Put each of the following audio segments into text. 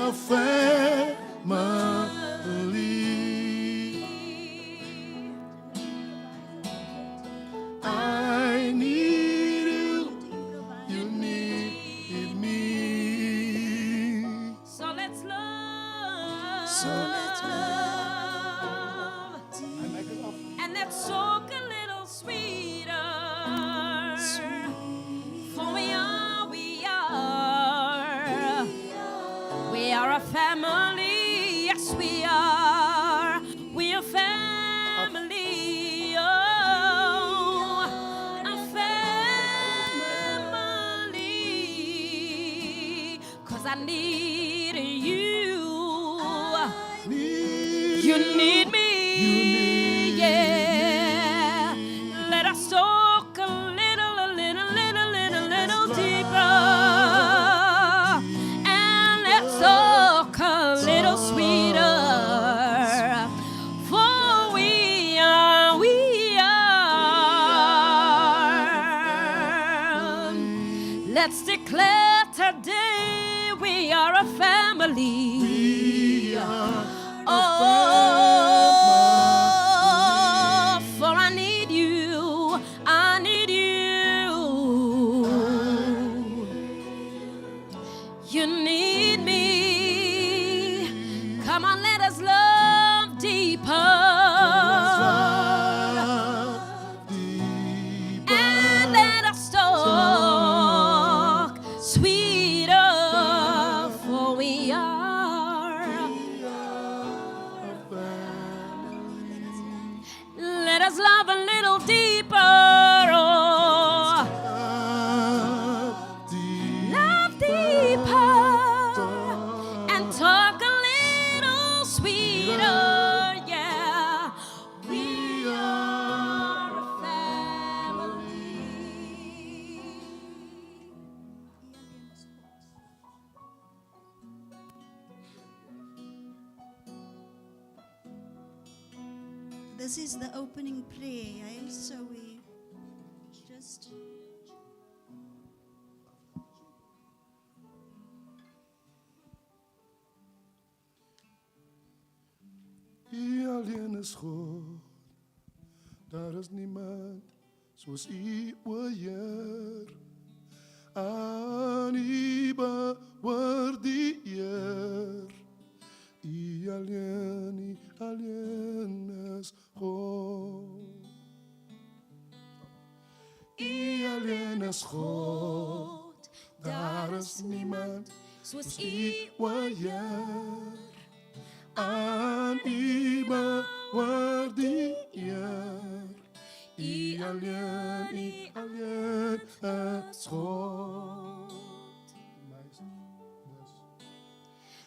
a family. I need you, you need me. So let's love. So let's love. And let's soak a little sweeter. For we are a family. Yes, we are. We are family. Oh, a family. 'Cause I need you. You need me. Yeah. Let us soak a little deeper. And let's soak a little sweeter. For we are. Let's declare today we are a family. We are For I need you, I need you. You need me. Come on, let us love deeper. And let us talk sweeter, for we are. Let us love a little deeper. Oh, love deeper. And talk a little sweeter. Yeah, we are a family. This is the opening prayer, eh? So we just U alleen is God. Daar is niemand soos U, o Heer. Aan U behoort die eer. U alleen is God. U alleen is God. Daar is niemand soos U, o Heer. Aan U behoort die eer. U alleen is God.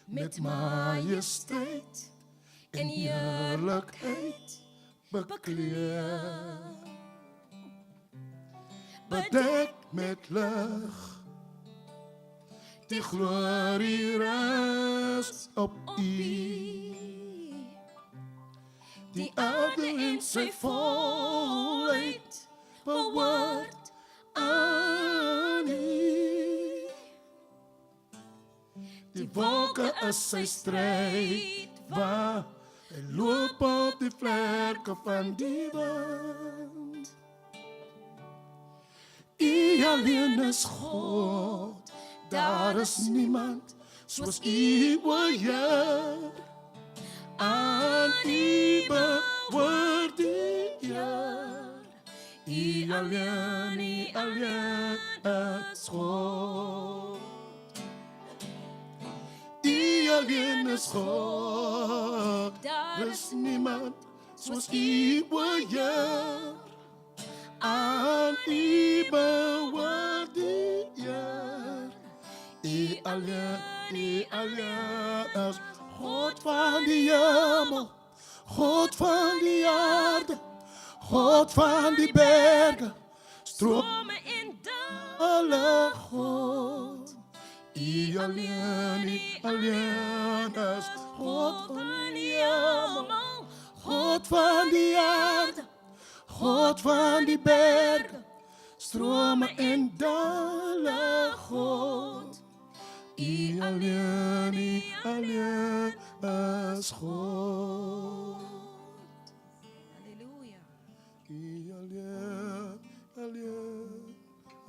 Met majesteit en heerlijkheid bekleed, bedekt met lig, die glorie rust op U. Die aarde in sy volheid behoort aan U. Die wolke is sy strijd waar hy loop op die vlerke van die wind. U alleen is God, daar is niemand soos U, o Heer. Aan U behoort die eer. U alleen is God. U alleen is God. Daar is niemand soos U, o Heer. Aan U behoort die eer. U alleen is God van die hemel, God van die aarde, God van die bergen, strome in alle God. U alleen is God van die hemel, God van die aarde, God van die bergen, strome in alle God. U alleen is God. Halleluja. U alleen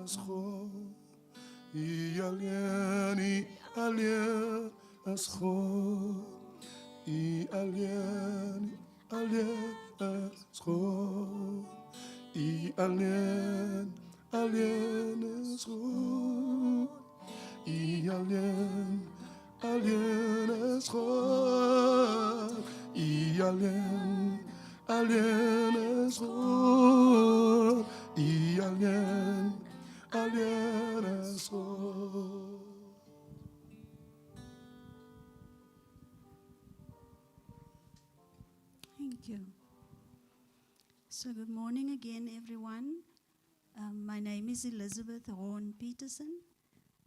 is God. U alleen is God. U alleen is God. U alleen is God. U alleen is God. U alleen is God. U alleen is God. Thank you. So, good morning again, everyone. My name is Elizabeth Horn Peterson,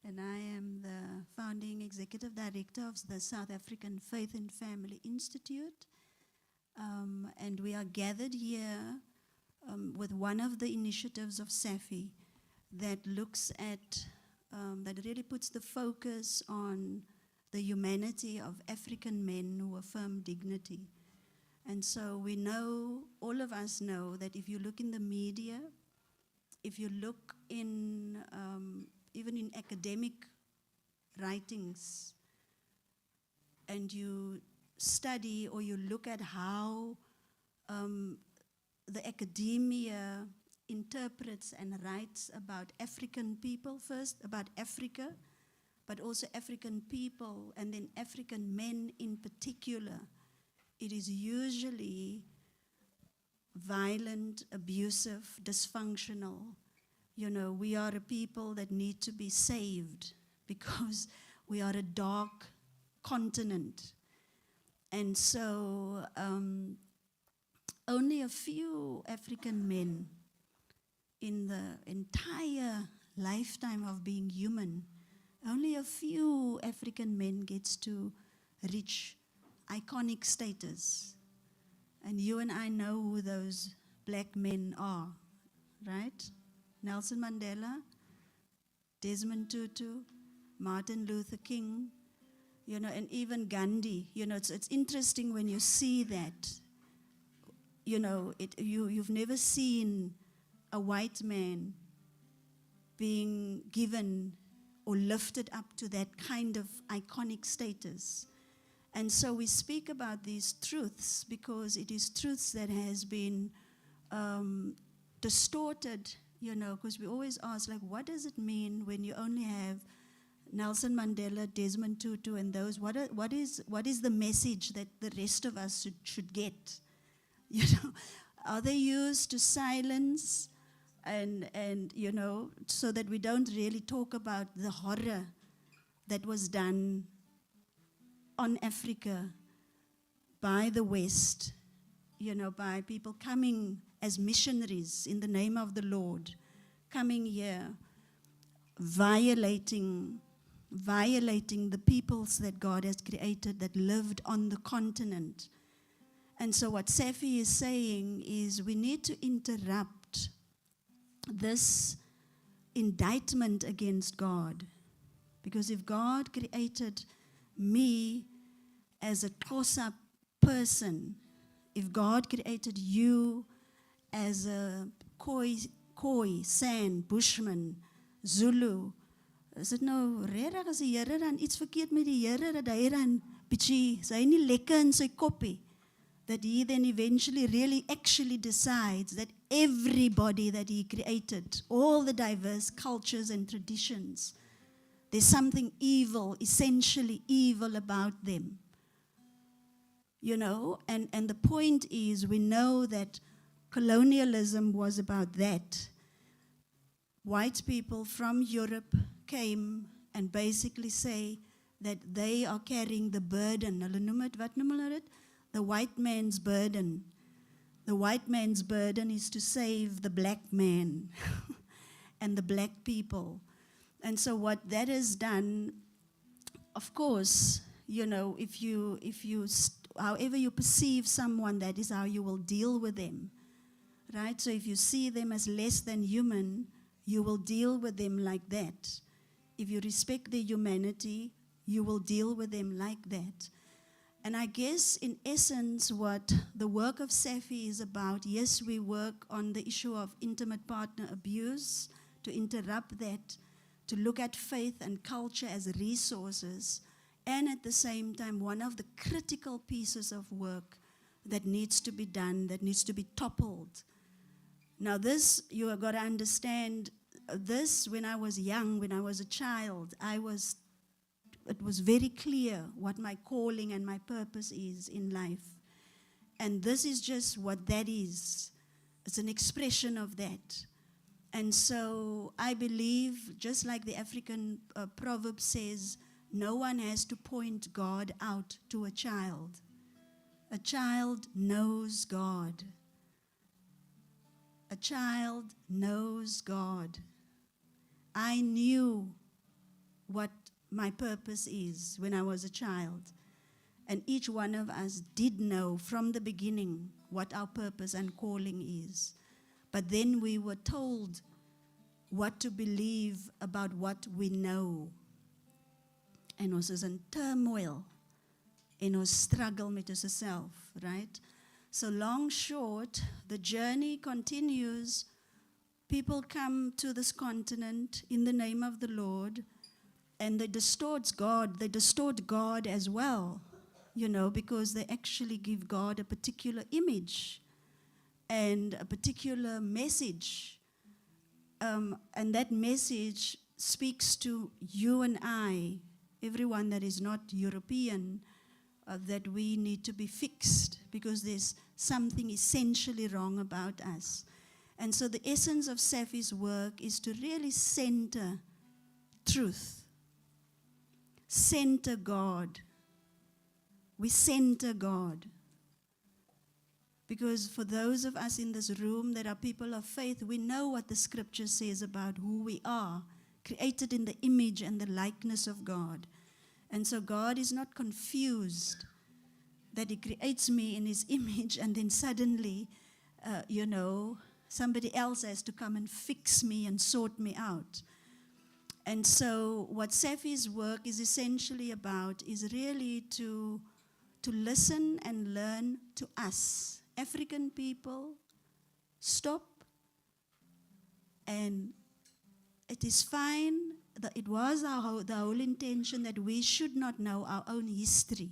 and I am the founding executive director of the South African Faith and Family Institute. And we are gathered here with one of the initiatives of SAFI that looks at, that really puts the focus on the humanity of African men who affirm dignity. And so we know, all of us know, that if you look in the media, if you look in, even in academic writings, and you study or you look at how the academia interprets and writes about African people first, about Africa, but also African people, and then African men in particular, it is usually violent, abusive, dysfunctional. You know, we are a people that need to be saved because we are a dark continent. And so only a few African men in the entire lifetime of being human, only a few African men gets to reach iconic status. And you and I know who those black men are, right? Nelson Mandela, Desmond Tutu, Martin Luther King, you know, and even Gandhi. You know, it's interesting when you see that. You know, you've never seen a white man being given or lifted up to that kind of iconic status. And so we speak about these truths because it is truths that has been distorted, you know, because we always ask, like, what does it mean when you only have Nelson Mandela, Desmond Tutu, and those? What is the message that the rest of us should get? You know, are they used to silence and you know, so that we don't really talk about the horror that was done on Africa by the West, you know, by people coming as missionaries in the name of the Lord, coming here, violating the peoples that God has created that lived on the continent. And so what Safi is saying is we need to interrupt this indictment against God. Because if God created me as a Xhosa person, if God created you as a Khoi, San, Bushman, Zulu, is dit nou regtig as die Here dan iets verkeerd met die Here dat hy dan bietjie, hy nie lekker in sy koppie, that he then eventually really actually decides that everybody that he created, all the diverse cultures and traditions, there's something evil, essentially evil about them. You know, and the point is, we know that colonialism was about that. White people from Europe came and basically say that they are carrying the burden. Hulle noem het, wat noem hulle dit? The white man's burden. The white man's burden is to save the black man and the black people. And so what that has done, of course, you know, however you perceive someone, that is how you will deal with them, right? So if you see them as less than human, you will deal with them like that. If you respect their humanity, you will deal with them like that. And I guess, in essence, what the work of Safi is about, yes, we work on the issue of intimate partner abuse, to interrupt that, to look at faith and culture as resources, and at the same time, one of the critical pieces of work that needs to be done, that needs to be toppled. Now this, you have got to understand, this, when I was young, when I was a child, it was very clear what my calling and my purpose is in life. And this is just what that is. It's an expression of that. And so I believe, just like the African proverb says, no one has to point God out to a child. A child knows God. A child knows God. I knew what my purpose is when I was a child. And each one of us did know from the beginning what our purpose and calling is. But then we were told what to believe about what we know. En ons is in turmoil. En ons struggle met onsself, right? So long short, the journey continues. People come to this continent in the name of the Lord, and they distort God. They distort God as well, because they actually give God a particular image and a particular message. And that message speaks to you and I, everyone that is not European, that we need to be fixed because there's something essentially wrong about us. And so the essence of Safi's work is to really center truth. Center God. We center God. Because for those of us in this room that are people of faith, we know what the scripture says about who we are, created in the image and the likeness of God. And so God is not confused that He creates me in His image and then suddenly, somebody else has to come and fix me and sort me out. And so what Safi's work is essentially about is really to listen and learn to us, African people, stop. And it is fine. It was the whole intention that we should not know our own history.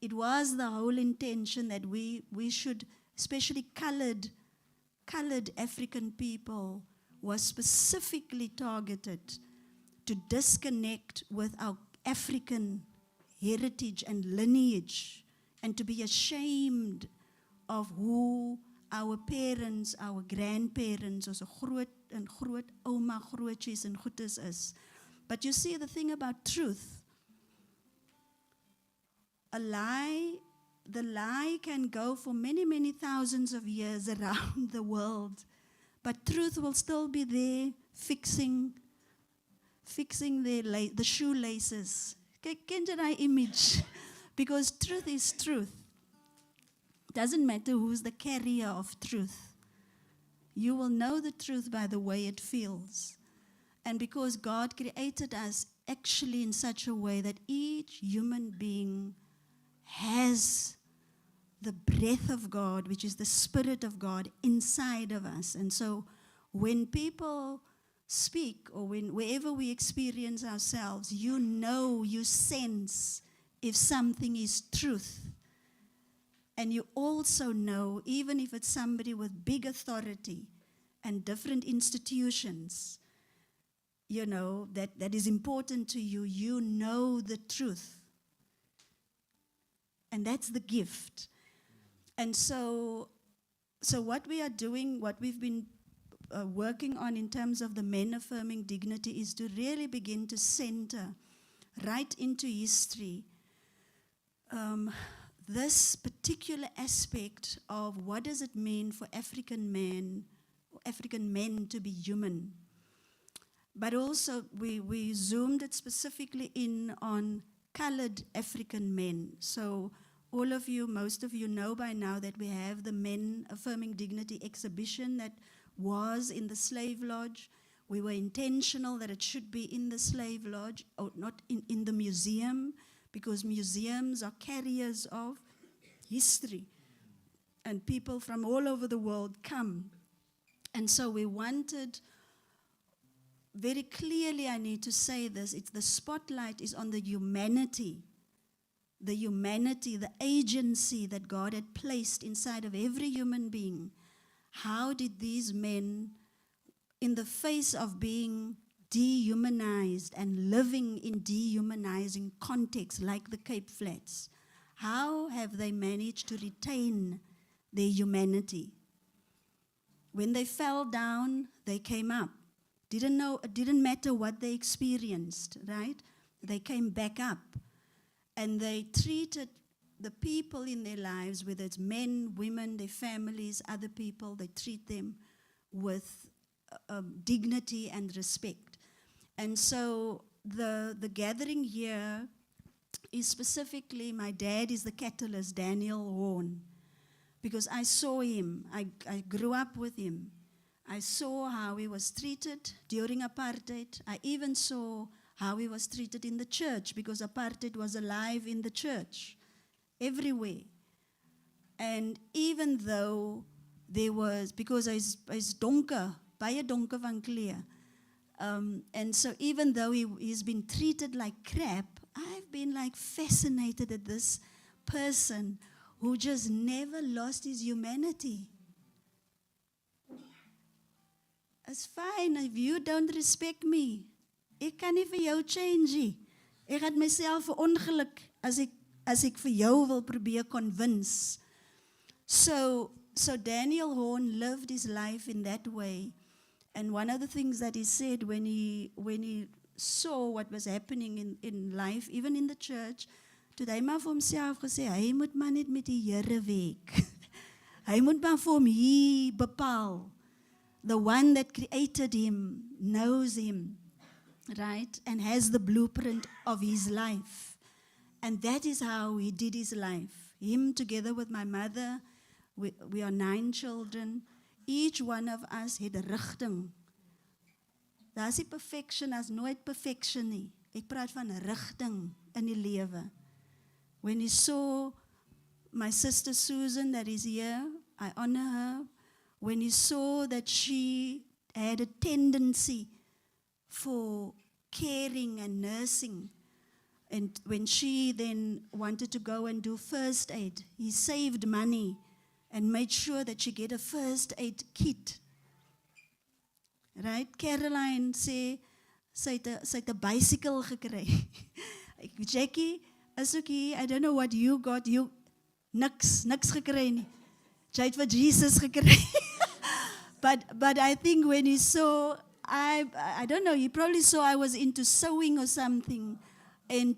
It was the whole intention that we should, especially colored African people, was specifically targeted to disconnect with our African heritage and lineage and to be ashamed of who our parents, our grandparents, ons groot en groot oma, grootjies en goedes is. But you see, the thing about truth, the lie can go for many, many thousands of years around the world, but truth will still be there fixing the shoelaces. Ken jy daai image? Because truth is truth. Doesn't matter who's the carrier of truth. You will know the truth by the way it feels. And because God created us actually in such a way that each human being has the breath of God, which is the Spirit of God, inside of us. And so when people speak, or wherever we experience ourselves, you sense if something is truth. And you also know, even if it's somebody with big authority and different institutions, that is important to you, you know the truth. And that's the gift. And so what we are doing, what we've been working on in terms of the men affirming dignity, is to really begin to center right into history this particular aspect of what does it mean for African men to be human. But also we zoomed it specifically in on colored African men. So all of you, most of you know by now that we have the Men Affirming Dignity exhibition that was in the slave lodge. We were intentional that it should be in the slave lodge, or not in the museum, because museums are carriers of history, and people from all over the world come. And so we wanted, very clearly I need to say this, it's the spotlight is on the humanity, the agency that God had placed inside of every human being. How did these men, in the face of being dehumanized and living in dehumanizing contexts like the Cape Flats, how have they managed to retain their humanity? When they fell down, they came up. It didn't matter what they experienced, right? They came back up. And they treated the people in their lives, whether it's men, women, their families, other people, they treat them with dignity and respect. And so the gathering here is specifically, my dad is the catalyst, Daniel Horn, because I saw him. I grew up with him. I saw how he was treated during apartheid. I even saw how he was treated in the church, because apartheid was alive in the church, everywhere. And even though there was, because hy's donker, baie donker van kleur, and so even though he's been treated like crap, I've been like fascinated at this person who just never lost his humanity. It's fine if you don't respect me. Ek kan nie vir jou change nie. Ek het myself verongeluk as ek vir jou wil probeer convince. So Daniel Horn lived his life in that way. And one of the things that he said when he saw what was happening in life, even in the church, toe hy maar vir homself gesê, hy moet maar net met die Here werk. Hy moet maar vir hom hier bepaal. The one that created him knows him, right? And has the blueprint of his life. And that is how he did his life. Him together with my mother, we are 9 children. Each one of us het 'n rigting. Daar's nie perfection, daar's nooit perfection nie. Ek praat van 'n rigting in die lewe. When you saw my sister Susan that is here, I honor her. When you saw that she had a tendency for caring and nursing, and when she then wanted to go and do first aid, he saved money and made sure that she get a first aid kit. Right? Caroline sê sy het 'n bicycle gekry. Jackie, is ook hier, I don't know what you got, you niks gekry nie. Jy het vir Jesus gekry. But I think when he saw, I don't know, he probably saw I was into sewing or something. En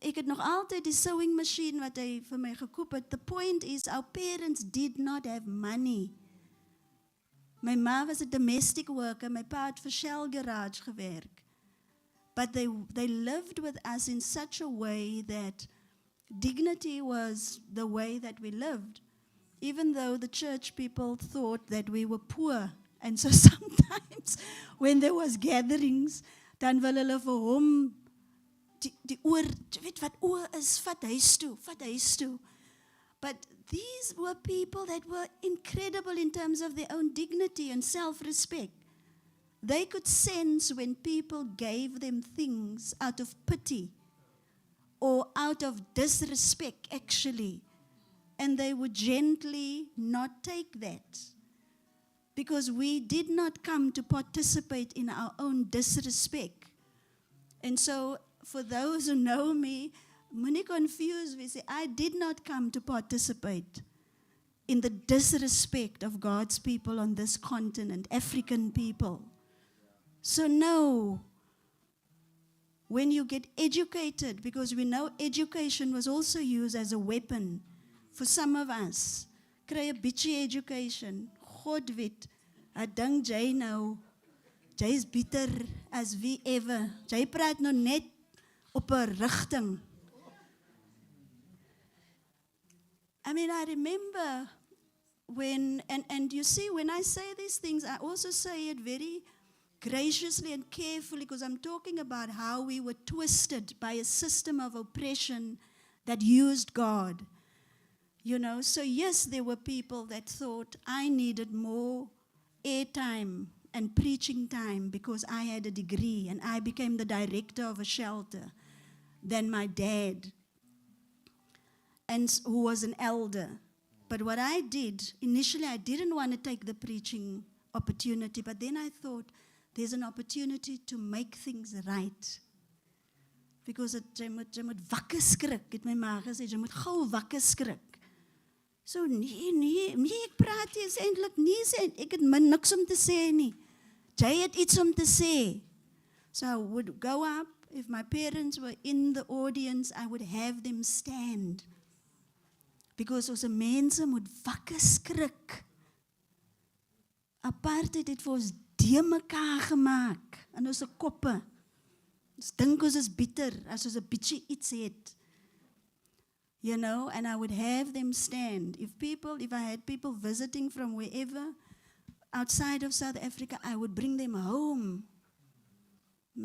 ek het nog altyd die sewing machine wat hy vir my gekoop het. The point is, our parents did not have money. My ma was a domestic worker, my pa het vir Shell Garage gewerk. But they lived with us in such a way that dignity was the way that we lived. Even though the church people thought that we were poor. And so sometimes when there was gatherings, dan wil hulle vir hom die oor, weet wat oor is, vat huis toe. But these were people that were incredible in terms of their own dignity and self-respect. They could sense when people gave them things out of pity or out of disrespect, actually. And they would gently not take that. Because we did not come to participate in our own disrespect. And so, for those who know me, moenie confused we say, I did not come to participate in the disrespect of God's people on this continent, African people. So no, when you get educated, because we know education was also used as a weapon for some of us, kry 'n bietjie education, God weet, ek dink jy nou, jy is bitter as wie ever, jy praat nou net op 'n rigting. I mean, I remember when, and you see, when I say these things, I also say it very graciously and carefully, because I'm talking about how we were twisted by a system of oppression that used God. So yes, there were people that thought I needed more airtime and preaching time because I had a degree and I became the director of a shelter than my dad, and who was an elder. But what I did, initially I didn't want to take the preaching opportunity, but then I thought there's an opportunity to make things right. Because jy moet wakker skrik, het my ma gesê, jy moet gou wakker skrik. So nee, ek praat hier, is eintlik nie, ek het niks om te sê nie. Jy het iets om te sê. So I would go up, if my parents were in the audience, I would have them stand. Because ons mense moet wakker skrik. Apartheid het vir ons de mekaar gemaak in ons koppe. Ons dink ons is bitter as ons 'n bietjie iets het. And I would have them stand. If I had people visiting from wherever outside of South Africa, I would bring them home.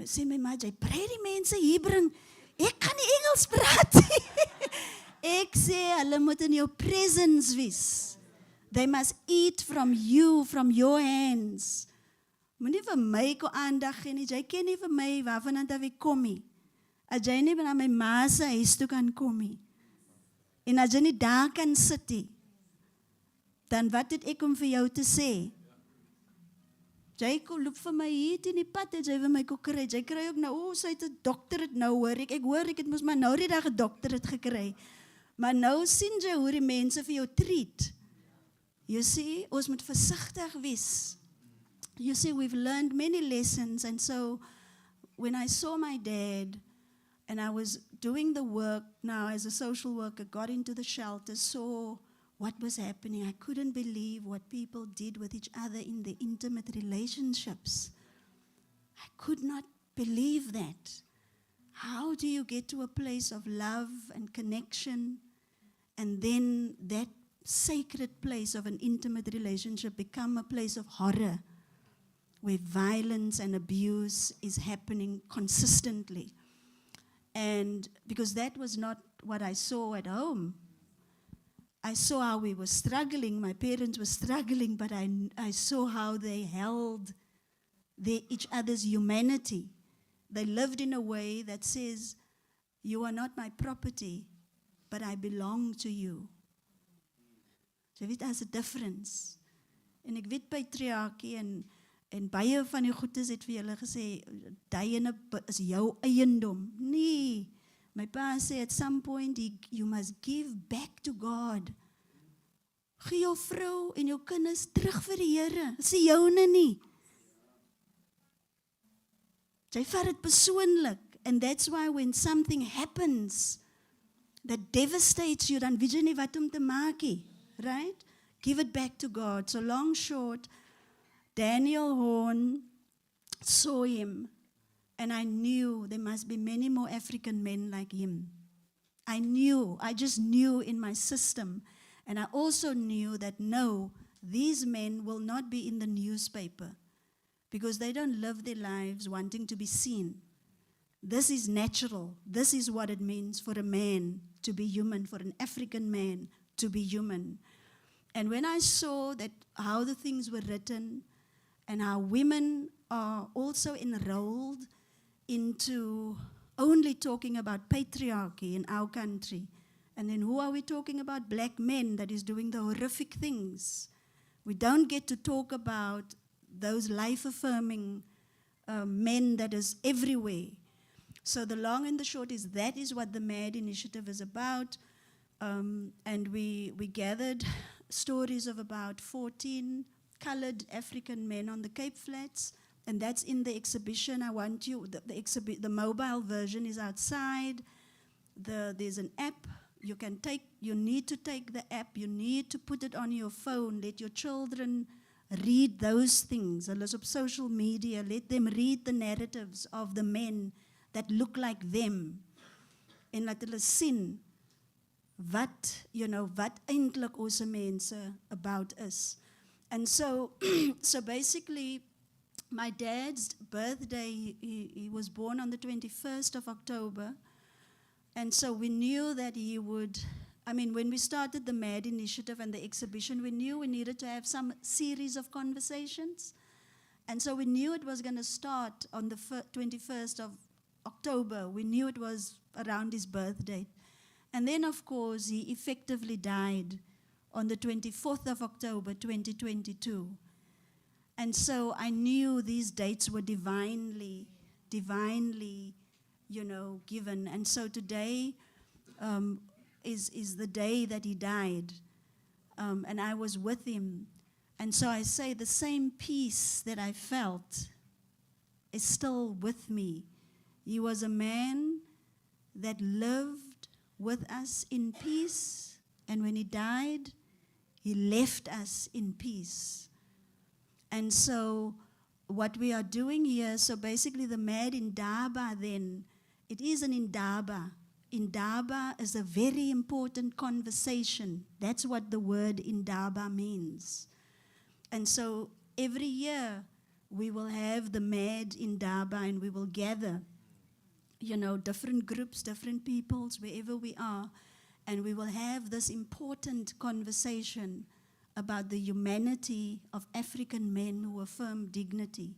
Sê my ma, jy pray die mense hier bring. Ek kan nie Engels praat nie. Ek sê, hulle moet in jou presence wees. They must eat from you, from your hands. Moenie vir my ko aandag gee nie. Jy ken nie vir my waarvan dat ek kom nie. As jy nie na my ma se huis toe kan kom nie. En as jy nie daar kan sit nie, dan wat het ek om vir jou te sê? Jy loop vir my hier in die pad, jy vir my ko kry. Jy kry ook nou, sy het 'n dokter nou hoor. Ek hoor ek het mos maar nou die dag 'n dokter gekry. Maar nou sien jy hoe die mense vir jou treat. You see, ons moet versigtig wees. You see, we've learned many lessons, and so when I saw my dad, and I was doing the work now as a social worker, got into the shelter, saw what was happening. I couldn't believe what people did with each other in their intimate relationships. I could not believe that. How do you get to a place of love and connection, and then that sacred place of an intimate relationship become a place of horror, where violence and abuse is happening consistently? And because that was not what I saw at home. I saw how we were struggling, my parents were struggling, but I saw how they held each other's humanity. They lived in a way that says, you are not my property, but I belong to you. Jy weet, daar's 'n difference. En ek weet patriargie en baie van die goedes het vir julle gesê, diene is jou eiendom. Nee, my pa sê at some point, you must give back to God. Gee jou vrou en jou kinders terug vir die Here. Dis nie joune nie. Jy vat dit persoonlik. And that's why when something happens that devastates you, dan weet jy nie wat om te maak nie. Right? Give it back to God. So long short, Daniel Horn saw him, and I knew there must be many more African men like him. I just knew in my system. And I also knew that no, these men will not be in the newspaper because they don't live their lives wanting to be seen. This is natural. This is what it means for a man to be human, for an African man to be human. And when I saw that how the things were written and how women are also enrolled into only talking about patriarchy in our country, and then who are we talking about? Black men that is doing the horrific things. We don't get to talk about those life-affirming men that is everywhere. So the long and the short is that is what the MAD initiative is about. And we gathered stories of about 14 colored African men on the Cape Flats, and that's in the exhibition. I want you, the mobile version is outside. There's an app. You need to take the app, you need to put it on your phone, let your children read those things. Hulle is op social media, let them read the narratives of the men that look like them. En laat hulle sien wat eintlik ons mense about is. And so, so basically, my dad's birthday, he was born on the 21st of October. And so we knew that he would, when we started the MAD initiative and the exhibition, we knew we needed to have some series of conversations. And so we knew it was going to start on the 21st of October. We knew it was around his birthday. And then, of course, he effectively died on the 24th of October, 2022. And so I knew these dates were divinely, given. And so today is the day that he died. And I was with him. And so I say the same peace that I felt is still with me. He was a man that lived with us in peace, and when he died, he left us in peace. And so what we are doing here, so basically the MAD Indaba then, it is an Indaba. Indaba is a very important conversation. That's what the word Indaba means. And so every year we will have the MAD Indaba, and we will gather, different groups, different peoples, wherever we are, and we will have this important conversation about the humanity of African men who affirm dignity,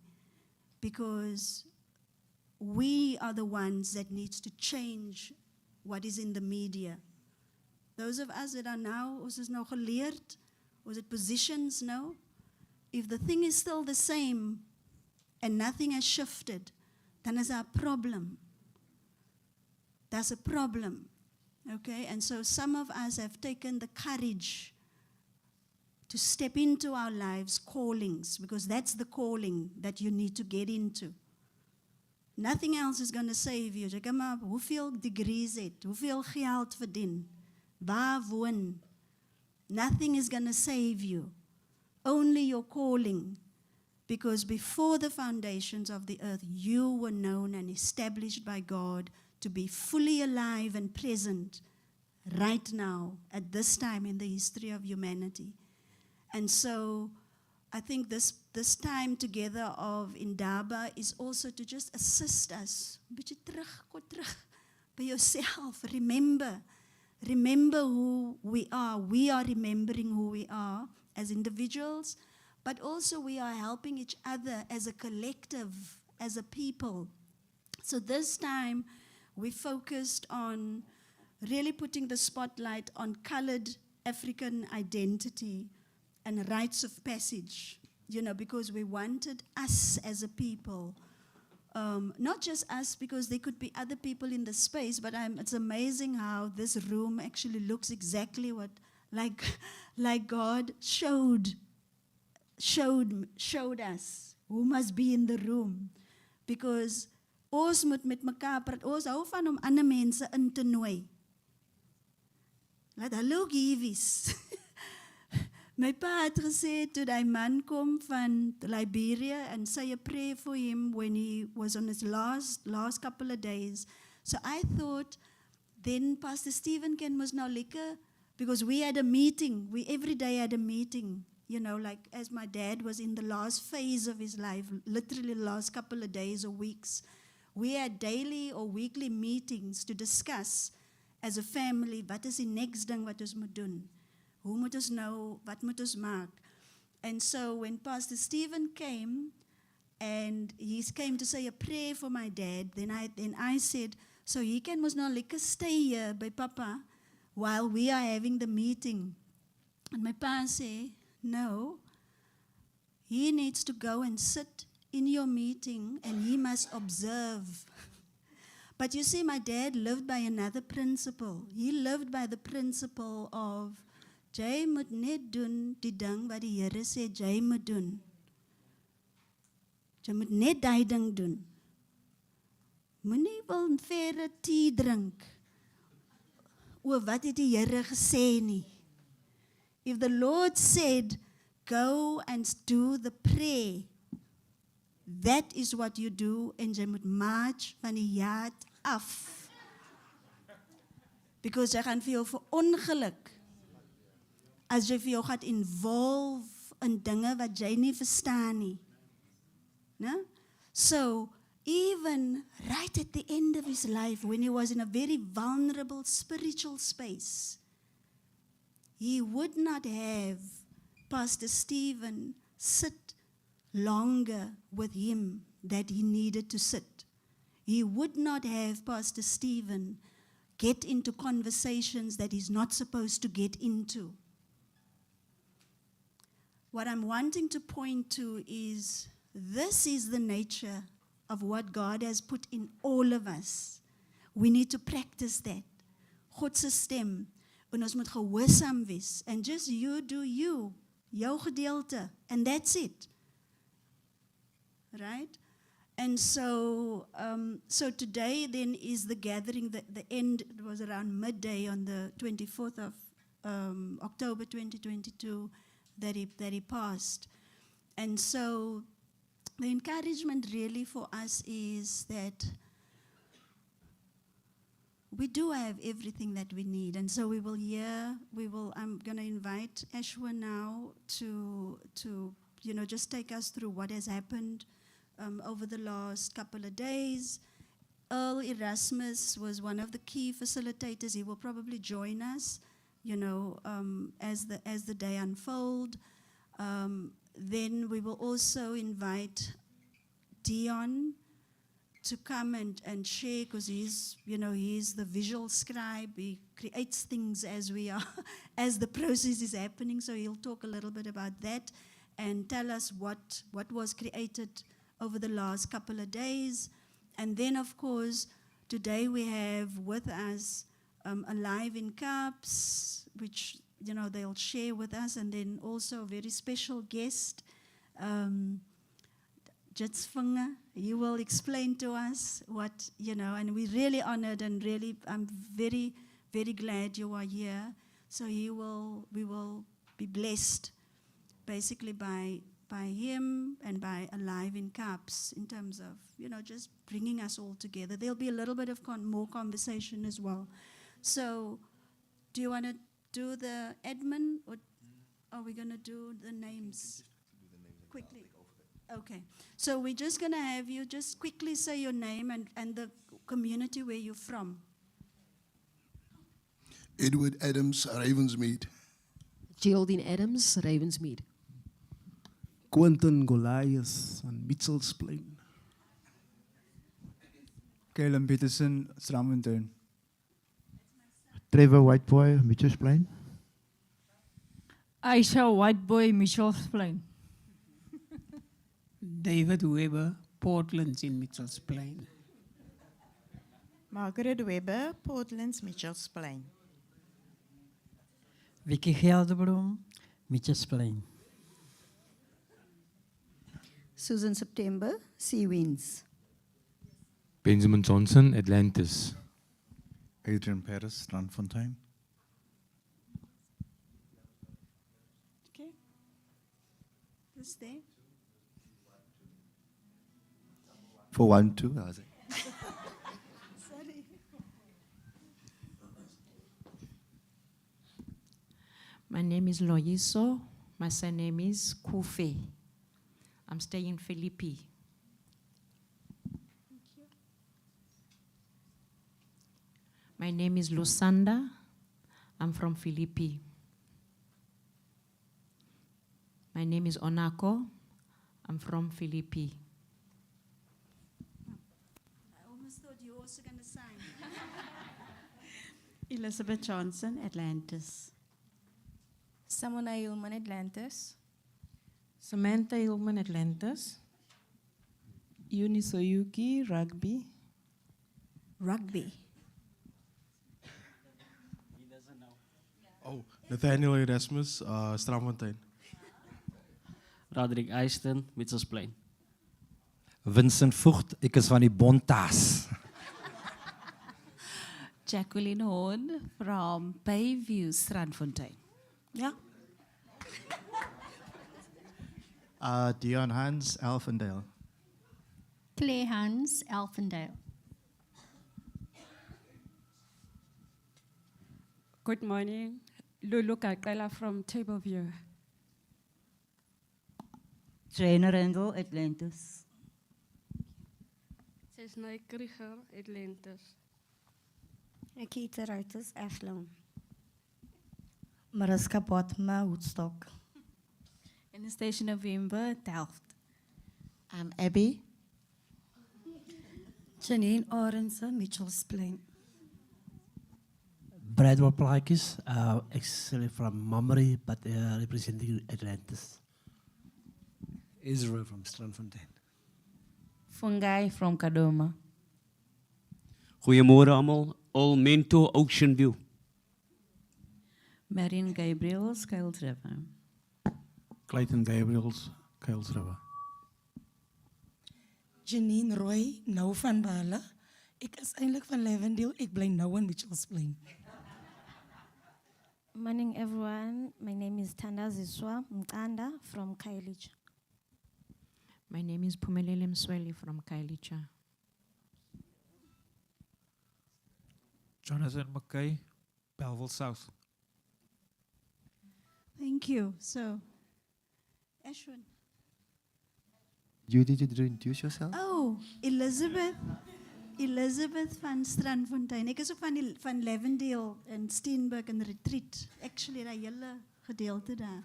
because we are the ones that needs to change what is in the media. Those of us that are now, ons is nou geleerd, ons het positions now. If the thing is still the same and nothing has shifted, then there's a problem. That's a problem, okay? And so some of us have taken the courage to step into our lives' callings, because that's the calling that you need to get into. Nothing else is going to save you. Jy kan maar hoeveel degrees het, hoeveel geld verdien, waar woon. Nothing is going to save you. Only your calling. Because before the foundations of the earth, you were known and established by God to be fully alive and present right now, at this time in the history of humanity. And so I think this time together of Indaba is also to just assist us. Bietjie terug by yourself. Remember who we are. We are remembering who we are as individuals, but also we are helping each other as a collective, as a people. So this time we focused on really putting the spotlight on colored African identity and rites of passage, because we wanted us as a people, not just us, because there could be other people in the space, but it's amazing how this room actually looks exactly like God showed us who must be in the room, because ons moet met mekaar praat. Ons hou van om ander mense in te nooi. Laat hallo giewies. My pa het gesê toe die man kom van Liberia and say a prayer for him when he was on his last couple of days. So I thought then Pastor Stephen was now lekker, because we had a meeting. We every day had a meeting, like as my dad was in the last phase of his life, literally the last couple of days or weeks. We had daily or weekly meetings to discuss as a family, wat is die next ding wat ons moet doen? Hoe moet ons nou, wat moet ons maak? And so when Pastor Stephen came, and he came to say a prayer for my dad, then I said, so he can must now lekker stay here by Papa while we are having the meeting. And my pa said, no, he needs to go and sit in your meeting and he must observe. But you see, my dad lived by another principle. He lived by the principle of, jy moet net doen die ding wat die Here sê jy moet doen. Jy moet net die ding doen. Moenie wil verre tee drink oor wat het die Here gesê nie. If the Lord said, go and do the prayer, that is what you do, en jy moet march van die jaad af. Because jy gaan vir jou verongeluk as jy vir jou gaat involve in dinge wat jy nie verstaan nie. No? So, even right at the end of his life, when he was in a very vulnerable spiritual space, he would not have Pastor Stephen sit longer with him that he needed to sit. He would not have Pastor Stephen get into conversations that he's not supposed to get into. What I'm wanting to point to is this is the nature of what God has put in all of us. We need to practice that. God se stem. En ons moet gehoorsaam wees. And just you do you. Jou gedeelte. And that's it. Right? And so today then is the gathering, the end, it was around midday on the 24th of October 2022 that he passed. And so the encouragement really for us is that we do have everything that we need. And so I'm going to invite Ashwa now to just take us through what has happened over the last couple of days. Earl Erasmus was one of the key facilitators. He will probably join us, as the day unfold. Then we will also invite Dion to come and share, because he's the visual scribe. He creates things as we are, as the process is happening. So he'll talk a little bit about that and tell us what was created over the last couple of days. And then, of course, today we have with us Alive in Cups, which they'll share with us, and then also a very special guest, Jitsfunga. He will explain to us what, and we're really honored and really, I'm very, very glad you are here. So we will be blessed basically by him and by Alive in Cups in terms of, just bringing us all together. There'll be a little bit of more conversation as well. So do you want to do the admin, or are we going to do the names quickly? Okay. So we're just going to have you just quickly say your name and the community where you're from. Edward Adams, Ravensmead. Geraldine Adams, Ravensmead. Quentin Goliath on Mitchell's Plain. Caleb Peterson, Stramfontein. Trevor Whiteboy, Mitchell's Plain. Aisha Whiteboy, Mitchell's Plain. David Weber, Portland's in Mitchell's Plain. Margaret Weber, Portland's Mitchell's Plain. Vicky Geldebloem, Mitchell's Plain. Susan September, Sea Winds. Benjamin Johnson, Atlantis. Adrian Paris, Strandfontein. Okay. Who's there? For 1, 2, how's it? Sorry. My name is Loyiso. My surname is Kufe. I'm staying in Philippi. Thank you. My name is Lusanda. I'm from Philippi. My name is Onako. I'm from Philippi. I almost thought you were also going to sign. Elizabeth Johnson, Atlantis. Samona Hillman, Atlantis. Samantha Hillman, Atlantis. Unisoyuki, Rugby. Rugby. He doesn't know. Oh, Nathaniel Erasmus, Stramfontein. Roderick Eyston, Mitchell's Plain. Vincent Vogt, ek is van die Bontas. Jacqueline Horn from Bayview, Strandfontein. Yeah. Dion Hans, Alphendale. Claire Hans, Alphendale. Good morning. Lulu Kakela from Tableview. Trainer Randall, Atlantis. Sesnay Krieger, Atlantis. Nikita Reuters, Athlone. Mariska Botma, Woodstock. Anastasia November, Delft. I'm Abby. Janine Orense, Mitchell's Plain. Bradwell Plaatjes, actually from Mamre, but representing Atlantis. Israel from Strandfontein. Fungai from Kadoma. Goeiemôre almal, Al Mentor Ocean View. Marion Gabriels, Kuils River. Clayton Gabriels, Kuils River. Janine Roy, nou van Bala. Ik is eindelijk van Lavendale, ik blijf nou in Mitchell's Plain. Morning, everyone. My name is Tanda Ziswa Mkanda from Kailicha. My name is Pumelele Msweli from Kailicha. Jonathan McKay, Belleville South. Thank you. So, Ashwin. You did introduce yourself? Oh, Elizabeth. Elizabeth van Strandfontein. Ek is ook van Lavendale in Steenburg in Retreat. Actually, dat hele gedeelte daar.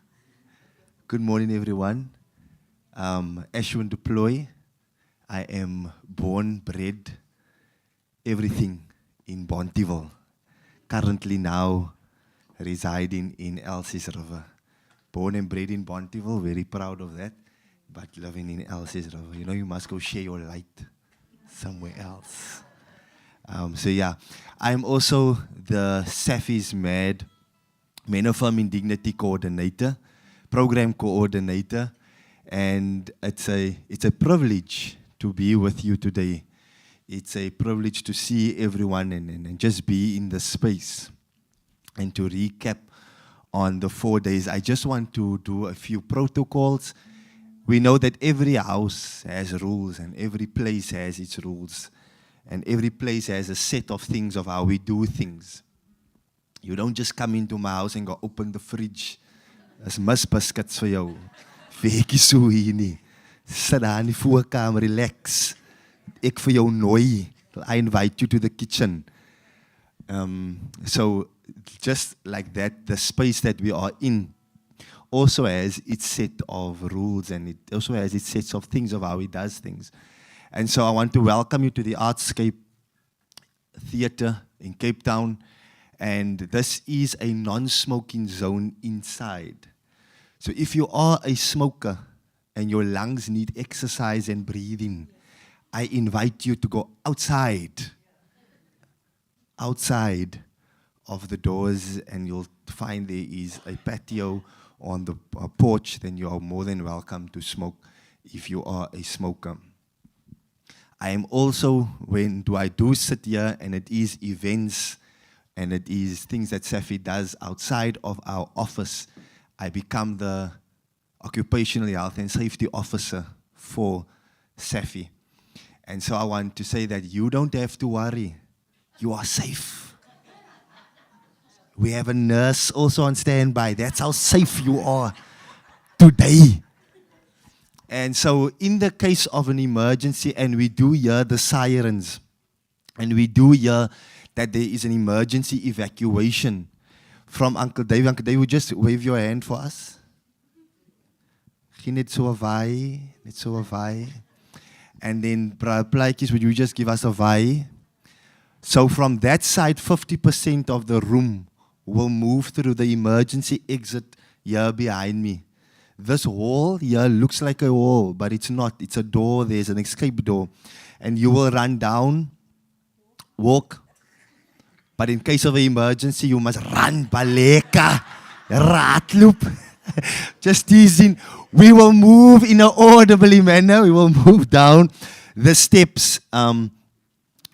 Good morning, everyone. Ashwin Deploy. I am born, bred, everything in Bonteville. Currently now residing in Elsie's River. Born and bred in Bonteville, very proud of that. But living in Elsie's River. You know, you must go share your light somewhere else. So yeah, I'm also the Safi's Mad Men Affirming Dignity Coordinator, Program Coordinator, and it's a privilege to be with you today. It's a privilege to see everyone and just be in the space. And to recap on the 4 days, I just want to do a few protocols. We know that every house has rules and every place has its rules. And every place has a set of things of how we do things. You don't just come into my house and go open the fridge. As mis biscuits vir jou. Weekie so hier nie. Sit daar in die voorkamer, relax. Ek vir jou nooi. I invite you to the kitchen. So just like that, the space that we are in also has its set of rules and it also has its sets of things of how it does things. And so I want to welcome you to the Artscape Theatre in Cape Town. And this is a non-smoking zone inside. So if you are a smoker and your lungs need exercise and breathing, I invite you to go outside of the doors, and you'll find there is a patio on the porch. Then you are more than welcome to smoke if you are a smoker. I am also, when I do sit here and it is events and it is things that Safi does outside of our office, I become the occupational health and safety officer for Safi. And so I want to say that you don't have to worry. You are safe. We have a nurse also on standby. That's how safe you are today. And so in the case of an emergency, and we do hear the sirens, and we do hear that there is an emergency evacuation from Uncle Dave. Uncle Dave, would you just wave your hand for us? Net so 'n vaai, net so 'n vaai. And then, Plaatjes, would you just give us a vaai? So from that side, 50% of the room will move through the emergency exit here behind me. This hall here looks like a hall, but it's not. It's a door. There's an escape door. And you will run down, walk. But in case of an emergency, you must run, baleka, raatloop. Just teasing. We will move in an orderly manner. We will move down the steps. And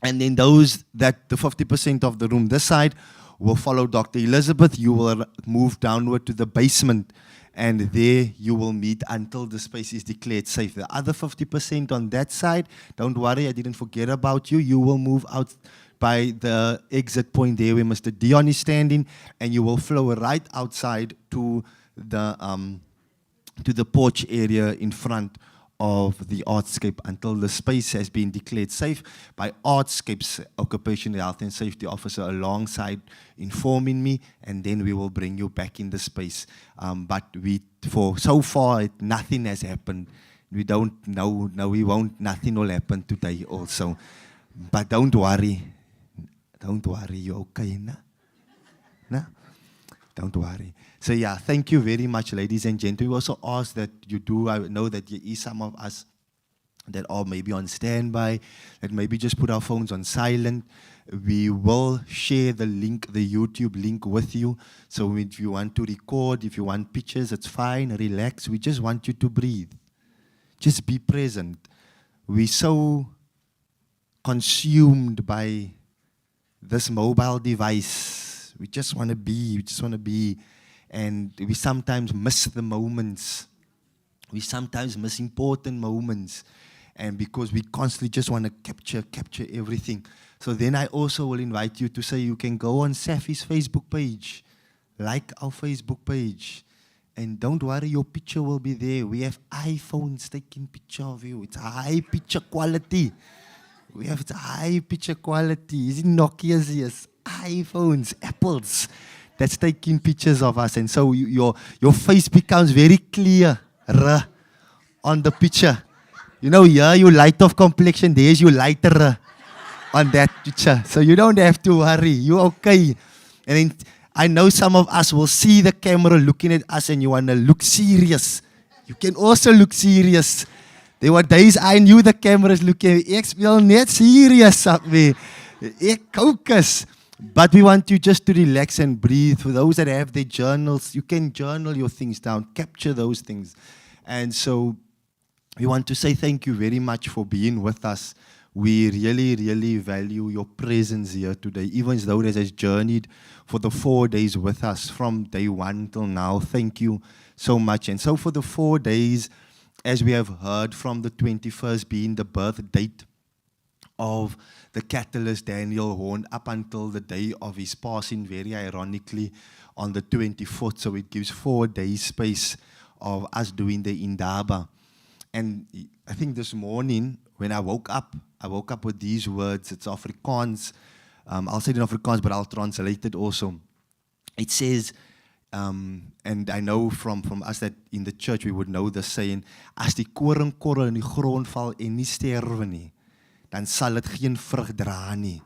then those that the 50% of the room this side will follow Dr. Elizabeth. You will move downward to the basement. And there you will meet until the space is declared safe. The other 50% on that side, don't worry, I didn't forget about you. You will move out by the exit point there where Mr. Dion is standing, and you will flow right outside to the porch area in front of the Artscape until the space has been declared safe by Artscape's Occupational Health and Safety Officer alongside informing me, and then we will bring you back in the space. But for so far, nothing has happened. We don't know, we won't, nothing will happen today also. But don't worry, you're okay, nah? Nah? Don't worry. So yeah, thank you very much, ladies and gentlemen. We also ask that you do, I know that there is some of us that are maybe on standby, that maybe just put our phones on silent. We will share the link, the YouTube link with you. So if you want to record, if you want pictures, it's fine, relax. We just want you to breathe. Just be present. We're so consumed by this mobile device. We just want to be, and we sometimes miss the moments. We sometimes miss important moments, and because we constantly just want to capture everything. So then I also will invite you to say you can go on Safi's Facebook page, like our Facebook page, and don't worry, your picture will be there. We have iPhones taking picture of you. It's high picture quality. We have high picture quality. Is it Nokia's? Yes. iPhones, Apples, that's taking pictures of us. And so your face becomes very clear on the picture. You know, here you light of complexion, there's you lighter on that picture. So you don't have to worry. You're okay. And then I know some of us will see the camera looking at us and you want to look serious. You can also look serious. There were days I knew the cameras looking, ek speel net serious up me. Ek focus. But we want you just to relax and breathe. For those that have their journals, you can journal your things down, capture those things. And so we want to say thank you very much for being with us. We really, really value your presence here today, even as those that has journeyed for the 4 days with us from day one till now. Thank you so much. And so for the 4 days, as we have heard from the 21st being the birth date of the catalyst Daniel Horn up until the day of his passing, very ironically, on the 24th. So it gives 4 days space of us doing the Indaba. And I think this morning, when I woke up with these words. It's Afrikaans. I'll say it in Afrikaans, but I'll translate it also. It says, and I know from us that in the church we would know the saying, as die koringkorrel in die grond val en nie sterwe nie, dan sal dit geen vrug dra nie.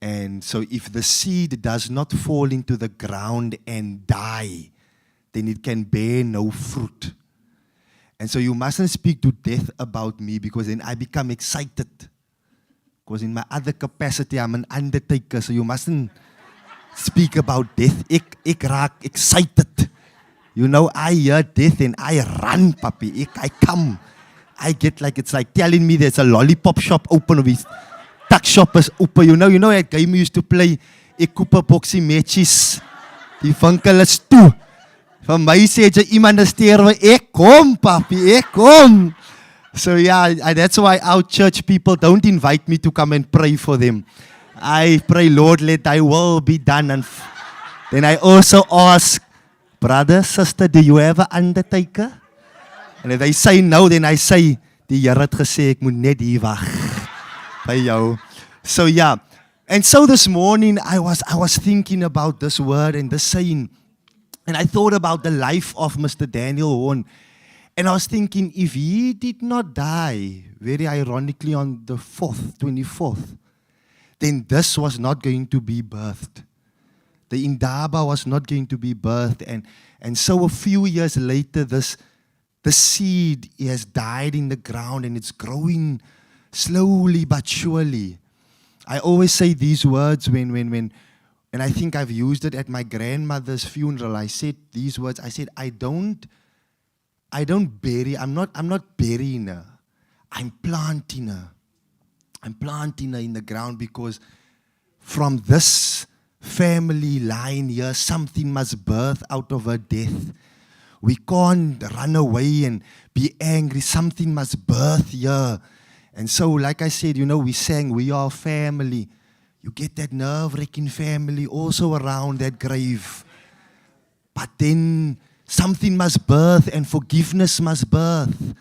And so if the seed does not fall into the ground and die, then it can bear no fruit. And so you mustn't speak to death about me, because then I become excited. Because in my other capacity, I'm an undertaker, so you mustn't speak about death. Ek raak excited. You know, I hear death and I run, papi. I come. I get like, it's like telling me there's a lollipop shop open, or his tuck shop is open. You know that game we used to play, ek koop 'n boksie matches. Die winkel is toe. Van my sê jy iemand sterwe, ek kom, papi, ek kom. So yeah, that's why our church people don't invite me to come and pray for them. I pray, Lord, let thy will be done. And then I also ask, brother, sister, do you have an undertaker? And if they say no, then I say, die Here het gesê, ek moet net hier wag by jou. So yeah, and so this morning I was thinking about this word and this saying, and I thought about the life of Mr. Daniel Horn. And I was thinking, if he did not die, very ironically on the 24th, then this was not going to be birthed. The Indaba was not going to be birthed. And so a few years later, the seed has died in the ground and it's growing slowly but surely. I always say these words when and I think I've used it at my grandmother's funeral. I said these words. I said, I'm not burying her. I'm planting her. I'm planting her in the ground, because from this family line here, something must birth out of her death. We can't run away and be angry. Something must birth here. And so, like I said, you know, we sang, we are family. You get that nerve-wracking family also around that grave. But then something must birth, and forgiveness must birth.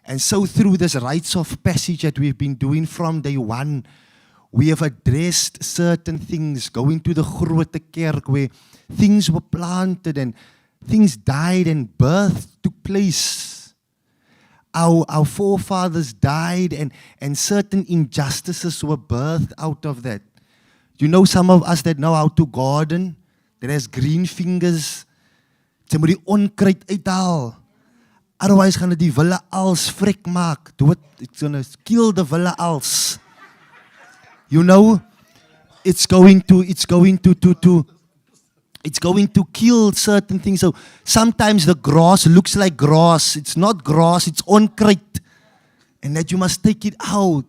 And so through this rites of passage that we've been doing from day one, we have addressed certain things, going to the Grote Kerk where things were planted and things died and birth took place. Our forefathers died and certain injustices were birthed out of that. You know some of us that know how to garden, that has green fingers, sy moet die onkruid uithaal. Otherwise gaan dit die wille als vrek maak. It's gonna kill the wille als. You know, it's going to kill certain things. So sometimes the grass looks like grass. It's not grass, it's onkruid. And that you must take it out.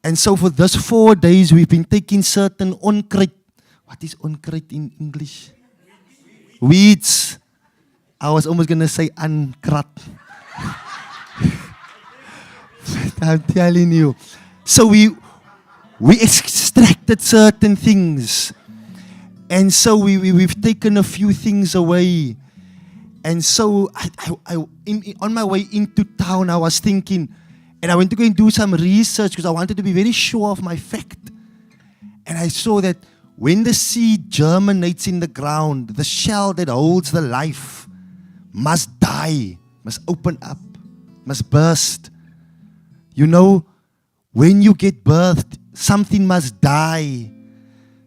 And so for this 4 days, we've been taking certain onkruid. What is onkruid in English? Weeds. I was almost going to say unkrat. I'm telling you. So we extracted certain things. And so we've taken a few things away. And so on my way into town, I was thinking, and I went to go and do some research because I wanted to be very sure of my fact. And I saw that when the seed germinates in the ground, the shell that holds the life must die, must open up, must burst. You know, when you get birthed, something must die.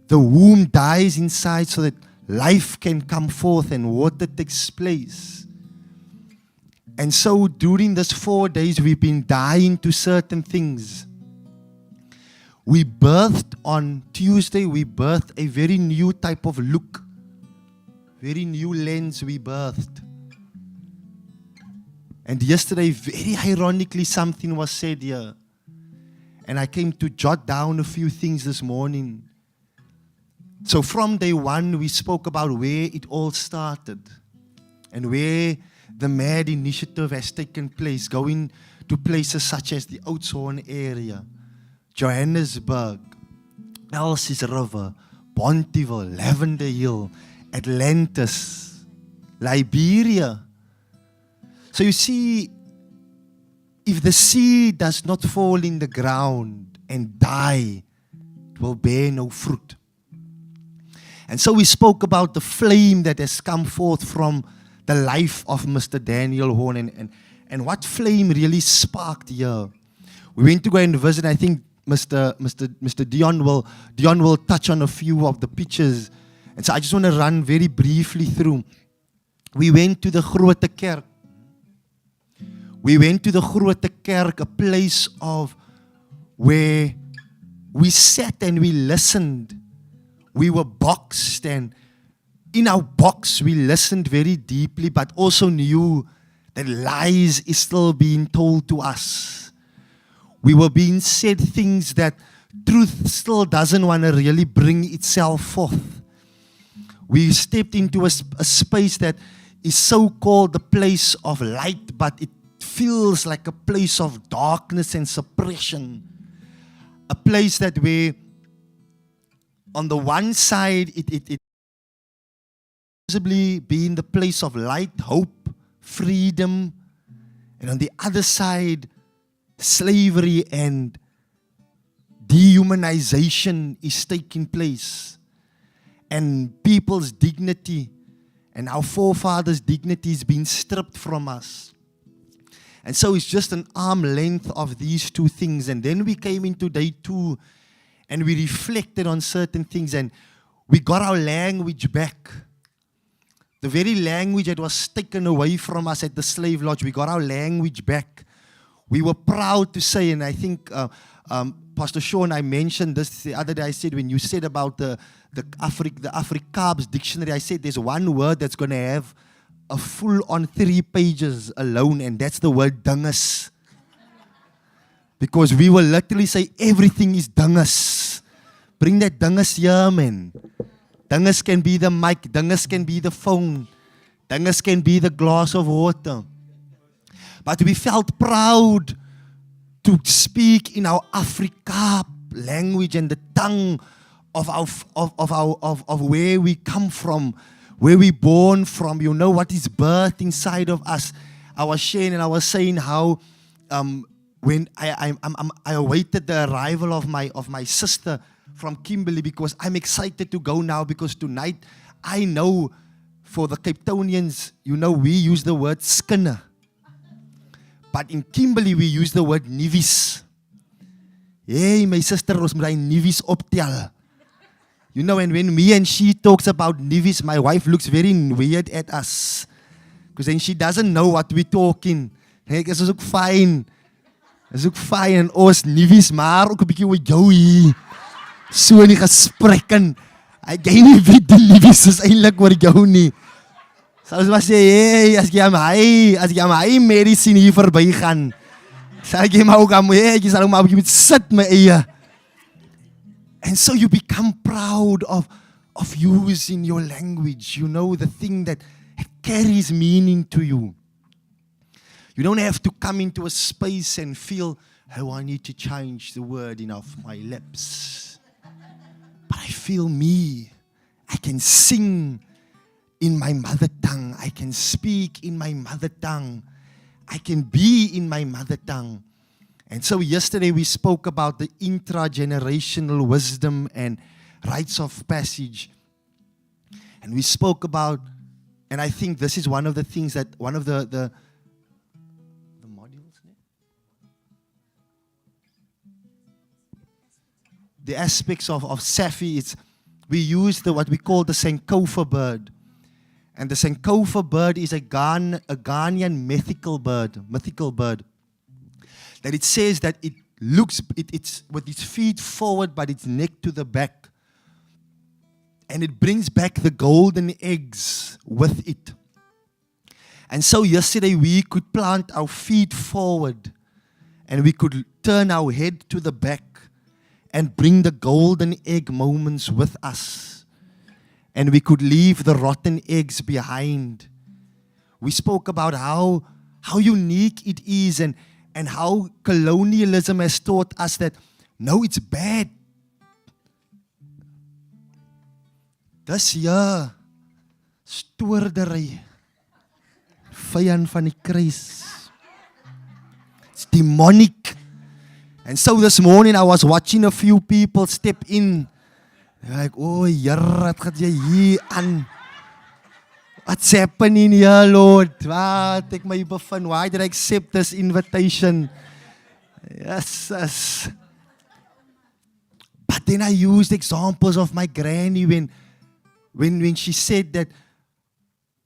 The womb dies inside so that life can come forth and water takes place. And so during this 4 days, we've been dying to certain things. We birthed on Tuesday, we birthed a very new type of look, very new lens we birthed. And yesterday, very ironically, something was said here. And I came to jot down a few things this morning. So from day one, we spoke about where it all started and where the MAD initiative has taken place, going to places such as the Oudtshoorn area, Johannesburg, Elsies River, Bonteheuwel, Lavender Hill, Atlantis, Liberia. So you see, if the seed does not fall in the ground and die, it will bear no fruit. And so we spoke about the flame that has come forth from the life of Mr. Daniel Horn and what flame really sparked here. We went to go and visit. I think Mr. Dion will touch on a few of the pictures. And so I just want to run very briefly through. We went to the Grote Kerk. We went to the Grote Kerk, a place of where we sat and we listened. We were boxed, and in our box we listened very deeply, but also knew that lies is still being told to us. We were being said things that truth still doesn't want to really bring itself forth. We stepped into a space that is so-called the place of light, but it feels like a place of darkness and suppression. A place that where on the one side it possibly being the place of light, hope, freedom, and on the other side slavery and dehumanization is taking place, and people's dignity and our forefathers' dignity is being stripped from us. And so it's just an arm length of these two things. And then we came into day 2 and we reflected on certain things and we got our language back. The very language that was taken away from us at the slave lodge, we got our language back. We were proud to say, and I think Pastor Sean, I mentioned this the other day. I said, when you said about the Afrikaans dictionary, I said there's one word that's going to have a full-on 3 pages alone, and that's the word dinges. Because we will literally say everything is dinges. Bring that dinges here, man. Dinges can be the mic, dinges can be the phone, dinges can be the glass of water. But we felt proud to speak in our Afrikaans language and the tongue of where we come from, where we born from. You know what is birthed inside of us. I was sharing and I was saying how when I awaited the arrival of my sister from Kimberley, because I'm excited to go now, because tonight I know for the Cape Townians, we use the word skinner. But in Kimberley, we use the word nivis. Hey, my sister was my nivis optel. And when me and she talks about nivis, my wife looks very weird at us. Because then she doesn't know what we're talking. Ek is ook fyn. Is ook fyn en ons nivis, maar ook 'n bietjie oor jou hier. So in die gesprekke. Ek gee nie weet die nivis is eintlik oor jou nie. Soos wat sê, hey, as jy aan my medicine hier verbygaan, sal jy maar ook aan my, jy sal maar moet sit my eie. And so you become proud of using your language, the thing that carries meaning to you. You don't have to come into a space and feel, oh, I need to change the wording of my lips. But I feel me. I can sing in my mother tongue. I can speak in my mother tongue. I can be in my mother tongue. And so yesterday we spoke about the intra-generational wisdom and rites of passage. And we spoke about, and I think this is one of the things that, one of the modules, the aspects of Safi, we use what we call the Sankofa bird. And the Sankofa bird is a Ghanaian mythical bird. That it says that it's with its feet forward but its neck to the back. And it brings back the golden eggs with it. And so yesterday we could plant our feet forward and we could turn our head to the back and bring the golden egg moments with us. And we could leave the rotten eggs behind. We spoke about how unique it is and how colonialism has taught us that, no, it's bad. Dis hier, stoordery, vyand van die kruis. It's demonic. And so this morning I was watching a few people step in. Like, oh, Here, wat gaan jy hier aan? What's happening here, Lord? Wat ek my bevind? Why did I accept this invitation? Yes. But then I used examples of my granny when she said that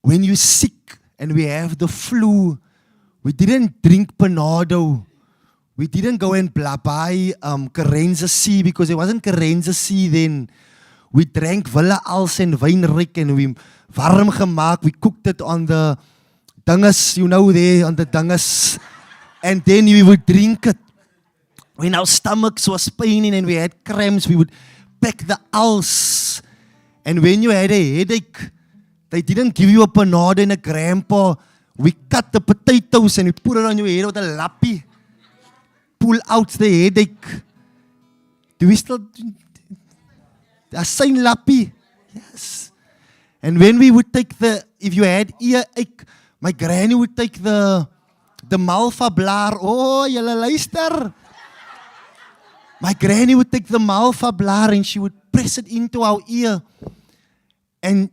when you're sick and we have the flu, we didn't drink Panado. We didn't go and buy Carenza C because there wasn't Carenza C then. We drank Villa Als en Wynryk and we warm gemaakt. We cooked it on the dinges, there, on the dinges. And then we would drink it. When our stomachs was paining and we had cramps, we would pack the Als. And when you had a headache, they didn't give you a Panado and a grandpa. We cut the potatoes and we put it on your head with a lappy. Pull out the headache. Do we still... A sign lappy. Yes. And when we would take if you had earache, my granny would take the Malva blaar. Oh, julle luister. My granny would take the Malva blaar and she would press it into our ear. And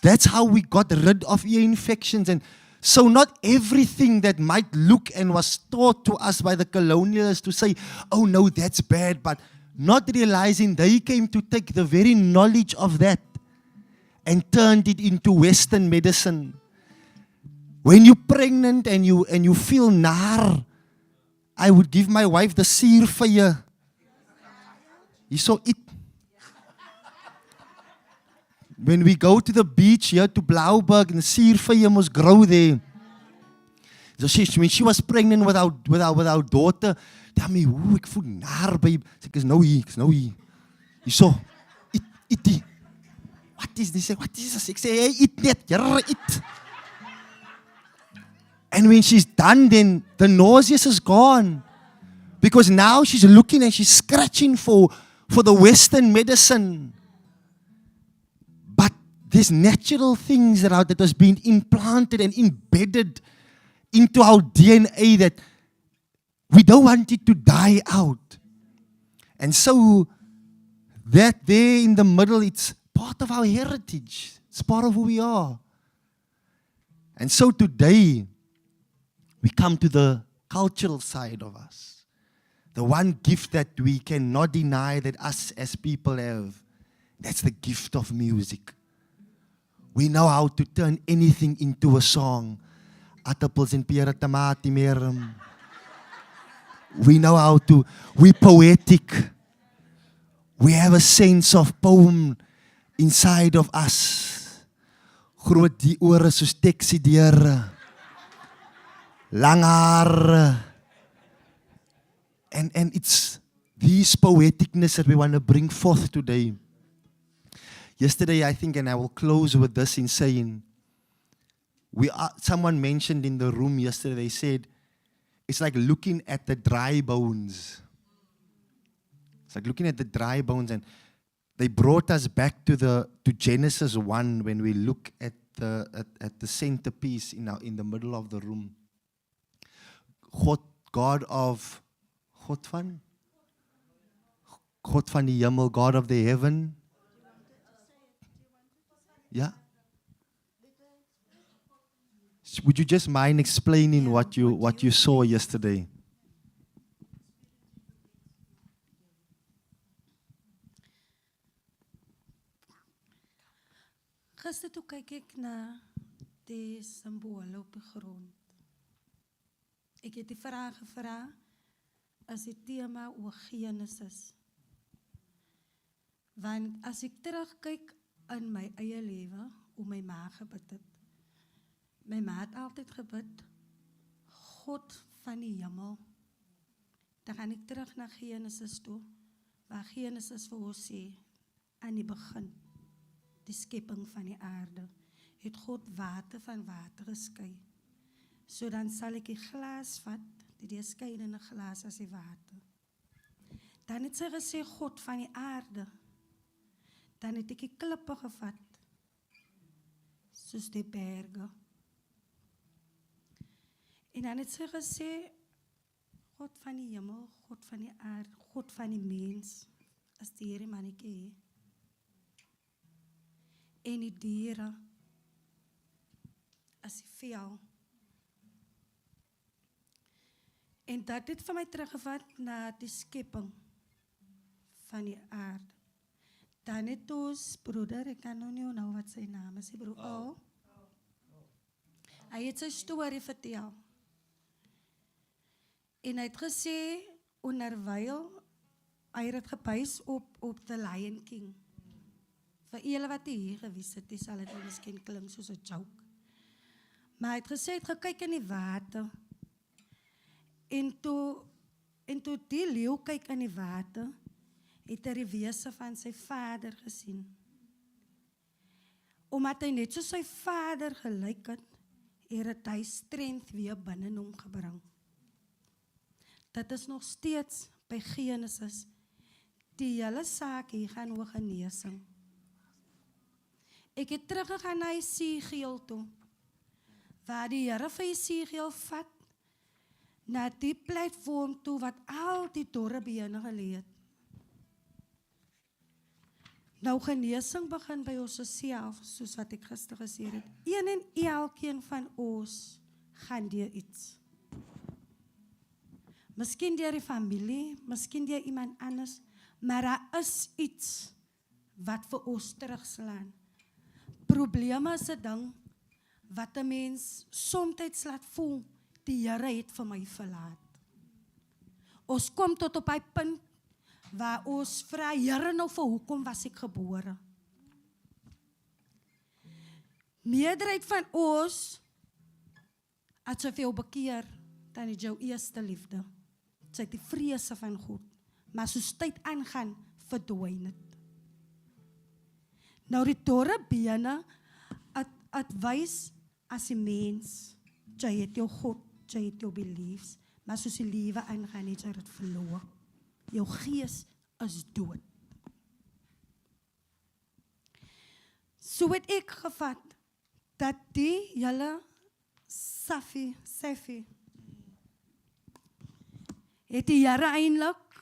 that's how we got rid of ear infections. And so not everything that might look and was taught to us by the colonialists to say, oh no, that's bad, but not realizing they came to take the very knowledge of that and turned it into Western medicine. When you're pregnant and you feel nar, I would give my wife the suurvye. You saw it. When we go to the beach here to Blauberg, and the suurvye must grow there. So when she was pregnant with our daughter, tell me, ooh, ek voel naar, babe. Ek is nou hier. You saw, eat. What is this? What is this? Ek sê, hey, eat net, eat. And when she's done, then the nausea is gone. Because now she's looking and she's scratching for the Western medicine. But there's natural things that has been implanted and embedded into our DNA that We don't want it to die out. And so that there in the middle, it's part of our heritage. It's part of who we are. And so today, we come to the cultural side of us. The one gift that we cannot deny that us as people have. That's the gift of music. We know how to turn anything into a song. Aardappels en pere, tamati merum. We know how to, we're poetic. We have a sense of poem inside of us. Groot die ore soos taxi deure. Lang hare. And it's these poeticness that we want to bring forth today. Yesterday, I think, and I will close with this in saying, someone mentioned in the room yesterday, they said, it's like looking at the dry bones. It's like looking at the dry bones, and they brought us back to Genesis 1 when we look at the centerpiece in the middle of the room. God van die hemel, God of the heaven. Yeah. Would you just mind explaining what you saw yesterday? Gister toe kyk ek na die simbole op die grond. Ek het die vraag gevra as die tema oor Genesis. Want as ek terugkyk in my eie lewe, hoe my ma gebid het. My ma het altyd gebid, God van die hemel. Dan gaan ek terug na Genesis toe, waar Genesis vir ons sê, aan die begin, die skepping van die aarde, het God water van water geskei. So dan sal ek die glas vat, die deurskynende glas as die water. Dan het sy gesê, God van die aarde. Dan het ek die klippe gevat, soos die berge. En dan het sy gesê, God van die hemel, God van die aarde, God van die mens, as die hierdie mannetjie. En die diere, as die vel. En dat het vir my teruggevat na die skepping van die aarde. Dan het ons broeder, ek kan nou nie onthou wat sy naam is, broer. Hy het sy storie vertel. En hy het gesê, onderwyl, hy het gebuis op The Lion King. Vir julle wat hier gewees het, sal het miskien klink soos 'n joke. Maar hy het gesê, hy het gekyk in die water. En toe die leeu kyk in die water, het hy die wese van sy vader gesien. Omdat hy net so sy vader gelyk het hy strength weer binne hom gebring. Dit is nog steeds by Genesis. Die hele saak hier gaan oor genesing. Ek het teruggegaan na Esegiel toe, waar die Here vir Esegiel vat, na die platform toe wat al die dorre bene gelê het. Nou genesing begin by ons self, soos wat ek gister gesê het. Een en elkeen van ons gaan deur iets. Miskien deur die familie, miskien deur iemand anders, maar daar is iets wat vir ons terugslaan. Probleme is 'n ding wat 'n mens soms laat voel, die Here het vir my verlaat. Ons kom tot op hy punt waar ons vra, Here, nou vir hoekom was ek gebore? Meerderheid van ons, as jy jou bekeer, dan is jou eerste liefde. Sy het die vrese van God, maar soos tyd aangaan, verdwyn het. Nou die dorre bene, het wys as die mens, jy het jou God, jy het jou beliefs, maar soos die lewe aangaan, het jy dit verloor. Jou gees is dood. So het ek gevat, dat die julle Safi, het die Here eintlik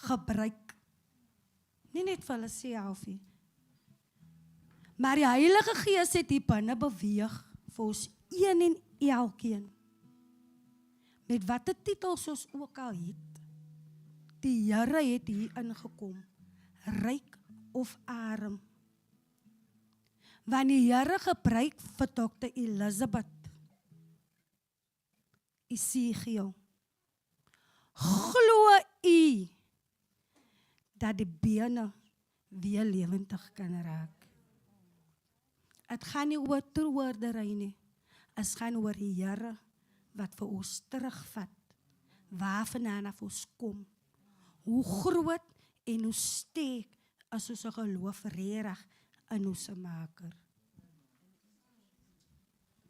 gebruik. Nie net vir hulle self nie. Maar die Heilige Gees het hier binne beweeg vir ons een en elkeen. Met watter titels ons ook al het. Die Here het hier ingekom, ryk of arm. Want die Here gebruik vir Dr. Elizabeth, Ezekiel. Glo u dat die bene weer lewendig kan raak. Het gaan nie oor troewerdery nie. Het gaan oor die Here wat vir ons terugvat. Waarvandaan af ons kom. Hoe groot en hoe sterk is ons geloof regtig in ons Maker.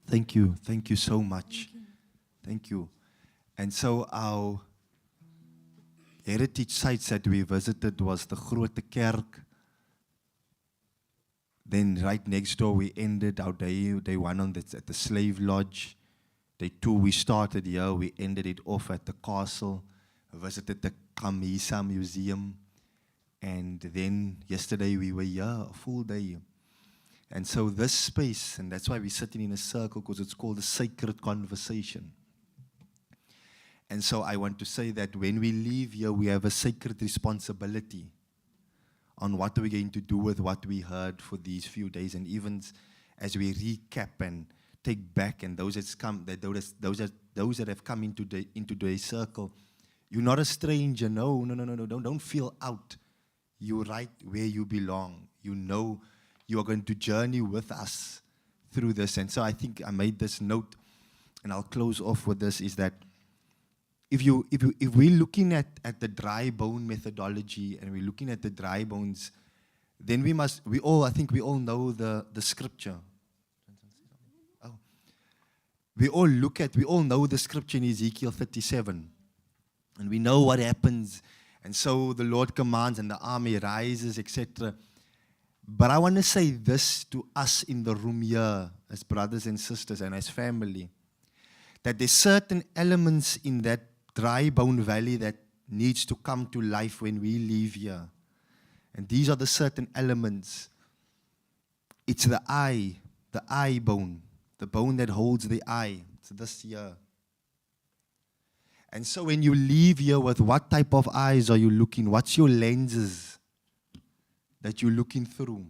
Thank you so much. Thank you. And so our heritage sites that we visited was the Grote Kerk. Then right next door we ended our day one at the Slave Lodge. Day 2 we started here, we ended it off at the castle, visited the Kamisa Museum, and then yesterday we were here a full day. And so this space, and that's why we're sitting in a circle, because it's called a sacred conversation. And so I want to say that when we leave here, we have a sacred responsibility on what are we going to do with what we heard for these few days, and even as we recap and take back, and those that have come into the circle, you're not a stranger. No, don't feel out. You're right where you belong. You know you are going to journey with us through this. And so I think I made this note, and I'll close off with this, is that if we're looking at the dry bone methodology and we're looking at the dry bones, then we all know the scripture. Oh. We all know the scripture in Ezekiel 37. And we know what happens. And so the Lord commands and the army rises, etc. But I want to say this to us in the room here, as brothers and sisters and as family, that there's certain elements in that dry bone valley that needs to come to life when we leave here. And these are the certain elements. It's the eye bone, the bone that holds the eye. It's this here. And so when you leave here, with what type of eyes are you looking? What's your lenses that you're looking through?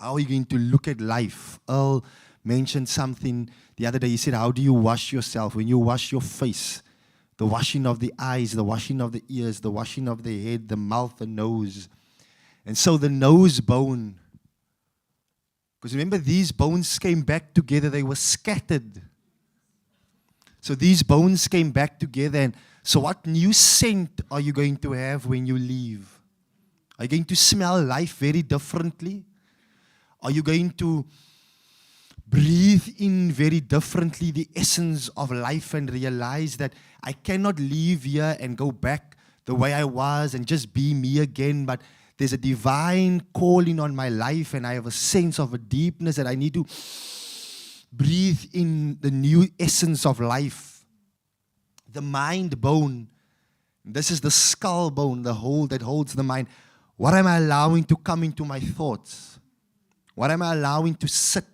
How are you going to look at life? Earl mentioned something the other day. He said, how do you wash yourself? When you wash your face, the washing of the eyes, the washing of the ears, the washing of the head, the mouth, the nose. And so the nose bone, because remember, these bones came back together. They were scattered. So these bones came back together. And so what new scent are you going to have when you leave? Are you going to smell life very differently? Are you going to breathe in very differently the essence of life and realize that I cannot leave here and go back the way I was and just be me again, but there's a divine calling on my life and I have a sense of a deepness that I need to breathe in the new essence of life. The mind bone, this is the skull bone, the hole that holds the mind. What am I allowing to come into my thoughts? What am I allowing to sit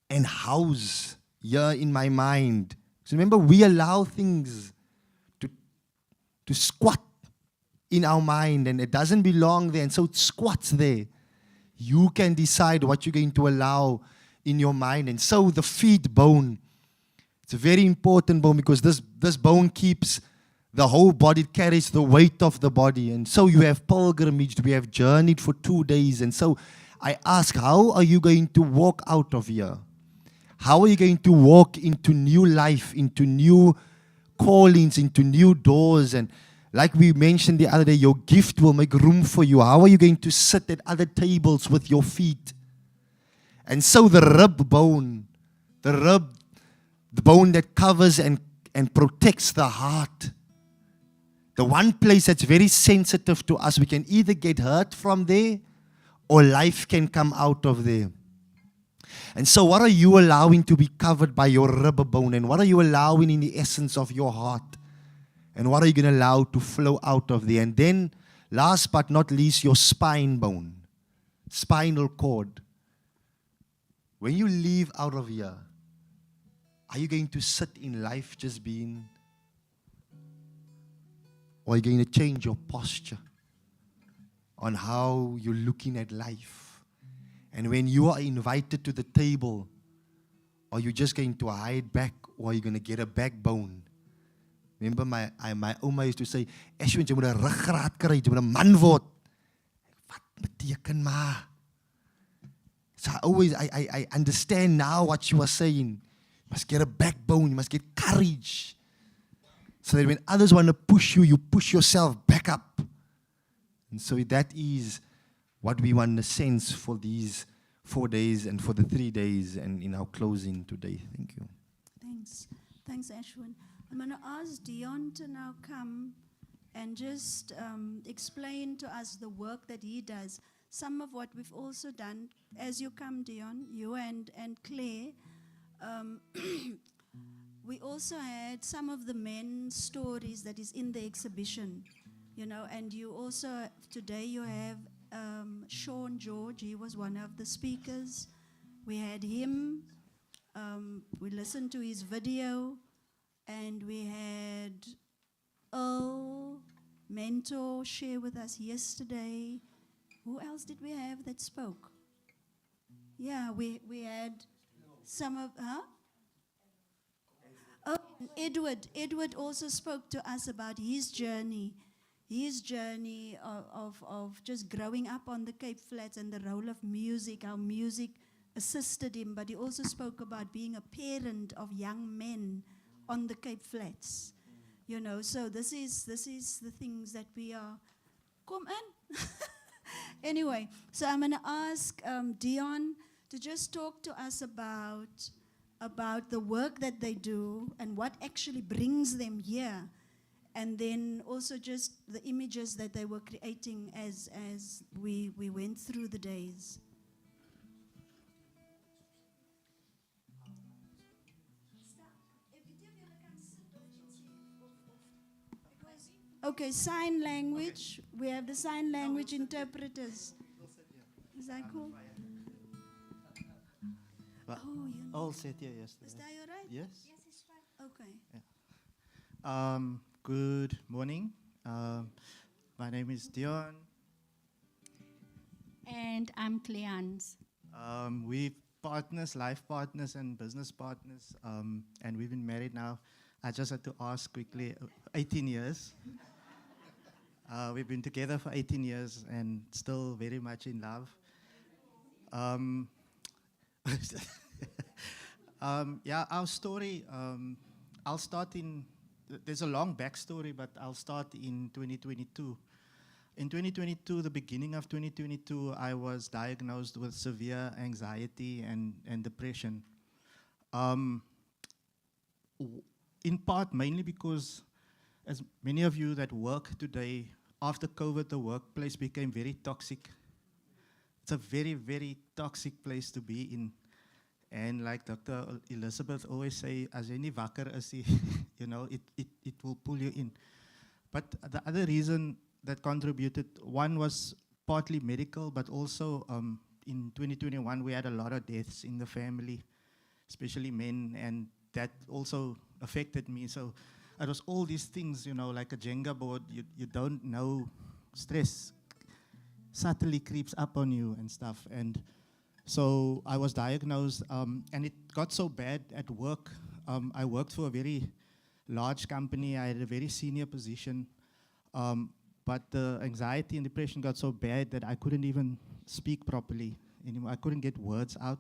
and house here in my mind? So remember, we allow things to squat in our mind, and it doesn't belong there, and so it squats there. You can decide what you're going to allow in your mind. And so the feet bone, it's a very important bone, because this bone keeps the whole body, it carries the weight of the body. And so you have pilgrimaged, we have journeyed for 2 days. And so I ask, how are you going to walk out of here? How are you going to walk into new life, into new callings, into new doors? And like we mentioned the other day, your gift will make room for you. How are you going to sit at other tables with your feet? And so the rib bone, the bone that covers and protects the heart. The one place that's very sensitive to us, we can either get hurt from there or life can come out of there. And so what are you allowing to be covered by your rib bone? And what are you allowing in the essence of your heart? And what are you going to allow to flow out of there? And then, last but not least, your spine bone, spinal cord. When you leave out of here, are you going to sit in life just being, or are you going to change your posture on how you're looking at life? And when you are invited to the table, are you just going to hide back, or are you going to get a backbone? Remember my oma used to say, Ashwin, jy moet 'n ruggraat kry, jy moet 'n man word. Wat beteken ma? So I understand now what she was saying. You must get a backbone, you must get courage. So that when others want to push you, you push yourself back up. And so that is what we want to sense for these 4 days and for the 3 days and in our closing today. Thank you. Thanks. Thanks, Ashwin. I'm going to ask Dion to now come and just explain to us the work that he does. Some of what we've also done. As you come, Dion, you and Claire, we also had some of the men's stories that is in the exhibition, you know, and you also, today you have Sean George, he was one of the speakers. We had him, we listened to his video, and we had Earl Mentor share with us yesterday. Who else did we have that spoke? Yeah, we had some of, Oh, Edward. Edward also spoke to us about his journey of just growing up on the Cape Flats and the role of music, how music assisted him, but he also spoke about being a parent of young men on the Cape Flats. You know, so this is the things that we are. Come in. Anyway, so I'm going to ask Dion to just talk to us about the work that they do and what actually brings them here, and then also just the images that they were creating as we went through the days. Okay, sign language. We have the sign language interpreters. Is that cool? Well, all set here yesterday. Is that all right? Yes. Yes, it's fine. Okay. Yeah. Good morning. My name is Dion. And I'm Cleance. We're partners, life partners and business partners, and we've been married now. I just had to ask quickly, 18 years. We've been together for 18 years and still very much in love. Yeah, our story, I'll start in, there's a long backstory, but I'll start in 2022. In 2022, the beginning of 2022, I was diagnosed with severe anxiety and depression. In part, mainly because, as many of you that work today, after COVID, the workplace became very toxic. It's a very, very toxic place to be in. And like Dr. Elizabeth always say, as any wakker is, you know, it will pull you in. But the other reason that contributed, one was partly medical, but also in 2021, we had a lot of deaths in the family, especially men, and that also affected me. So it was all these things, you know, like a Jenga board, you don't know, stress subtly creeps up on you and stuff. And so I was diagnosed, and it got so bad at work. I worked for a very large company. I had a very senior position. But the anxiety and depression got so bad that I couldn't even speak properly anymore. I couldn't get words out.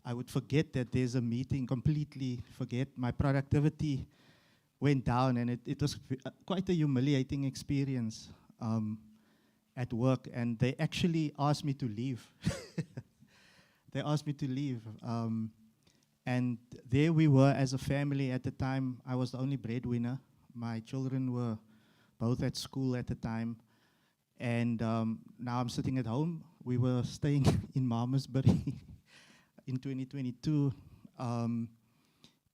I would forget that there's a meeting, completely forget. My productivity went down, and it was quite a humiliating experience at work. And they actually asked me to leave. They asked me to leave. And there we were as a family at the time. I was the only breadwinner. My children were both at school at the time. And now I'm sitting at home. We were staying in Malmesbury in 2022.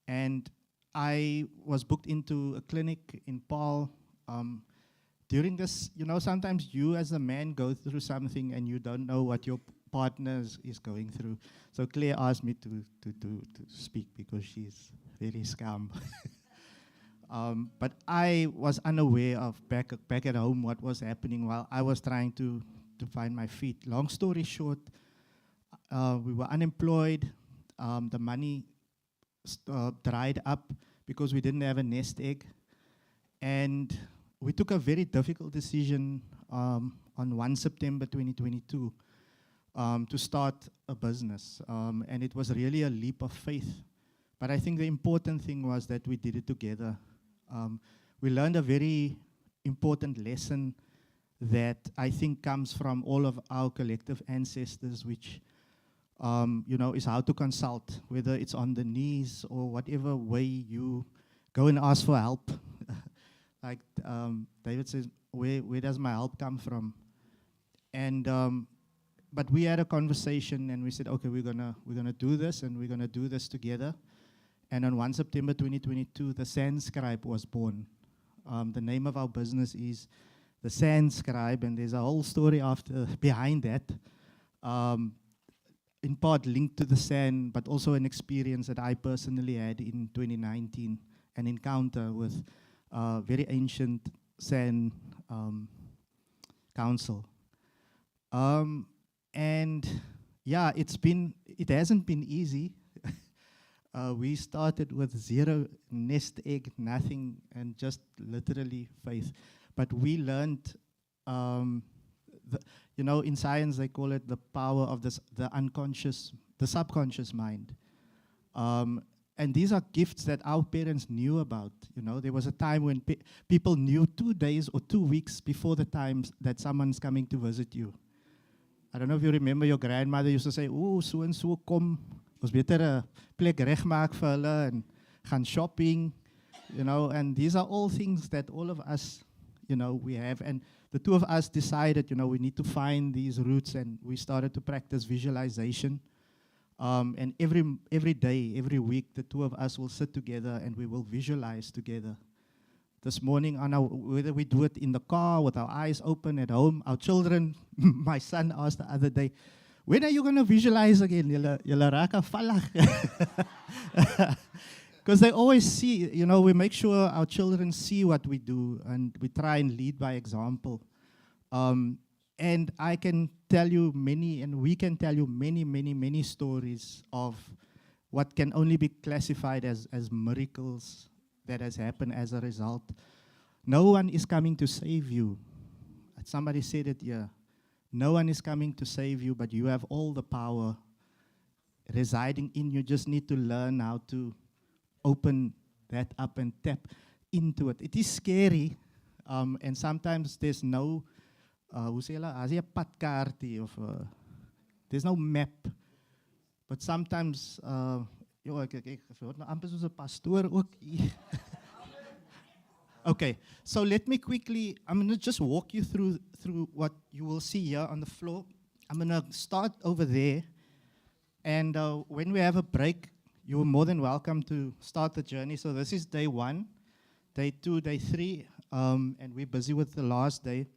And I was booked into a clinic in Paarl During this, sometimes you as a man go through something and you don't know what your partner is going through. So Claire asked me to speak because she's very scam. But I was unaware of back at home what was happening while I was trying to find my feet. Long story short, we were unemployed. The money dried up because we didn't have a nest egg. And we took a very difficult decision on 1 September 2022 to start a business. And it was really a leap of faith. But I think the important thing was that we did it together. We learned a very important lesson that I think comes from all of our collective ancestors, which is how to consult, whether it's on the knees or whatever way you go and ask for help. Like David says, where does my help come from? And but we had a conversation and we said, okay, we're gonna do this and we're gonna do this together. And on 1 September 2022, the Sand Scribe was born. The name of our business is the Sand Scribe, and there's a whole story behind that. In part linked to the sand, but also an experience that I personally had in 2019, an encounter with very ancient sand council. And yeah, it hasn't been easy. We started with 0 nest egg, nothing, and just literally faith. But we learned, in science they call it the power of the unconscious, the subconscious mind. And these are gifts that our parents knew about. There was a time when people knew 2 days or 2 weeks before the time that someone's coming to visit you. I don't know if you remember your grandmother used to say, "Ooh, so and so kom. Ons beter 'n plek regmaak vir hulle en gaan shopping." And these are all things that all of us, we have. And the two of us decided, we need to find these roots, and we started to practice visualization. And every day, every week, the two of us will sit together and we will visualize together. This morning, whether we do it in the car with our eyes open at home, our children, my son asked the other day, "When are you going to visualize again? Julle raak afvallig." Because they always see, we make sure our children see what we do, and we try and lead by example. And I can tell you many, and we can tell you many, many, many stories of what can only be classified as miracles that has happened as a result. No one is coming to save you. Somebody said it here. No one is coming to save you, but you have all the power residing in you. Just need to learn how to open that up and tap into it. It is scary, and sometimes there's no, hoe sê hulle, as jy 'n padkaartie of there's no map. But sometimes, ek word nou amper soos 'n pastoor ook. Okay, so let me quickly, I'm going to just walk you through what you will see here on the floor. I'm going to start over there, and when we have a break, you're more than welcome to start the journey. So this is day 1, day 2, day 3, and we're busy with the last day.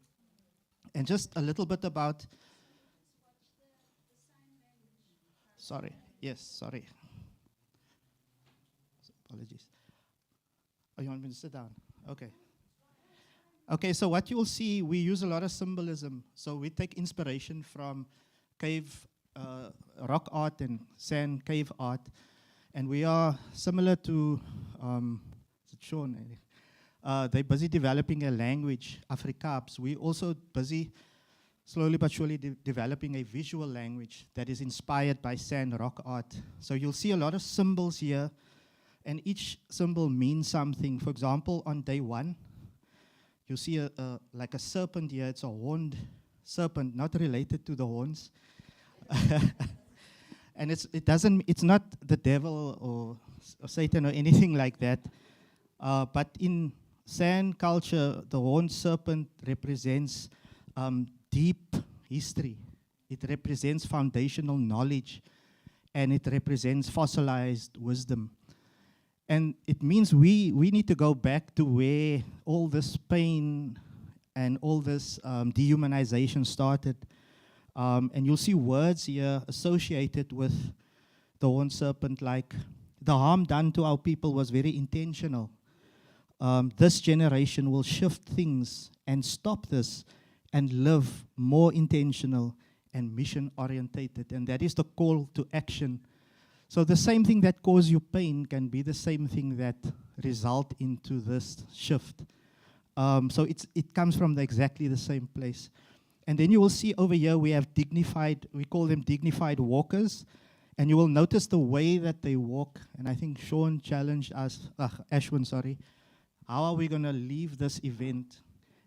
And just a little bit about, sorry, apologies. Oh, you want me to sit down? Okay. Okay, so what you will see, we use a lot of symbolism. So we take inspiration from cave rock art and sand cave art. And we are similar to, is it Sean? They're busy developing a language, Afrikaans. We're also busy, slowly but surely, developing a visual language that is inspired by sand rock art. So you'll see a lot of symbols here, and each symbol means something. For example, on day 1, you see like a serpent here. It's a horned serpent, not related to the horns. And it's not the devil or Satan or anything like that. But in sand culture, the horned serpent represents deep history. It represents foundational knowledge, and it represents fossilized wisdom. And it means we need to go back to where all this pain and all this dehumanization started. And you'll see words here associated with the horned serpent, like the harm done to our people was very intentional. This generation will shift things and stop this and live more intentional and mission orientated. And that is the call to action. So the same thing that causes you pain can be the same thing that result into this shift. So it comes from exactly the same place. And then you will see over here we have dignified, we call them dignified walkers. And you will notice the way that they walk. And I think Sean challenged us, Ashwin, sorry. How are we going to leave this event?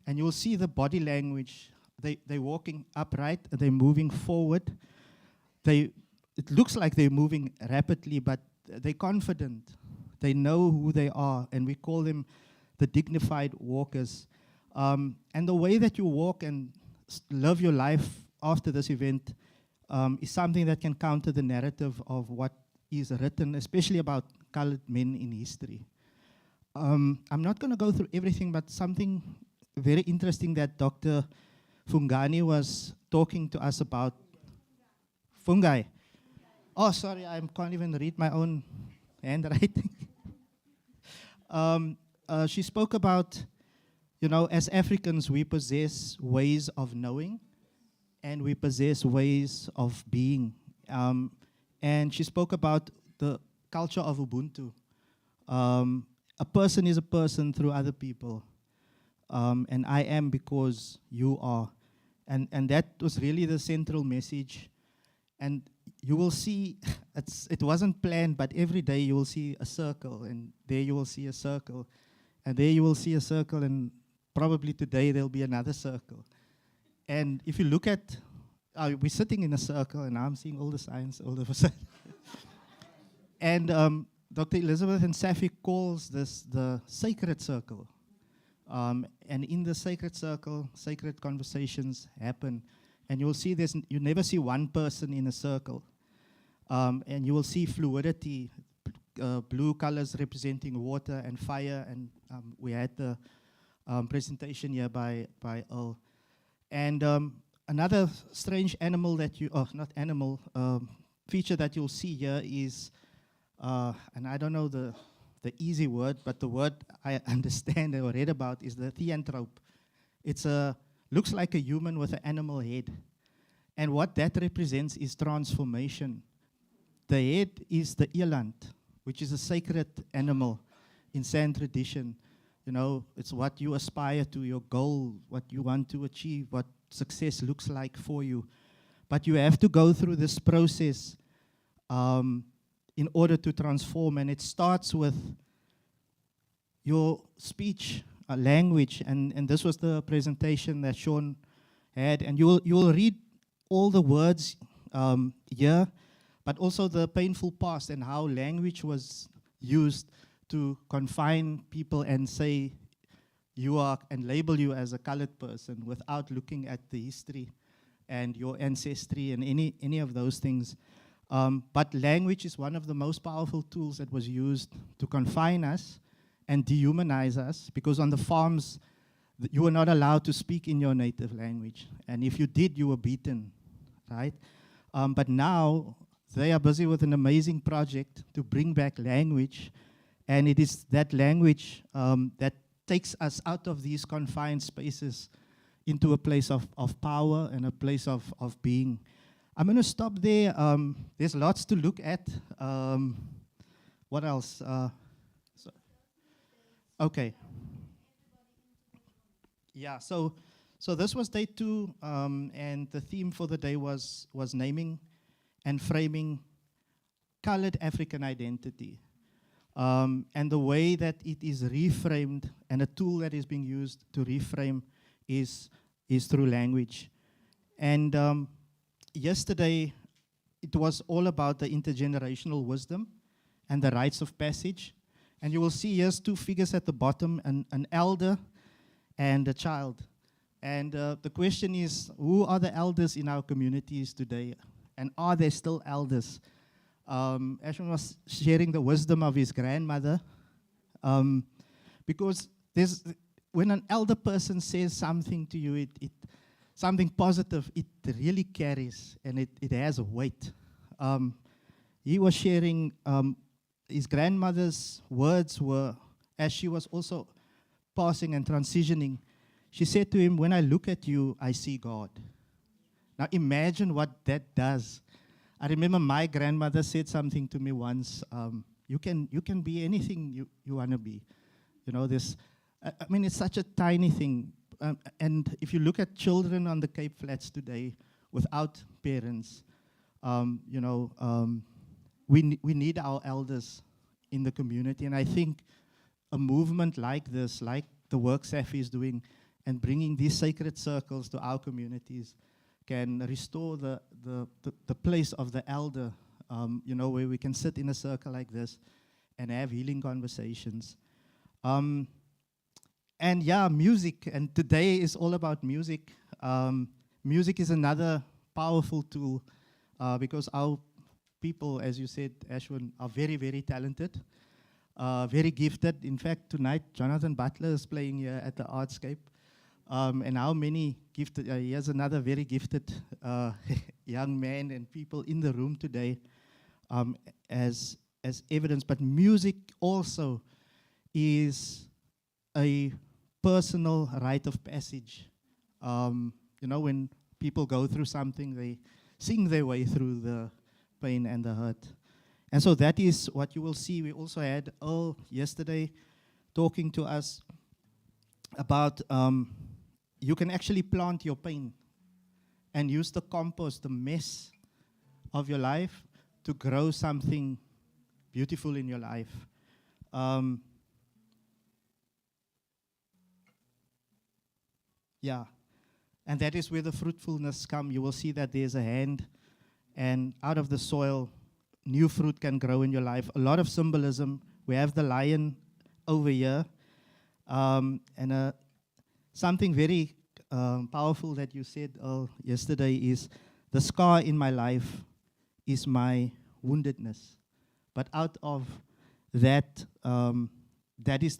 And you will see the body language. They're walking upright, they're moving forward. It looks like they're moving rapidly, but they're confident. They know who they are, and we call them the dignified walkers. And the way that you walk and live your life after this event is something that can counter the narrative of what is written, especially about colored men in history. I'm not going to go through everything, but something very interesting that Dr. Fungani was talking to us about. Fungai. Oh, sorry, I can't even read my own handwriting. She spoke about, as Africans, we possess ways of knowing, and we possess ways of being. And she spoke about the culture of Ubuntu. A person is a person through other people. And I am because you are. And that was really the central message. And you will see, it wasn't planned, but every day you will see a circle, and there you will see a circle, and there you will see a circle, and probably today there'll be another circle. And if you look at, we're sitting in a circle, and I'm seeing all the signs all of a sudden. And Dr. Elizabeth and Safi calls this the sacred circle. And in the sacred circle, sacred conversations happen. And you'll see you never see one person in a circle. And you will see fluidity, blue colors representing water and fire. And we had the presentation here by Earl. And another strange animal that not animal, feature that you'll see here is, and I don't know the easy word, but the word I understand or read about is the theanthrope. It's looks like a human with an animal head. And what that represents is transformation. The head is the eland, which is a sacred animal in San tradition. It's what you aspire to, your goal, what you want to achieve, what success looks like for you. But you have to go through this process in order to transform. And it starts with your speech, language, and this was the presentation that Sean had. And you'll read all the words here, but also the painful past and how language was used to confine people and say you are, and label you as a colored person without looking at the history and your ancestry and any of those things. But language is one of the most powerful tools that was used to confine us and dehumanize us, because on the farms, you were not allowed to speak in your native language. And if you did, you were beaten, right? But now, they are busy with an amazing project to bring back language. And it is that language that takes us out of these confined spaces into a place of power and a place of being. I'm going to stop there. There's lots to look at. What else? Okay. Yeah, so this was day 2, and the theme for the day was naming and framing colored African identity. And the way that it is reframed, and a tool that is being used to reframe is through language. And yesterday, it was all about the intergenerational wisdom and the rites of passage. And you will see here's 2 figures at the bottom, an elder and a child. And the question is, who are the elders in our communities today? And are there still elders? Ashwin was sharing the wisdom of his grandmother, because when an elder person says something to you, something positive, it really carries and it has a weight. He was sharing his grandmother's words were, as she was also passing and transitioning, she said to him, "When I look at you, I see God." Now imagine what that does. I remember my grandmother said something to me once, you can be anything you want to be. You know, I mean, it's such a tiny thing. And if you look at children on the Cape Flats today without parents, we need our elders in the community. And I think a movement like this, like the work Safi is doing, and bringing these sacred circles to our communities can restore the place of the elder, where we can sit in a circle like this and have healing conversations. And yeah, music, and today is all about music. Music is another powerful tool because our people, as you said, Ashwin, are very, very talented, very gifted. In fact, tonight, Jonathan Butler is playing here at the Artscape. And how many gifted, he has another very gifted young man and people in the room today as evidence. But music also is a personal rite of passage. When people go through something, they sing their way through the pain and the hurt. And so that is what you will see. We also had Earl yesterday talking to us about you can actually plant your pain and use the compost, the mess of your life, to grow something beautiful in your life. Yeah, and that is where the fruitfulness comes. You will see that there's a hand, and out of the soil, new fruit can grow in your life. A lot of symbolism. We have the lion over here, and something very powerful that you said yesterday is, the scar in my life is my woundedness. But out of that, that is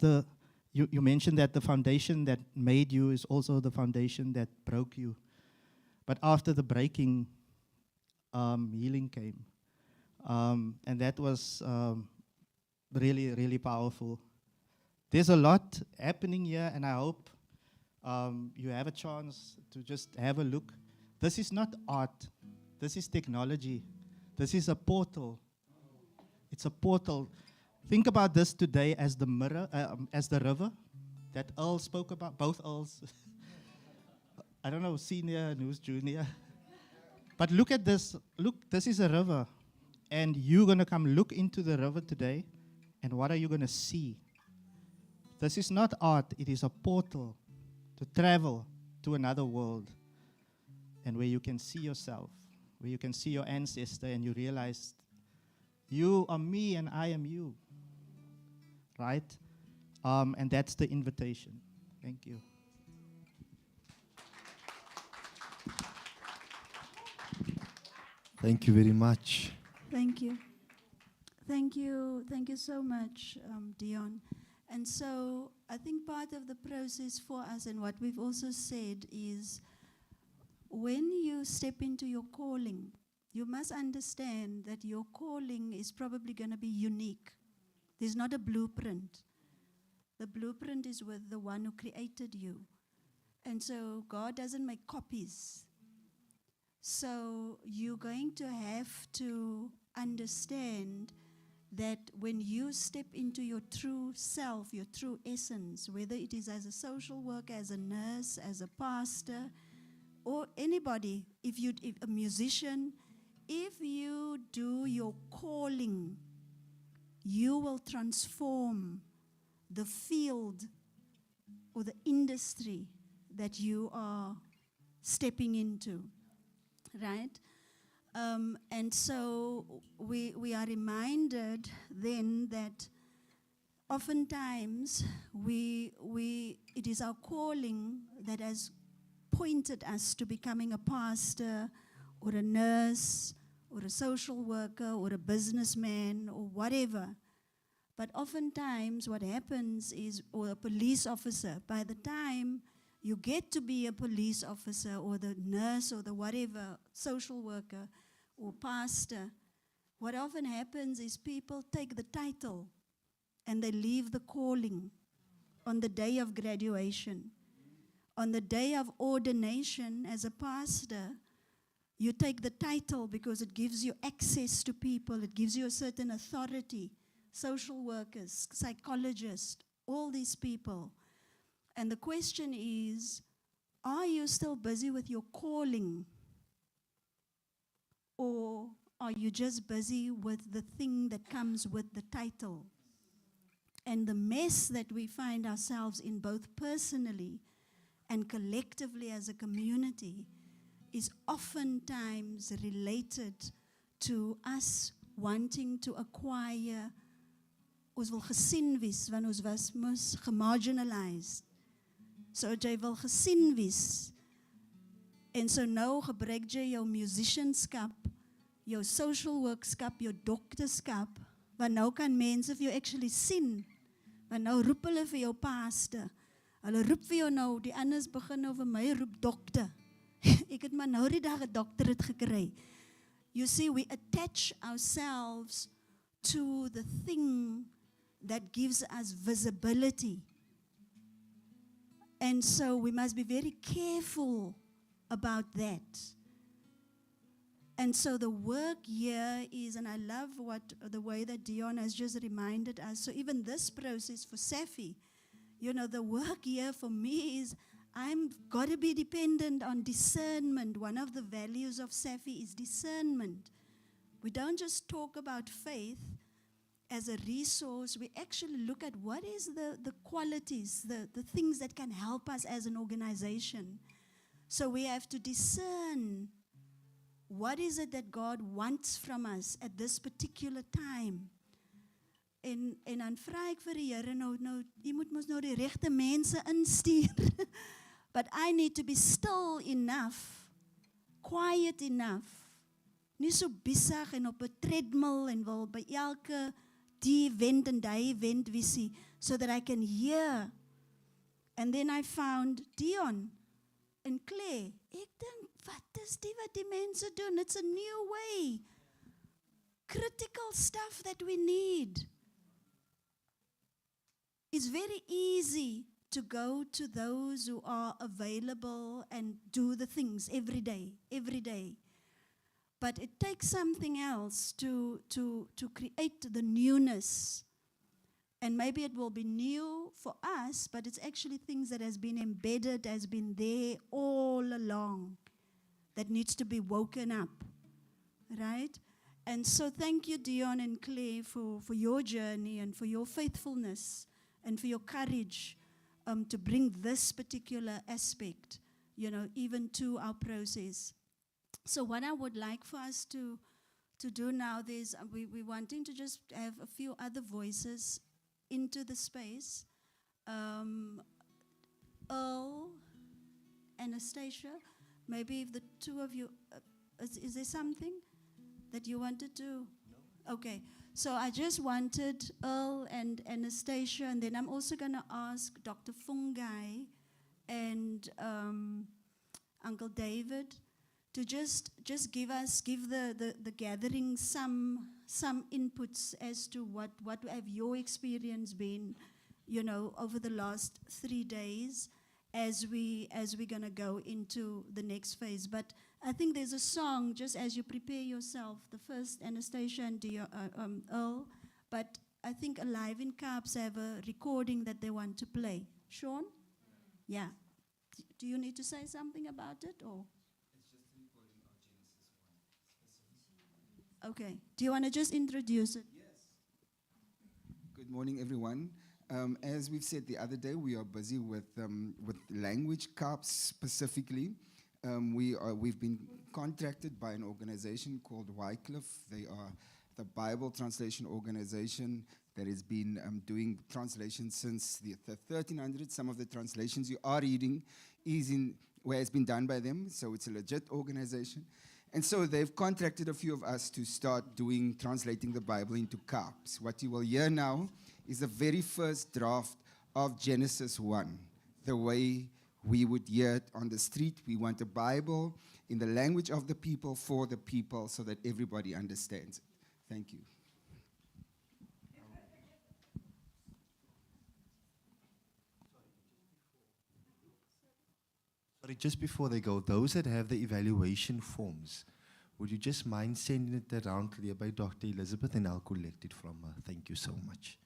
you mentioned that the foundation that made you is also the foundation that broke you. But after the breaking, healing came. And that was really, really powerful. There's a lot happening here, and I hope you have a chance to just have a look. This is not art. This is technology. This is a portal. It's a portal. Think about this today as the mirror, as the river that Earl spoke about, both Earls. I don't know, senior and who's junior. But look at this. Look, this is a river. And you're going to come look into the river today, and what are you going to see? This is not art. It is a portal to travel to another world, and where you can see yourself, where you can see your ancestor, and you realize you are me and I am you, right? And that's the invitation. Thank you. Thank you very much. Thank you. Thank you. Thank you so much, Dion. And so I think part of the process for us, and what we've also said, is when you step into your calling, you must understand that your calling is probably going to be unique. There's not a blueprint. The blueprint is with the one who created you. And so God doesn't make copies. So you're going to have to understand that when you step into your true self, your true essence, whether it is as a social worker, as a nurse, as a pastor, or anybody, if a musician, if you do your calling, you will transform the field or the industry that you are stepping into, right? And so we are reminded then that oftentimes it is our calling that has pointed us to becoming a pastor or a nurse or a social worker or a businessman or whatever. But oftentimes what happens is, or a police officer, by the time you get to be a police officer or the nurse or the whatever, social worker or pastor, what often happens is people take the title and they leave the calling on the day of graduation. On the day of ordination as a pastor, you take the title because it gives you access to people, it gives you a certain authority. Social workers, psychologists, all these people. And the question is, are you still busy with your calling? Or are you just busy with the thing that comes with the title? And the mess that we find ourselves in, both personally and collectively as a community, is oftentimes related to us wanting to acquire. Ons wil gesien wees, want ons was mos gemarginalized. So jy wil gesien wees. En so nou gebruik jy jou musicianskap, jou social workskap, jou dokterskap, want nou kan mense vir jou actually sien. Want nou roep hulle vir jou pastor. Hulle roep vir jou nou, die anders begin nou vir my roep dokter. Ek het maar nou die dag 'n doktorat gekry. You see, we attach ourselves to the thing that gives us visibility. And so we must be very careful about that. And so the work here is, and I love the way that Dion has just reminded us, so even this process for Safi, you know, the work here for me is, I'm got to be dependent on discernment. One of the values of Safi is discernment. We don't just talk about faith as a resource, we actually look at what is the qualities, the things that can help us as an organization. So we have to discern what is it that God wants from us at this particular time. En dan vra ek vir die Here, nou, jy moet mos nou die regte mense instuur. But I need to be still enough, quiet enough, nie so besig en op 'n treadmill en wil by elke die event and die event visie, so that I can hear. And then I found Dion and Claire. Ek dink, wat is wat die mense doen? It's a new way. Critical stuff that we need. It's very easy to go to those who are available and do the things every day. But it takes something else to create the newness. And maybe it will be new for us, but it's actually things that has been embedded, has been there all along, that needs to be woken up, right? And so thank you, Dion and Clay, for your journey and for your faithfulness and for your courage to bring this particular aspect, you know, even to our process. So what I would like for us to do now is we're wanting to just have a few other voices into the space. Earl, Anastasia, maybe if the two of you, is there something that you wanted to? No. Okay, so I just wanted Earl and Anastasia, and then I'm also going to ask Dr. Fungai and Uncle David to just give the gathering some inputs as to what have your experience been, you know, over the last 3 days as we're gonna go into the next phase. But I think there's a song just as you prepare yourself. The first Anastasia and Earl, but I think Alive in Carbs have a recording that they want to play. Sean, yeah. Do you need to say something about it or? Okay. Do you want to just introduce it? Yes. Good morning, everyone. As we've said the other day, we are busy with language CAPS specifically. We've been contracted by an organization called Wycliffe. They are the Bible translation organization that has been doing translations since the 1300s. Some of the translations you are reading is in where it's been done by them, so it's a legit organization. And so they've contracted a few of us to start translating the Bible into Kaaps. What you will hear now is the very first draft of Genesis 1, the way we would hear it on the street. We want a Bible in the language of the people, for the people, so that everybody understands it. Thank you. Sorry, just before they go, those that have the evaluation forms, would you just mind sending it around clear by Dr. Elizabeth, and I'll collect it from her. Thank you so much.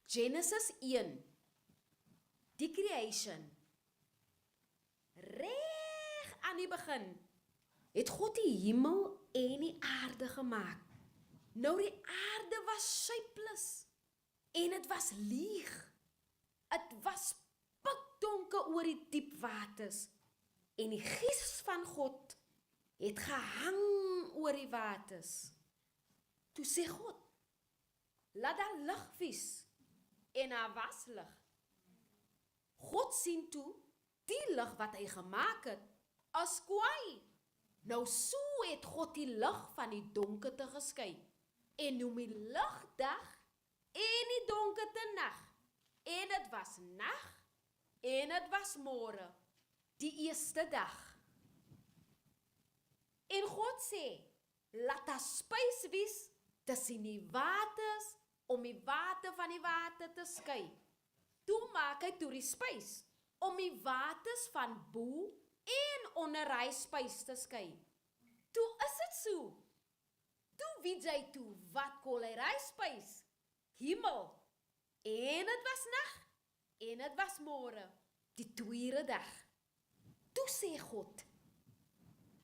Genesis 1, die creation. Reg aan die begin het God die hemel en die aarde gemaak. Nou die aarde was shapeless en het was leeg. Het was pikdonker oor die diep waters en die gees van God het gehang oor die waters. Toe sê God, laat daar lig wees. En daar was lig. God sien toe, die lig wat hy gemaak het, as kwaai. Nou so het God die lig van die donkerte geskei. En noem die lig dag en die donkerte nag. En het was nag en het was môre, die eerste dag. En God sê, laat daar spys wees tussen die waters, om die water van die water te skei. Toe maak hy toe die spys, om die waters van bo en onder hy spys te skei. Toe is het so. Toe weet hy toe, wat kol hy spys? Hemel. En het was nag, en het was môre, die tweede dag. Toe sê God,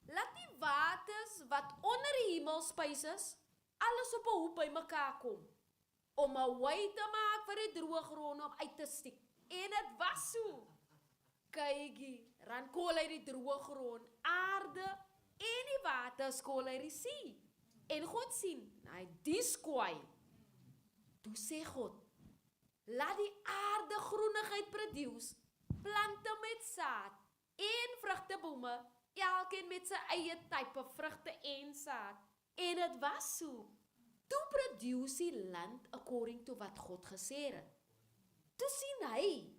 laat die waters wat onder die hemel spys is, alles op 'n hoop by mekaar kom, om 'n wy te maak vir die droë grond om uit te stiek. En het was so. Kykie, dan kol hy die droë grond, aarde en die waters kol hy die see. En God sien, hy dis kwaai. Toe sê God, laat die aarde groenigheid produce, plante met saad en vrugtebome, elkeen met sy eie type vrugte en saad. En het was so. Toe produce die land according to wat God gesê het. Toe sien hy,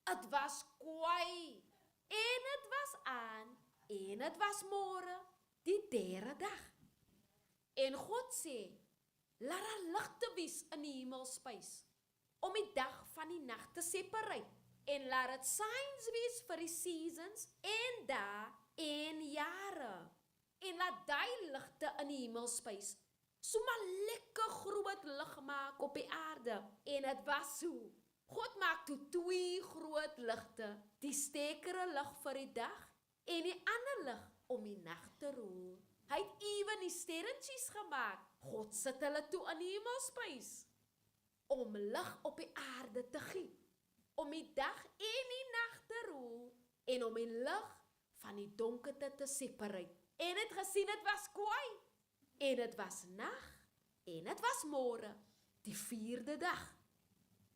het was kwaai, en het was aan, en het was môre, die derde dag. En God sê, laat daar ligte wees in die hemelspys, om die dag van die nag te separate, en laat het signs wees vir die seasons, en dae, en jare. En laat die ligte in die hemelspys, so maar lekker groot lig maak op die aarde. En het was so. God maak toe 2 groot ligte, die stekere lig vir die dag, en die ander lig om die nag te roer. Hy het ewen die sterretjies gemaak. God sit hulle toe in die hemelspys, om lig op die aarde te gee, om die dag en die nag te roer, en om die lig van die donkerte te separate. En het gesien, het was kwaai, en het was nag, en het was môre, die 4de dag.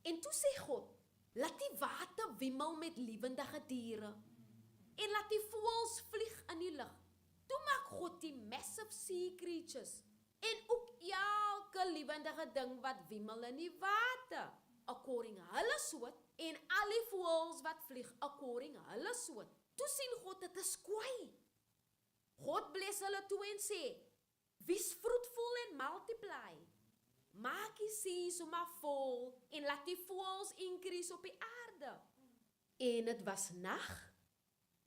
En toe sê God, laat die water wimmel met lewendige diere, en laat die voëls vlieg in die lug. Toe maak God die massive sea creatures, en ook elke lewendige ding wat wimmel in die water, according hulle soort, en al die voëls wat vlieg, according hulle soort. Toe sien God, dit is kwaai. God bless hulle toe en sê, wees fruitful en multiply. Maak die see so maar vol, en laat die voëls increase op die aarde. En het was nag,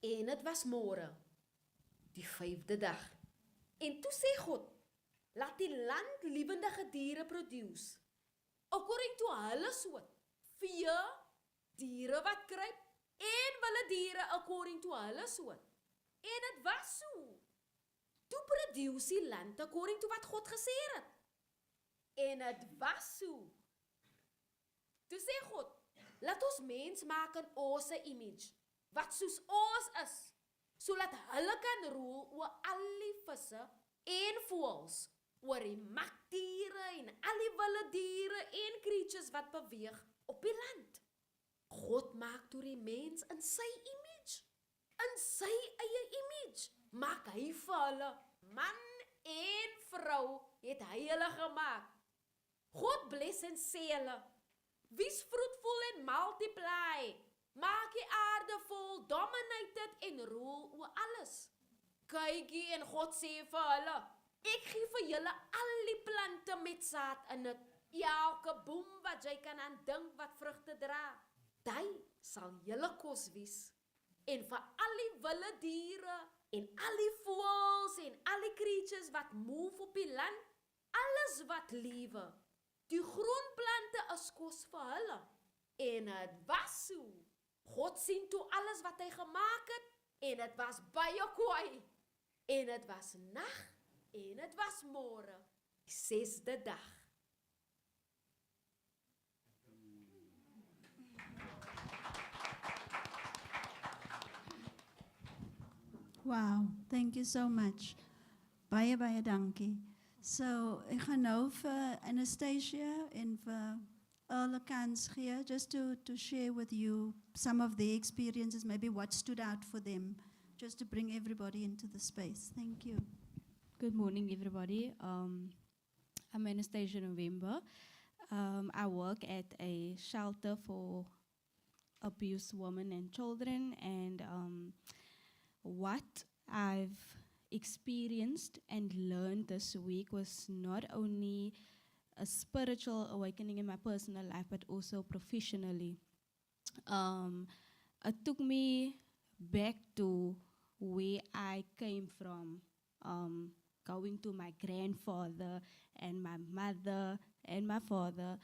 en het was môre, die 5de dag. En toe sê God, laat die land lewendige diere produce, according to hulle soort, vee, diere wat kruip, en wilde diere according to hulle soort. En het was so. Toe produce die land according to wat God gesê het. En het was so. Toe sê God, laat ons mens maak in ons image, wat soos ons is, sodat hulle kan rule oor al die visse en voëls, oor die mak nakdiere en al die wilde diere en creatures wat beweeg op die land. God maak toe die mens in sy image. In sy eie image maak hy vir hulle. Man en vrou het hy hulle gemaak. God bless en sê hulle, wees fruitful en multiply. Maak die aarde vol, dominate dit en rule oor alles. Kykie en God sê vir hulle, ek gee vir julle al die plante met saad in dit. Elke boom wat jy kan aan dink wat vrugte dra, hy sal julle kos wees. En vir al die wilde diere en al die voëls en al die creatures wat move op die land, alles wat lewe, die groen plante is kos vir hulle. En het was so. God sien toe alles wat hy gemaak het, en het was baie kwaai. En het was nag, en het was môre, die 6de dag. Wow, thank you so much. Baie, baie dankie. So, ek gaan nou vir Anastasia en vir Earl 'n kans gee, just to share with you some of their experiences, maybe what stood out for them, just to bring everybody into the space. Thank you. Good morning, everybody. I'm Anastasia November. I work at a shelter for abused women and children, and what I've experienced and learned this week was not only a spiritual awakening in my personal life, but also professionally. It took me back to where I came from, going to my grandfather and my mother and my father.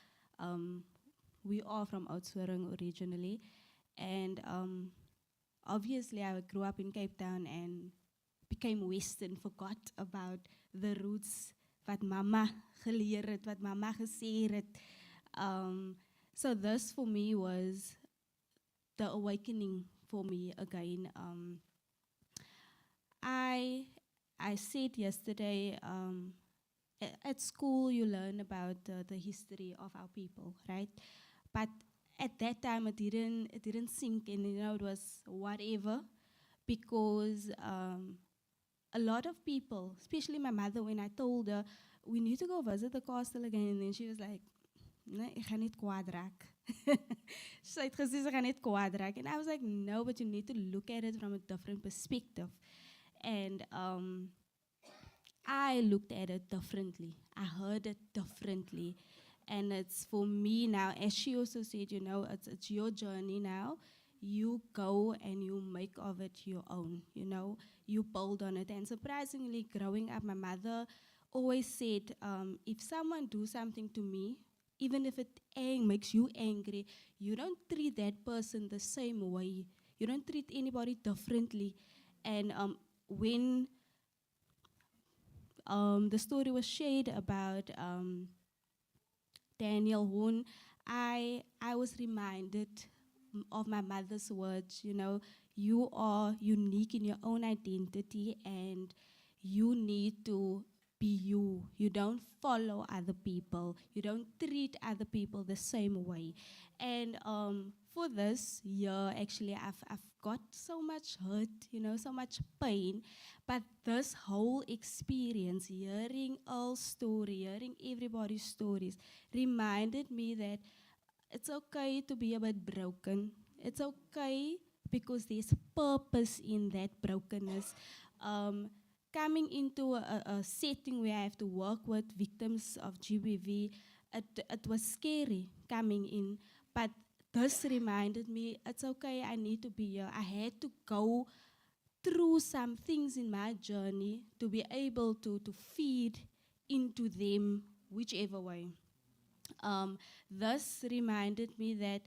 We are from Oudtshoorn originally, and obviously I grew up in Cape Town and became Western, forgot about the roots wat mama geleer het, wat mama gesê het. So this for me was the awakening for me again. I said yesterday, at school you learn about the history of our people, right? But at that time it didn't sink in, it was whatever, because a lot of people, especially my mother, when I told her, we need to go visit the castle again, and then she was like, nee, ek gaan niet kwaad raak. Sy het gesê, sy gaan niet kwaad raak. And I was like, no, but you need to look at it from a different perspective. And I looked at it differently. I heard it differently. And it's for me now, as she also said, it's your journey now. You go and you make of it your own, you build on it. And surprisingly, growing up, my mother always said, if someone do something to me, even if it makes you angry, you don't treat that person the same way. You don't treat anybody differently. And when the story was shared about Daniel Hoon, I was reminded of my mother's words, you are unique in your own identity and you need to be you. You don't follow other people. You don't treat other people the same way. And for this year, actually, I've got so much hurt, so much pain. But this whole experience, hearing Earl's story, hearing everybody's stories, reminded me that it's okay to be a bit broken. It's okay because there's purpose in that brokenness. Coming into a setting where I have to work with victims of GBV, it was scary coming in. But this reminded me, it's okay, I need to be here. I had to go through some things in my journey to be able to feed into them whichever way. This reminded me that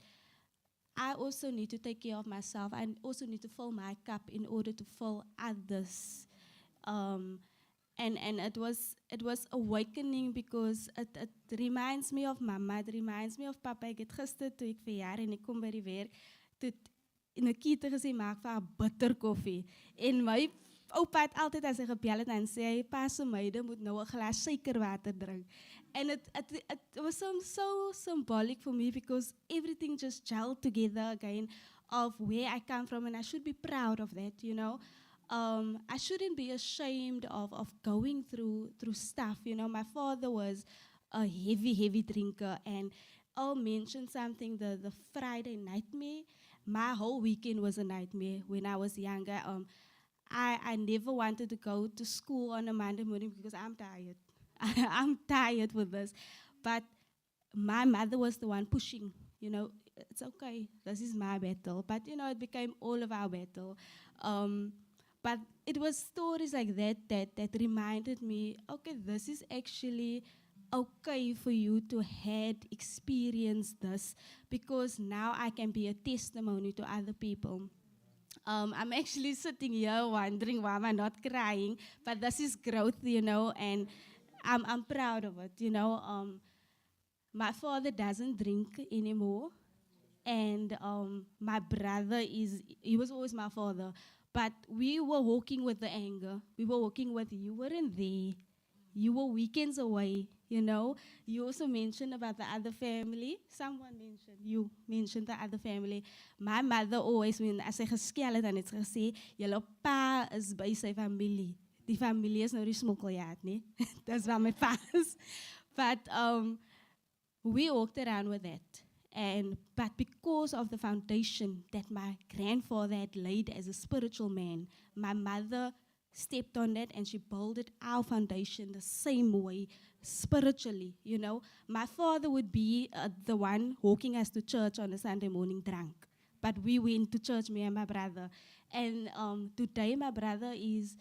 I also need to take care of myself. I also need to fill my cup in order to fill others. And it was awakening because it reminds me of mama, it reminds me of papa. Ek het gister toe ek verjaar en ek kom by die werk, toe Nikita gesê maak vir haar bitter koffie. En my oupa het altyd as hy gebel het en sê hy pa se meide moet nou 'n glas suikerwater drink. And it was so symbolic for me because everything just gelled together again of where I come from, and I should be proud of that, you know. I shouldn't be ashamed of going through stuff. You know, my father was a heavy drinker, and I'll mention something, the Friday nightmare. My whole weekend was a nightmare when I was younger. I never wanted to go to school on a Monday morning because I'm tired. I'm tired with this. But my mother was the one pushing, you know, it's okay, this is my battle. But, you know, it became all of our battle. But it was stories like that reminded me, okay, this is actually okay for you to had experienced this, because now I can be a testimony to other people. I'm actually sitting here wondering why am I not crying, but this is growth, you know, and I'm proud of it, you know. My father doesn't drink anymore, and my brother he was always my father, but we were walking with the anger. We were walking with, you weren't there. You were weekends away, you know. You also mentioned about the other family. You mentioned the other family. My mother always, when as sy geskel het, dan het sy gesê, julle pa is by sy familie. Die familie is nou die smokkeljaard, nie? That's waar my pa is. But we walked around with that. But because of the foundation that my grandfather had laid as a spiritual man, my mother stepped on that and she built our foundation the same way, spiritually, you know. My father would be the one walking us to church on a Sunday morning drunk. But we went to church, me and my brother. And today my brother he's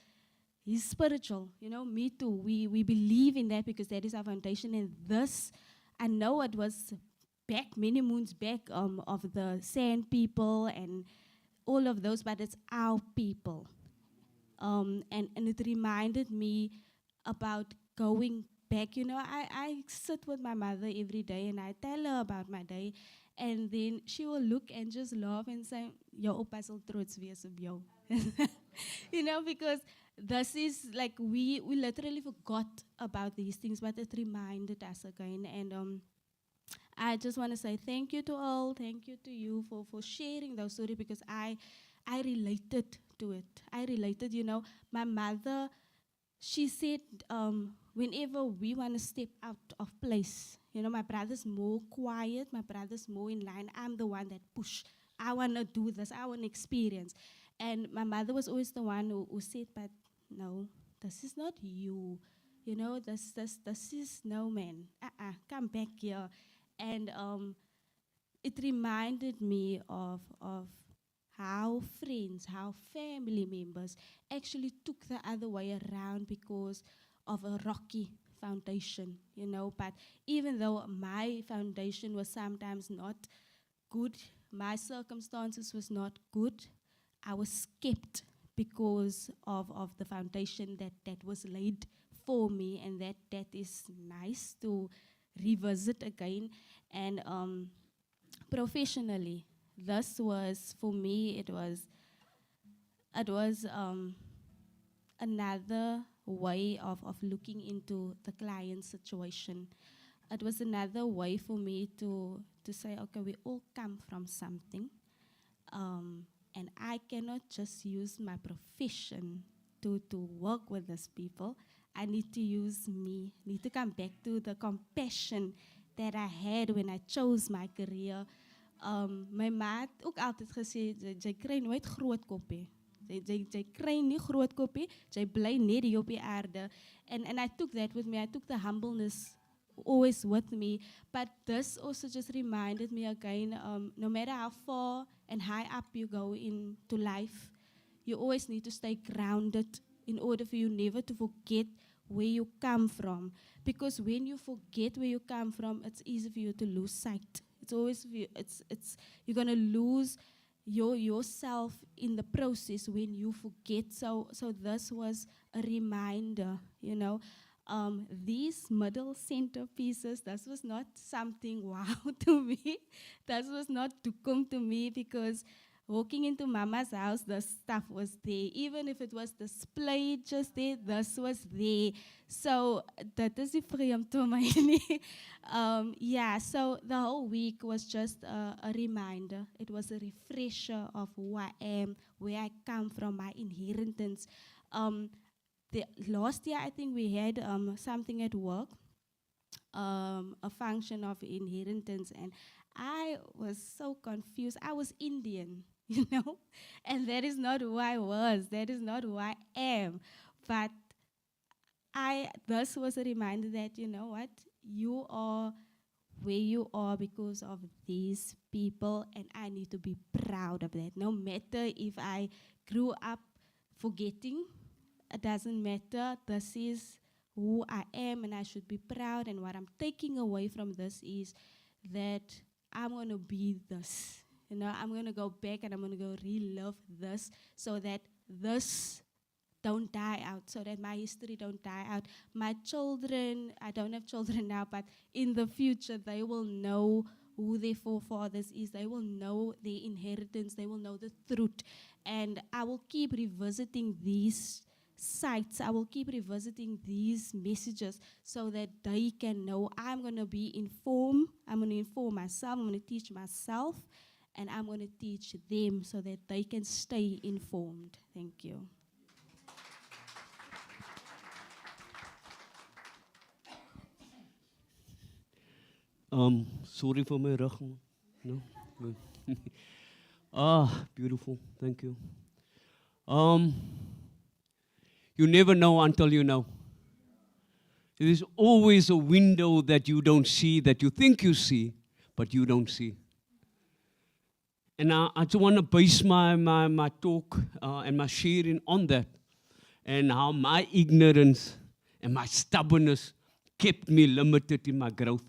spiritual, you know, me too. We believe in that because that is our foundation. And this, I know it was back, many moons back, of the sand people and all of those, but it's our people. And it reminded me about going back. You know, I sit with my mother every day and I tell her about my day, and then she will look and just laugh and say, "Jou oupa sal trots wees op jou." You know, because this is like we literally forgot about these things, but it reminded us again. And I just want to say thank you to all, thank you to you for sharing those stories, because I related to it. I related, you know. My mother, she said, whenever we want to step out of place, you know, my brother's more quiet, my brother's more in line. I'm the one that push. I want to do this. I want to experience. And my mother was always the one who said, but no, this is not you. You know, this is no, man. Come back here. And it reminded me of how friends, how family members actually took the other way around because of a rocky foundation, you know. But even though my foundation was sometimes not good, my circumstances was not good, I was kept because of the foundation that was laid for me, and that is nice to revisit again. And professionally, this was, for me, it was another way of looking into the client's situation. It was another way for me to say, okay, we all come from something, and I cannot just use my profession to work with these people. I need to use me, need to come back to the compassion that I had when I chose my career. My ma het ook altyd gesê, jy kry nooit groot kop nie. Jy kry nie groot kop nie, jy bly net hier op die aarde. And I took that with me. I took the humbleness always with me. But this also just reminded me again, no matter how far and high up you go into life, you always need to stay grounded in order for you never to forget where you come from. Because when you forget where you come from, it's easy for you to lose sight. It's always you're gonna lose yourself in the process when you forget. So this was a reminder, you know. These middle center pieces, this was not something wow to me. That was not to come to me, because walking into Mama's house, the stuff was there. Even if it was displayed just there, this was there. So that is vreemd my yeah, so the whole week was just a reminder. It was a refresher of who I am, where I come from, my inheritance. The last year, I think we had something at work, a function of inheritance, and I was so confused. I was Indian, you know, and that is not who I was. That is not who I am. But this was a reminder that, you know what, you are where you are because of these people, and I need to be proud of that. No matter if I grew up forgetting, it doesn't matter. This is who I am, and I should be proud. And what I'm taking away from this is that I'm going to be this. You know, I'm going to go back and I'm going to go relive this so that this don't die out, so that my history don't die out. My children, I don't have children now, but in the future, they will know who their forefathers is. They will know their inheritance. They will know the truth. And I will keep revisiting these sites. I will keep revisiting these messages so that they can know. I'm going to be informed. I'm going to inform myself. I'm going to teach myself. And I'm going to teach them so that they can stay informed. Thank you. Sorry for my rug. No? Beautiful. Thank you. You never know until you know. There is always a window that you don't see, that you think you see, but you don't see. And I just want to base my talk and my sharing on that, and how my ignorance and my stubbornness kept me limited in my growth.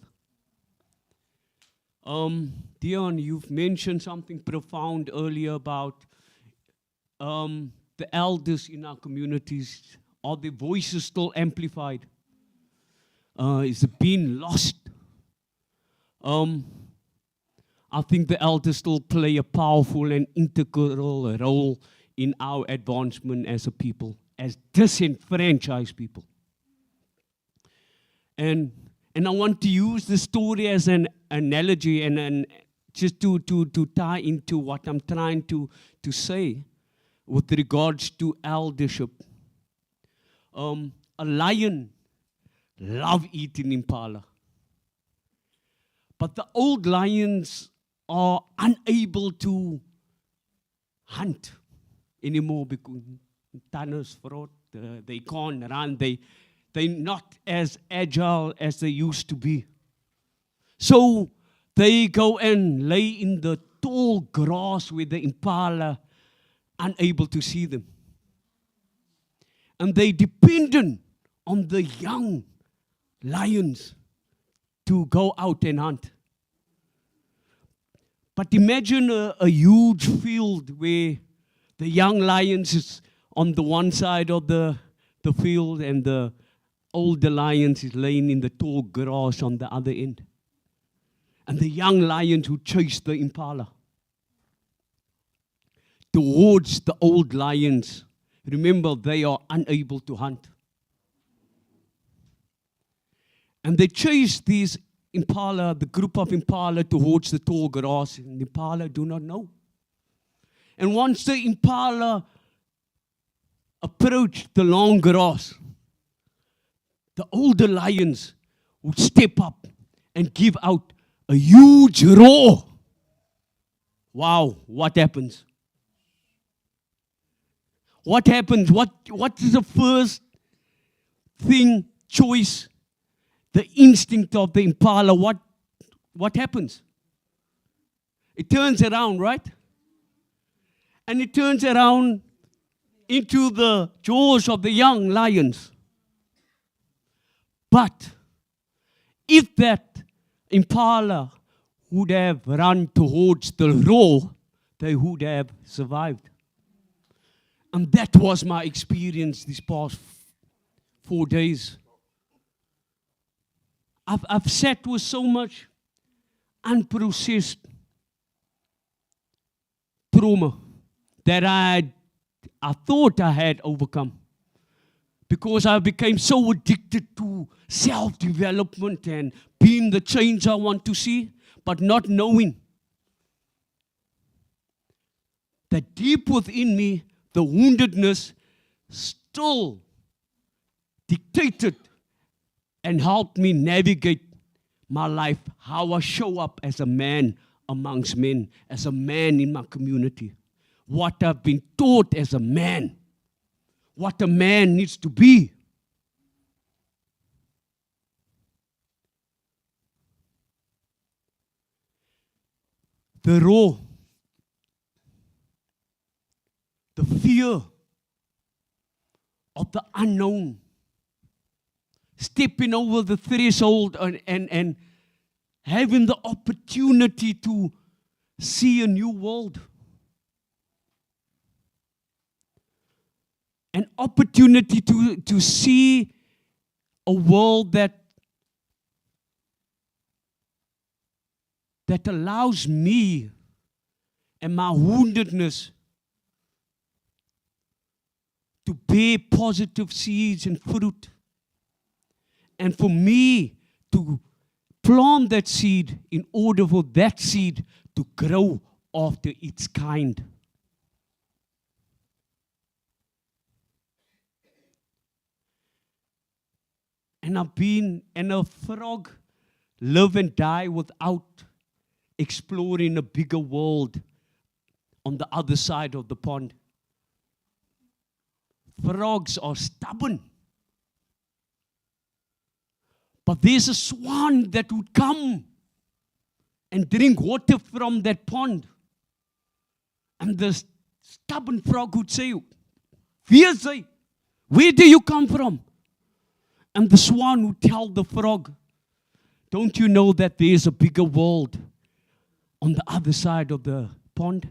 Dion, you've mentioned something profound earlier about the elders in our communities. Are their voices still amplified? Is it being lost? I think the elders still play a powerful and integral role in our advancement as a people, as disenfranchised people. And I want to use the story as an analogy and just to tie into what I'm trying to say with regards to eldership. A lion loves eating impala. But the old lions are unable to hunt anymore because tunnels fraud, they can't run, they're not as agile as they used to be. So they go and lay in the tall grass with the impala, unable to see them. And they dependent on the young lions to go out and hunt. But imagine a huge field where the young lions is on the one side of the field and the older lions is laying in the tall grass on the other end. And the young lions who chase the impala towards the old lions. Remember, they are unable to hunt. And they chase these impala, the group of impala, towards the tall grass. And the impala do not know. And once the impala approached the long grass, the older lions would step up and give out a huge roar. Wow, what happens? What happens? What is the first thing, choice, the instinct of the impala? What happens? It turns around, right? And it turns around into the jaws of the young lions. But if that impala would have run towards the roar, they would have survived. And that was my experience these past 4 days. I've sat with so much unprocessed trauma that I thought I had overcome. Because I became so addicted to self-development and being the change I want to see, but not knowing that deep within me, the woundedness still dictated and helped me navigate my life, how I show up as a man amongst men, as a man in my community, what I've been taught as a man, what a man needs to be. The raw, the fear of the unknown, stepping over the threshold and having the opportunity to see a new world. An opportunity to see a world that allows me and my woundedness to bear positive seeds and fruit. And for me to plant that seed in order for that seed to grow after its kind. And a frog live and die without exploring a bigger world on the other side of the pond. Frogs are stubborn. But there's a swan that would come and drink water from that pond. And the stubborn frog would say, where do you come from? And the swan would tell the frog, don't you know that there's a bigger world on the other side of the pond?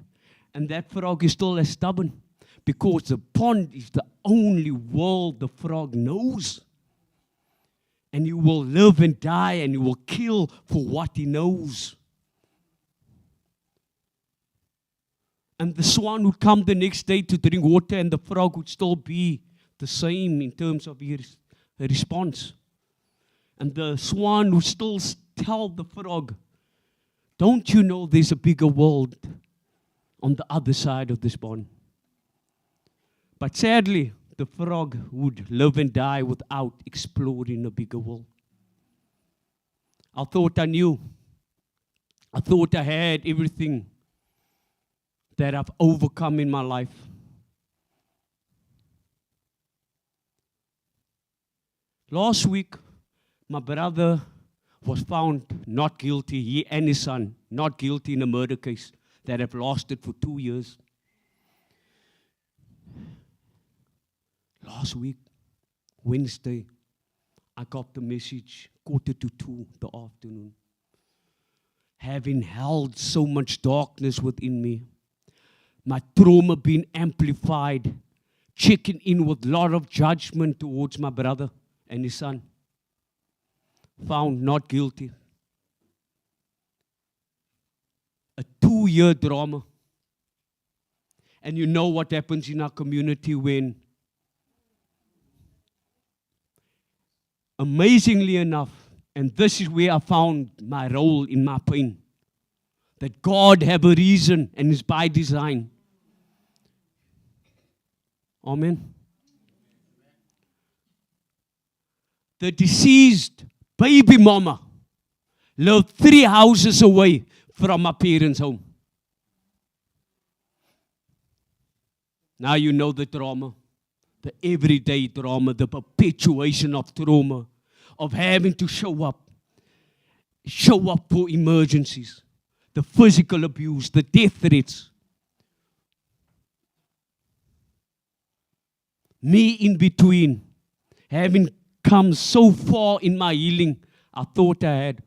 And that frog is still as stubborn because the pond is the only world the frog knows. And he will live and die and he will kill for what he knows. And the swan would come the next day to drink water and the frog would still be the same in terms of his response. And the swan would still tell the frog, don't you know there's a bigger world on the other side of this pond? But sadly, the frog would live and die without exploring a bigger world. I thought I knew. I thought I had everything that I've overcome in my life. Last week, my brother was found not guilty, he and his son, not guilty in a murder case that have lasted for 2 years. Last week, Wednesday, I got the message 1:45 the afternoon. Having held so much darkness within me, my trauma being amplified, checking in with a lot of judgment towards my brother and his son. Found not guilty. A 2-year drama. And you know what happens in our community when, amazingly enough, and this is where I found my role in my pain, that God have a reason and is by design. Amen. The deceased baby mama lived 3 houses away from my parents' home. Now you know the drama, the everyday drama, the perpetuation of trauma, of having to show up for emergencies, the physical abuse, the death threats. Me in between, having come so far in my healing, I thought I had.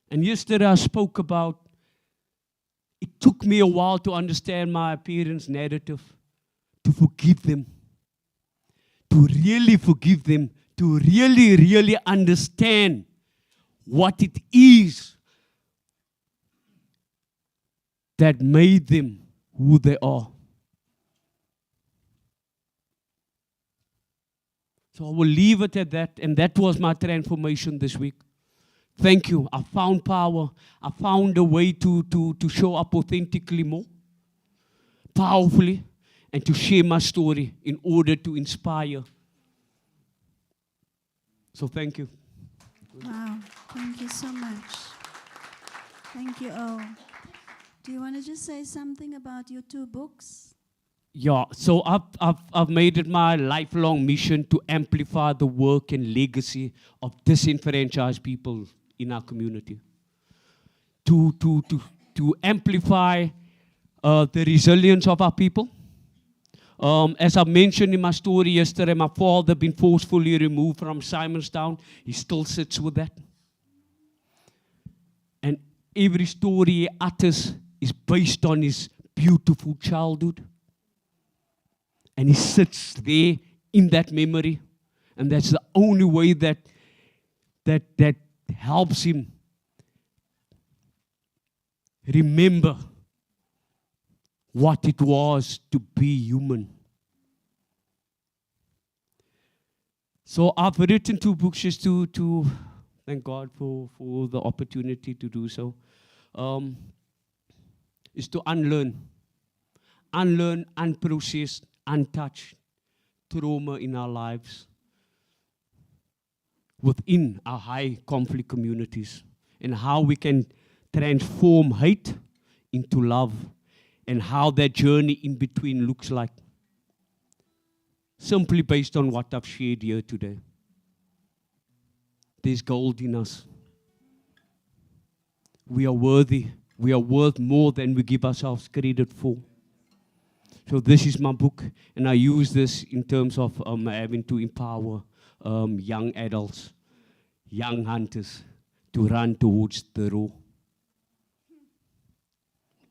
And yesterday I spoke about, it took me a while to understand my parents' narrative, to forgive them, to really forgive them, to really, really understand what it is that made them who they are. So I will leave it at that, and that was my transformation this week. Thank you. I found power. I found a way to show up authentically more, powerfully, and to share my story in order to inspire. So thank you. Wow, thank you so much. Thank you all. Do you want to just say something about your 2 books? Yeah, so I've made it my lifelong mission to amplify the work and legacy of disenfranchised people in our community. To amplify the resilience of our people. As I mentioned in my story yesterday, my father been forcefully removed from Simonstown. He still sits with that. And every story he utters is based on his beautiful childhood. And he sits there in that memory. And that's the only way that helps him remember what it was to be human. So I've written 2 books just to thank God for the opportunity to do so. Is to unlearn, unprocessed, untouched trauma in our lives within our high conflict communities, and how we can transform hate into love, and how that journey in between looks like. Simply based on what I've shared here today. There's gold in us. We are worthy. We are worth more than we give ourselves credit for. So this is my book, and I use this in terms of having to empower young adults, young hunters, to run towards the roar.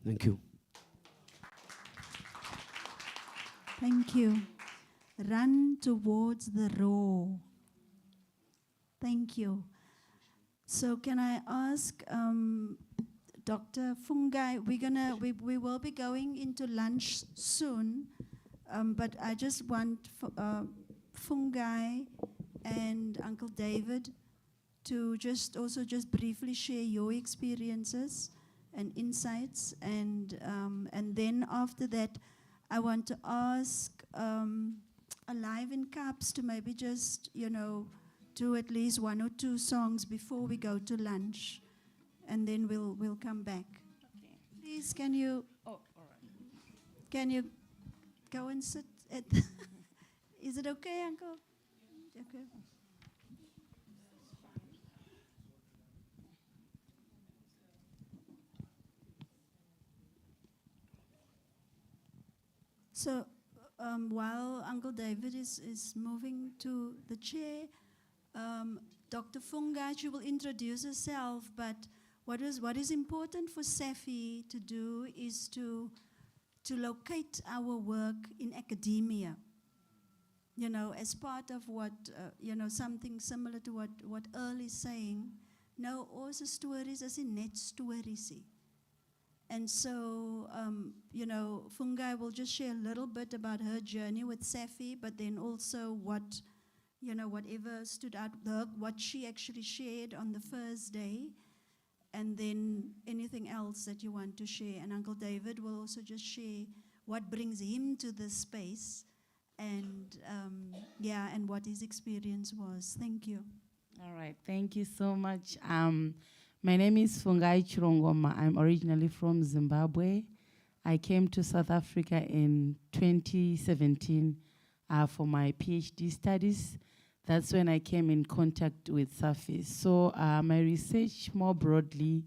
Thank you. Thank you. Run towards the roar. Thank you. So can I ask Dr. Fungai, we will be going into lunch soon, but I just want Fungai and Uncle David to just briefly share your experiences and insights, and then after that, I want to ask Alive in Cups to maybe just, do at least 1 or 2 songs before we go to lunch, and then we'll come back. Okay. Please, can you go and sit at is it okay, Uncle? Okay. So while Uncle David is moving to the chair, Dr. Fungai, she will introduce herself, but what is important for Safi to do is to locate our work in academia. As part of what, something similar to what Earl is saying. Nou, ons stories is net stories. And so, Fungai will just share a little bit about her journey with Safi, but then also what, whatever stood out, what she actually shared on the first day, and then anything else that you want to share. And Uncle David will also just share what brings him to this space, and and what his experience was. Thank you. All right, thank you so much. My name is Fungai Chirongoma. I'm originally from Zimbabwe. I came to South Africa in 2017 for my PhD studies. That's when I came in contact with Safi. So my research more broadly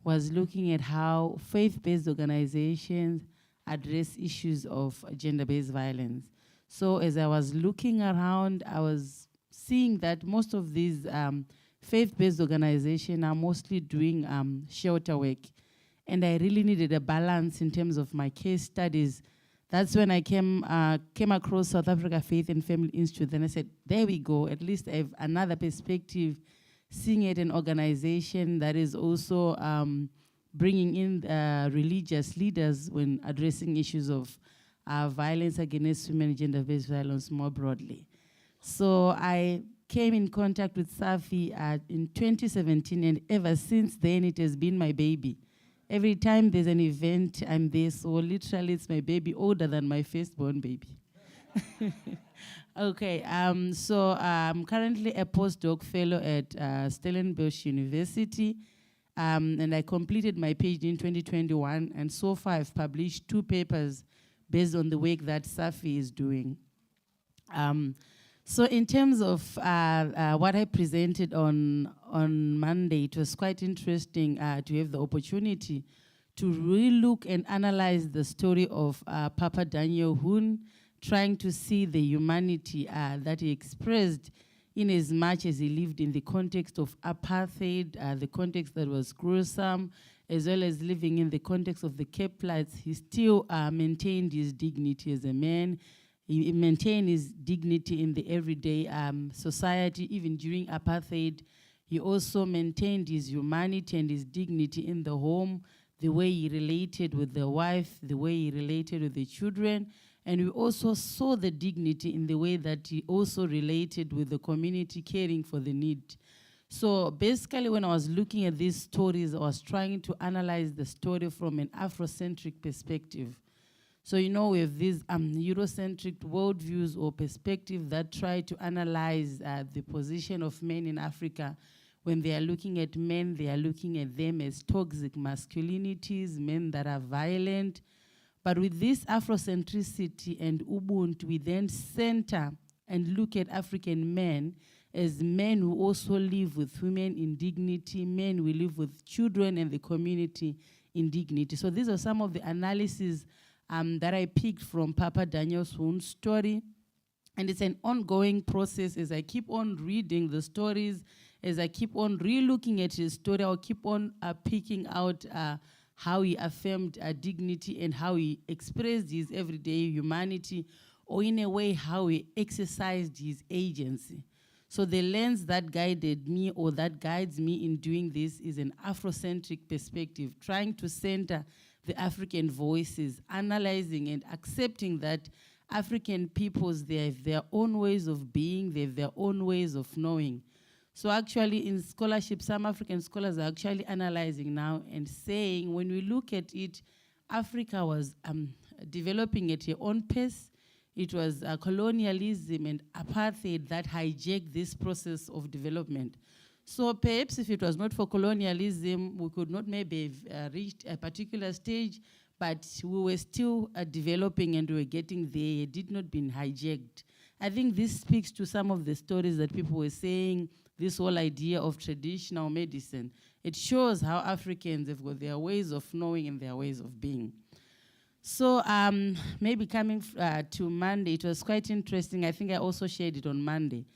was looking at how faith-based organizations address issues of gender-based violence. So as I was looking around, I was seeing that most of these faith-based organizations are mostly doing shelter work. And I really needed a balance in terms of my case studies. That's when I came across South Africa Faith and Family Institute. And I said, there we go. At least I have another perspective, seeing it an organization that is also bringing in religious leaders when addressing issues of violence against women and gender-based violence more broadly. So I came in contact with Safi in 2017, and ever since then it has been my baby. Every time there's an event, I'm there, so literally it's my baby, older than my firstborn baby. Okay, so I'm currently a postdoc fellow at Stellenbosch University, and I completed my PhD in 2021, and so far I've published 2 papers based on the work that Safi is doing. So in terms of what I presented on Monday, it was quite interesting to have the opportunity to really look and analyze the story of Papa Daniel Hoon, trying to see the humanity that he expressed in as much as he lived in the context of apartheid, the context that was gruesome, as well as living in the context of the Cape Flats. He still maintained his dignity as a man. He maintained his dignity in the everyday society, even during apartheid. He also maintained his humanity and his dignity in the home, the way he related with the wife, the way he related with the children. And we also saw the dignity in the way that he also related with the community, caring for the need. So basically, when I was looking at these stories, I was trying to analyze the story from an Afrocentric perspective. So, you know, we have these Eurocentric worldviews or perspectives that try to analyze the position of men in Africa. When they are looking at men, they are looking at them as toxic masculinities, men that are violent. But with this Afrocentricity and Ubuntu, we then center and look at African men as men who also live with women in dignity, men who live with children and the community in dignity. So these are some of the analyses that I picked from Papa Daniel's own story. And it's an ongoing process as I keep on reading the stories, as I keep on re-looking at his story, I'll keep on picking out how he affirmed dignity and how he expressed his everyday humanity, or in a way, how he exercised his agency. So the lens that guided me or that guides me in doing this is an Afrocentric perspective, trying to center the African voices, analyzing and accepting that African peoples, they have their own ways of being, they have their own ways of knowing. So actually in scholarship, some African scholars are actually analyzing now and saying, when we look at it, Africa was developing at their own pace. It was colonialism and apartheid that hijacked this process of development. So perhaps if it was not for colonialism, we could not maybe have reached a particular stage, but we were still developing and we were getting there. It did not been hijacked. I think this speaks to some of the stories that people were saying, this whole idea of traditional medicine. It shows how Africans have got their ways of knowing and their ways of being. So maybe coming to Monday, it was quite interesting. I think I also shared it on Monday.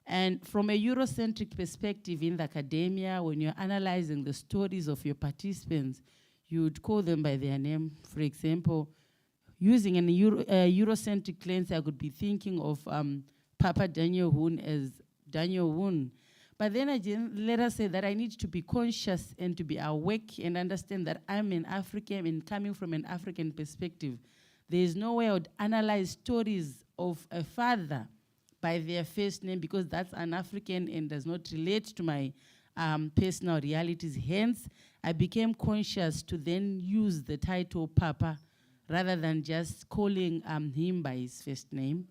And from a Eurocentric perspective in the academia, when you're analyzing the stories of your participants, you would call them by their name. For example, using a Eurocentric lens, I could be thinking of Papa Daniel Hoon as Daniel Hoon. But then let us say that I need to be conscious and to be awake and understand that I'm an African and coming from an African perspective. There is no way I would analyze stories of a father by their first name because that's an African and does not relate to my personal realities. Hence, I became conscious to then use the title Papa rather than just calling him by his first name.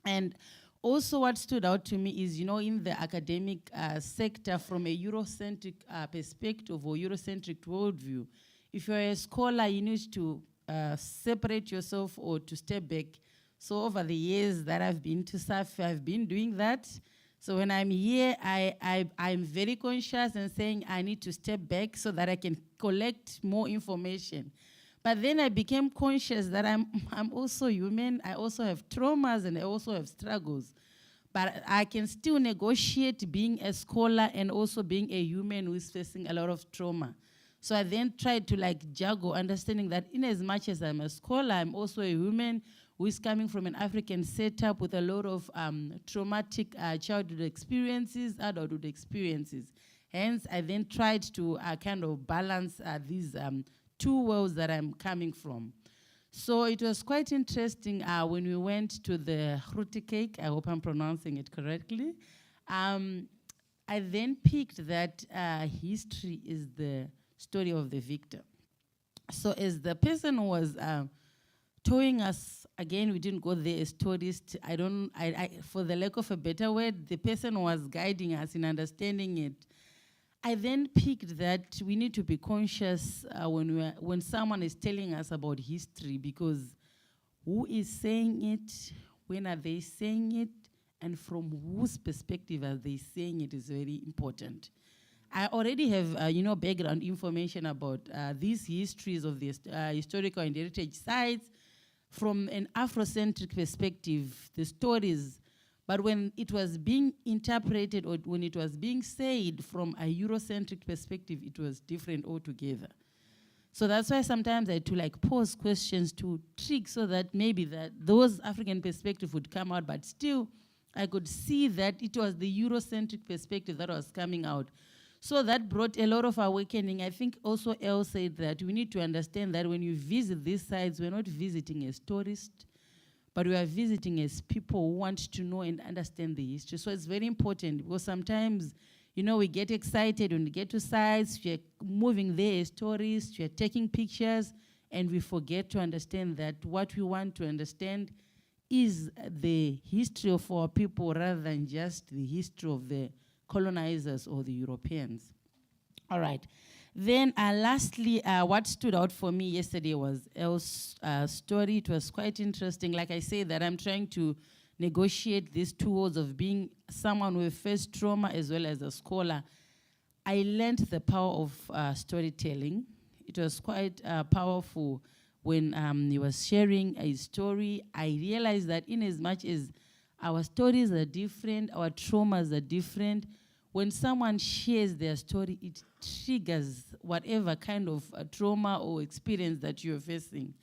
And also what stood out to me is, you know, in the academic sector from a Eurocentric perspective or Eurocentric worldview, if you're a scholar, you need to separate yourself or to step back. So over the years that I've been to SAF, I've been doing that. So when I'm here, I'm very conscious and saying I need to step back so that I can collect more information. But then I became conscious that I'm also human. I also have traumas and I also have struggles. But I can still negotiate being a scholar and also being a human who is facing a lot of trauma. So I then tried to juggle, understanding that in as much as I'm a scholar, I'm also a human who is coming from an African setup with a lot of traumatic childhood experiences, adulthood experiences. Hence, I then tried to kind of balance these two worlds that I'm coming from. So it was quite interesting when we went to the Groente cake. I hope I'm pronouncing it correctly. I then picked that history is the story of the victor. So as the person was towing us, again, we didn't go there as tourists. For the lack of a better word, the person was guiding us in understanding it. I then picked that we need to be conscious when someone is telling us about history, because who is saying it, when are they saying it, and from whose perspective are they saying it is very important. I already have background information about these histories of the historical and heritage sites from an Afrocentric perspective, the stories. But when it was being interpreted or when it was being said from a Eurocentric perspective, it was different altogether. So that's why sometimes I had to pose questions to trick so that maybe those African perspectives would come out, but still I could see that it was the Eurocentric perspective that was coming out. So that brought a lot of awakening. I think also Elle said that we need to understand that when you visit these sites, we're not visiting as tourists, but we are visiting as people who want to know and understand the history. So it's very important, because sometimes, we get excited when we get to sites, we're moving there as tourists, we're taking pictures, and we forget to understand that what we want to understand is the history of our people rather than just the history of the colonizers or the Europeans. All right. Then lastly, what stood out for me yesterday was Elle's story. It was quite interesting. Like I say, that I'm trying to negotiate these two worlds of being someone with faced trauma as well as a scholar. I learned the power of storytelling. It was quite powerful when he was sharing a story. I realized that in as much as our stories are different, our traumas are different, when someone shares their story, it triggers whatever kind of trauma or experience that you're facing.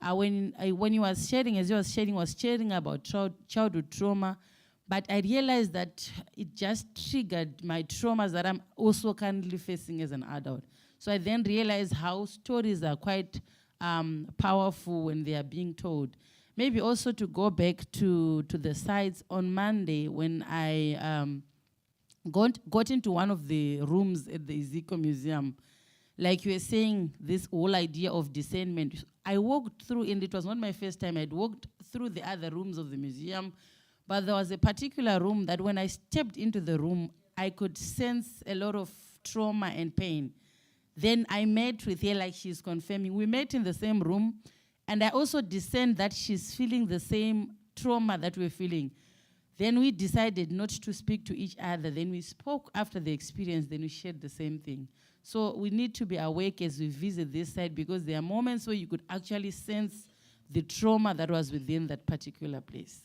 When he was sharing, as he was sharing about childhood trauma, but I realized that it just triggered my traumas that I'm also currently facing as an adult. So I then realized how stories are quite powerful when they are being told. Maybe also to go back to the sites on Monday when I got into one of the rooms at the Ezekiel Museum. Like you were saying, this whole idea of discernment. I walked through, and it was not my first time, I'd walked through the other rooms of the museum, but there was a particular room that when I stepped into the room, I could sense a lot of trauma and pain. Then I met with her, like she's confirming. We met in the same room, and I also discerned that she's feeling the same trauma that we're feeling. Then we decided not to speak to each other. Then we spoke after the experience, then we shared the same thing. So we need to be awake as we visit this site, because there are moments where you could actually sense the trauma that was within that particular place.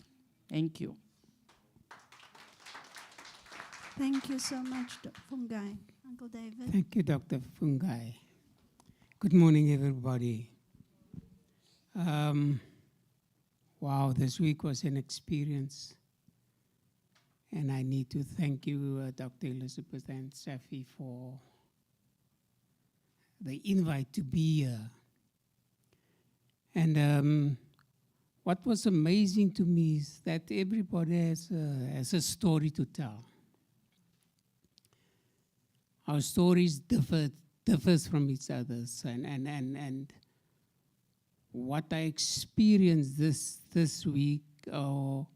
Thank you. Thank you so much, Fungai. Uncle David. Thank you, Dr. Fungai. Good morning, everybody. Wow, this week was an experience. And I need to thank you, Dr. Elizabeth and Safi, for the invite to be here. And what was amazing to me is that everybody has a story to tell. Our stories differs from each other's, and what I experienced this week, or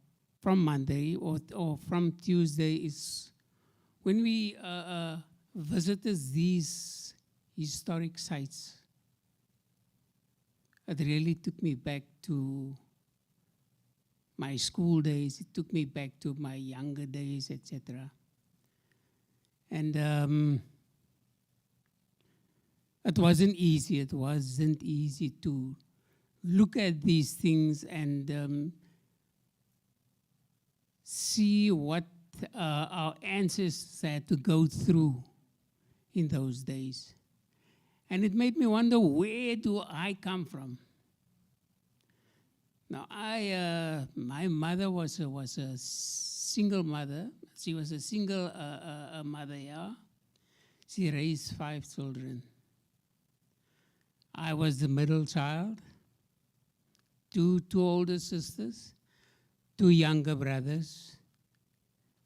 from Monday or from Tuesday, is when we visited these historic sites. It really took me back to my school days. It took me back to my younger days, etc. And it wasn't easy. It wasn't easy to look at these things and see what our ancestors had to go through in those days. And it made me wonder, where do I come from? Now, my mother was a single mother. She was a single mother, yeah. She raised 5 children. I was the middle child, two older sisters, 2 younger brothers.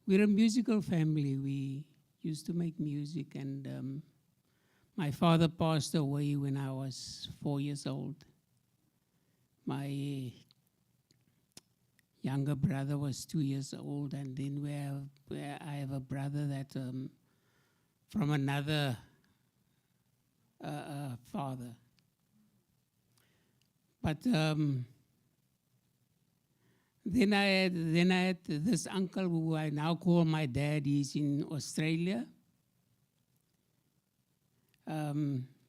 We're a musical family. We used to make music, and my father passed away when I was 4 years old. My younger brother was 2 years old, and then I have a brother that from another father. But then I had this uncle who I now call my dad. He's in Australia.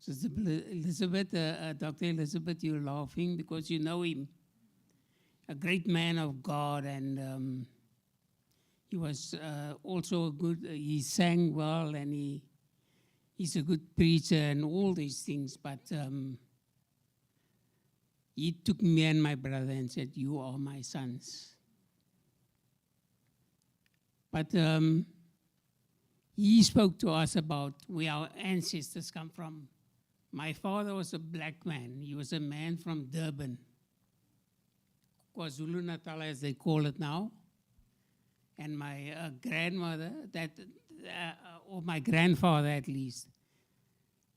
Elizabeth, Dr. Elizabeth, you're laughing because you know him. A great man of God, and he was also a good, he sang well, and he's a good preacher and all these things, but he took me and my brother and said, "You are my sons." But he spoke to us about where our ancestors come from. My father was a black man. He was a man from Durban, KwaZulu-Natal as they call it now. And my grandmother, or my grandfather at least,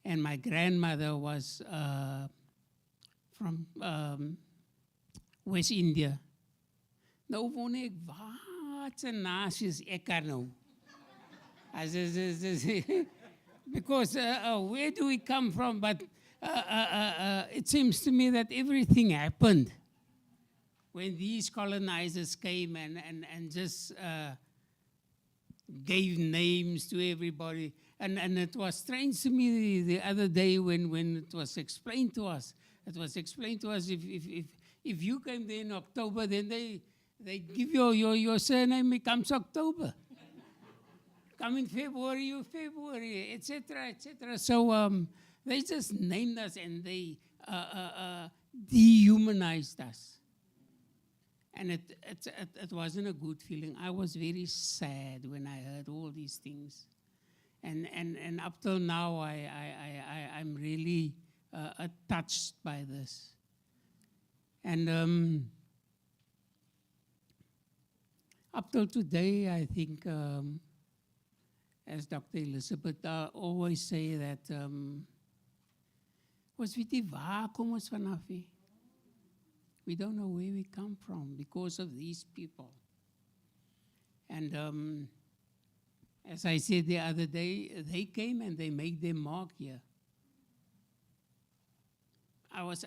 and my grandmother was from West India. Nou woon ek wat se nasies ek kan nou. Because where do we come from? But it seems to me that everything happened when these colonizers came and just gave names to everybody. And it was strange to me the other day when it was explained to us. It was explained to us if you came there in October, then they give your surname becomes October. Come in February, you February, etc., etc. So they just named us and they dehumanized us. And it wasn't a good feeling. I was very sad when I heard all these things. And up till now, I'm really touched by this. And up till today, I think, as Dr. Elizabeth always say that, ons weet nie waar kom ons vanaf nie. We don't know where we come from because of these people. And as I said the other day, they came and they made their mark here. I was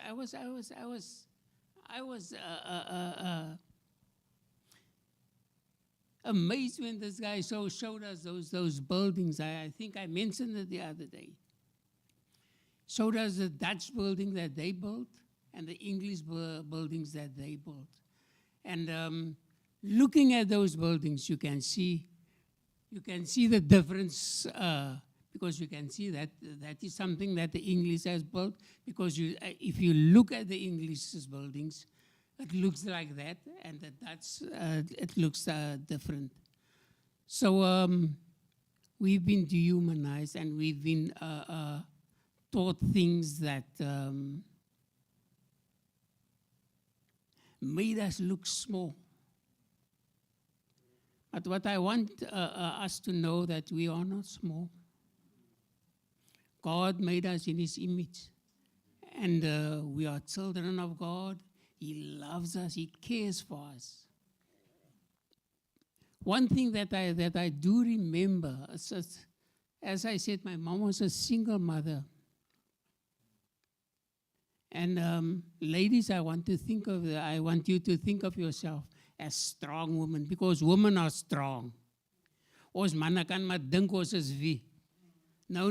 amazed when this guy showed us those buildings. I think I mentioned it the other day. Showed us the Dutch building that they built and the English buildings that they built. And looking at those buildings, you can see the difference, because you can see that is something that the English has built, because if you look at the English buildings, it looks like that, and the Dutch, it looks different. So we've been dehumanized, and we've been taught things that made us look small. But what I want us to know that we are not small. God made us in His image, and we are children of God. He loves us. He cares for us. One thing that I do remember, as I said, my mom was a single mother. And ladies, I want you to think of yourself as strong women, because women are strong. Ons manne kan maar dink ons is wie. No.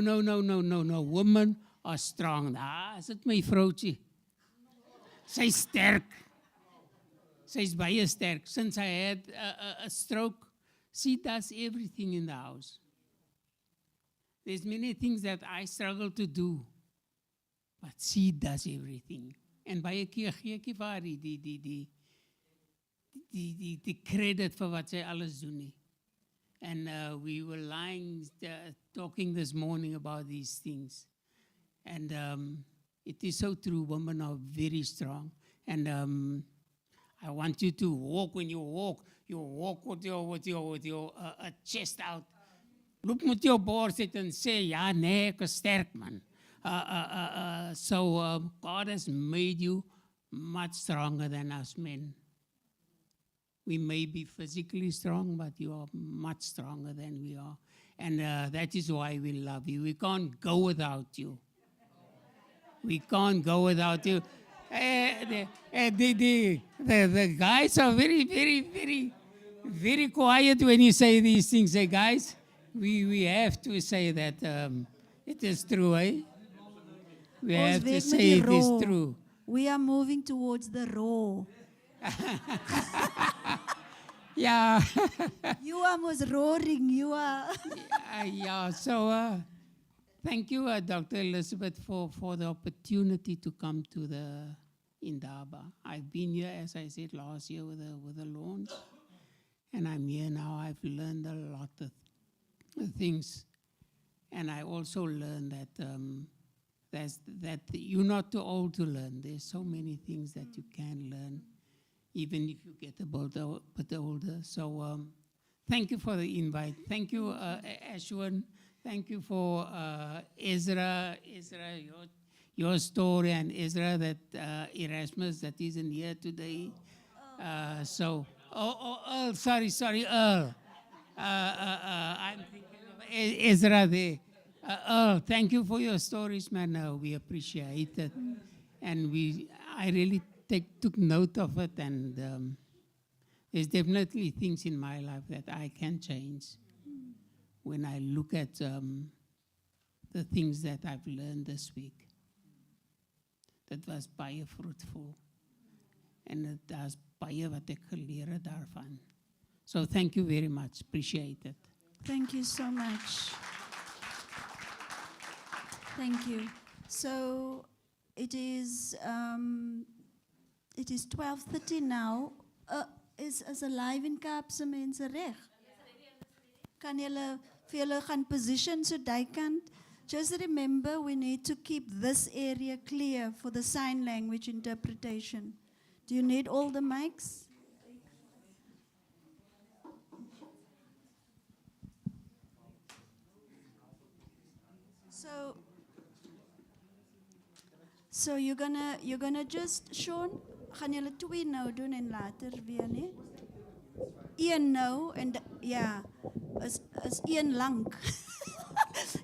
Women are strong. Is dit my vrouwtjie? Sy's sterk. Sy's baie sterk. Since I had a stroke, she does everything in the house. There's many things that I struggle to do, but she does everything. En baie keer gee ek vir haar die credit vir wat sy alles doen nie. And we were talking this morning about these things. And it is so true, women are very strong. And I want you to walk. When you walk with your chest out. Loop met jou bors uit en sê, ja, nee, ek is sterk, man. So God has made you much stronger than us men. We may be physically strong, but you are much stronger than we are. And that is why we love you. We can't go without you. We can't go without you. The guys are very, very, very, very quiet when you say these things. Hey, guys, we have to say that it is true, eh? We have to say it is true. We are moving towards the raw. Yeah. You are most roaring. You are. Yeah. So thank you, Dr. Elizabeth, for the opportunity to come to the Indaba. I've been here, as I said, last year with the launch, and I'm here now. I've learned a lot of things, and I also learned that you're not too old to learn. There's so many things that you can learn, even if you get a bit older. So thank you for the invite. Thank you, Ashwin. Thank you for Ezra, your story, and Ezra, that Erasmus, that isn't here today. Earl, sorry, Earl. I'm thinking of Ezra there. Earl, thank you for your stories, man. We appreciate it. And I really took note of it, and there's definitely things in my life that I can change when I look at the things that I've learned this week. That was baie fruitful. En dit is baie wat ek geleer het daarvan. So thank you very much. Appreciate it. Thank you so much. Thank you. So it is 12:30 now. Is alive in Kaapse mense reg? Kan julle vir julle gaan position so duikant? Just remember, we need to keep this area clear for the sign language interpretation. Do you need all the mics? So you're gonna just, Sean, gaan julle twee nou doen en later weer, nee? Een nou en ja, is een lank.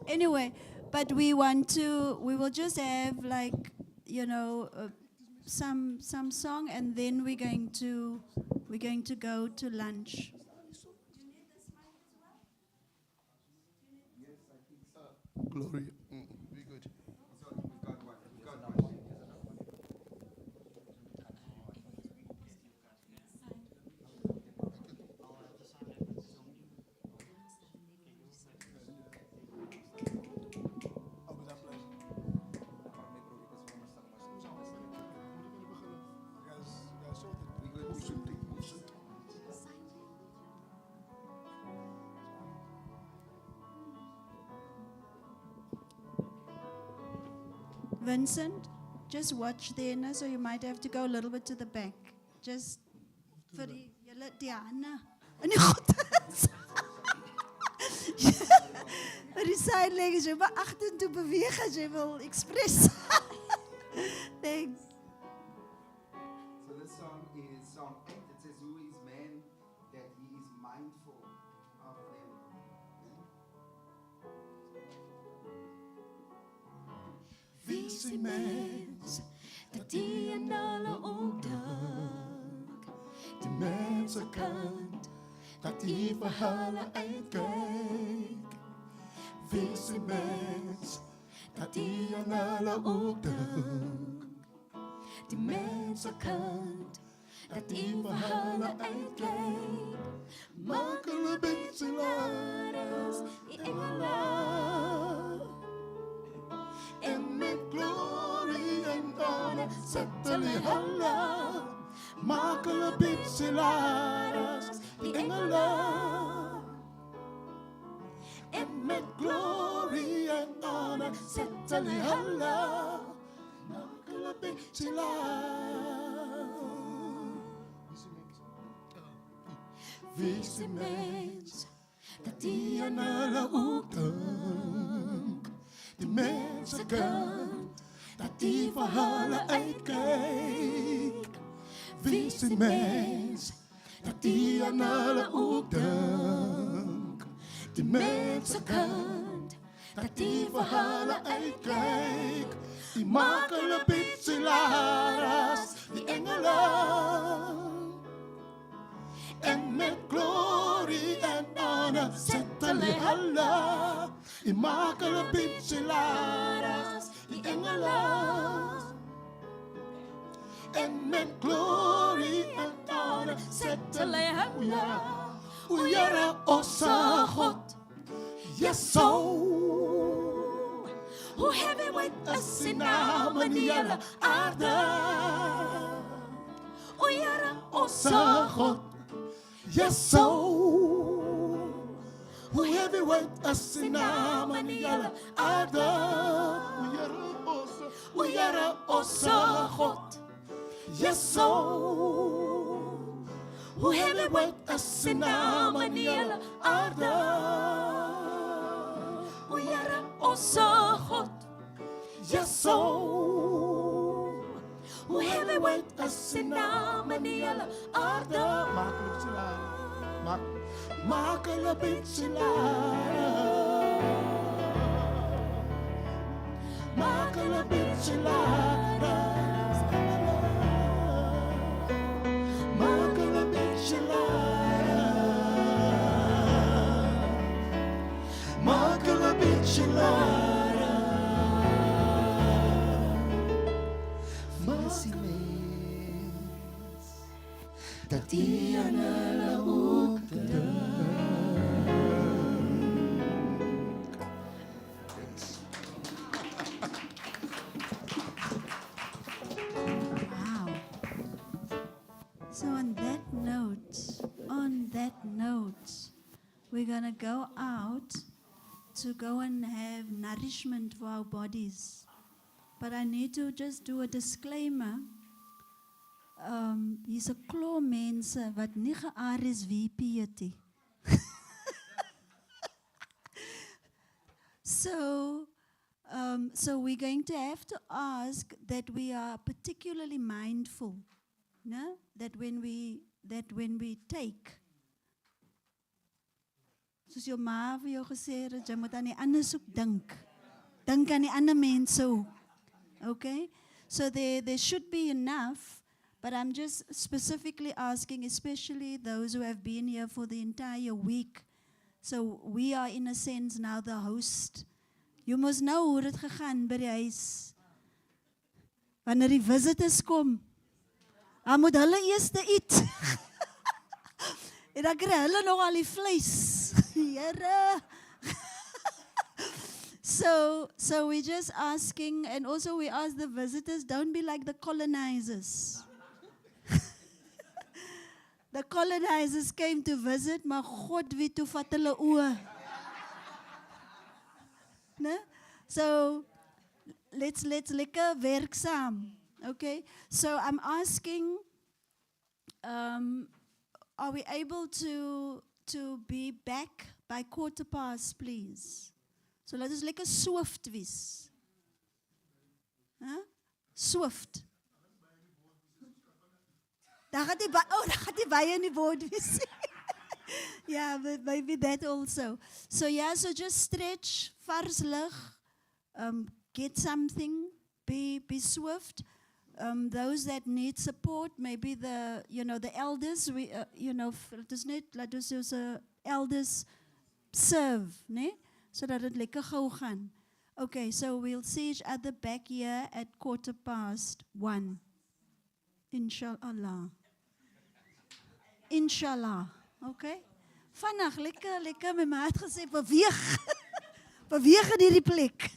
Anyway, but we will just have like, some song, and then we're going to go to lunch. Glory. Be good. Vincent, just watch there, no? So you might have to go a little bit to the back. Just for julle Diana. En die goedens. Maar die sign language, jy moet agtertoe beweeg as jy wil express. Thanks. So this song is Psalm 8. It says, who is man that he is mindful of them? Wie is die mens dat die aan hulle ook dink? Die mens kant dat die vir hulle uitkyk. Wie is die mens dat die aan hulle ook dink? Die mens kant dat die vir hulle uitkyk. Maak hulle beetje laat die engele. En met glorie en honor zet hulle hulle. Maak hulle beetje laat die engele. and make glory and honor settle Allah. Wie is die mens dat die aan hulle ook dink? Die mensenkant dat die vir hulle uitkyk. Wie is die mens dat die aan hulle ook dink? Die mensenkant dat die vir hulle uitkyk. Die maak hulle bietjie laras, die engele. En met glory en honor settle Allah. Die maak hulle bietjie laras, die engele. En met glory en honor settle Allah. O Here, ons God, yes so. Hoe heavyweight is die naam in die hele aarde. O Here, ons God, yes so. Hoe heavyweight is die naam in die hele aarde. O Here, ons God, yes so. Hoe heavyweight is die naam in die hele aarde. O Here, ons God, yes so. Hoe heavyweight is die naam in die hele aarde. Maak hulle bietjie laat. Maak hulle bietjie laat. Maak hulle bietjie laat. Maak hulle bietjie laat. Visie mens dat die aan hulle ook dink. Wow. So on that note, we're going to go out to go and have nourishment for our bodies. But I need to just do a disclaimer. Hier's 'n klomp mense wat nie ge-RSVP het. So we're going to have to ask that we are particularly mindful, no? That when we take, soos jou ma vir jou gesê het, jy moet aan die ander soek dink. Dink aan die ander mense ook. Okay? So there should be enough, but I'm just specifically asking, especially those who have been here for the entire week. So we are in a sense now the host. You must know hoe dit gegaan by die huis. Wanneer die visitors kom, dan moet hulle eers eet. En dan kry hulle nog al die vleis. Here. So we're just asking, and also we ask the visitors, don't be like the colonizers. The colonizers came to visit, maar God weet hoe vat hulle oë. Ne? So let's lekker werk saam. Okay? So I'm asking, are we able to be back by 15:15, please? So laat ons lekker swift wees. Huh? Swift. Daar gaat die baie in die woord wees. Yeah, but maybe that also. So yeah, so just stretch, vars lig, get something, be swift. Those that need support, maybe the elders, it is net, laat ons soos elders serve, né? Sodat dit lekker gou gaan. Okay, so we'll see each other back here at 1:15. Inshallah. Inshallah. Okay? Vandag lekker met my het gesê beweeg. Beweeg in hierdie plek.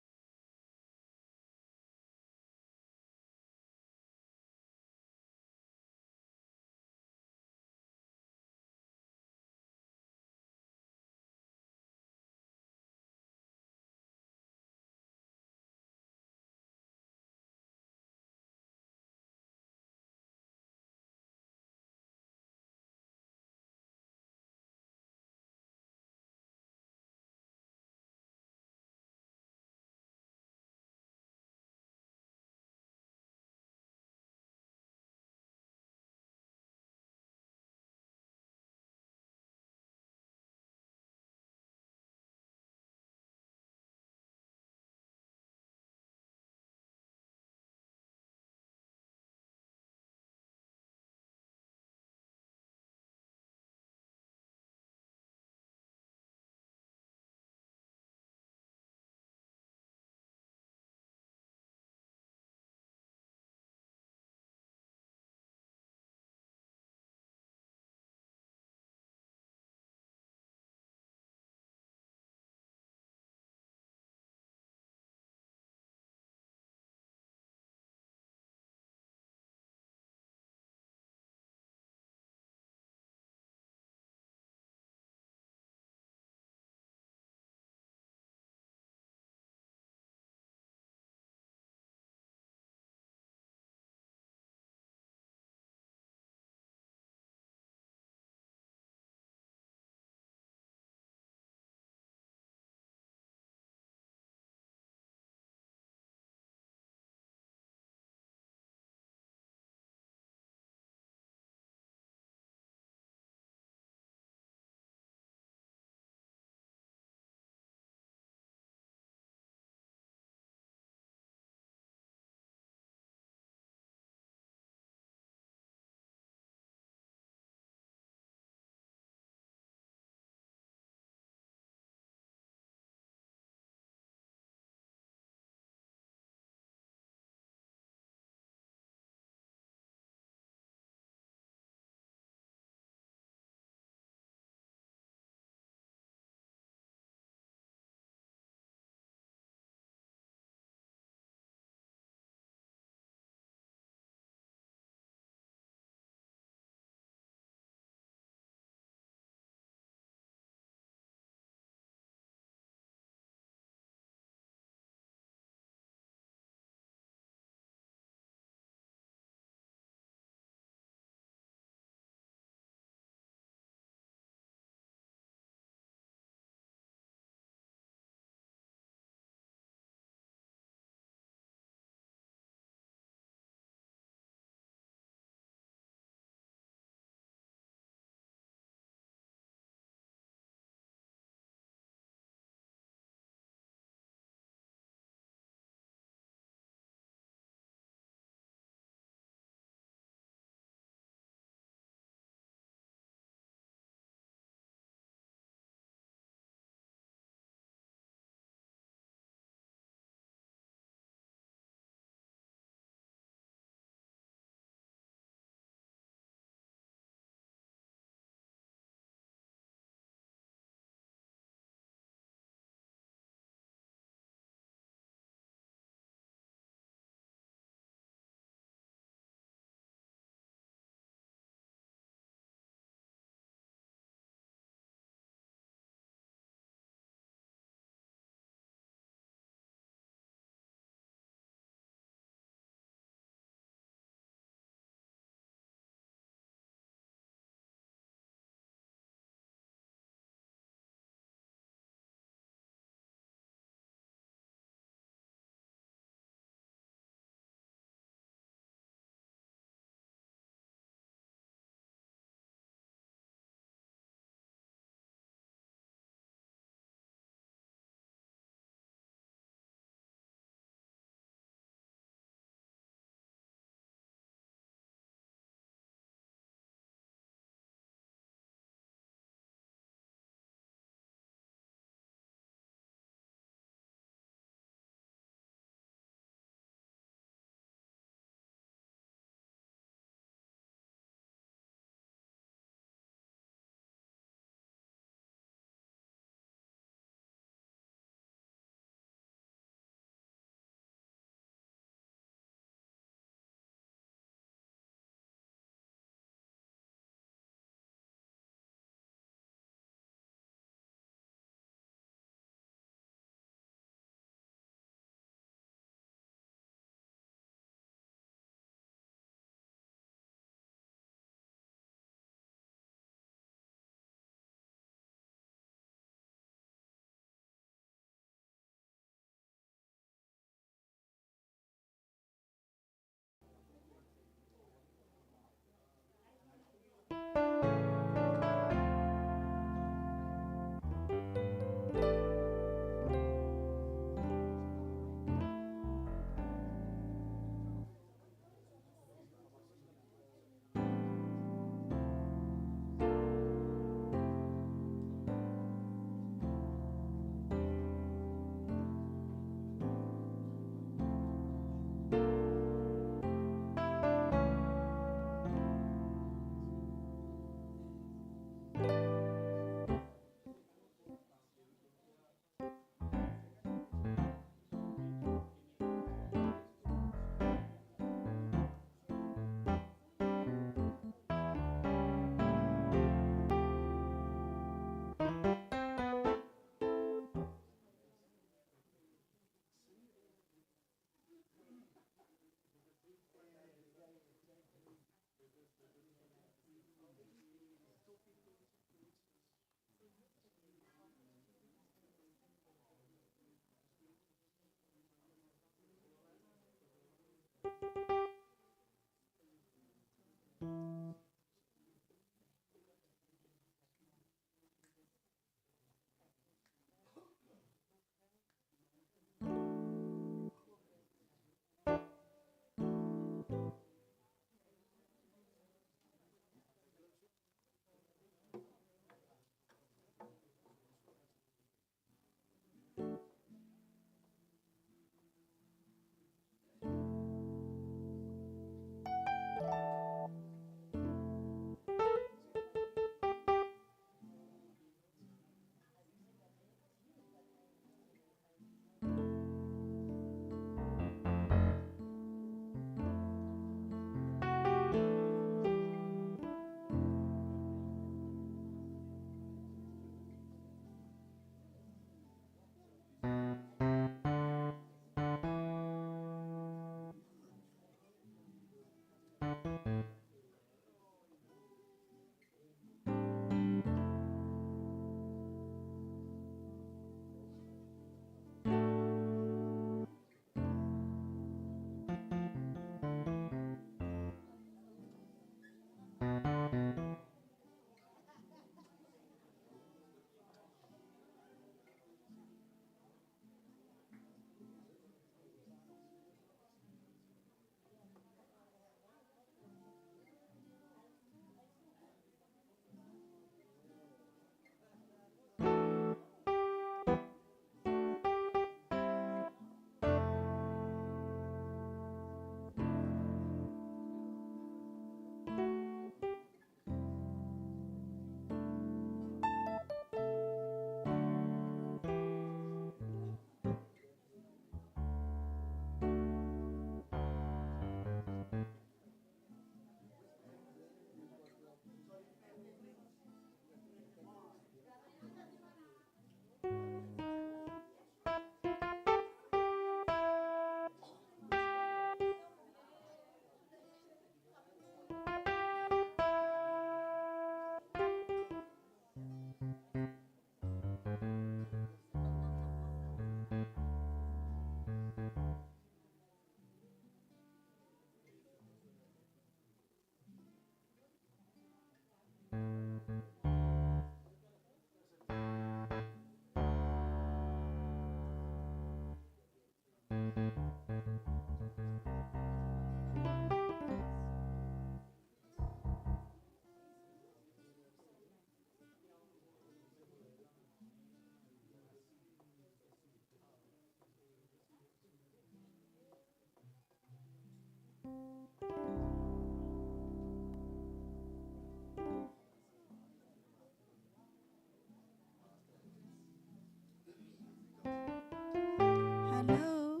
Hello.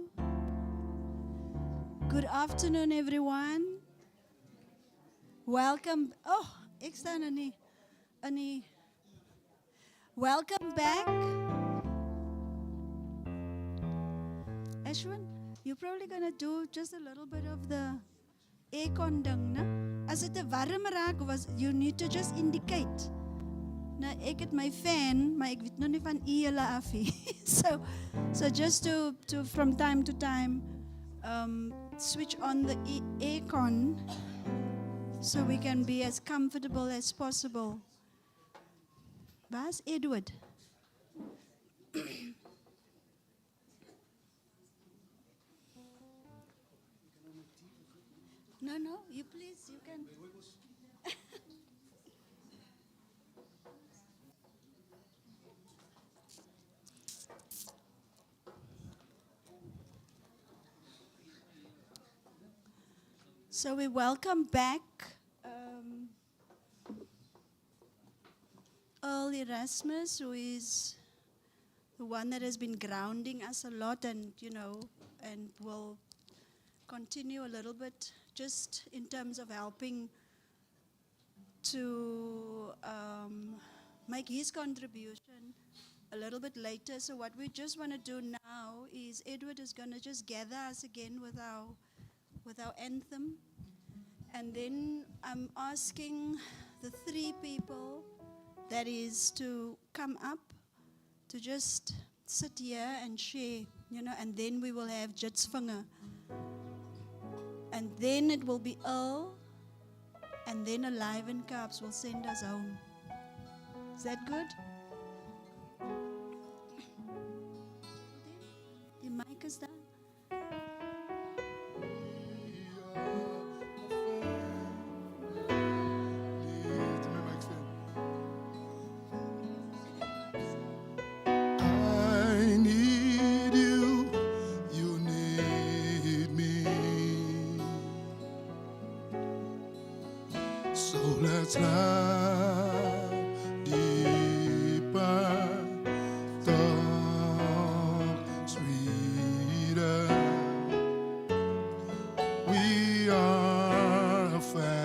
Good afternoon, everyone. Welcome. Oh, ek staan Annie. Welcome back. Ashwin, you're probably going to do just a little bit of the aircon ding, né? As dit 'n warm raak was, you need to just indicate. Nou, ek het my fan, maar ek weet nog nie van u julle af nie. so just to from time to time switch on the aircon so we can be as comfortable as possible. Waar's Edward? No, you please, you can. So we welcome back Earl Erasmus, who is the one that has been grounding us a lot and will continue a little bit just in terms of helping to make his contribution a little bit later. So what we just want to do now is Edward is going to just gather us again with our anthem. And then I'm asking the 3 people that is to come up to just sit here and share, and then we will have Jitsvinger. And then it will be Earl, and then Alive and Carbs will send us home. Is that good? The mic is down. I need you, you need me. So let's love deeper, talk sweeter. We are a family.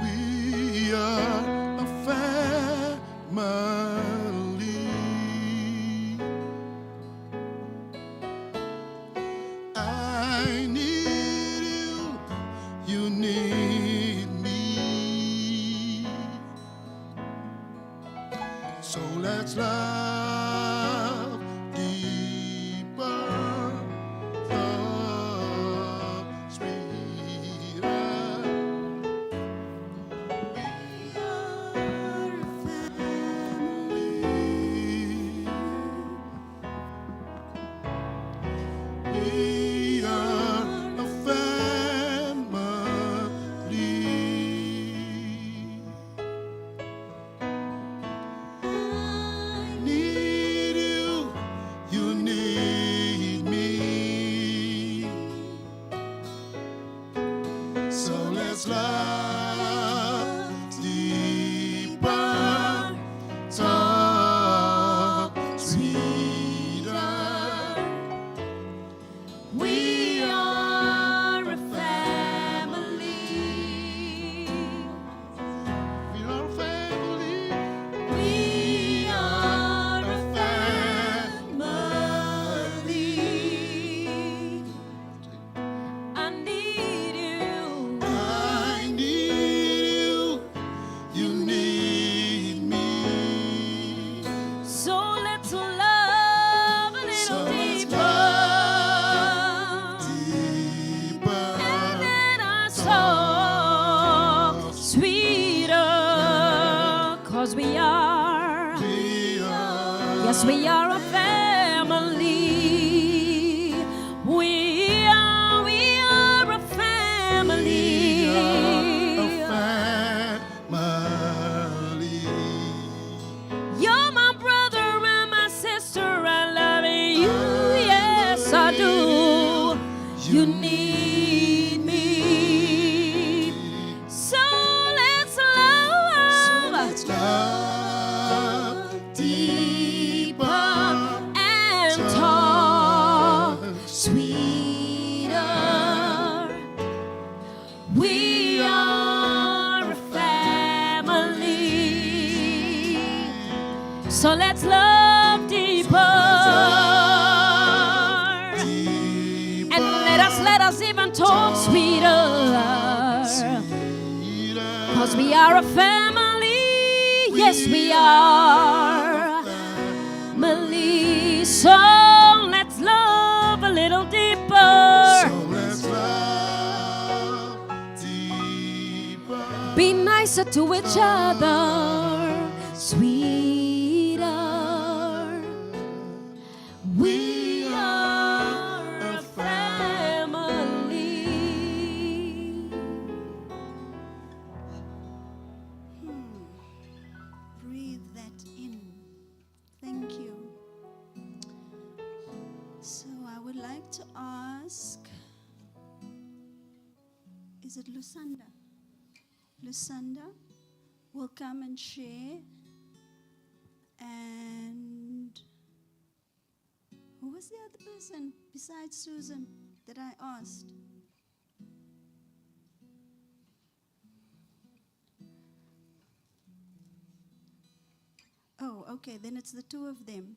We are a family. I need you, you need me. So let's love deeper, love sweeter. We are a family. I need you, you need me. So let's love deeper, talk sweeter. We are a family. We are a family. We are a family. I need you. I need you. You need me. So let's love a little deeper. And let us talk sweeter. 'Cause we are, yes, we are a family. We are a family. You're my brother and my sister. I love you, yes I do. You need me. So let's love deeper and talk sweeter. We are a family. So let's love deeper. And let us even talk sweeter. 'Cause we are a family. Yes, we are family. So let's love a little deeper. So let's love deeper. Be nicer to each other. Sweeter. We are a family. Breathe that in. Thank you. So I would like to ask, is it Lusanda? Lusanda will come and share. And who was the other person besides Susan that I asked? Oh, okay, then it's the 2 of them.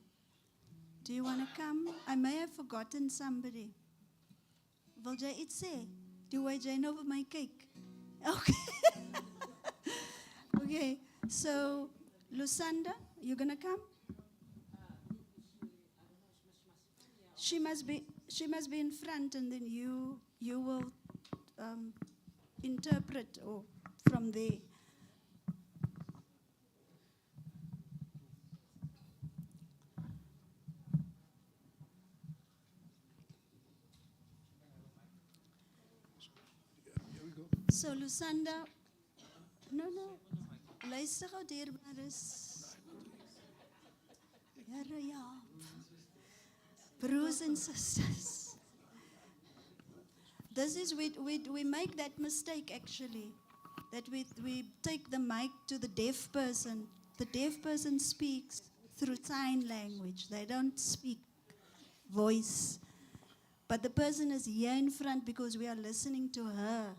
Do you want to come? I may have forgotten somebody. Wil jy iets sê? Toe jy nou vir my kyk. Okay. Okay. So, Lusanda, you gonna come? She must be in front, and then you will interpret or from there. So Lusanda, no, luister gou dierbares. Here ja. Broers and sisters. This is, we make that mistake actually, that we take the mic to the deaf person. The deaf person speaks through sign language. They don't speak voice. But the person is here in front because we are listening to her.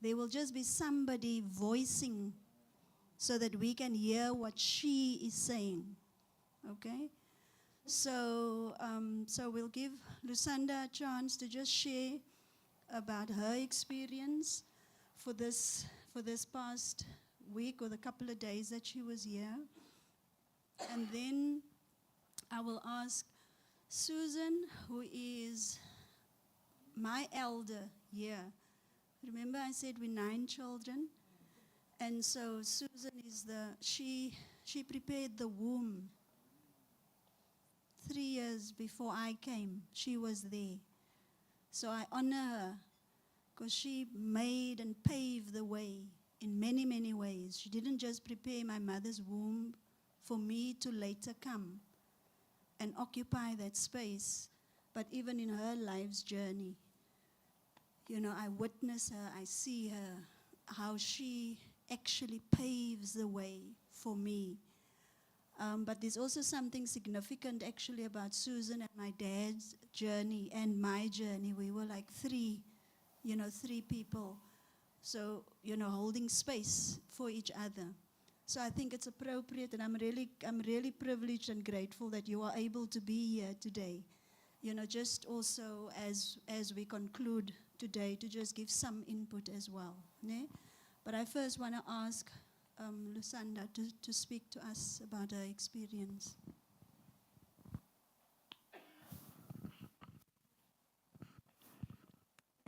There will just be somebody voicing so that we can hear what she is saying. Okay? So we'll give Lusanda a chance to just share about her experience for this past week or the couple of days that she was here. And then I will ask Susan, who is my elder here. Remember I said we're 9 children? And so Susan is she prepared the womb. 3 years before I came, she was there. So I honor her because she made and paved the way in many, many ways. She didn't just prepare my mother's womb for me to later come and occupy that space, but even in her life's journey. You know, I witness her, I see her, how she actually paves the way for me. But there's also something significant actually about Susan and my dad's journey and my journey. We were like 3 people. So, holding space for each other. So I think it's appropriate, and I'm really privileged and grateful that you are able to be here today. Just also as we conclude today, to just give some input as well. Ne? But I first want to ask Lusanda to speak to us about her experience.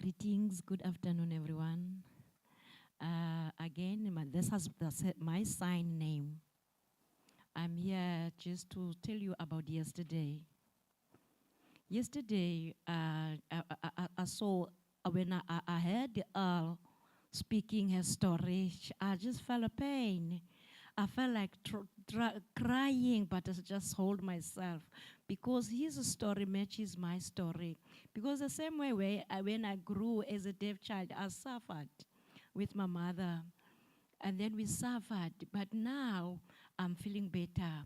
Greetings, good afternoon, everyone. Again, that's my sign name. I'm here just to tell you about yesterday. Yesterday, I saw, when I heard the Earl speaking her story, I just felt a pain. I felt like crying, but I just hold myself because his story matches my story. Because the same way when I grew as a deaf child, I suffered with my mother. And then we suffered, but now I'm feeling better.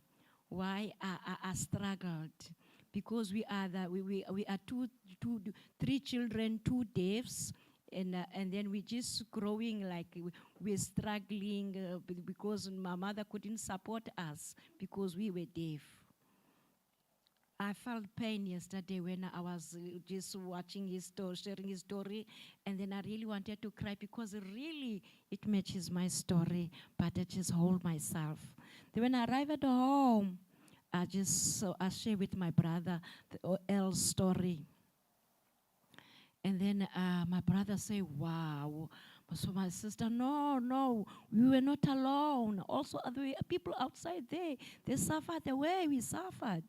Why I struggled? Because we are 3 children, 2 deafs, and then we just growing like we're struggling because my mother couldn't support us because we were deaf. I felt pain yesterday when I was just watching his story, sharing his story, and then I really wanted to cry because really it matches my story, but I just hold myself. Then when I arrived at home, I share with my brother the L's story. And then my brother said, wow. So my sister, no, we were not alone. Also, other people outside there, they suffered the way we suffered.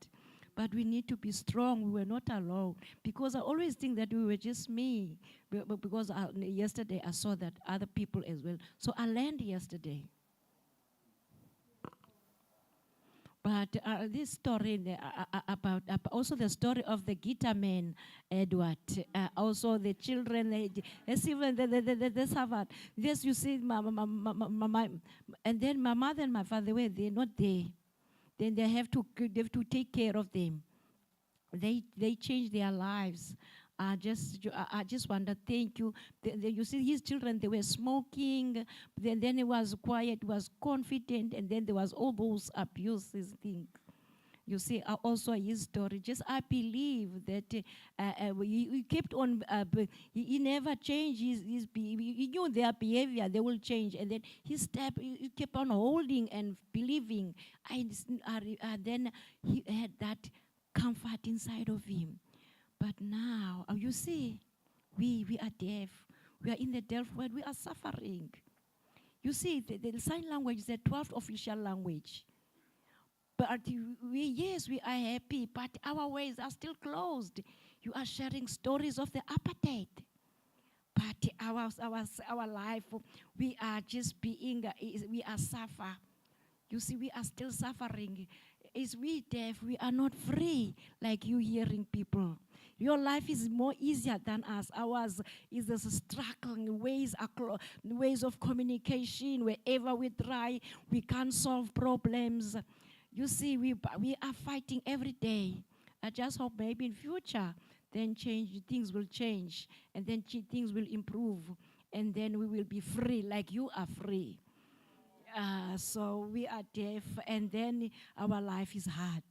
But we need to be strong. We were not alone. Because I always think that we were just me. But because yesterday I saw that other people as well. So I learned yesterday. But this story about also the story of the guitar man, Edward, also the children, they suffered. Yes, you see, and then my mother and my father, they're not there. Then they have to take care of them. They change their lives. I just want to thank you. You see, his children, they were smoking. Then he was quiet, was confident, and then there was all those abuses things. You see, also his story. Just I believe that he kept on. He never changed he knew their behavior. They will change, and then he kept on holding and believing. Then he had that comfort inside of him. But now, you see, we are deaf. We are in the deaf world. We are suffering. You see, the sign language is the 12th official language. But yes, we are happy, but our ways are still closed. You are sharing stories of the apartheid. But our life, we are just being, we are suffer. You see, we are still suffering. Is we deaf, we are not free like you hearing people. Your life is more easier than us. Ours is a struggling ways of communication. Wherever we try, we can't solve problems. You see, we are fighting every day. I just hope maybe in future, then things will change, and then things will improve, and then we will be free like you are free. So we are deaf, and then our life is hard.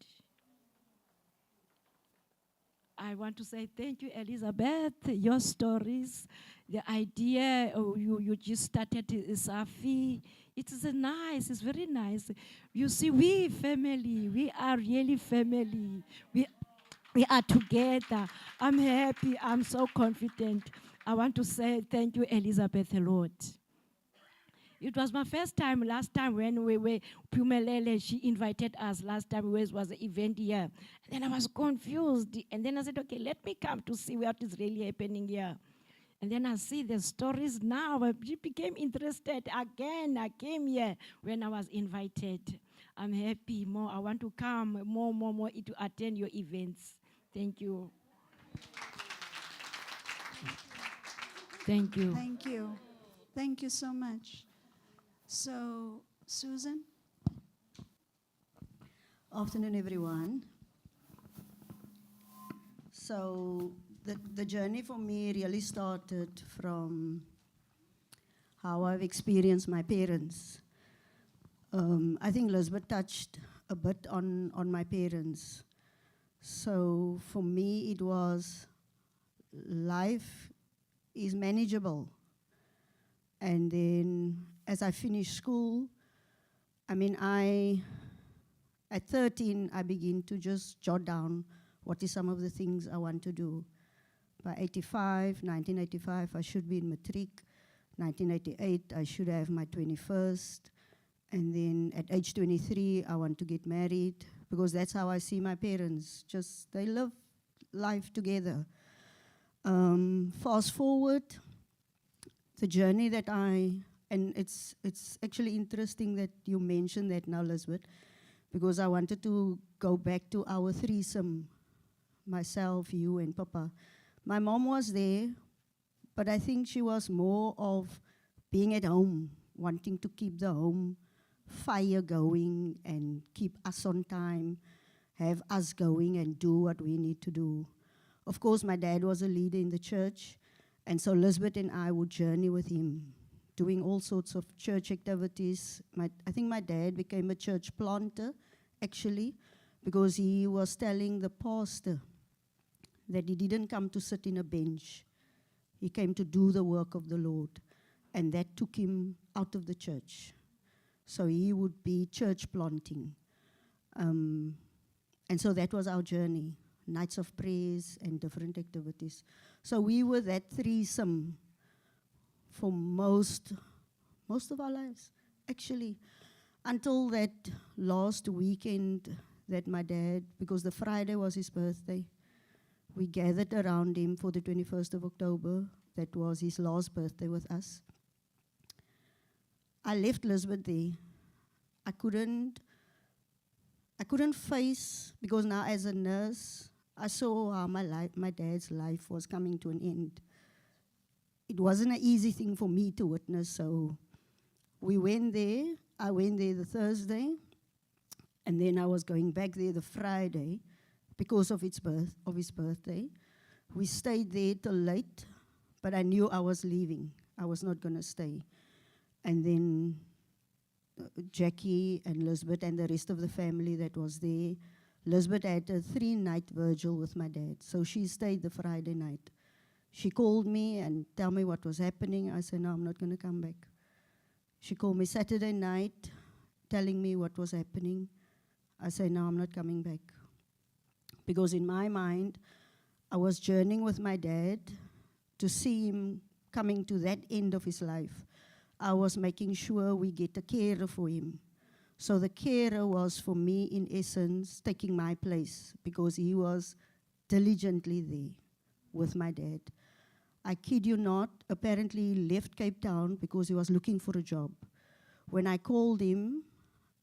I want to say thank you, Elizabeth. Your stories, the idea you just started, Safi. It is nice. It's very nice. You see, we family. We are really family. We are together. I'm happy. I'm so confident. I want to say thank you, Elizabeth, a lot. It was my first time, last time when we were, Pumelele, she invited us last time, it was an event here. And then I was confused. And then I said, okay, let me come to see what is really happening here. And then I see the stories now. I became interested again. I came here when I was invited. I'm happy more. I want to come more to attend your events. Thank you. Thank you. Thank you. Thank you so much. So, Susan? Afternoon, everyone. So, the journey for me really started from how I've experienced my parents. I think Elizabeth touched a bit on my parents. So, for me, it was life is manageable. And then as I finished school, at 13, I began to just jot down what is some of the things I want to do. By 1985, I should be in matric. 1988, I should have my 21st. And then at age 23, I want to get married, because that's how I see my parents. Just, they live life together. Fast forward, the journey that and it's actually interesting that you mentioned that now, Elizabeth, because I wanted to go back to our threesome, myself, you, and Papa. My mom was there, but I think she was more of being at home, wanting to keep the home fire going and keep us on time, have us going and do what we need to do. Of course, my dad was a leader in the church, and so Elizabeth and I would journey with him, doing all sorts of church activities. I think my dad became a church planter, actually, because he was telling the pastor that he didn't come to sit in a bench. He came to do the work of the Lord, and that took him out of the church. So he would be church planting. And so that was our journey, nights of praise and different activities. So we were that threesome for most of our lives, actually, until that last weekend that my dad, because the Friday was his birthday, we gathered around him for the 21st of October. That was his last birthday with us. I left Elizabeth there. I couldn't face, because now as a nurse, I saw how my dad's life was coming to an end. It wasn't an easy thing for me to witness, so we went there. I went there the Thursday, and then I was going back there the Friday because of his birthday. We stayed there till late, but I knew I was leaving. I was not going to stay. And then Jackie and Elizabeth and the rest of the family that was there Lisbeth had a 3-night vigil with my dad, so she stayed the Friday night. She called me and tell me what was happening. I said, no, I'm not going to come back. She called me Saturday night, telling me what was happening. I said, no, I'm not coming back. Because in my mind, I was journeying with my dad to see him coming to that end of his life. I was making sure we get a carer for him. So the carer was, for me, in essence, taking my place because he was diligently there with my dad. I kid you not, apparently he left Cape Town because he was looking for a job. When I called him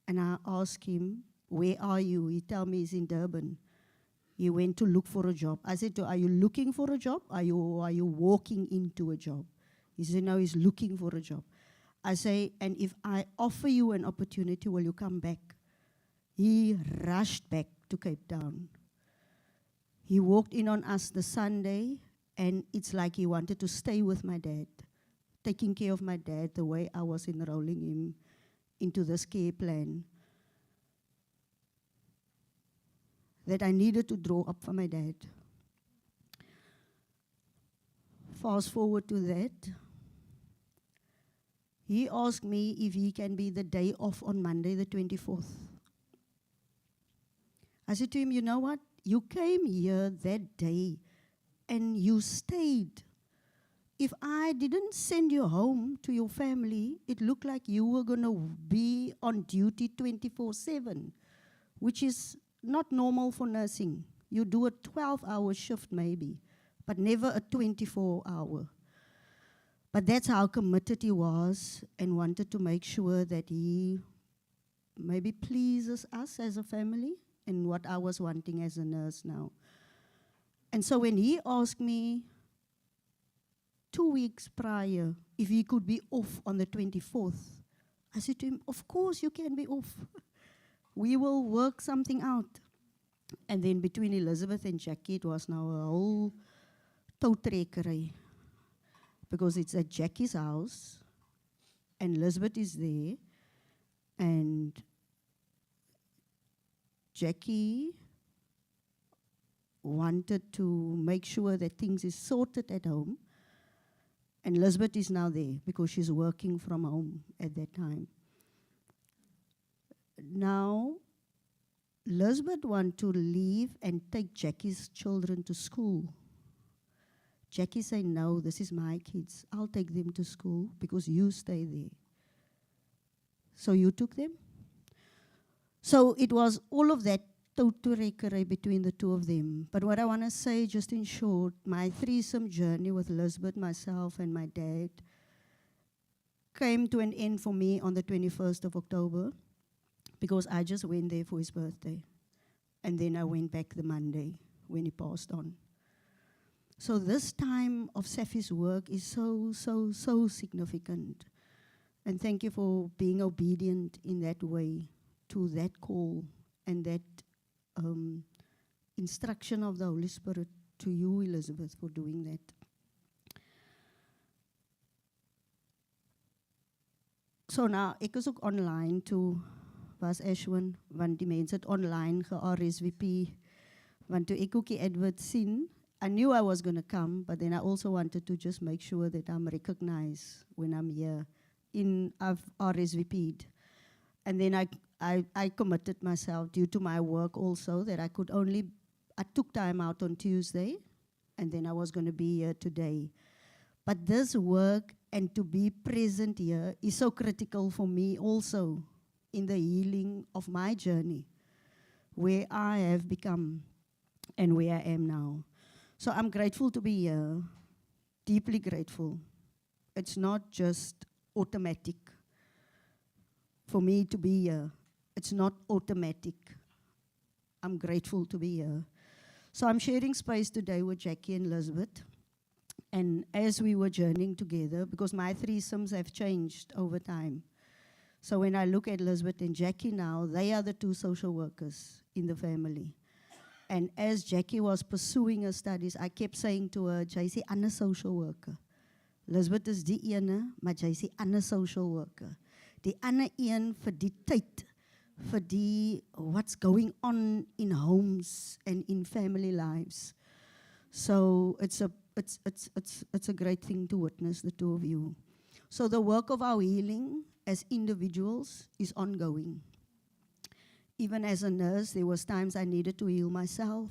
and I asked him, where are you? He told me he's in Durban. He went to look for a job. I said to him, are you looking for a job? Are you walking into a job? He said, no, he's looking for a job. I say, and if I offer you an opportunity, will you come back? He rushed back to Cape Town. He walked in on us the Sunday, and it's like he wanted to stay with my dad, taking care of my dad the way I was enrolling him into this care plan that I needed to draw up for my dad. Fast forward to that. He asked me if he can be the day off on Monday, the 24th. I said to him, you know what? You came here that day and you stayed. If I didn't send you home to your family, it looked like you were going to be on duty 24/7, which is not normal for nursing. You do a 12-hour shift maybe, but never a 24-hour. But that's how committed he was and wanted to make sure that he maybe pleases us as a family and what I was wanting as a nurse now. And so when he asked me 2 weeks prior if he could be off on the 24th, I said to him, of course you can be off. We will work something out. And then between Elizabeth and Jackie, it was now a whole toetrekkery. Because it's at Jackie's house, and Elizabeth is there, and Jackie wanted to make sure that things is sorted at home, and Elizabeth is now there because she's working from home at that time. Now, Elizabeth wants to leave and take Jackie's children to school. Jackie said, no, this is my kids. I'll take them to school because you stay there. So you took them? So it was all of that toetrekkery between the two of them. But what I want to say, just in short, my threesome journey with Elizabeth, myself, and my dad came to an end for me on the 21st of October because I just went there for his birthday. And then I went back the Monday when he passed on. So this time of Safi's work is so significant. And thank you for being obedient in that way to that call and that instruction of the Holy Spirit to you, Elizabeth, for doing that. So nou, ek is ook online toe, was Ashwin, want die mense het online ge-RSVP, want toe ek ook die advert sien, I knew I was going to come, but then I also wanted to just make sure that I'm recognized when I'm here. I've RSVP'd. And then I committed myself due to my work also that I took time out on Tuesday, and then I was going to be here today. But this work and to be present here is so critical for me also in the healing of my journey, where I have become and where I am now. So I'm grateful to be here, deeply grateful. It's not just automatic for me to be here. It's not automatic. I'm grateful to be here. So I'm sharing space today with Jackie and Elizabeth. And as we were journeying together, because my threesomes have changed over time. So when I look at Elizabeth and Jackie now, they are the two social workers in the family. And as Jackie was pursuing her studies, I kept saying to her, Jay's 'n ander social worker. Elizabeth is die ene, maar Jay's 'n ander social worker. Die ander een vir die tyd for what's going on in homes and in family lives. So it's a great thing to witness, the two of you. So the work of our healing as individuals is ongoing. Even as a nurse, there was times I needed to heal myself.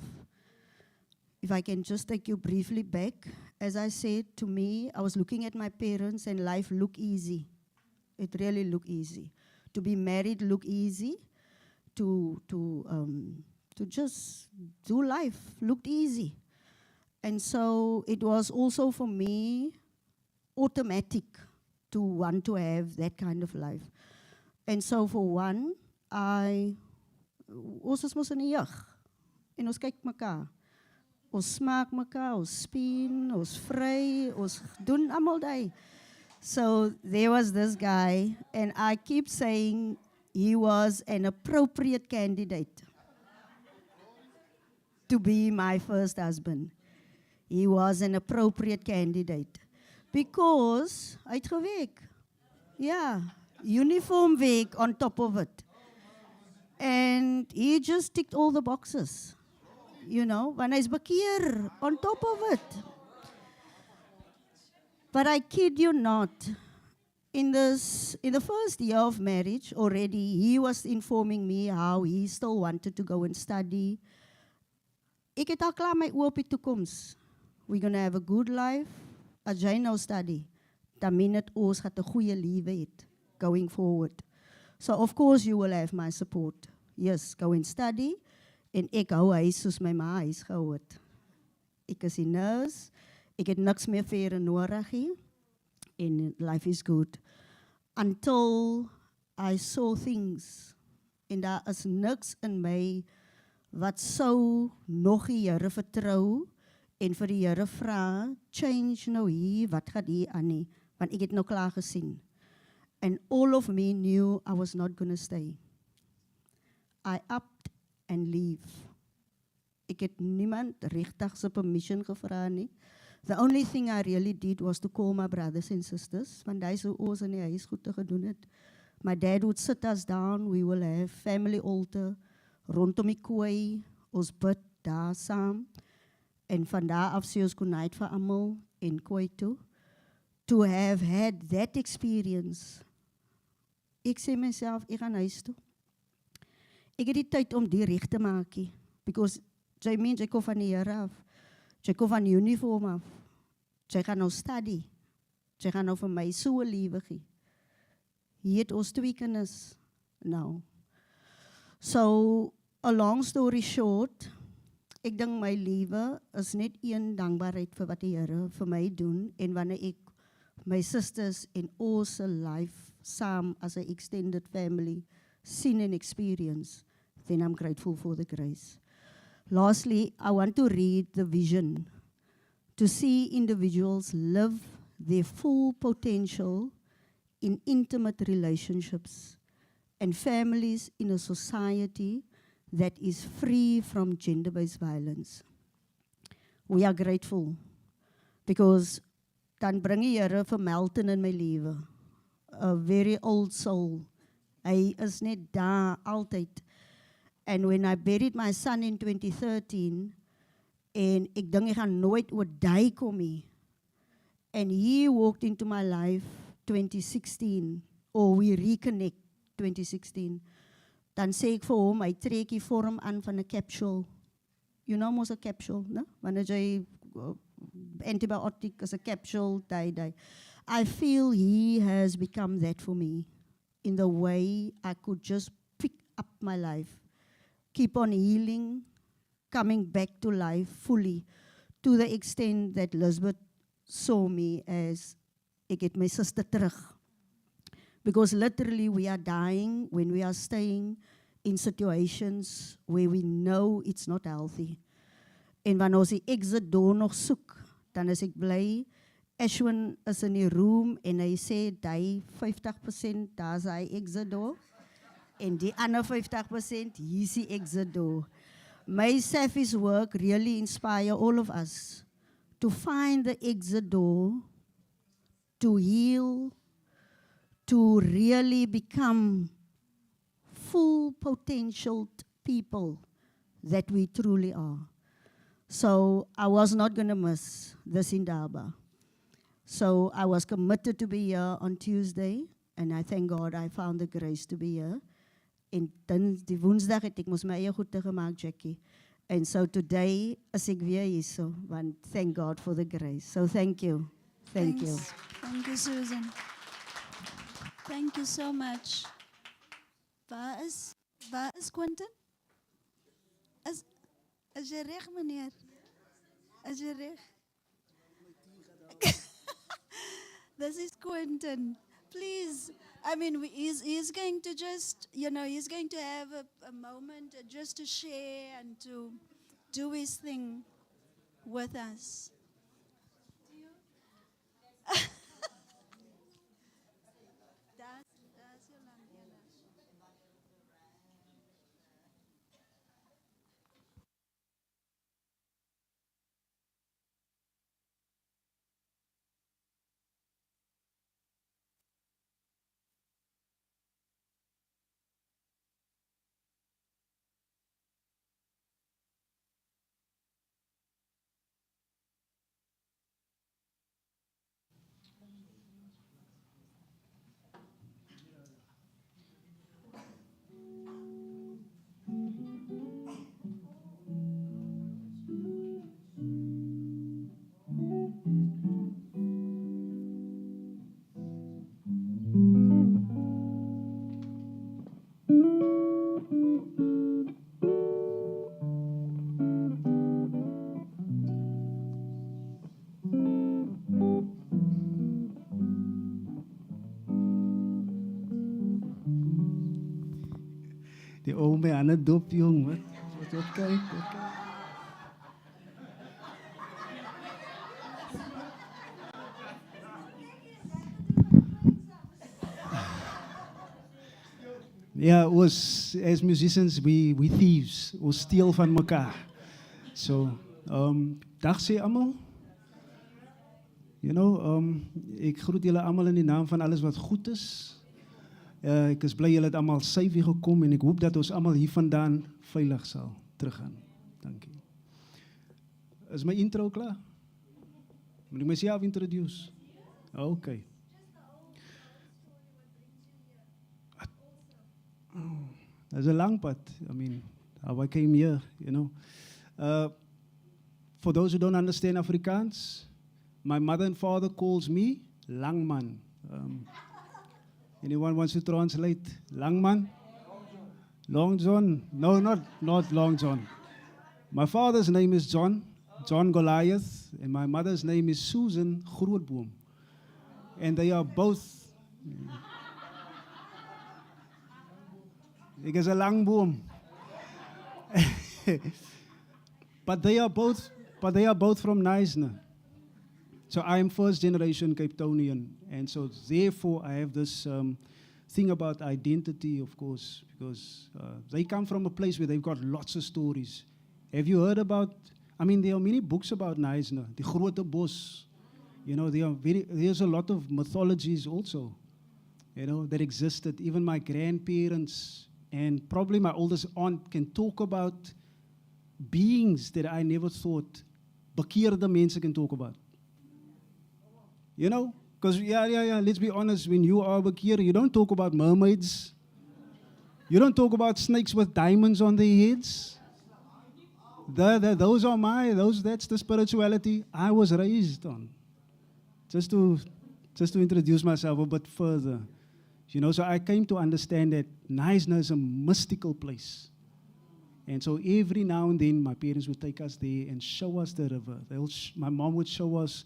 If I can just take you briefly back, as I said, to me, I was looking at my parents and life looked easy. It really looked easy. To be married looked easy. To just do life looked easy. And so it was also for me automatic to want to have that kind of life. And so for one, ons is mos in die jeug. En ons kyk mekaar. Ons smaak mekaar, ons spien, ons vry, ons doen almal daai. So there was this guy, and I keep saying he was an appropriate candidate to be my first husband. He was an appropriate candidate. Because hy het gewerk. Ja, uniform werk on top of it. And he just ticked all the boxes. You know, want hy's bekeer on top of it. But I kid you not, in the first year of marriage already, he was informing me how he still wanted to go and study. Ek het al klaar my oë op die toekoms. We're going to have a good life. As jy nou study, dan mean het ons gaat 'n goeie lewe het going forward. So of course you will have my support. Yes, go and study. En ek hou huis soos my ma huis gehou het. Ek is 'n nurse. Ek het niks meer vir nodig nie. And life is good. Until I saw things. En daar is niks in my wat sou nog die Here vertrou en vir die Here vra, change nou hier, wat gaat hier aan nie? Want ek het nou klaar gesien. And all of me knew I was not going to stay. I upped and leave. Ek het niemand regtig se permission gevra nie. The only thing I really did was to call my brothers and sisters, want hy sou ons in die huis goed te gedoen het. My dad would sit us down, we will have family altar, rondom die kooi, ons bid daar saam, en van daar af sê ons goeie vir almal en kooi toe. To have had that experience, ek sê myself, ek gaan huis toe. Ek het die tyd om die reg te maak, because jy meen, jy kom van die Here af, jy kom van die uniform af, jy gaan nou study, jy gaan nou vir my so 'n lewe gee. Hier het ons 2 kinders nou. So, a long story short, ek dink my lewe is net een dankbaarheid vir wat die Here vir my doen, en wanneer ek my sisters en ons life saam as 'n extended family seen and experience, then I'm grateful for the grace. Lastly, I want to read the vision, to see individuals live their full potential in intimate relationships and families in a society that is free from gender-based violence. We are grateful because dan bring die Here vir Melton in my lewe, a very old soul. Hy is net daar altyd. And when I buried my son in 2013, en ek dink ek gaan nooit oor die kom nie, and he walked into my life 2016, or we reconnect 2016, dan sê ek vir hom, hy trek die vorm aan van 'n capsule. You know mos 'n capsule, né? Wanneer jy antibiotic is 'n capsule, die. I feel he has become that for me, in the way I could just pick up my life, keep on healing, coming back to life fully, to the extent that Elizabeth saw me as, ek het my sister terug. Because literally we are dying when we are staying in situations where we know it's not healthy. En wanneer ons die exit door nog soek, dan is ek bly, Ashwin is in die room en hy sê, die 50%, daar is hy exit door, en die ander 50%, hier is die exit door. May Safi's work really inspire all of us to find the exit door, to heal, to really become full potential people that we truly are. So I was not going to miss this Indaba. So I was committed to be here on Tuesday, and I thank God I found the grace to be here. En die woensdag het ek mos my eie goede gemaak, Jackie. And so today is ek weer hier so, want thank God for the grace. So thank you. Thank you. Thank you, Susan. Thank you so much. Waar is Quentin? Is jy reg, meneer? Is jy reg? This is Quentin. Please, I mean, he's going to just, he's going to have a moment just to share and to do his thing with us. Die ou my aan 'n dop, jong, wat kyk. Yeah, as musicians, we thieves. Ons steel van mekaar. So, dag sê almal. Ek groet julle almal in die naam van alles wat goed is. Ek is bly julle het almal safe hier gekom en ek hoop dat ons almal hier vandaan veilig sal teruggaan. Dankie. Is my intro klaar? Moet ek myself introduce? Okay. That's a long pad. I mean, how I came here, For those who don't understand Afrikaans, my mother and father calls me Langman. Anyone wants to translate? Langman? Long John? No, not Long John. My father's name is John Goliath, and my mother's name is Susan Grootboom. And they are both... Ek is 'n lang boom. But they are both from Knysna. So I am first generation Cape Townian, and so therefore I have this thing about identity, of course, because they come from a place where they've got lots of stories. Have you heard about? I mean, there are many books about Knysna, die Grote Bos. There's a lot of mythologies also, that existed. Even my grandparents and probably my oldest aunt can talk about beings that I never thought bekeerde mense can talk about. Because let's be honest, when you are bekeerd, you don't talk about mermaids. You don't talk about snakes with diamonds on their heads. That's the spirituality I was raised on. Just to introduce myself a bit further. So I came to understand that Knysna is a mystical place. And so every now and then, my parents would take us there and show us the river. My mom would show us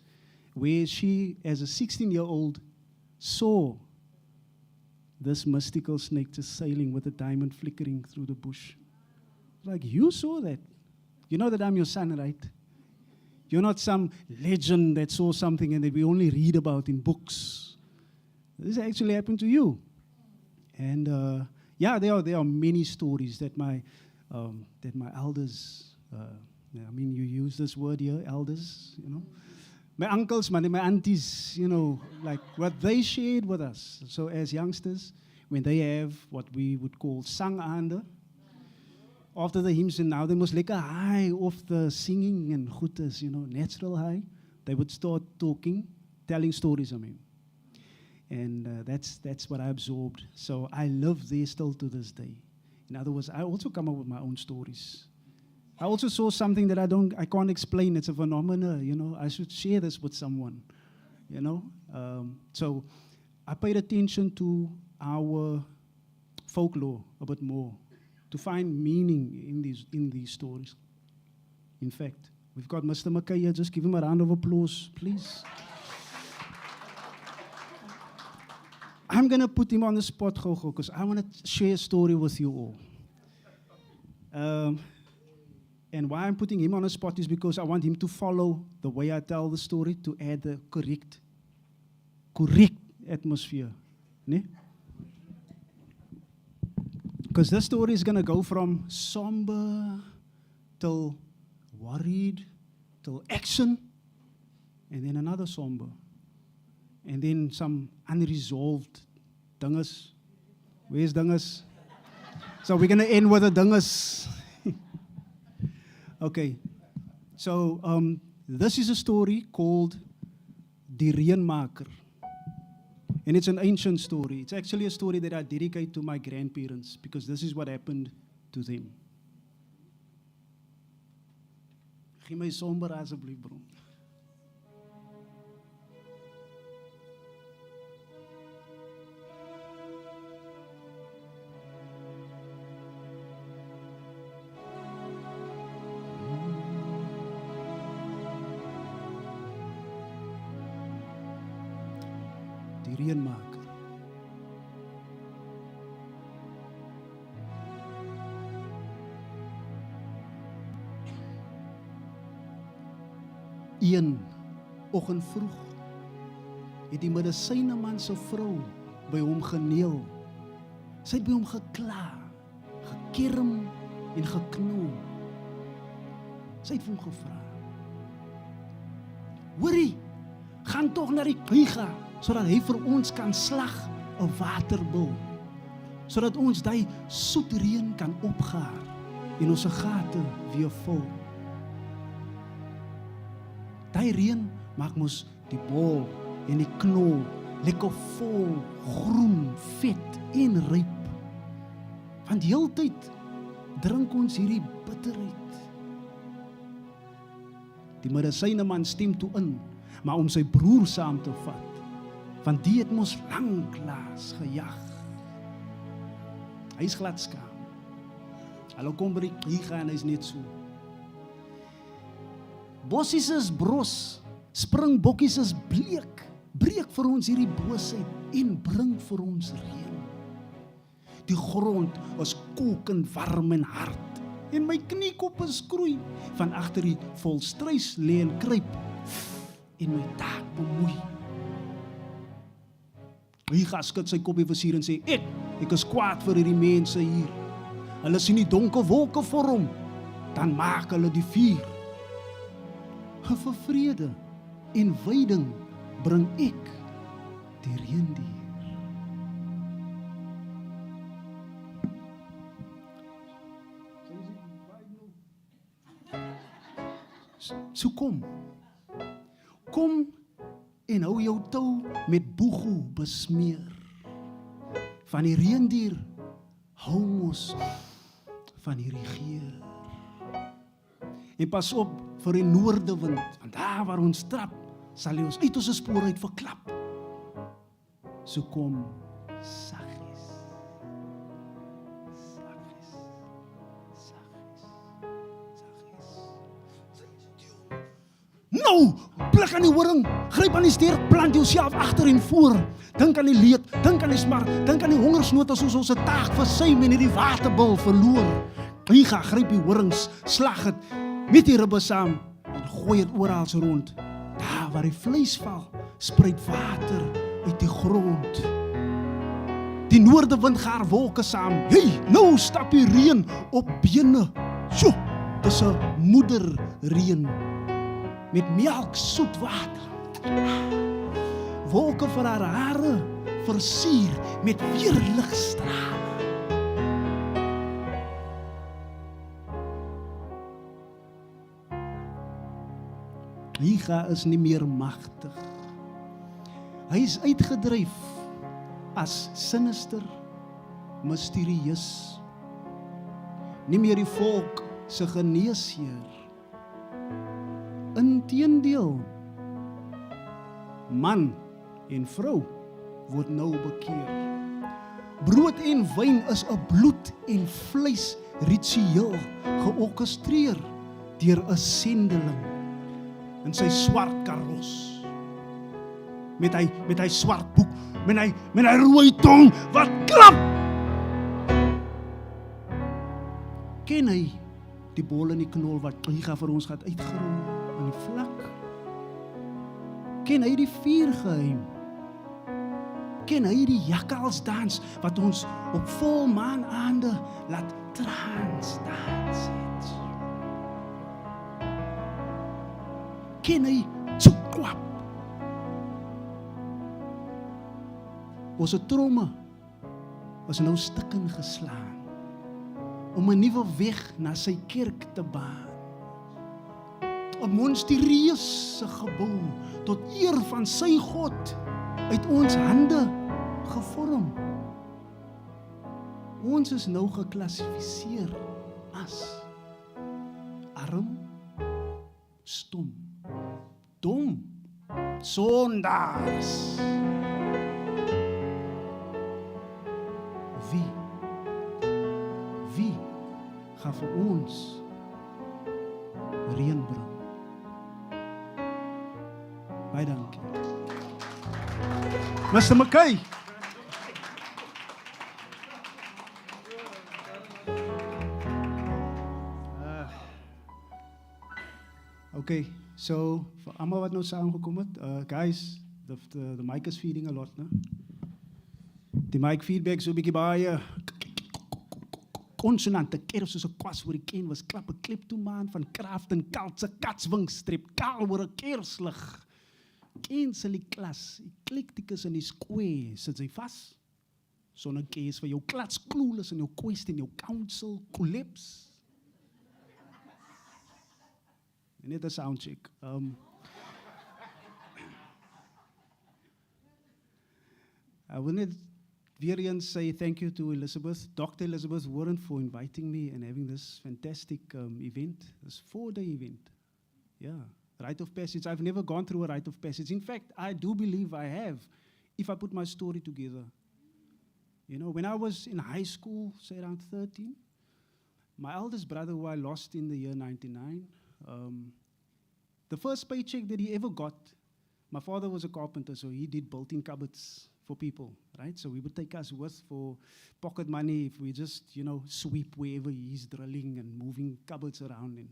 where she, as a 16-year-old, saw this mystical snake just sailing with a diamond flickering through the bush. Like, you saw that. You know that I'm your son, right? You're not some legend that saw something and that we only read about in books. This actually happened to you. And there are many stories that my elders, you use this word here, elders, my uncles, my aunties, like what they shared with us. So as youngsters, when they have what we would call sangande. After the hymns, and now they must like a high off the singing and goodness, natural high. They would start talking, telling stories of him. And that's what I absorbed. So I live there still to this day. In other words, I also come up with my own stories. I also saw something that I can't explain. It's a phenomenon, I should share this with someone, So I paid attention to our folklore a bit more, to find meaning in these stories. In fact, we've got Mr. McKay here. Just give him a round of applause, please. I'm going to put him on the spot, Gogo, because I want to share a story with you all. And why I'm putting him on the spot is because I want him to follow the way I tell the story, to add the correct atmosphere. Because this story is going to go from somber till worried, till action, and then another somber. And then some unresolved dinges. Where's dinges? So we're going to end with a dinges. Okay. So this is a story called Die Reënmaker. And it's an ancient story. It's actually a story that I dedicate to my grandparents because this is what happened to them. Gee my somber asseblief, bro. Die reënmaker. Een oggend vroeg het die medisyneman se vrou by hom geneel. Sy het by hom gekla, gekerm en geknoei. Sy het vir hom gevra: "Hoorie, gaan tog na die Giga, sodat hy vir ons kan slag 'n waterbul, sodat ons daai soet reën kan opgaar en ons gate weer vul. Daai reën maak mos die bol en die knol lekker vol, groen, vet en ryp. Want heeltyd drink ons hierdie bitterheid." Die medisyneman stem toe in, maar om sy broer saam te vat, want die het mos lanklaas gejag. Hy is glad skaam. Hulle kom by die Giga en hy is net so: "Bossies is bros, springbokkies is bleek, breek vir ons hierdie boosheid en bring vir ons reën. Die grond is kokend warm en hard, en my kniekop is skroei, van agter die volstruis lê en kruip, en my taak bemoei." Giga skud sy kop versier en sê: Ek is kwaad vir hierdie mense hier. Hulle sien die donker wolke vorm, dan maak hulle die vuur. Vir vrede en veiding bring ek die reendier. So kom en hou jou tou met boegoe besmeer. Van die reendier hou mos van hierdie geur. En pas op vir die noordewind, want daar waar ons trap, sal hy ons uit ons spoor uit verklap. So kom saggies. Saggies. Saggies. Saggies. Nou, blik aan die horing, gryp aan die ster, plant jouself agter en voor. Dink aan die leed, dink aan die smart, dink aan die hongersnood as ons ons taak versuim en hierdie waterbul verloor. Giga gryp die horings, slag het met die ribbe saam en gooi het oral rond. Daar waar die vleis val, spruit water uit die grond. Die noordewind gaar wolke saam. Hey, nou stap die reën op bene. Sjoe, dis 'n moederreën met melk soet water. Wolke vir haar hare, versier met weerligstrale. Liga is nie meer magtig. Hy is uitgedryf as sinister, mysterieus. Nie meer die volk se geneesheer. Inteendeel, man en vrou word nou bekeer. Brood en wyn is 'n bloed en vleis ritueel georkestreer deur 'n sendeling in sy swart karos. Met hy swart boek, met hy rooi tong wat klap. Ken hy die bol en die knol wat Liga vir ons gaat uitgerol in die vlak? Ken hy die vuurgeheim? Ken hy die jakkalsdans wat ons op volmaanaande laat transdans het? Ken hy tsoekwap? Ons tromme is nou stukken geslaan om 'n nuwe weg na sy kerk te baan. 'n Monsterieuse gebou tot eer van sy God uit ons hande gevorm. Ons is nou geklassifiseer as arm, stom, dom, sondaars. Wie gaan vir ons reën bring? Baie dankie. Mr. McKay. Okay, so vir almal wat nou saamgekom het, guys, the mic is feeding a lot, né? Die mic feedback so 'n bietjie baie konsonante kerf soos 'n kwas oor die ken was klap 'n klip toe maan van kraft en kalse katswingstrip kaal oor 'n kerslig. Kensel die klas, eklektikus in die square, sit sy vas. Sonder kees vir jou klats clueless in jou quest en jou council collapse. Net 'n sound check. I will net weer eens say thank you to Elizabeth, Dr. Elizabeth Warren, for inviting me and having this fantastic event, this 4-day event. Yeah, rite of passage. I've never gone through a rite of passage. In fact, I do believe I have, if I put my story together. You know, when I was in high school, say around 13, my eldest brother, who I lost in the year 99, the first paycheck that he ever got, my father was a carpenter, so he did built-in cupboards for people, right? So we would take us with for pocket money if we just, you know, sweep wherever he's drilling and moving cupboards around, and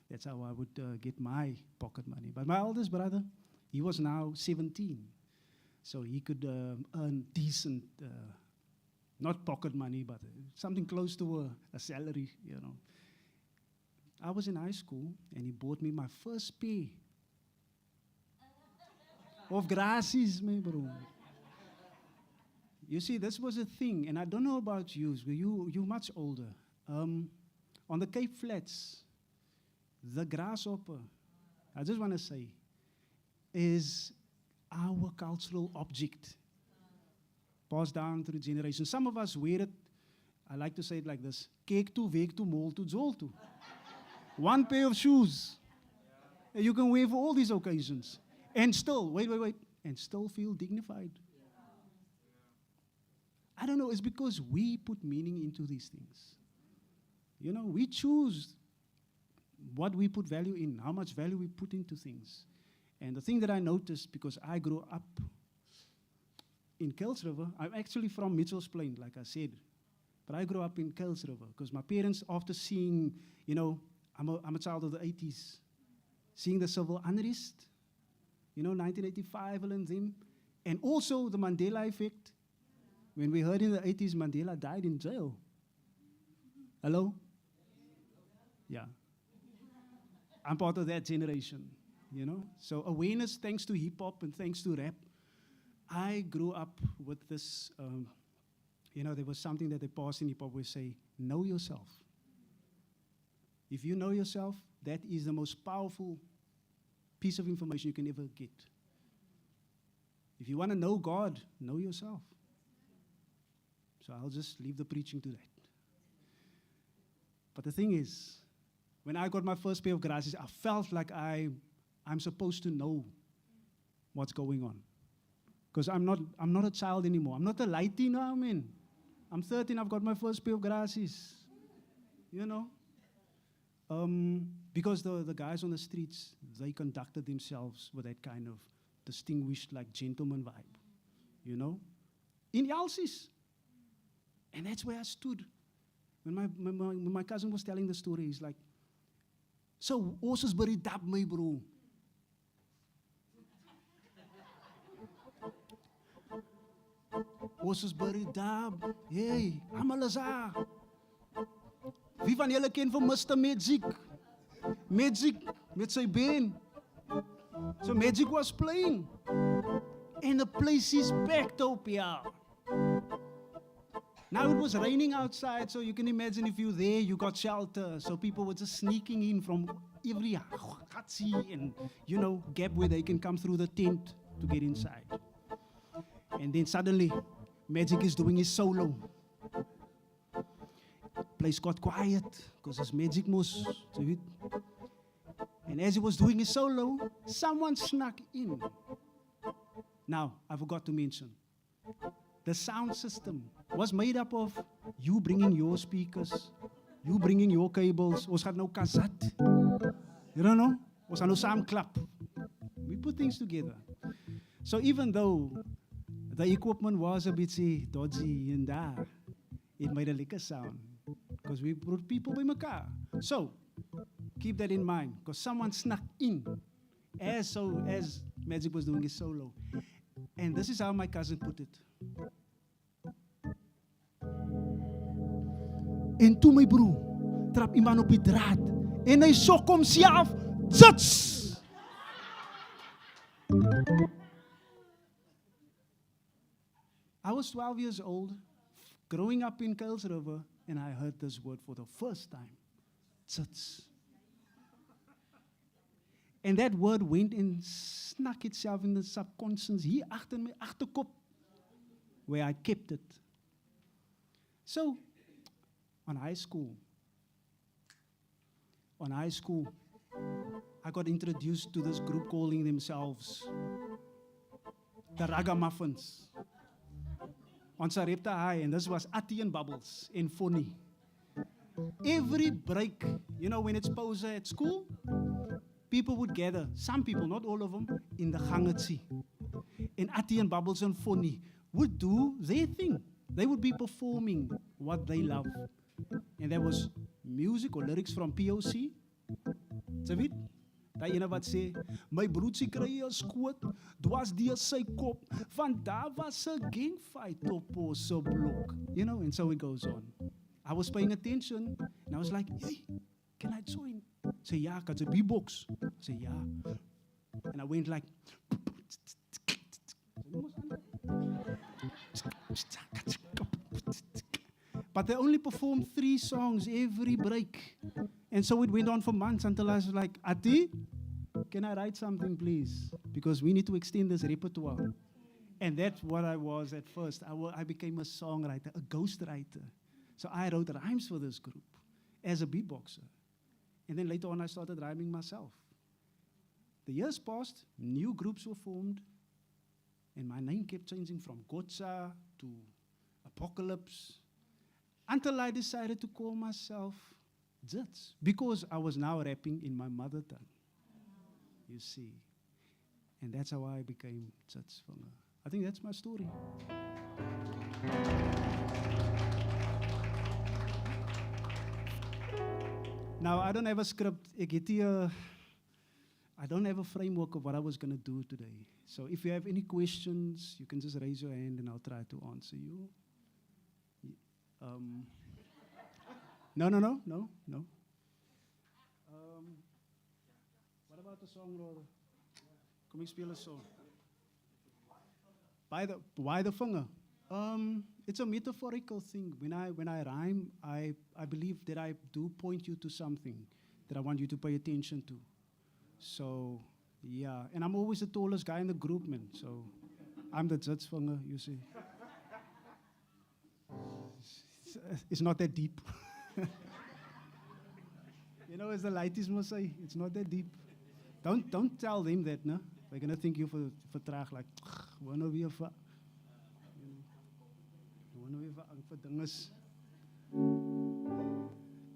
that's how I would get my pocket money. But my eldest brother, he was now 17, so he could earn decent, not pocket money, but something close to a salary, you know. I was in high school, and he bought me my first pair of grassies, my bro. You see, this was a thing, and I don't know about you, you're much older. On the Cape Flats, the grasshopper, I just want to say, is our cultural object, passed down through generations. Some of us wear it, I like to say it like this, cake to, week to, mol to, zol to. One pair of shoes, you can wear for all these occasions, and still, wait, and still feel dignified. I don't know, it's because we put meaning into these things. You know, we choose what we put value in, how much value we put into things. And the thing that I noticed, because I grew up in Kells River, I'm actually from Mitchell's Plain, like I said, but I grew up in Kells River, because my parents, after seeing, you know, I'm a child of the 80s, seeing the civil unrest, you know, 1985 and them, and also the Mandela effect. When we heard in the 80s Mandela died in jail. Hello? Yeah. I'm part of that generation, you know. So awareness, thanks to hip-hop and thanks to rap, I grew up with this, there was something that they passed in hip-hop where say, know yourself. If you know yourself, that is the most powerful piece of information you can ever get. If you want to know God, know yourself. So I'll just leave the preaching to that. But the thing is, when I got my first pair of glasses, I felt like I'm supposed to know what's going on. Because I'm not a child anymore. I'm not a lighty now, man. I'm 13, I've got my first pair of glasses. You know? Because the guys on the streets, they conducted themselves with that kind of distinguished, like, gentleman vibe. You know? In Elsies. And that's where I stood. When my cousin was telling the story, he's like, so, horses buried dab my bro. Horses buried dab. Hey, Amalaza. Wie van julle ken van Mr. Magic? Magic met sy been. So Magic was playing. And the place is packed up, yeah. Now it was raining outside, so you can imagine if you're there, you got shelter. So people were just sneaking in from every gatsi and, gap where they can come through the tent to get inside. And then suddenly, Magic is doing his solo. Place got quiet, because it's Magic Moose. And as he was doing his solo, someone snuck in. Now, I forgot to mention, the sound system was made up of you bringing your speakers, you bringing your cables. Ons gaan nou kassat. You don't know? Ons gaan nou saam klap. We put things together. So even though the equipment was a bit dodgy and it made a liquor sound because we brought people by mekaar. So keep that in mind, because someone snuck in as Magic was doing his solo. And this is how my cousin put it. En toe my broer trap iemand op die draad en hy sok homself zits. I was 12 years old, growing up in Kuils River, and I heard this word for the first time. Zits. And that word went and snuck itself in the subconscious here agter my agterkop, where I kept it. So, on high school, I got introduced to this group calling themselves the Ragamuffins. On Sarepta High, and this was Attie and Bubbles in Fonnie. Every break, when it's pause at school, people would gather, some people, not all of them, in the Gangetsi. And Attie and Bubbles and Fonnie would do their thing. They would be performing what they love. And there was music or lyrics from POC. Savit? Daai ene wat sê, my broertjie kry 'n skoot, dwars deur sy kop, want daar was 'n gangfight op ons blok. And so it goes on. I was paying attention, and I was like, hey, can I join? Say, yeah, cause a beatbox. Say, yeah. And I went like, but they only performed 3 songs every break. And so it went on for months until I was like, Ati, can I write something, please? Because we need to extend this repertoire. And that's what I was at first. I became a songwriter, a ghostwriter. So I wrote rhymes for this group as a beatboxer. And then later on, I started rhyming myself. The years passed, new groups were formed, and my name kept changing from Gotcha to Apocalypse, until I decided to call myself Jits, because I was now rapping in my mother tongue. You see. And that's how I became Jits. I think that's my story. Now, I don't have a script. I don't have a framework of what I was going to do today. So if you have any questions, you can just raise your hand and I'll try to answer you. No. What about the song, Lord? Kom ek speel 'n song. Why the finger? It's a metaphorical thing. When I rhyme, I believe that I do point you to something that I want you to pay attention to. So, yeah. And I'm always the tallest guy in the group, man. So, I'm the Zitsvinger, you see. It's not that deep. You know, as the lighties must say, it's not that deep. Don't tell them that, no? They're going to think you for traag, like, wanna be a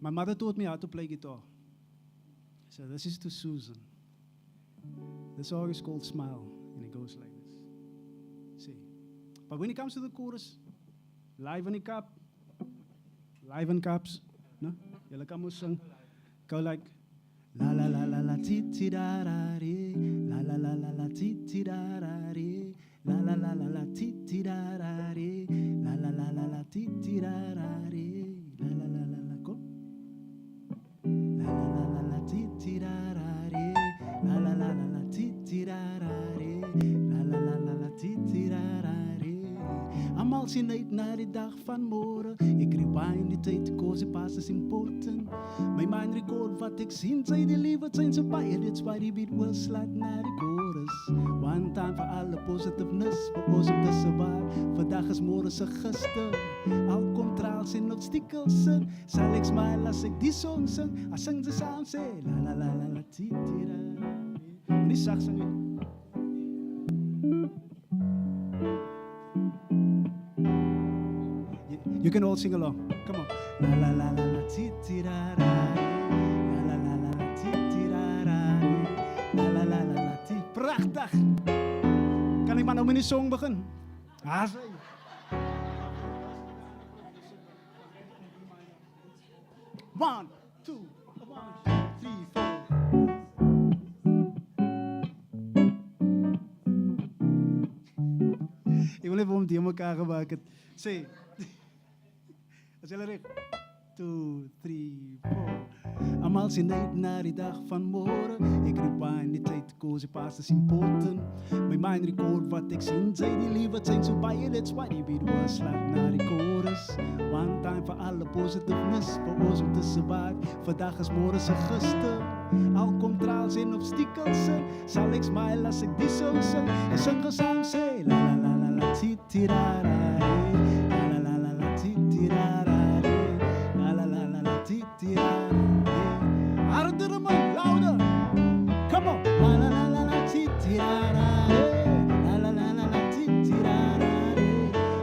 My mother taught me how to play guitar. So this is to Susan. This song is called Smile, and it goes like this. See. But when it comes to the chorus, live in the cup, live in cups, no? Julle kan mos sing. Go like la la la la la ti ti da da re, la la la la la ti ti da da re, la la la la la ti ti da da re, la la la la la ti ti da da re, la la la la la go, la la la la la ti ti da da re, la la la la la ti ti da da re, la la la la la ti ti da da re. Almal sien uit na die dag van môre. Ek rewind die tyd, cause it passes important. My mind record wat ek sien, sy die liefde zijn so baie, dit's why die beat wil slaat na die chorus. One time vir alle positiveness, vir ons om te survive. Vandag is môre se gister. Al kom trials en obstacles in, sal ek smile as ek die song sing. As sing ze saam sê, la la la la la ti ti da. Nie sag sing nie. You can all sing along. Come on. La la la la la ti ti da da. La la la la la ti ti da da. La la la la la ti. Pragtig. Kan ik maar nou met die song begin? Ah, sê. One, two, 3, 4. Ik wil even om die elkaar gemaakt. Sê. As julle reg. 2, 3, 4. Almal sien uit na die dag van môre. Ek rewind die tyd, cause it passes important. My mind record wat ek sien, sy die liefde zijn so baie, that's why die beat was slaat na die chorus. One time vir alle positiveness, vir ons om te survive. Vandag is môre se gister. Al kom trials en obstacles in, sal ek smile as ek die song sing. En sing gesaam sê, la la la la la ti ti da da. La la la la la ti ti da da. Harder man, louder. Come on. La la la la la ti ti da da. La la la la la ti ti da da.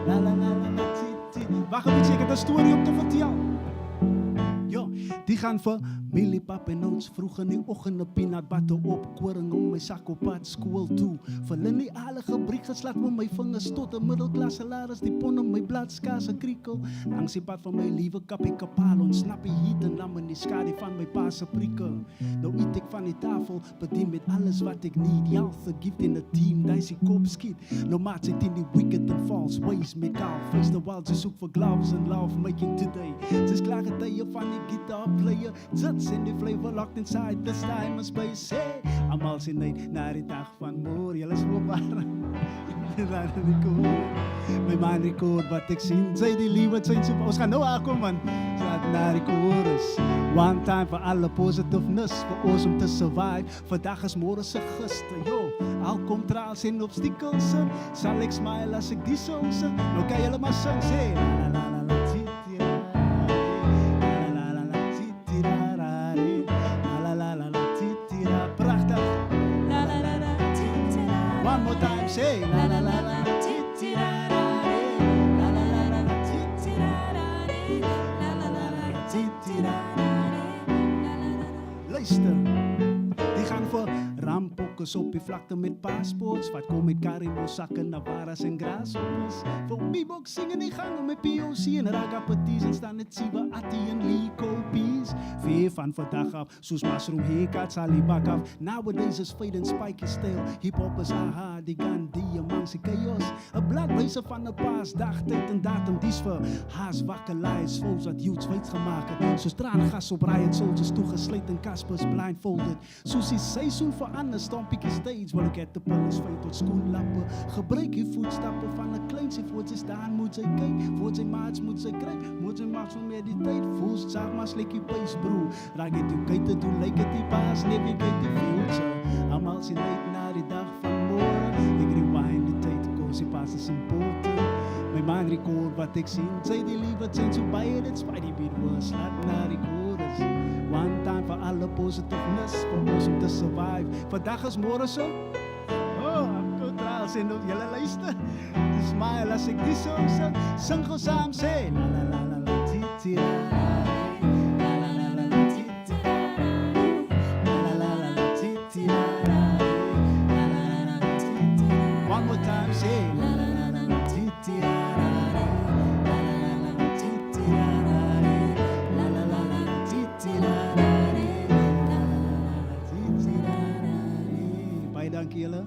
La la la la la ti ti. Wacht een beetje, ik heb een story om te vertellen. Yo, die gaan voor mieliepap en notes. Vroeg in die ochtend een peanut butter op. Koring om mijn zak op pad school toe. Verlin die aardige briek geslaat met mijn vingers tot een middelklasse salaris. Die pon om mijn bladskaas kriekel. Langs die pad van mijn lieve kap ik kapaal. Ontsnap je hiet en lam in die skade van mijn paase prikkel. Nou eet ik van die tafel, bedien met alles wat ik niet. Health, a gift in the team, daar is die kop skiet. No maat zit in die wicked and false ways met kaal. Face the world, ze zoek voor gloves and love making today. Ze is klaar getijden van die guitar player. Zits in die flavor locked inside this time and space. Hey, almal sien uit na die dag van môre. Julle is voorbaar. My mind record wat ek sien, sy die liefde zijn so. Ons gaan nou aankom man. Slaat na die chorus. One time vir alle positiveness, vir ons om te survive. Vandag is môre se gister, yo. Al kom trials en obstacles in, sal ek smile as ek die song sing. Nou kan julle maar sing, sê la la la la ti ti da. La la la la ti ti da da. La la la la ti ti da. Prachtig. La la la la ti ti da. One more time, say la la la la ti ti da. La la la la ti ti da. La la la la ti ti da. Luister. Die gaan voor rampokkers op die vlakte met paspoorts. Wat kom met Karimo zakken, Navaras en grasshoppers. Voor bebox zingen die gangen met POC en ragapaties. En staan het Siva, Atti en Liko Bees. Veer van vandaag af, soos mushroom haircuts, alibak af. Nowadays is fade and spike is stijl. Hip-hop is aha, die Gandhi amongst die chaos. Een bladwijzer van de paasdag, tijd en datum, dies voor haas wakker lies. Volks wat youths weet gemaakt. Soos tranengas op riot soldiers toegesleed en Caspers blindfolded. Soos die seizoen verander, stomp bietjie stage, wil ek het op alles feit tot skoenlappe. Gebruik die voetstappe van 'n kleinsie voort sy staan, moet sy kyk, voort sy maats moet sy kry, moet sy maak so meer die tyd, voels sag maar slikkie pace bro. Raak dit jou kyk te doen, lyk dit die paas, navigate die future. Almal sien uit na die dag van môre, ek rewind die tyd, cause die paas is important. My mind record wat ek sien, sy die liefde zijn so baie, dit spijt die beat was, laat na die chorus. One time for alle positiveness, vir ons om te survive. Vandag is môre so, ek totaal sê nog julle luister. Die smile as ek die song sing gou saam sê, la la la la la, titi la la, la la la la la, titi la la la la, titi la la, la la la la la, titi la la. One more time, say, la la la la la, titi la la, la la la la la, titi la la, la la la la la, titi la la, la la la la, titi la la. Baie dankie julle.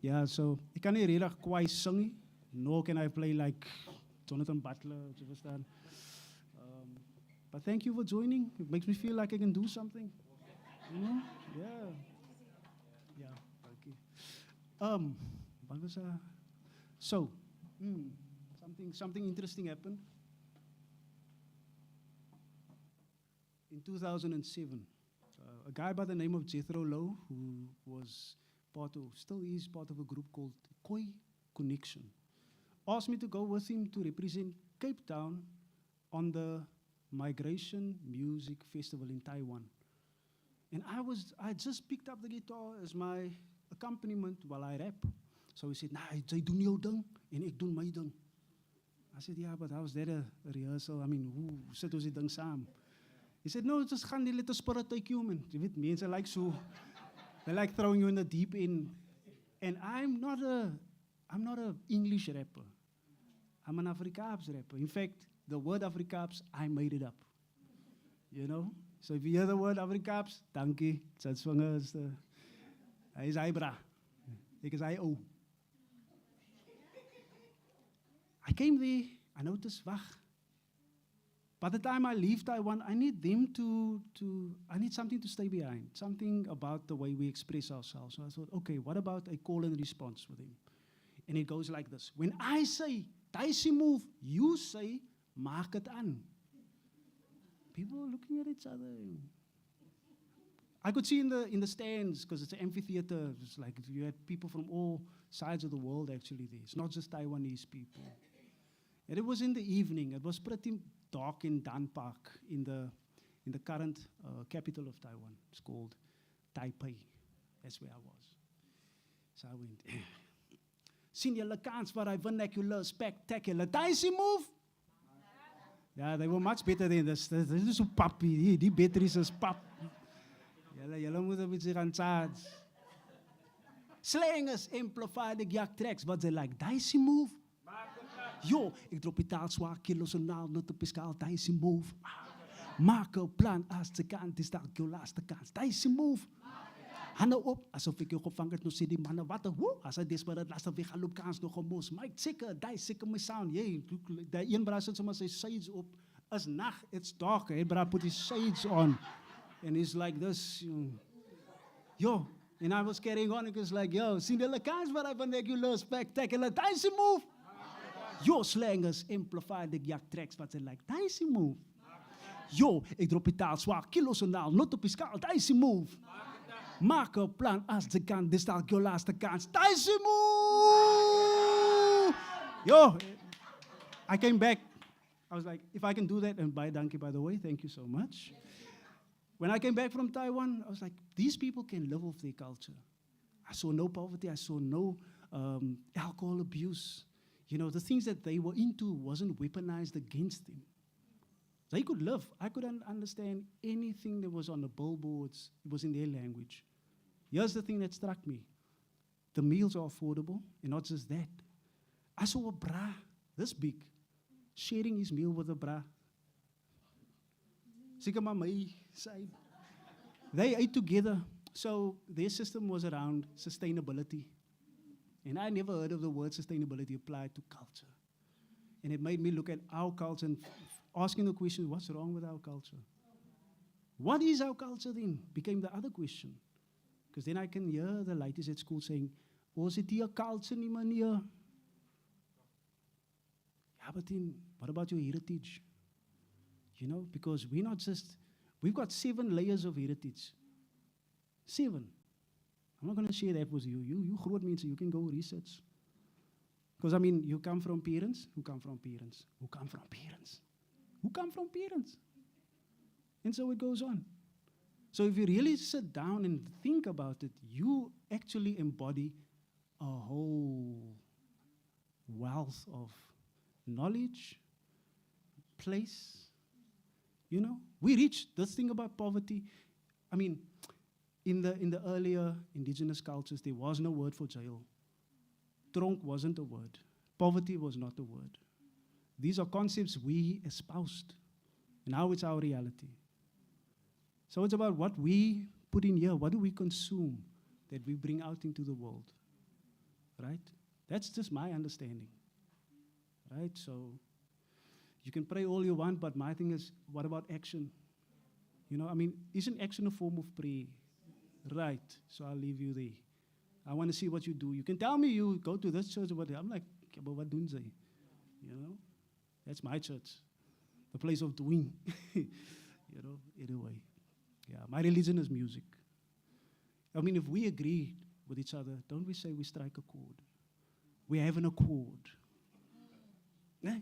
Yeah, so ek kan nie regtig kwai sing nie. Nor can I play like Jonathan Butler, you understand? But thank you for joining. It makes me feel like I can do something. You know? Yeah. Yeah, thank you. What was so, something interesting happened. In 2007, a guy by the name of Jethro Lowe, who was still is part of a group called Koi Connection, asked me to go with him to represent Cape Town on the Migration Music Festival in Taiwan. And I just picked up the guitar as my accompaniment while I rap. So he said, nah, jy doen jou ding en ek doen my ding. I said, yeah, but how's that a rehearsal? I mean, hoe sit ons die ding saam? He said, no, just gaan die little spirit take you, man. Jy weet, mense like so, they like throwing you in the deep end. And I'm not a English rapper. I'm an Afrikaans rapper. In fact, the word Afrikaans, I made it up. You know? So if you hear the word Afrikaans, dankie, Tsatswanger is hy is hy bra. Ek is hy ou. I came there, I noticed, wag. By the time I leave Taiwan, I need them I need something to stay behind, something about the way we express ourselves. So I thought, okay, what about a call and response with him? And it goes like this. When I say, Daisy move, you say, maak het aan. People are looking at each other. I could see in the stands, because it's an amphitheater, it's like you had people from all sides of the world actually there. It's not just Taiwanese people. And it was in the evening. It was pretty dark in Dan Park, in the current capital of Taiwan. It's called Taipei. That's where I was. So I went, sien julle kans waar hy vernacular, spectacular. Daisy move! Yeah, they were much better than this. This is so pappy. Die batteries is pap. Julle moet 'n bietjie gaan charge. Slangers amplify the jack tracks, but they like Daisy move. Yo, ek drop die taal swaar kilos en naal not op piskaal Daisy move. Maak 'n plan as te kan, dis dalk jou laaste kans. Daisy move. Hande op, asof ek jou gevang het, nou sê die manne, wat as hy desperate laaste weg gaan loop, kans nog gemos. Mike, seker, die seker my sound, die een bra sit sommer sy shades op, is nacht, it's dark, hy bra put his shades on, and he's like this, yo, and I was carrying on, it was like, yo, sien julle kans waar hy vernacular, spectacular, Daisy move, yo, slangers, amplify the jack tracks, wat sy like, Daisy move, yo, ek drop die taal zwaar, kilos en naal, not op die skaal, Daisy move, maak 'n plan as jy kan, dis dalk jou laaste kans. Daisy move! Yo, I came back. I was like, if I can do that, and baie dankie by the way, thank you so much. When I came back from Taiwan, I was like, these people can live off their culture. I saw no poverty, I saw no alcohol abuse. You know, the things that they were into wasn't weaponized against them. They could live. I couldn't understand anything that was on the billboards. It was in their language. Here's the thing that struck me. The meals are affordable, and not just that. I saw a bra, this big, sharing his meal with a bra. Seker maar my side. They ate together. So their system was around sustainability. And I never heard of the word sustainability applied to culture. And it made me look at our culture and asking the question, what's wrong with our culture? What is our culture then? Became the other question. Because then I can hear the ladies at school saying, ons het hier 'n culture nie, meneer. Yeah, but then, what about your heritage? You know, because we've got 7 layers of heritage. 7. I'm not going to share that with you. You groot mense, you can go research. Because, I mean, you come from parents, who come from parents, who come from parents, who come from parents. And so it goes on. So if you really sit down and think about it, you actually embody a whole wealth of knowledge, place. You know, we reached this thing about poverty. I mean, in the earlier indigenous cultures, there was no word for jail. Tronk wasn't a word. Poverty was not a word. These are concepts we espoused. Now it's our reality. So it's about what we put in here. What do we consume that we bring out into the world? Right? That's just my understanding. Right? So you can pray all you want, but my thing is, what about action? You know, I mean, isn't action a form of prayer? Right. So I'll leave you there. I want to see what you do. You can tell me you go to this church or whatever. I'm like, okay, but what doen they? You know? That's my church. The place of doing. You know, anyway. Yeah, my religion is music. I mean, if we agree with each other, don't we say we strike a chord? We have an accord. Eh?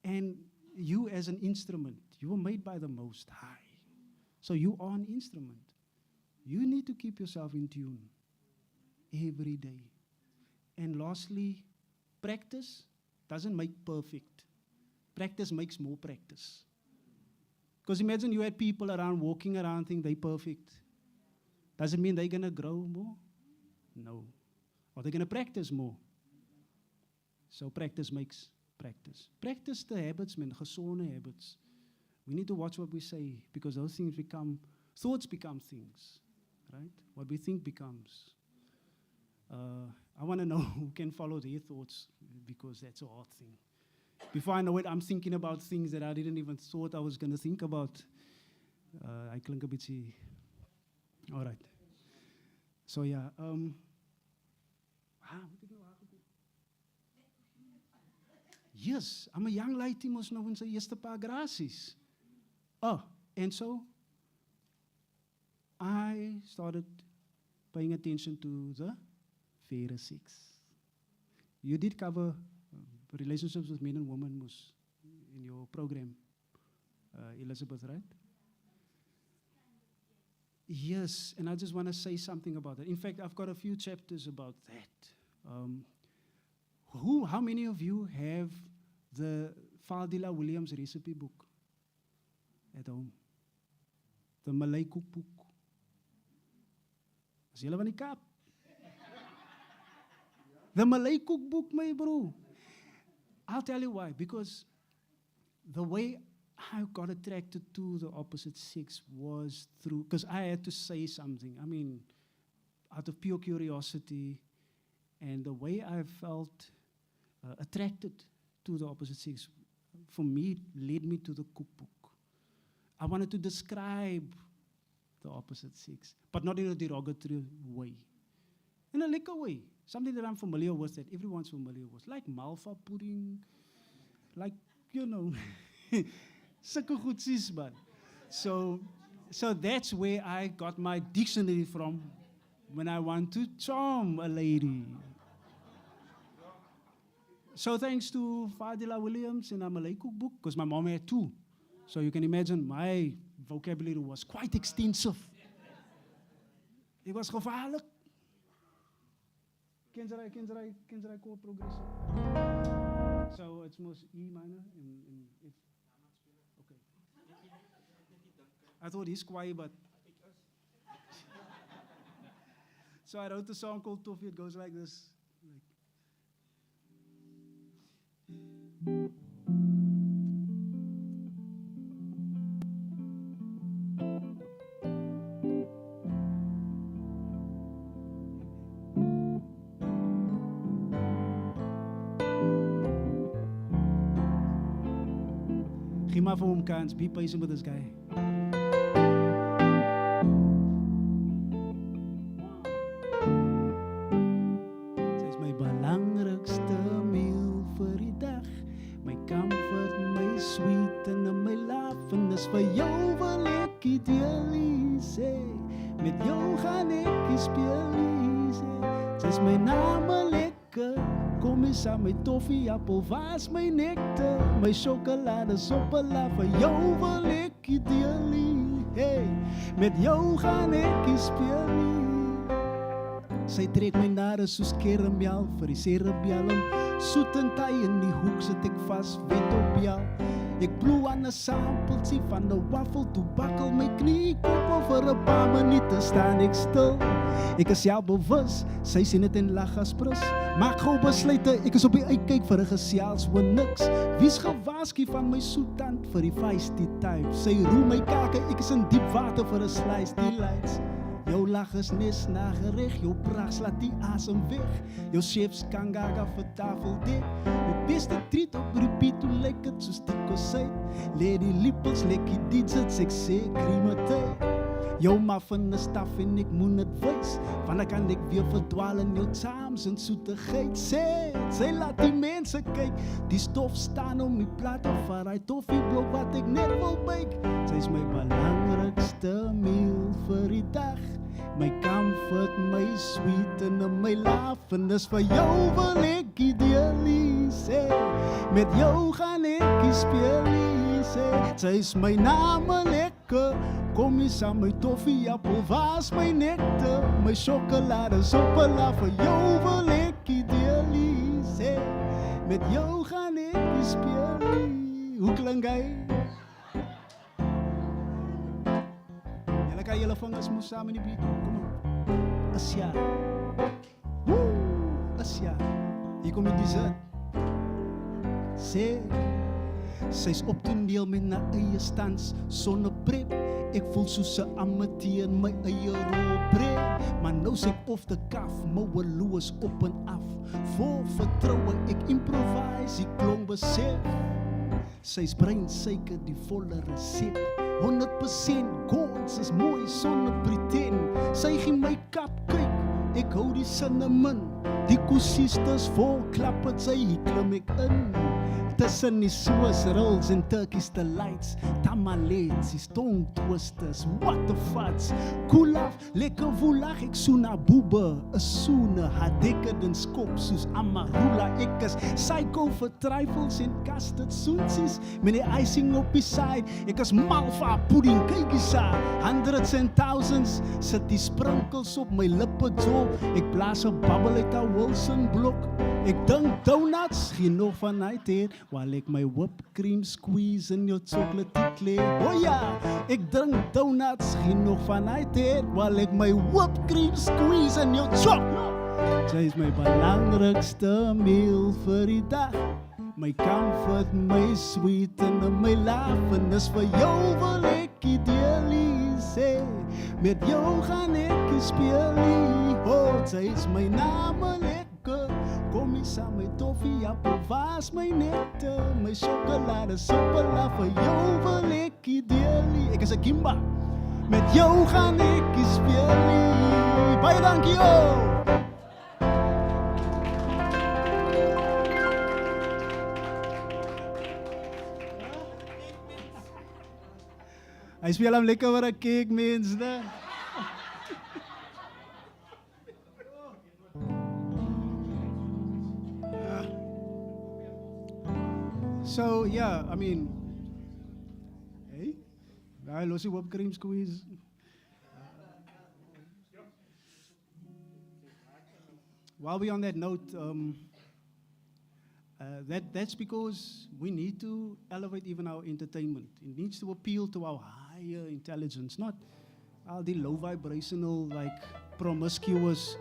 And you as an instrument, you were made by the Most High. So you are an instrument. You need to keep yourself in tune every day. And lastly, practice doesn't make perfect. Practice makes more practice. Because imagine you had people around walking around thinking they're perfect. Does it mean they're going to grow more? No. Or they're going to practice more. So practice makes practice. Practice the habits, man, gesonde habits. We need to watch what we say because those things thoughts become things, right? What we think becomes. I want to know who can follow their thoughts because that's a hard thing. Before I know it, I'm thinking about things that I didn't even thought I was going to think about. I klink a bit. All right. So yeah. Yes, I'm a young lady mos nou in sy eerste paar grasies. Oh, and so I started paying attention to the Pharisees. You did cover relationships with men and women in your program, Elizabeth, right? Yes, and I just want to say something about that. In fact, I've got a few chapters about that. How many of you have the Fadila Williams recipe book at home? The Malay cookbook. Is julle van die Kaap? The Malay cookbook, my bro. I'll tell you why. Because the way I got attracted to the opposite sex was through, because I had to say something. I mean, out of pure curiosity, and the way I felt attracted to the opposite sex, for me, led me to the cookbook. I wanted to describe the opposite sex, but not in a derogatory way. In a lekker way. Something that I'm familiar with, that everyone's familiar with. Like malva pudding, like, you know, sulke goedsies, man. So that's where I got my dictionary from when I want to charm a lady. So thanks to Fadila Williams and a Malay cookbook, because my mom had 2. So you can imagine my vocabulary was quite extensive. It was gevaarlijk. Ken jy chord progression? So it's most E minor and F. Okay. I thought he's quiet, but so I wrote a song called Toffee. It goes like this. maar vir hom kans. Be patient with this guy. Sy is my belangrikste meal vir die dag. My comfort, my sweet en my love. En dis vir jou wil ek die deelies hê. Met jou gaan ek die speelies hê. Sy is my name lekker. Kom eens aan my toffee, appel, was my nektar. My chocolade, soppela. Vir jou wil ek die deelies hê. Met jou gaan ek die speelies. Sy trek my nare soos karamel vir die cerebellum. Soet en taai in die hoek sit ek vas, wet op jou. Ek bloe aan 'n sampeltjie van 'n waffel, toe bakkel my knie koppel vir 'n paar minute staan ek stil. Ek is selfbewus, sy sien dit en lag as prins. Maak gou besluite, ek is op die uitkyk vir 'n gesels oor niks. Wie's gewaarsku van my soetant vir die feisty type? Sy roer my kake, ek is in diep water vir 'n slice delights. Jou lach is nes na gereg, jou pracht slaat die asem weg. Jou chefs kangaga vir tafel dek. Jou beste treat op repeat, hoe lyk het soos die kosuit. Lady lippels, lekkie digits, ek sê krimatij. Jou muffin is staf en ek moet het wys. Want dan kan ek weer verdwaal in jou charms en soetigheid. Sy laat die mense kyk. Die stof staan om die plat of vir die toffieblok wat ek net wil byk. Sy is my belangrikste meal vir die dag. My comfort, my sweet en my love. En dis vir jou wil ek die deelies hê. Met jou gaan ek die speelies hê. Sy is my name lekker. Kom eens aan my toffee, appel, was my nektar. My chocolade, soppela. Vir jou wil ek die deelies hê. Met jou gaan ek die speelies. Hoe klink hy? Julle vingers moes saam in die beat. Kom op. Asja. Asja. Hier kom die dessert. Sy's op toneel met na eie stans, sonder prep. Ek voel soos 'n amateur in my eie rolprek. Maar nou sê ek of te kaf, moeloos op en af. Vol vertroue, ek improvise, die klonk besef. Sy's brein suiker, die volle resep. 100% gods is mooi sonder pretend. Sy gee my kap kyk, ek hou die cinnamon. Die koesistes vol klap het sy, hier klim ek in. Tussen die Swiss rolls en Turkish delights. Tamales, die stone twisters, what the fuds. Cool af, lekker woelag, ek soen haar boebe. Een soene, haar decadence kop soos Amarula. Ek is psycho vir trifles en custard soensies. Met die icing op die side, ek is mal vir haar pudding, kyk eens haar. Hundreds and thousands, sit die sprinkles op my lippe zo. Ek blaas 'n babbel uit haar Wilson blok. Ek dink donuts, geen nog van uit hier. While ek my whipped cream squeeze in jou chocolate kleur. Oh ja, ek drink donuts, geen nog van uit hier. While ek my whipped cream squeeze in jou chocolate. Sy is my belangrikste meal vir die dag. My comfort, my sweet en my love. En dis vir jou wil ek die deelies hê. Met jou gaan ek die speelie. Oh, sy is my name lekker. Kom eens aan my toffee, appel, was my nektar. My chocolade, soppela. Vir jou wil ek die deelie. Ek is 'n Kimba. Met jou gaan ek die speelie. Baie dankie, oh! Hy speel hom lekker oor 'n cake, mens, né? So, yeah, I mean, hey, I lost whipped cream squeeze. While we're on that note, that's because we need to elevate even our entertainment. It needs to appeal to our higher intelligence, not all the low vibrational, like promiscuous,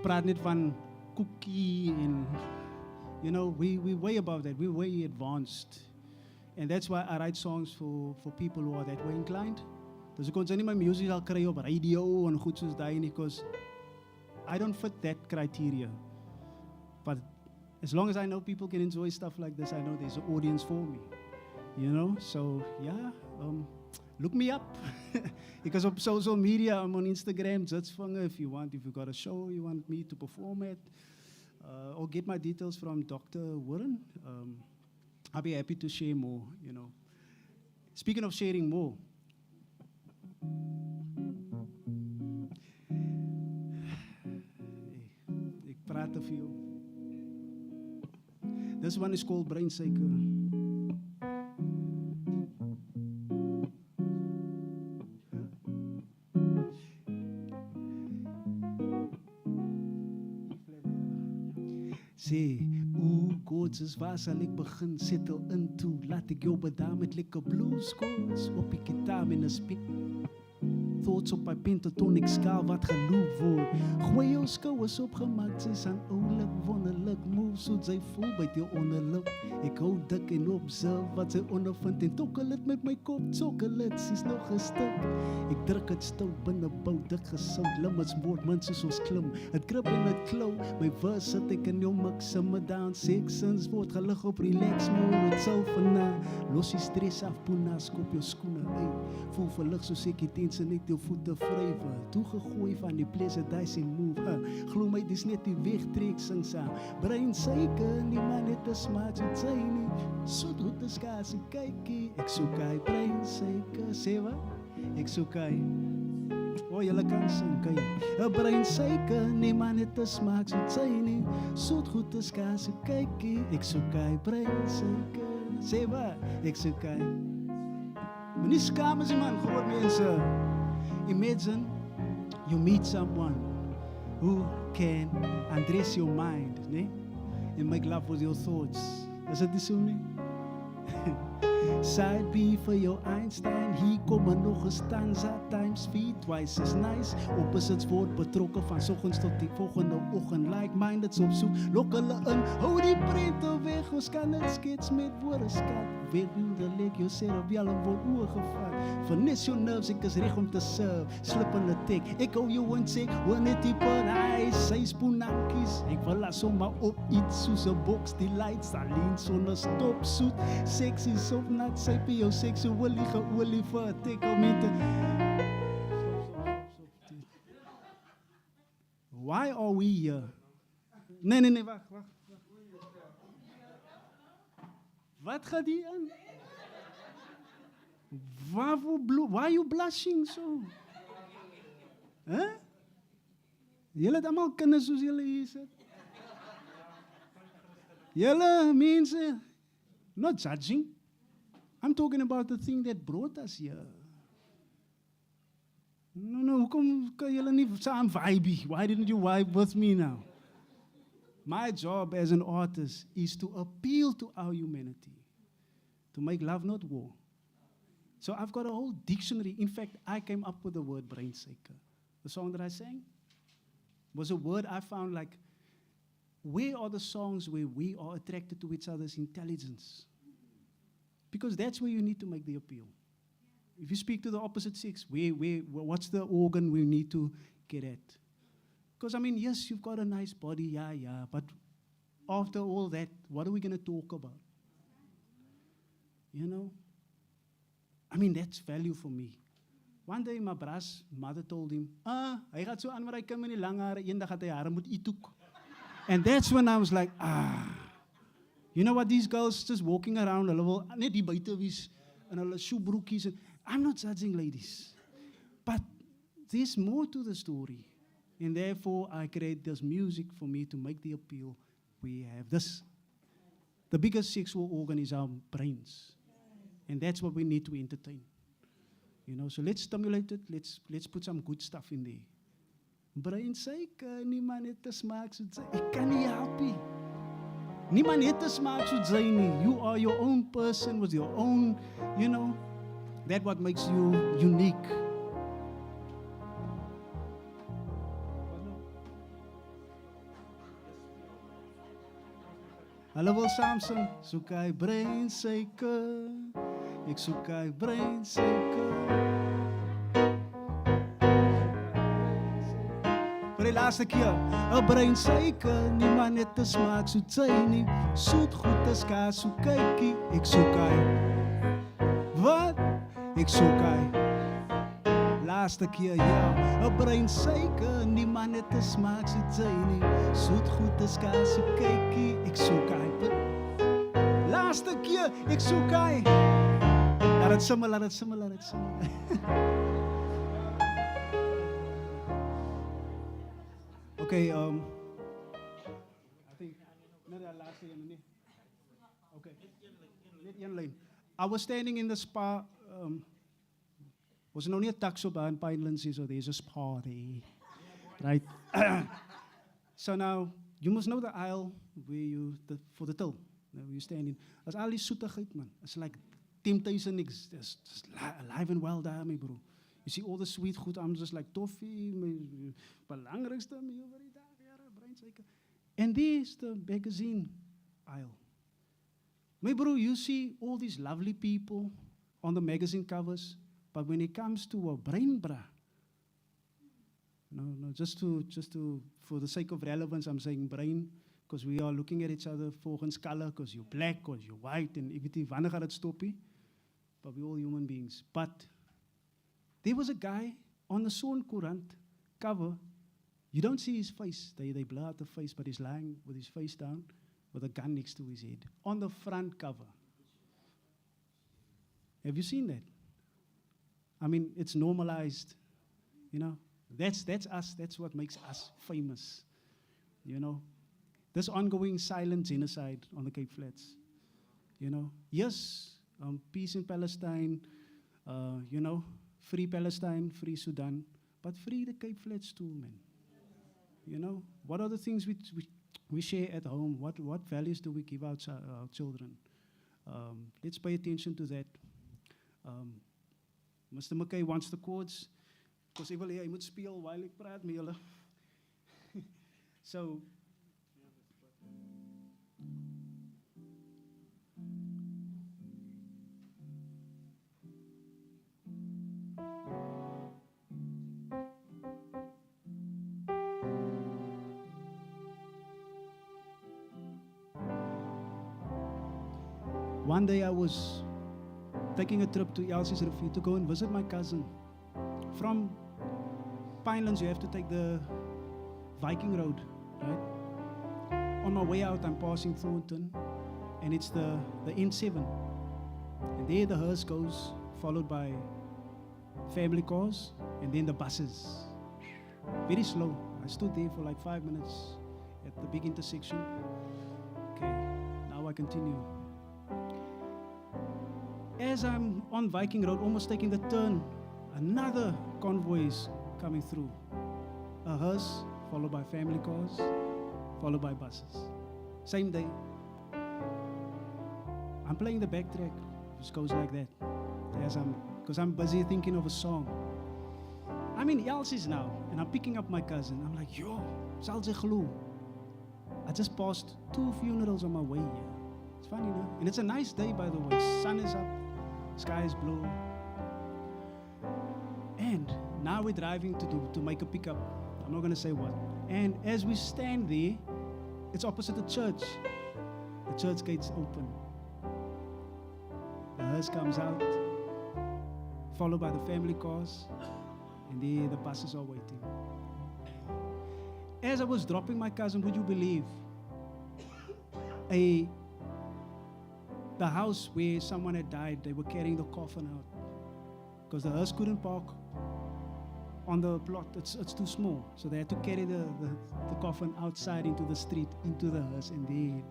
praat net van cookie and, you know, we way above that. We're way advanced. And that's why I write songs for people who are that way inclined. Dus ek kon sê nie my music sal kry op radio en goed soos daai nie, because I don't fit that criteria. But as long as I know people can enjoy stuff like this, I know there's an audience for me. You know, so yeah, look me up. Because on social media, I'm on Instagram, Zutsvanger, if you got a show you want me to perform at, or get my details from Dr. Warren. I'll be happy to share more, you know. Speaking of sharing more, ik praat te veel. This one is called Brain Cycle. Sê, koorts, waar sal ek begin? Settle into, laat ek jou bedaan met lekker blues koorts op die gitaar met 'n spit. Thoughts op my pentatonic skaal wat geloof word. Gooi jou skouers opgemaak, sy's aan oulik, wonderlik moves, soos sy voel by die onderlip. Ek hou dik en observe wat sy ondervind en tokkel dit met my kop, sokkelit, sy's nog gestik. Ek druk het stout binne bou, dik gesout, limits word min soos ons klim. Het grip en het klou, my verse sit ek in jou mix, in my dance sections, word gelig op relax mode, het sal vana. Los die stress af, poena, skop jou skoene uit. Voel verlig soos ek die tense net jou voete vrywe. Toegegooi van die pleasure dicing move. Glo my, dis net die wegtrek sing saam. Brain suiker, nie man het 'n smaak so sy nie. Soet goed is kaas, kykie. Ek soek hy brain suiker, sê wat? Ek soek hy. Oh, julle kan sing, kyk. 'n Brain suiker, nie man het 'n smaak so sy nie. Soet goed is kaas, kykie. Ek soek hy brain suiker. Sê wat? Ek soek hy. Moenie skaam as jy man, groot mense. Imagine you meet someone who can undress your mind, né? And make love with your thoughts. Is dit nie so nie? Side B vir jou Einstein, hier kom nog 'n stanza times 4, twice as nice. Opposites word betrokke van soggens tot die volgende oggend. Like-mindeds op soek, lok hulle in, hou die prente weg. Ons kan dit skets met woorde skat. Weet hoe dat lek jou cerebellum word oorgevat. Finesse your nerves, ek is reg om te serve. Slip in the tek, ek hou jou in sek. Wanneer die nice, sy spoenankies. Ek wil as sommer op iets soos 'n box, die lights alleen sonder stop soet. Sexy so not sy by jou seksuele geolie vir 'n tekomente. Why are we here? Nee, wag. Wat gaat die aan? Why are you blushing so? Huh? Julle het allemaal kinders soos julle hier sit. Julle mense, not judging. I'm talking about the thing that brought us here. No, hoekom kan julle nie saam vibe? Why didn't you vibe with me now? My job as an artist is to appeal to our humanity, to make love, not war. So I've got a whole dictionary. In fact, I came up with the word brain cycle. The song that I sang was a word I found like, where are the songs where we are attracted to each other's intelligence? Because that's where you need to make the appeal. If you speak to the opposite sex, what's the organ we need to get at? Because, I mean, yes, you've got a nice body, yeah, but after all that, what are we going to talk about? You know? I mean, that's value for me. One day, my bra's mother told him, hy gaat so aan waar hy kom in die lang hare, eendag gaat hy hare moet itoek. And that's when I was like, you know what, these girls just walking around, hulle wil net die buite wees, en hulle shoebroekies. I'm not judging ladies. But there's more to the story. And therefore, I create this music for me to make the appeal. We have this. The biggest sexual organ is our brains. And that's what we need to entertain. You know, so let's stimulate it. Let's put some good stuff in there. Brain suiker, niemand het 'n smaak soos jy. Ek kan nie help nie. Niemand het 'n smaak soos jy nie. You are your own person with your own, you know, that's what makes you unique. Hulle wil saam sing, soek hy brain suiker. Ek soek hy brain suiker. Vir die laaste keer, 'n brain suiker, niemand het 'n smaak soos sy nie. Soet goed as kaas, so kykie, ek soek hy. ek soek hy. Laaste keer, ja, 'n brein suiker, nie man het 'n smaak soos jy nie. Soet goed is kaas, so kykie, ek soek hy. Laaste keer, ek soek hy. Laat het simmel, laat het simmel, laat het simmel. Okay, I think, not that last one, okay, net een lyn. I was standing in the spa, was nou nie 'n taxi op aan Pinelands hier, so there's a spa there, right? So now, you must know the aisle where you, for the till, where you standing. As al die soetigheid, man, it's like temptation, it's alive and well daar, my bro. You see all the sweet goed, I'm just like toffee, my belangrikste meal vir die dag, ja, breinsuiker. And there's the magazine aisle. My bro, you see all these lovely people on the magazine covers, but when it comes to a brain bra, no, just to, for the sake of relevance, I'm saying brain, because we are looking at each other volgens color, because you're black, because you're white, and everything, wanneer gaat het stoppie? But we're all human beings. But there was a guy on the Son Courant cover. You don't see his face. They blur out the face, but he's lying with his face down with a gun next to his head on the front cover. Have you seen that? I mean, it's normalized, you know. That's us. That's what makes us famous, you know. This ongoing silent genocide on the Cape Flats, you know. Yes, peace in Palestine, you know, free Palestine, free Sudan, but free the Cape Flats too, man. You know, what are the things we share at home? What values do we give our children? Let's pay attention to that. Mr. McKay wants the chords, because hy wil hê hy moet speel while ek praat met julle. So, one day I was taking a trip to Elsie's Refuge to go and visit my cousin. From Pinelands, you have to take the Viking Road, right? On my way out, I'm passing Thornton, and it's the N7. And there the hearse goes, followed by family cars, and then the buses. Very slow. I stood there for like 5 minutes at the big intersection. Okay, now I continue. As I'm on Viking Road, almost taking the turn, another convoy is coming through. A hearse, followed by family cars, followed by buses. Same day. I'm playing the backtrack. It just goes like that. Because I'm busy thinking of a song. I'm in Elsie's now, and I'm picking up my cousin. I'm like, yo, sal jy glo? I just passed 2 funerals on my way here. It's funny, no? And it's a nice day, by the way. Sun is up. Sky is blue. And now we're driving to make a pickup. I'm not going to say what. And as we stand there, it's opposite the church. The church gates open. The hearse comes out, followed by the family cars, and there the buses are waiting. As I was dropping my cousin, would you believe, the house where someone had died, they were carrying the coffin out because the hearse couldn't park on the plot. It's too small, so they had to carry the coffin outside into the street, into the hearse, and there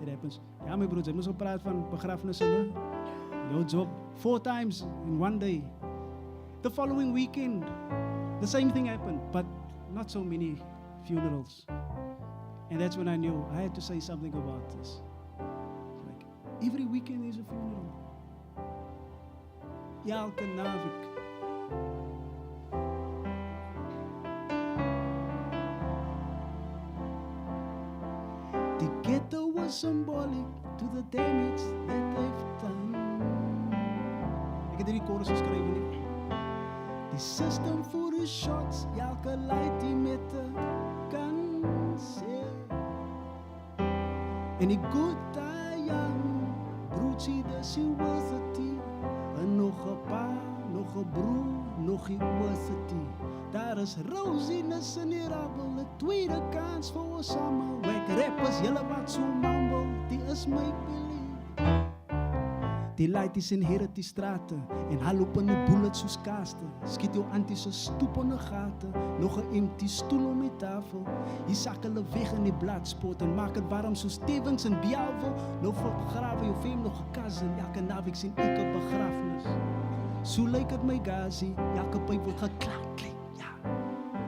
it happens. Ja, my broers, jy moes op praat van begrafnisse, né? Your job 4 times in one day. The following weekend, the same thing happened, but not so many funerals. And that's when I knew I had to say something about this. Every weekend there's a funeral. Elke naweek. The ghetto was symbolic to the damage that they've done. Ek het hierdie chorus geskryf nie. Die system voor die shots, elke light die met 'n gun sê. En die good young Brucci, the university, en nog 'n paar nog 'n broer, nog die oosity. Daar is rosiness in die rabbel, 'n tweede kans vir ons almal. Wek rappers, julle wat so mumble, die is my Billy. Die light is in hier die strate en hal op in die bullets soos kaaste. Skiet jou anties so stoep in 'n gate, nog 'n empty stoel om die tafel. Hier sak hulle weg in die bladspot en maak dit warm soos Stevens en Bialvo. Nou vergrawe jou fame nog 'n cousin, elke naweek sien ek 'n begrafnis. So lyk dit my gasie, elke pyp word geklak, ja.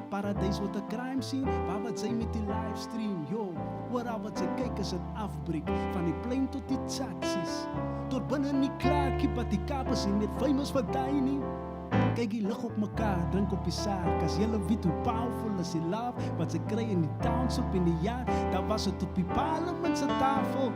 Paradys word 'n crime scene, waar wat sy met die livestream, yo. Oral wat sy kyk is 'n afbreek, van die plein tot die taxis. Tot binne in die klaakie, wat die kapers nie net famous vir daai nie. Kyk die lig op mekaar, drink op die saak. As julle weet hoe powerful is die love, wat sy kry in die township in die jaar, dan was het op die parlement se tafel.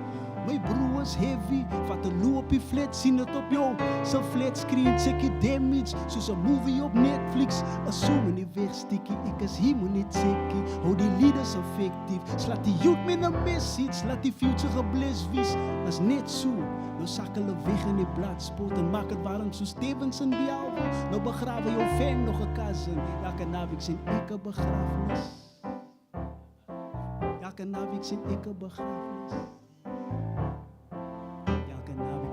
My broer is heavy, vat 'n loop op die flat, sien dit op jou. So flat screen, check die damage, soos 'n movie op Netflix. Assume in die wegstiekie, ek is hier, moet niet checkie. Hou die leaders effectief, slaat die youth met 'n message, laat die future gebless wees. As net so, nou sak hulle weg in die bladspot en maak het warm soos Stevens en Bialvo. Nou begrawe jou fam nog 'n cousin, elke naweek sien ek 'n begrafnis. Elke naweek sien ek 'n begrafnis.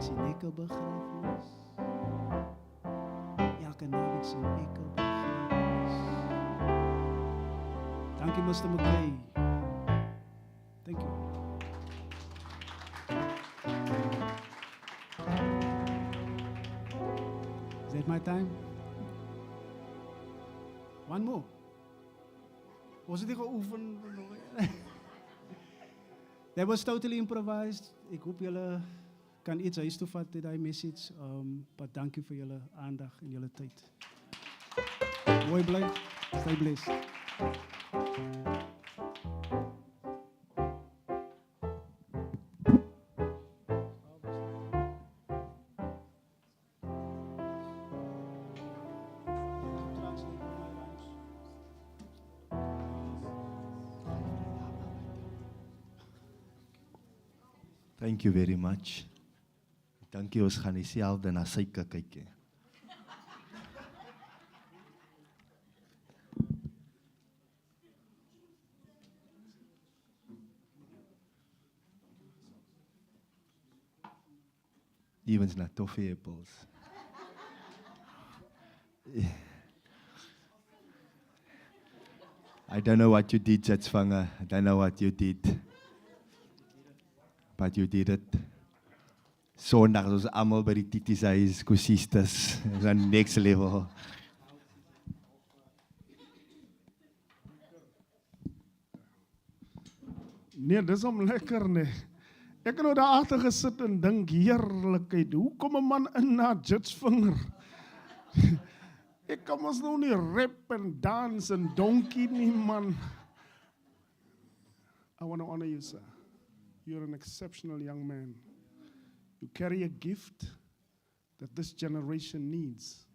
Sien ek 'n begrafnis. Elke naweek sien ek 'n begrafnis. Dankie Mr. McKay. Thank you. Is that my time? One more. Was het geoefen? That was totally improvised. Ek hoop julle kan iets huis toe vat uit daai message. Maar dankie vir julle aandag en julle tyd. Mooi bly. Stay blessed. Thank you very much. Dankie, ons gaan dieselfde na suiker kyk. Evens na toffee apples. I don't know what you did, Jatsvanger. I don't know what you did. But you did it. Sondag is ons almal by die tities huis, kursistes, is aan next level. Nee, dis om lekker nee. Ek het nou daar agter gesit en dink heerlikheid. Hoe kom 'n man in na Jatsvanger? Ek kan mos nou nie rap en dans en donkie nie, man. I want to honor you, sir. You're an exceptional young man. You carry a gift that this generation needs.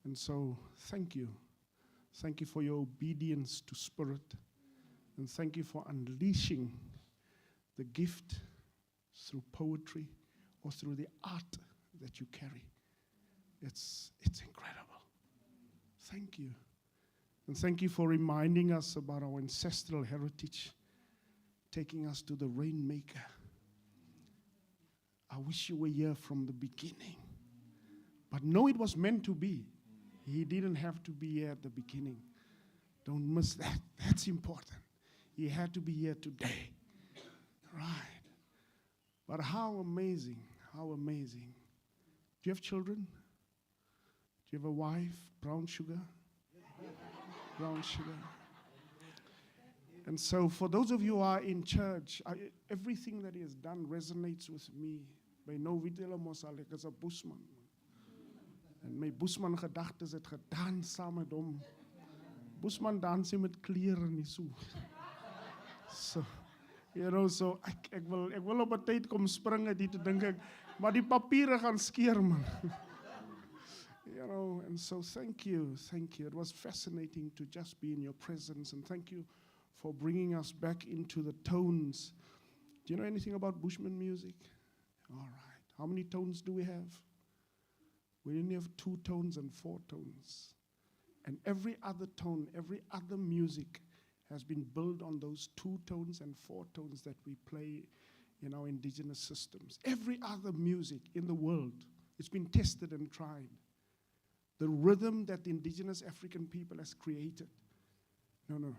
And so, thank you. Thank you for your obedience to Spirit. And thank you for unleashing the gift through poetry or through the art that you carry. It's incredible. Thank you. And thank you for reminding us about our ancestral heritage, taking us to the Rainmaker. I wish you were here from the beginning. But no, it was meant to be. He didn't have to be here at the beginning. Don't miss that. That's important. He had to be here today. Right. But how amazing, how amazing. Do you have children? Do you have a wife? Brown sugar? Brown sugar. And so for those of you who are in church, everything that he has done resonates with me. By nou weet hulle mos al ek is 'n Boesman. En my Boesman gedagtes het gedans saam met hom. Boesman dans nie met klere nie so. So, you know, so ek wil op 'n tyd kom spring uit hier te dink ek, maar die papiere gaan skeer man. You know, and so thank you. It was fascinating to just be in your presence, and thank you for bringing us back into the tones. Do you know anything about Bushman music? All right. How many tones do we have? We only have 2 tones and 4 tones. And every other tone, every other music has been built on those 2 tones and 4 tones that we play in our indigenous systems. Every other music in the world, it's been tested and tried. The rhythm that the indigenous African people has created. No.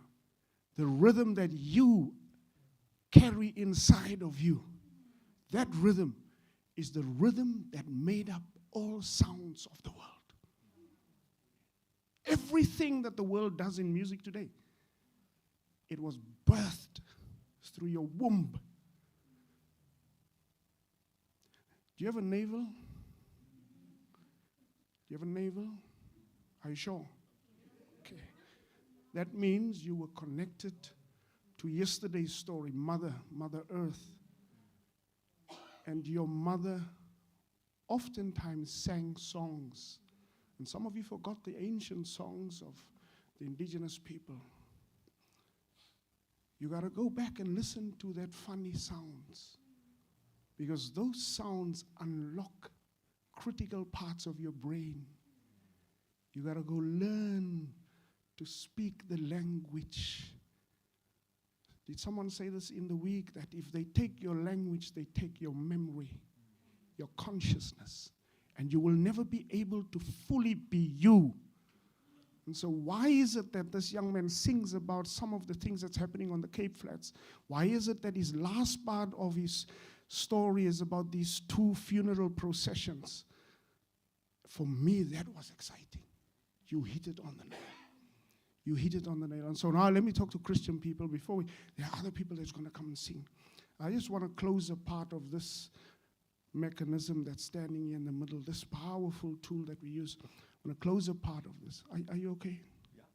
The rhythm that you carry inside of you, that rhythm is the rhythm that made up all sounds of the world. Everything that the world does in music today, it was birthed through your womb. Do you have a navel? Do you have a navel? Are you sure? Okay. That means you were connected to yesterday's story, Mother Earth. And your mother oftentimes sang songs. And some of you forgot the ancient songs of the indigenous people. You got to go back and listen to that funny sounds. Because those sounds unlock critical parts of your brain. You got to go learn to speak the language. Did someone say this in the week, that if they take your language, they take your memory, your consciousness, and you will never be able to fully be you. And so why is it that this young man sings about some of the things that's happening on the Cape Flats? Why is it that his last part of his story is about these 2 funeral processions? For me, that was exciting. You hit it on the nail. You hit it on the nail. And so now let me talk to Christian people before there are other people that's going to come and sing. I just want to close a part of this mechanism that's standing here in the middle, this powerful tool that we use. I'm going to close a part of this. Are you okay? Yeah.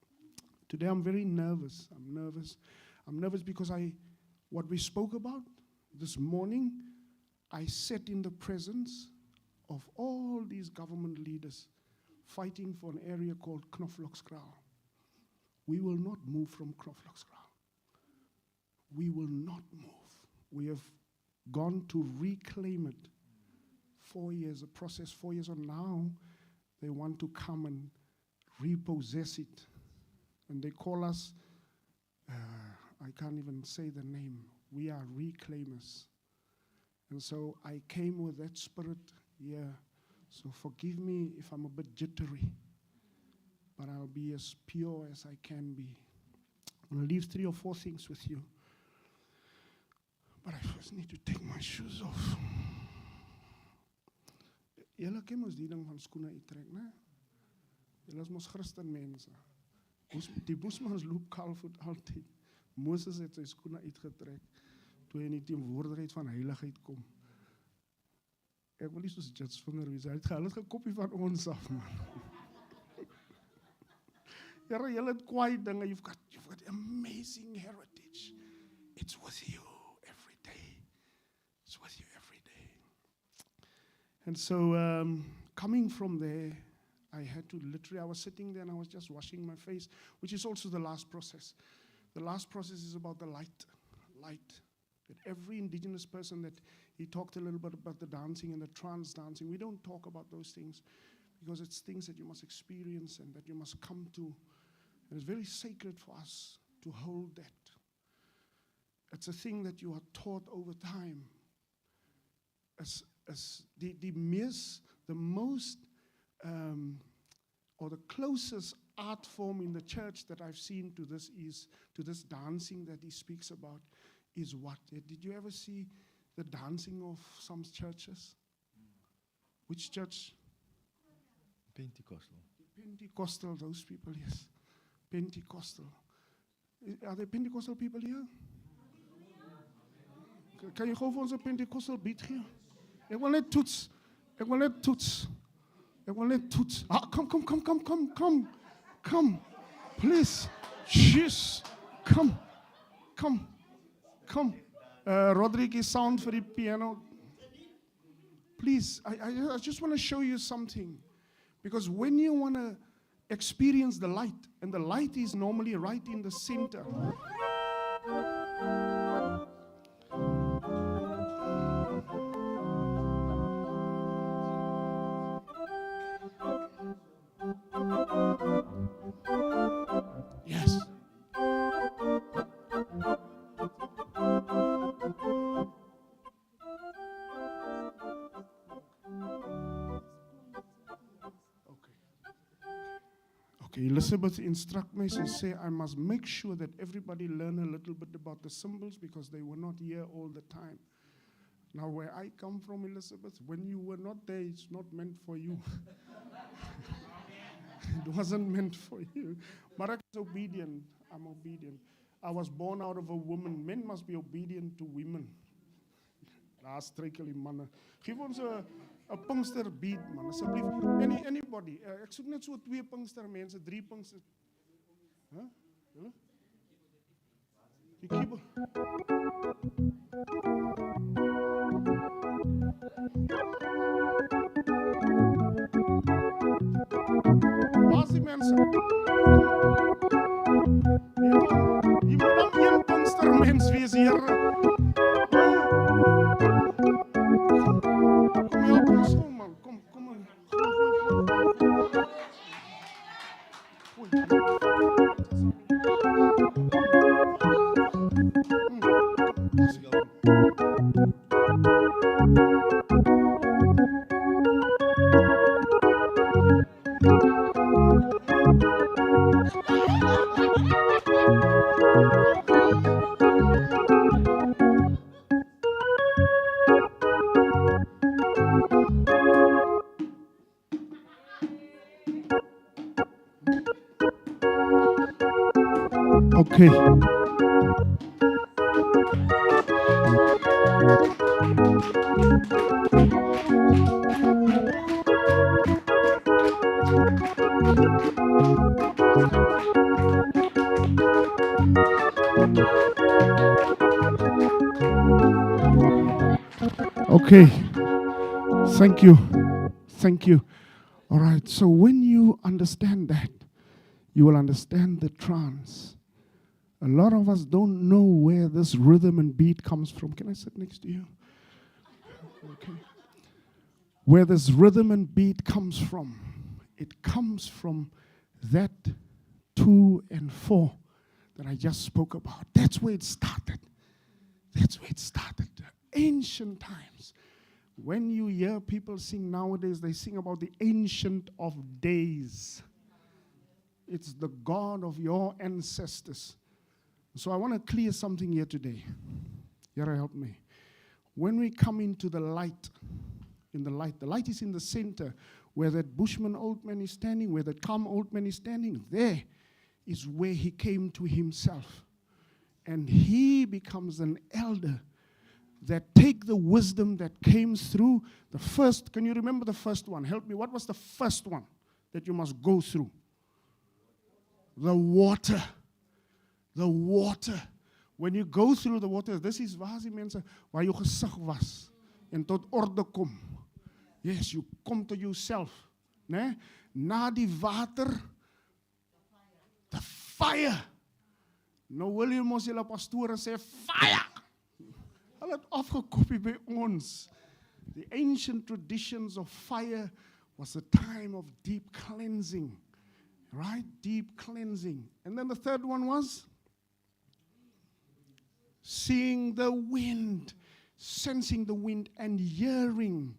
Today I'm very nervous. I'm nervous because what we spoke about this morning, I sat in the presence of all these government leaders fighting for an area called Knoflokskraal. We will not move from Knoflokskraal. We will not move. We have gone to reclaim it. 4 years, a process 4 years on now, they want to come and repossess it. And they call us, I can't even say the name, we are reclaimers. And so I came with that spirit here. So forgive me if I'm a bit jittery, but I'll be as pure as I can be. I'm going to leave 3 or 4 things with you. But I first need to take my shoes off. Julle ken mos die ding van skoene uittrek, né? Julle is mos Christen mense. Die Boesmans loop kaalvoet altyd. Moses het sy skoene uitgetrek toe hy in die teenwoordigheid van heiligheid kom. Ek wil nie soos Jets vinger wees. Hy het gekopie van ons af, man. Here, julle het kwaai dinge. You've got amazing heritage. It's with you every day. It's with you every day. And so, coming from there, I had to literally, I was sitting there and I was just washing my face, which is also the last process. The last process is about the light. That every indigenous person that he talked a little bit about the dancing and the trance dancing. We don't talk about those things because it's things that you must experience and that you must come to. And it's very sacred for us to hold that. It's a thing that you are taught over time. As the most or the closest art form in the church that I've seen to this is to this dancing that he speaks about is what? Did you ever see the dancing of some churches? Which church? Pentecostal. Pentecostal, those people, yes. Pentecostal. Are there Pentecostal people here? Kan jy gou vir ons 'n Pentecostal beat gee? Ek wil net toets. Come. Please. Jeez. Come. Rodriguez sound for the piano. Please, I just want to show you something. Because when you want to experience the light, and the light is normally right in the center. Okay, Elizabeth instruct me, she say, I must make sure that everybody learn a little bit about the symbols because they were not here all the time. Now, where I come from, Elizabeth, when you were not there, it's not meant for you. It wasn't meant for you. But I was obedient. I'm obedient. I was born out of a woman. Men must be obedient to women. Daar struikel die manne. Geef ons 'n Pinkster beat, man, asseblief. Anybody. Ek soek net so 2 Pinkster mense, 3 Pinkster. Huh? Julle? Die keyboard. Waar is die mense? Jy moet dan 1 Pinkster mens wees, Here. Kom help ons so, man. Kom aan. Okay. Okay. Thank you. Thank you. All right. So when you understand that, you will understand the trance. A lot of us don't know where this rhythm and beat comes from. Can I sit next to you? Okay. Where this rhythm and beat comes from. It comes from that 2 and 4 that I just spoke about. That's where it started. That's where it started. Ancient times. When you hear people sing nowadays, they sing about the Ancient of Days. It's the God of your ancestors. So I want to clear something here today. Here, help me. When we come into the light, the light is in the center, where that Bushman old man is standing, where that calm old man is standing, there is where he came to himself. And he becomes an elder that take the wisdom that came through the first. Can you remember the first one? Help me. What was the first one that you must go through? The water. The water. When you go through the water, this is waar die mense waar jou gesig was en tot orde kom. Yes, you come to yourself. Ne? Na die water, the fire. Nou wil jy mos julle pastore sê fire. Hulle het afgekopie by ons. The ancient traditions of fire was a time of deep cleansing. Right? Deep cleansing. And then the third one was seeing the wind, sensing the wind and hearing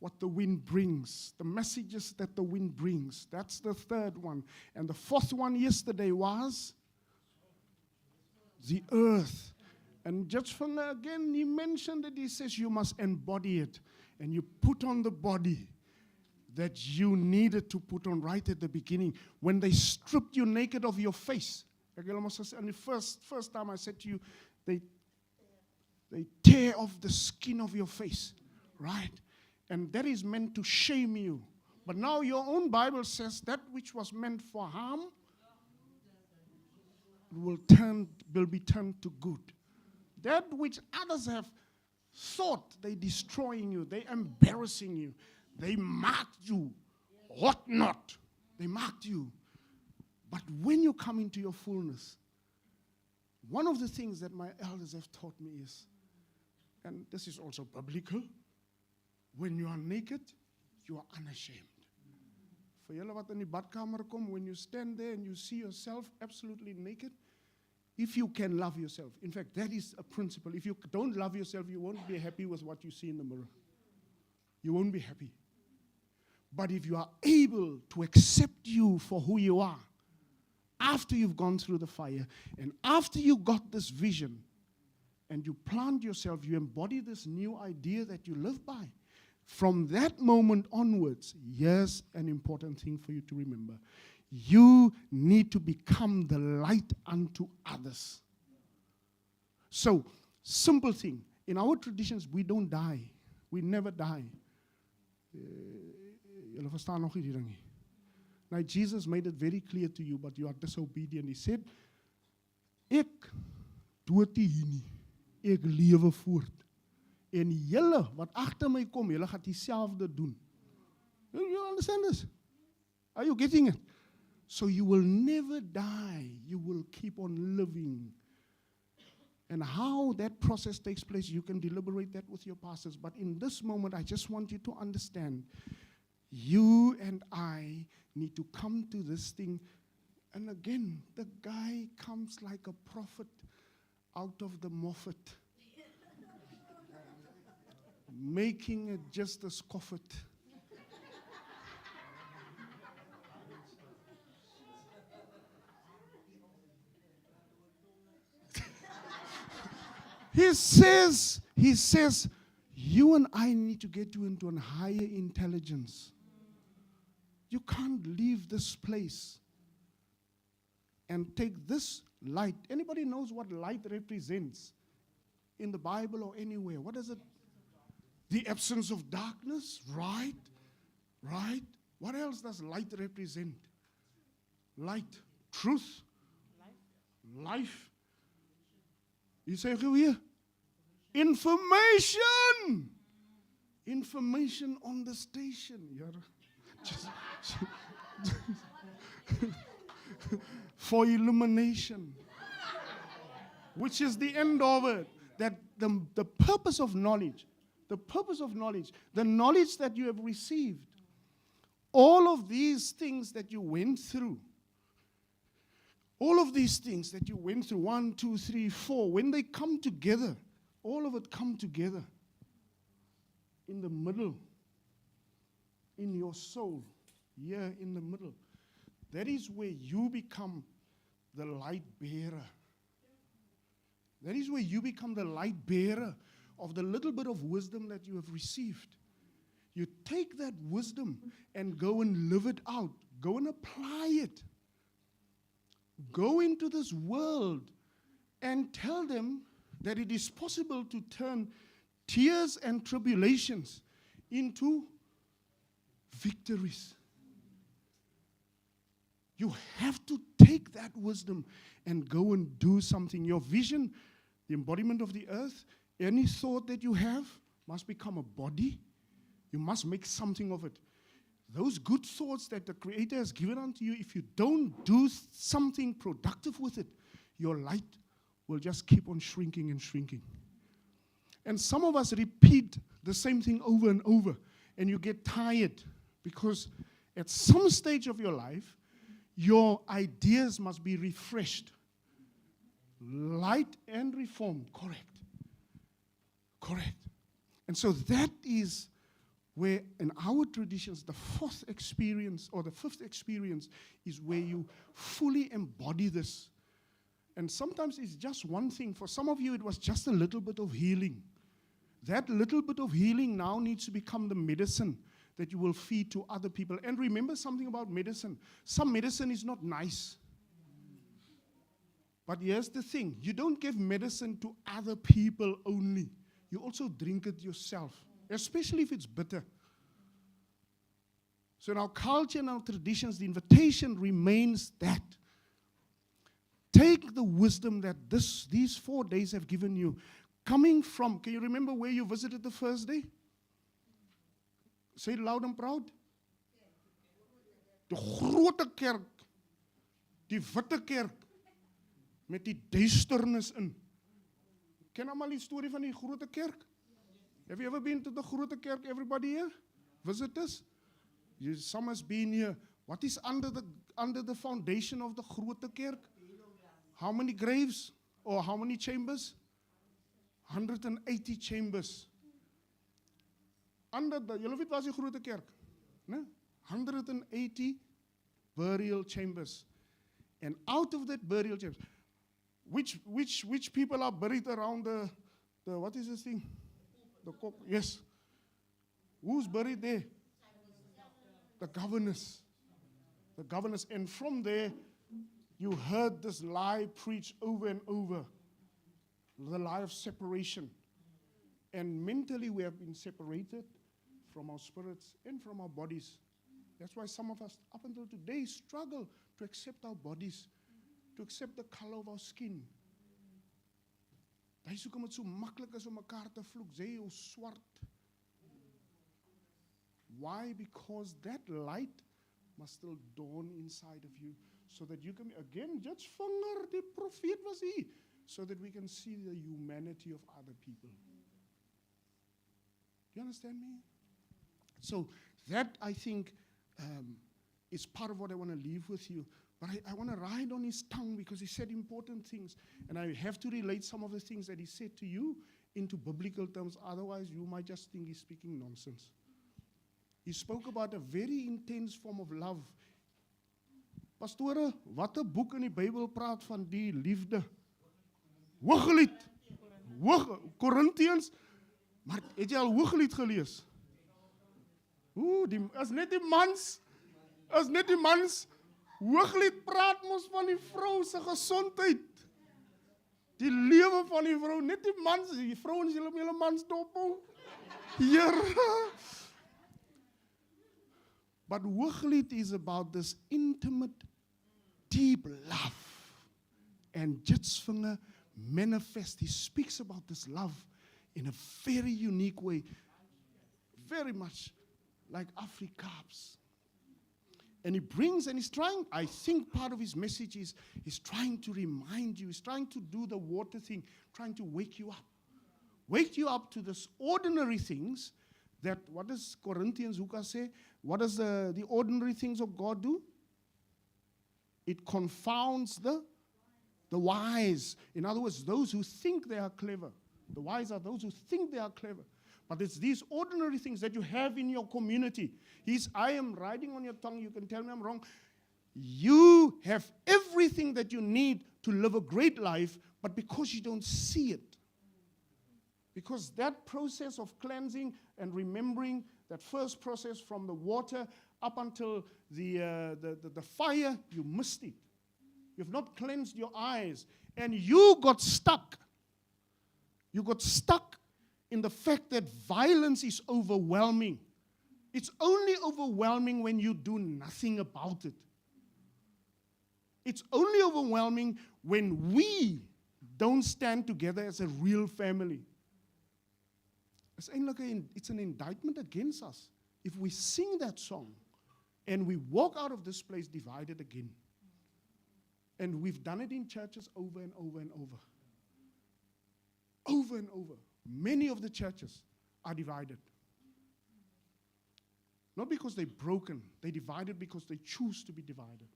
what the wind brings, the messages that the wind brings. That's the third one. And the fourth one yesterday was the earth. And just from again, he mentioned it, he says you must embody it. And you put on the body that you needed to put on right at the beginning. When they stripped you naked of your face. And the first time I said to you, they tear off the skin of your face, right? And that is meant to shame you. But now your own Bible says that which was meant for harm will be turned to good. That which others have thought they're destroying you, they're embarrassing you, they marked you, what not? They marked you. But when you come into your fullness, one of the things that my elders have taught me is, and this is also biblical, when you are naked, you are unashamed. For julle wat in die badkamer kom, when you stand there and you see yourself absolutely naked, if you can love yourself, in fact, that is a principle. If you don't love yourself, you won't be happy with what you see in the mirror. You won't be happy. But if you are able to accept you for who you are, after you've gone through the fire, and after you got this vision, and you plant yourself, you embody this new idea that you live by. From that moment onwards, here's an important thing for you to remember. You need to become the light unto others. So, simple thing. In our traditions, we don't die. We never die. Julle verstaan nog nie die ding nie. Now, Jesus made it very clear to you, but you are disobedient. He said, ek dood nie hier nie. Ek lewe voort. En julle wat agter my kom, julle gaan dieselfde doen. You understand this? Are you getting it? So you will never die. You will keep on living. And how that process takes place, you can deliberate that with your pastors. But in this moment, I just want you to understand, you and I need to come to this thing. And again, the guy comes like a prophet out of the Moffat, making it just as Coffet. He says, you and I need to get you into a higher intelligence. You can't leave this place and take this light. Anybody knows what light represents in the Bible or anywhere? What is it? The absence of darkness, right? Right? What else does light represent? Light, truth, life. You say, here? Information. Information on the station. For illumination. Which is the end of it. That the purpose of knowledge, the knowledge that you have received, all of these things that you went through, 1, 2, 3, 4, when they come together, all of it come together in the middle, in your soul, here in the middle. That is where you become the light bearer. That is where you become the light bearer of the little bit of wisdom that you have received. You take that wisdom and go and live it out. Go and apply it. Go into this world and tell them that it is possible to turn tears and tribulations into victories. You have to take that wisdom and go and do something. Your vision, the embodiment of the earth, any thought that you have must become a body. You must make something of it. Those good thoughts that the Creator has given unto you, if you don't do something productive with it, your light will just keep on shrinking and shrinking. And some of us repeat the same thing over and over, and you get tired because at some stage of your life, your ideas must be refreshed. Light and reformed. Correct. And so that is where in our traditions, the fifth experience is where you fully embody this. And sometimes it's just one thing. For some of you, it was just a little bit of healing. That little bit of healing now needs to become the medicine that you will feed to other people. And remember something about medicine. Some medicine is not nice. But here's the thing. You don't give medicine to other people only. You also drink it yourself, especially if it's bitter. So in our culture and our traditions, the invitation remains that. Take the wisdom that these 4 days have given you. Coming from, can you remember where you visited the first day? Say it loud and proud. Die grote kerk. Die witte kerk. Met die duisternis in. Ken almal die storie van die grote kerk? Have you ever been to the grote kerk, everybody here? Visitors? Some has been here. What is under the foundation of the grote kerk? How many graves? Or how many chambers? 180 chambers. Julle weet waar is die grote kerk? Ne? 180 burial chambers. And out of that burial chamber, which people are buried around the what is this thing? The cock. Yes. Who's buried there? The governors. The governors. And from there, you heard this lie preached over and over. The lie of separation. And mentally we have been separated from our spirits and from our bodies. That's why some of us, up until today, struggle to accept our bodies, to accept the color of our skin. Dis hoekom dit so maklik is om mekaar te vloek, sê jy is swart. Why? Because that light must still dawn inside of you, so that you can, again, judge vinger, die profeet was hier, so that we can see the humanity of other people. Do you understand me? So that, I think, is part of what I want to leave with you. But I want to ride on his tongue because he said important things. And I have to relate some of the things that he said to you into biblical terms. Otherwise, you might just think he's speaking nonsense. He spoke about a very intense form of love. Pastore, wat 'n boek in die Bybel praat van die liefde? Hooglied. Korintiërs. Maar het jy al Hooglied gelees? Is net die mans. Hooglied praat mos van die vrou se gesondheid. Die lewe van die vrou, net die mans, die vrouens julle julle mans dophou. Here. But Hooglied is about this intimate, deep love. And Jitsvinger manifests, he speaks about this love in a very unique way. Very much like Afrikaans. And he brings, and he's trying, I think part of his message is, he's trying to remind you, he's trying to do the water thing, trying to wake you up. Wake you up to this ordinary things that, what does Corinthians Huka say? What does the ordinary things of God do? It confounds the wise. In other words, those who think they are clever. The wise are those who think they are clever. But it's these ordinary things that you have in your community. I am riding on your tongue, you can tell me I'm wrong. You have everything that you need to live a great life, but because you don't see it. Because that process of cleansing and remembering, that first process from the water up until the fire, you missed it. You've not cleansed your eyes. And you got stuck. You got stuck in the fact that violence is overwhelming. It's only overwhelming when you do nothing about it. It's only overwhelming when we don't stand together as a real family. It's an indictment against us if we sing that song and we walk out of this place divided again. And we've done it in churches over and over and over. Over and over. Many of the churches are divided. Not because they're broken, they're divided because they choose to be divided.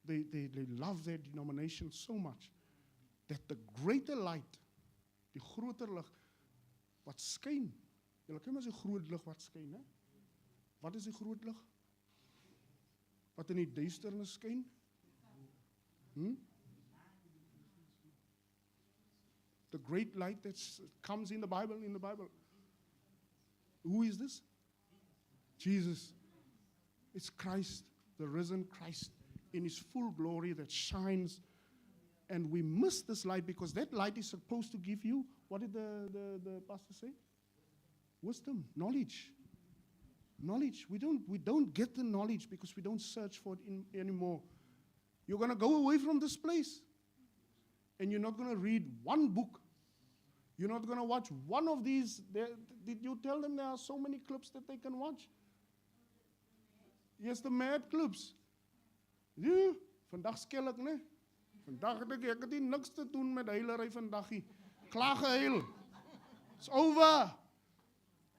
They love their denomination so much that the greater light, die groter lig wat skyn. Julle ken mos die groot lig wat skyn, hè? Wat is die groot lig? Wat in die duisternis skyn? The great light that comes in the Bible, Who is this? Jesus. It's Christ, the risen Christ, in his full glory that shines. And we miss this light because that light is supposed to give you, what did the pastor say? Wisdom, knowledge. Knowledge. We don't get the knowledge because we don't search for it anymore. You're going to go away from this place. And you're not going to read one book. You're not going to watch one of these. Did you tell them there are so many clips that they can watch? Yes, the mad clips. Ja, vandag skel ek, ne? Vandag het ek het niks te doen met heilery vandaggie. Klaar gehuil. It's over.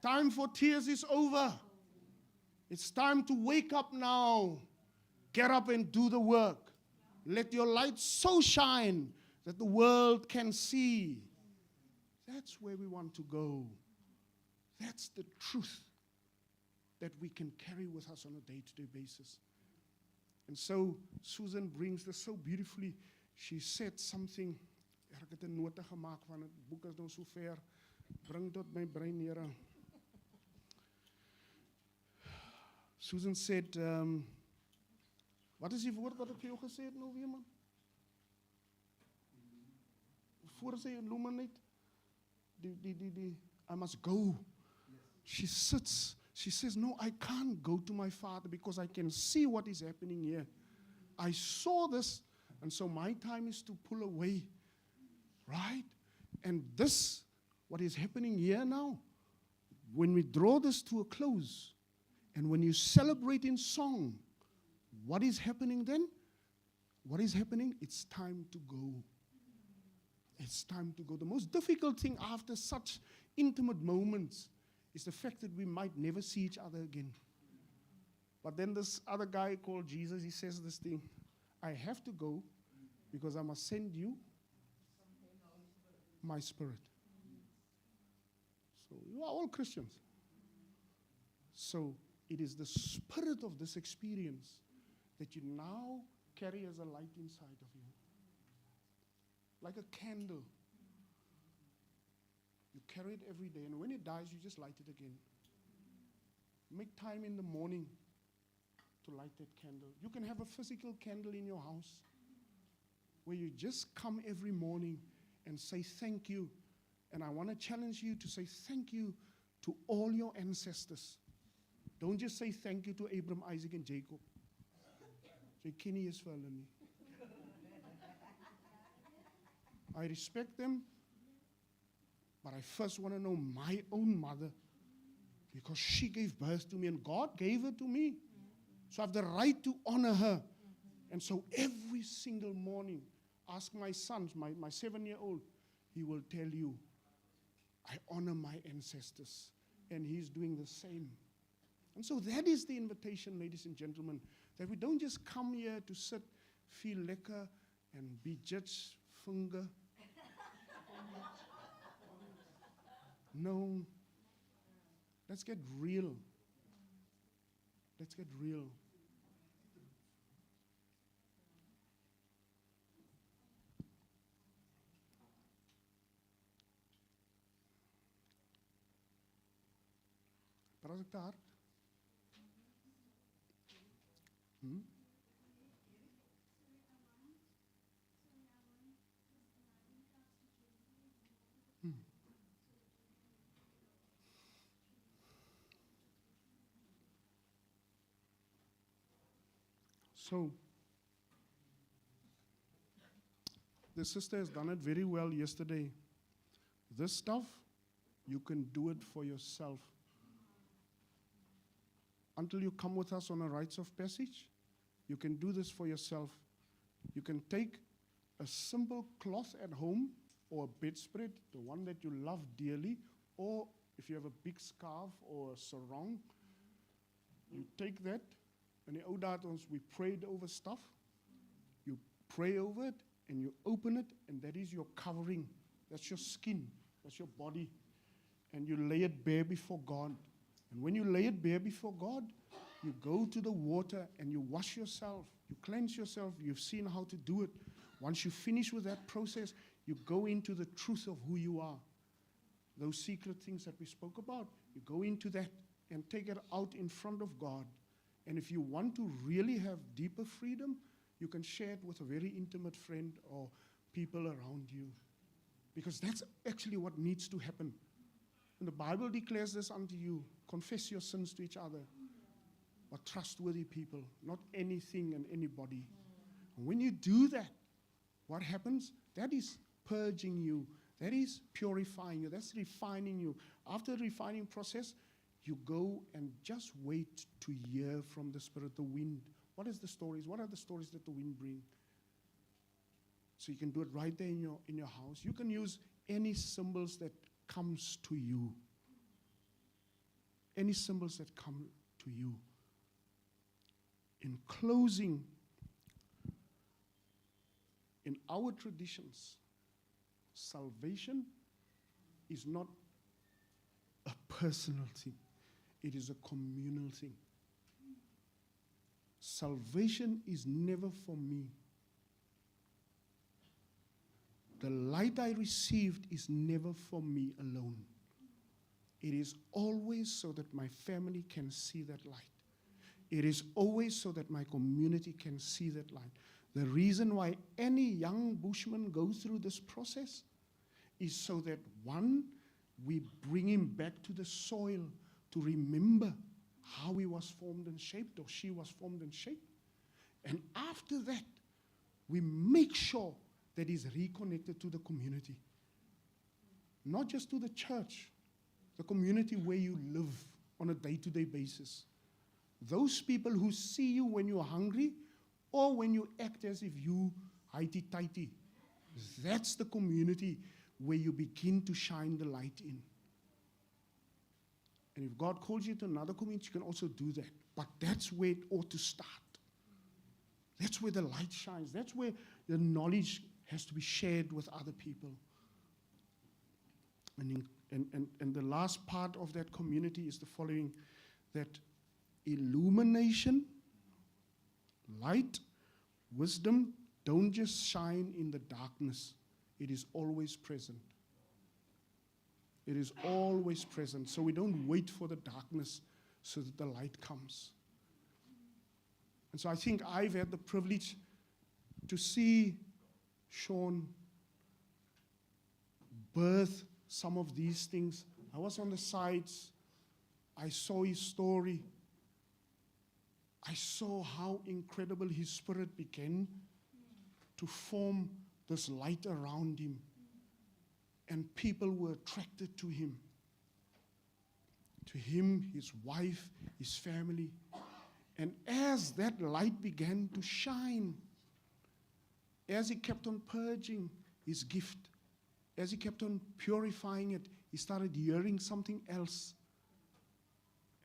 Time for tears is over. It's time to wake up now. Get up and do the work. Let your light so shine that the world can see. That's where we want to go. That's the truth that we can carry with us on a day-to-day basis. And so Susan brings this so beautifully. She said something. Ek het 'n nota gemaak van het boek is nou so ver. Bring tot my brein, Here. Susan said, wat is die woord wat ek vir jou gesê het nou weer, man? Voor sy noem maar net, I must go. She sits, she says, no, I can't go to my father because I can see what is happening here. I saw this, and so my time is to pull away, right? And this, what is happening here now, when we draw this to a close, and when you celebrate in song, what is happening then? What is happening? It's time to go. It's time to go. The most difficult thing after such intimate moments is the fact that we might never see each other again. But then this other guy called Jesus, he says this thing, I have to go because I must send you my spirit. So you are all Christians. So it is the spirit of this experience that you now carry as a light inside of you. Like a candle. You carry it every day, and when it dies, you just light it again. Make time in the morning to light that candle. You can have a physical candle in your house where you just come every morning and say thank you. And I want to challenge you to say thank you to all your ancestors. Don't just say thank you to Abraham, Isaac, and Jacob. Say, Kenny is for me. I respect them, but I first want to know my own mother because she gave birth to me and God gave her to me. So I have the right to honor her. And so every single morning, ask my sons, my 7-year-old, he will tell you, I honor my ancestors. And he's doing the same. And so that is the invitation, ladies and gentlemen, that we don't just come here to sit, feel lekker, and be judged, finger. No. Let's get real. Let's get real. Praat ek te hard? So, the sister has done it very well yesterday. This stuff, you can do it for yourself. Until you come with us on a rites of passage, you can do this for yourself. You can take a simple cloth at home or a bedspread, the one that you love dearly, or if you have a big scarf or a sarong, you take that. In die ou dae het ons, we prayed over stuff. You pray over it, and you open it, and that is your covering. That's your skin. That's your body. And you lay it bare before God. And when you lay it bare before God, you go to the water, and you wash yourself. You cleanse yourself. You've seen how to do it. Once you finish with that process, you go into the truth of who you are. Those secret things that we spoke about, you go into that and take it out in front of God. And if you want to really have deeper freedom, you can share it with a very intimate friend or people around you. Because that's actually what needs to happen. And the Bible declares this unto you. Confess your sins to each other. But trustworthy people, not anything and anybody. And when you do that, what happens? That is purging you. That is purifying you. That's refining you. After the refining process, you go and just wait to hear from the Spirit, the wind. What is the stories? What are the stories that the wind brings? So you can do it right there in your house. You can use any symbols that comes to you. Any symbols that come to you. In closing, in our traditions, salvation is not a personal thing. It is a communal thing. Salvation is never for me. The light I received is never for me alone. It is always so that my family can see that light. It is always so that my community can see that light. The reason why any young bushman goes through this process is so that, one, we bring him back to the soil to remember how he was formed and shaped, or she was formed and shaped. And after that, we make sure that he's reconnected to the community. Not just to the church, the community where you live on a day-to-day basis. Those people who see you when you're hungry or when you act as if you highty-tighty, that's the community where you begin to shine the light in. And if God calls you to another community, you can also do that. But that's where it ought to start. That's where the light shines. That's where the knowledge has to be shared with other people. And the last part of that community is the following, that illumination, light, wisdom don't just shine in the darkness. It is always present. It is always present. So we don't wait for the darkness so that the light comes. And so I think I've had the privilege to see Sean birth some of these things. I was on the sides. I saw his story. I saw how incredible his spirit began to form this light around him. And people were attracted to him. To him, his wife, his family. And as that light began to shine, as he kept on purging his gift, as he kept on purifying it, he started hearing something else.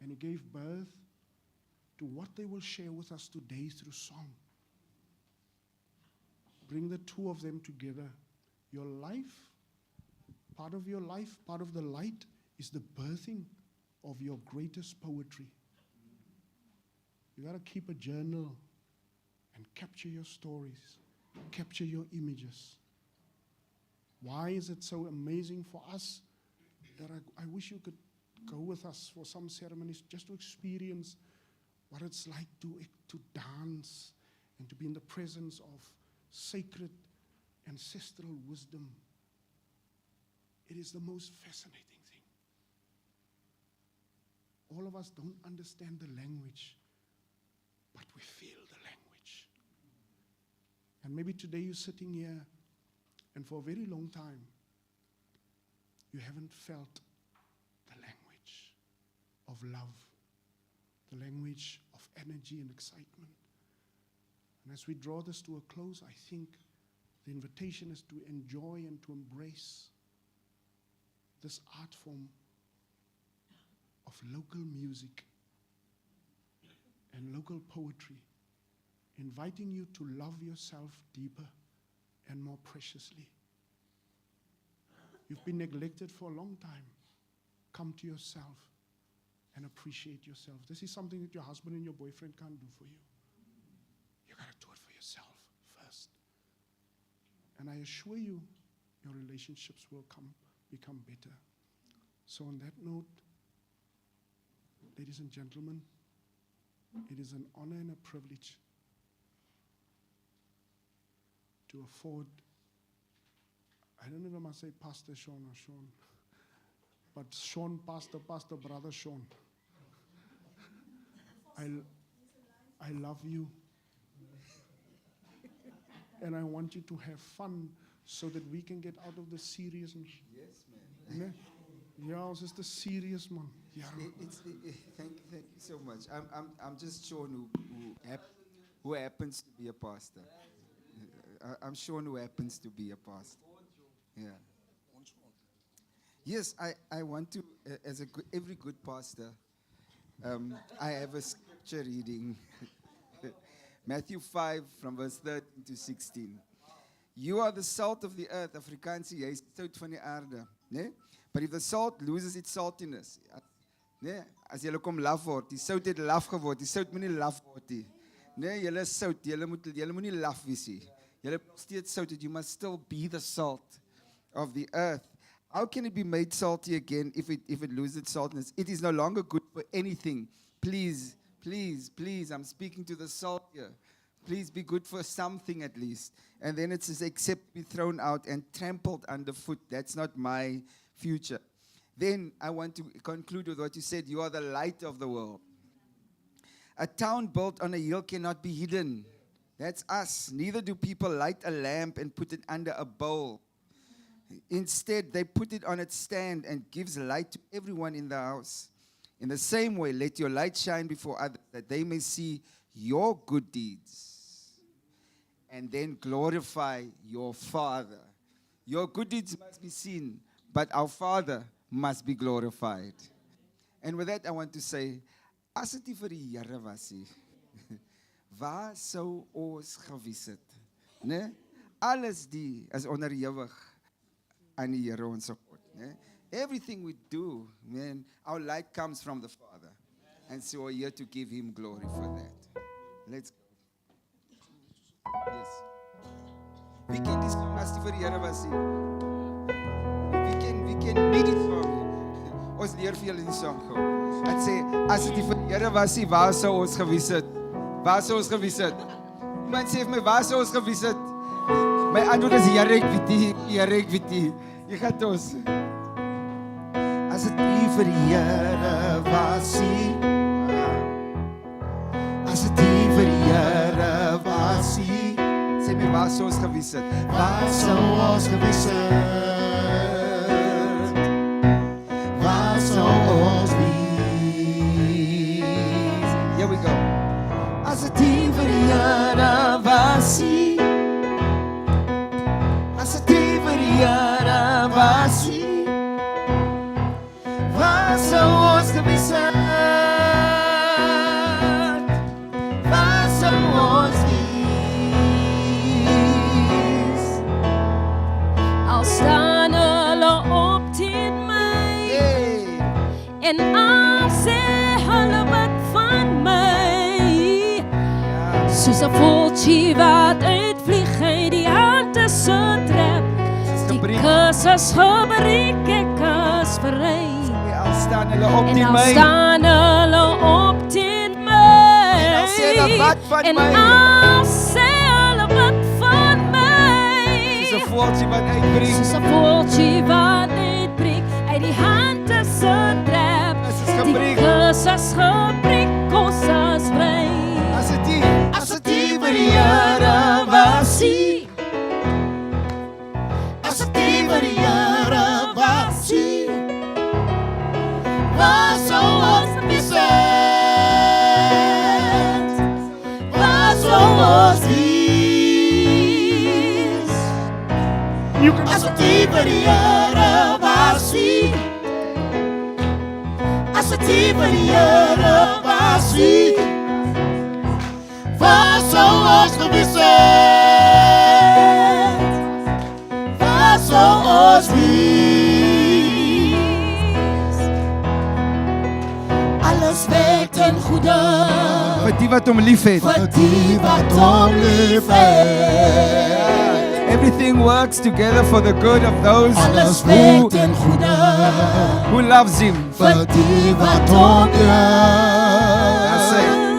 And he gave birth to what they will share with us today through song. Bring the two of them together. Your life, part of your life, part of the light, is the birthing of your greatest poetry. You got to keep a journal and capture your stories, capture your images. Why is it so amazing for us that I wish you could go with us for some ceremonies just to experience what it's like to dance and to be in the presence of sacred ancestral wisdom. It is the most fascinating thing. All of us don't understand the language, but we feel the language. And maybe today you're sitting here, and for a very long time, you haven't felt the language of love, the language of energy and excitement. And as we draw this to a close, I think the invitation is to enjoy and to embrace this art form of local music and local poetry, inviting you to love yourself deeper and more preciously. You've been neglected for a long time. Come to yourself and appreciate yourself. This is something that your husband and your boyfriend can't do for you. You got to do it for yourself first. And I assure you, your relationships will become better. So on that note, ladies and gentlemen, it is an honor and a privilege to afford, I don't know if I must say Pastor Sean or Sean, but Sean, Pastor, Brother Sean. I love you. And I want you to have fun so that we can get out of the seriousness. Yes, man. Yeah, it's just the serious man. Yeah. Thank you so much. I'm just Sean who happens to be a pastor. I'm Sean who happens to be a pastor. Yeah. Yes, I want to, as every good pastor, I have a scripture reading. Matthew 5 from verse 13 to 16. You are the salt of the earth, Afrikaanse, jy is sout van die aarde, né? But if the salt loses its saltiness, né? As jy kom laf word, die sout het laf geword, die sout moet nie laf word nie. Nee, julle is sout. Julle moenie laf wees nie. Julle is nog steeds sout. You must still be the salt of the earth. How can it be made salty again if it loses its saltiness? It is no longer good for anything. Please, please, please, I'm speaking to the salt here. Please be good for something at least. And then it says, except be thrown out and trampled underfoot. That's not my future. Then I want to conclude with what you said. You are the light of the world. A town built on a hill cannot be hidden. That's us. Neither do people light a lamp and put it under a bowl. Instead, they put it on its stand and gives light to everyone in the house. In the same way, let your light shine before others, that they may see your good deeds and then glorify your Father. Your good deeds must be seen, but our Father must be glorified. And with that, I want to say, as dit nie vir die Here was nie, waar sou ons gewees het? Nee? Alles die is onderhewig aan die Here ons God. Nee? Everything we do, man, our light comes from the Father. And so we're here to give Him glory for that. Let's go. Yes. Wie ken die song as die vir die Here was nie? Wie ken nie die song nie? Ons leer vir julle die song gou. Het sê, as dit vir die Here was nie, waar sou ons gewees het? Waar sou ons gewees het? Iemand sê vir my, waar sou ons gewees het? My antwoord is, Here, ek weet nie. Jy gaat ons. As dit nie vir die Here was nie, as dit nie vir die Here was nie, sê my, waar sou ons gewees het? Waar sou ons gewees het? Waar sou ons wees? Here we go. As dit nie vir die Here was nie, as dit nie vir die Here was nie, waar sou ons gewees het? Waar sou ons wees? Al staan hulle op teen my, en al sê hulle wat van my, soos 'n voeltjie wat uitvlieg uit die hand is so trap, die kus is gebreek, ek is vry. En al staan hulle op teen my, en al sê hulle wat van my, Soos 'n voeltjie wat uitbreek, uit die hand is so trap, die kus is gebreek, ons is vry. As dit nie vir die Here was nie, as dit nie vir die Here was nie, waar sou ons wees? Waar sou ons wees? As dit nie vir die Here was nie, as dit nie vir die Here was nie, waar sou ons gewees het? Waar sou ons wees? Alles werk ten goeie vir die wat hom liefhet. Vir die wat hom liefhet. Everything works together for the good of those who loves Him. Vir die wat hom liefhet.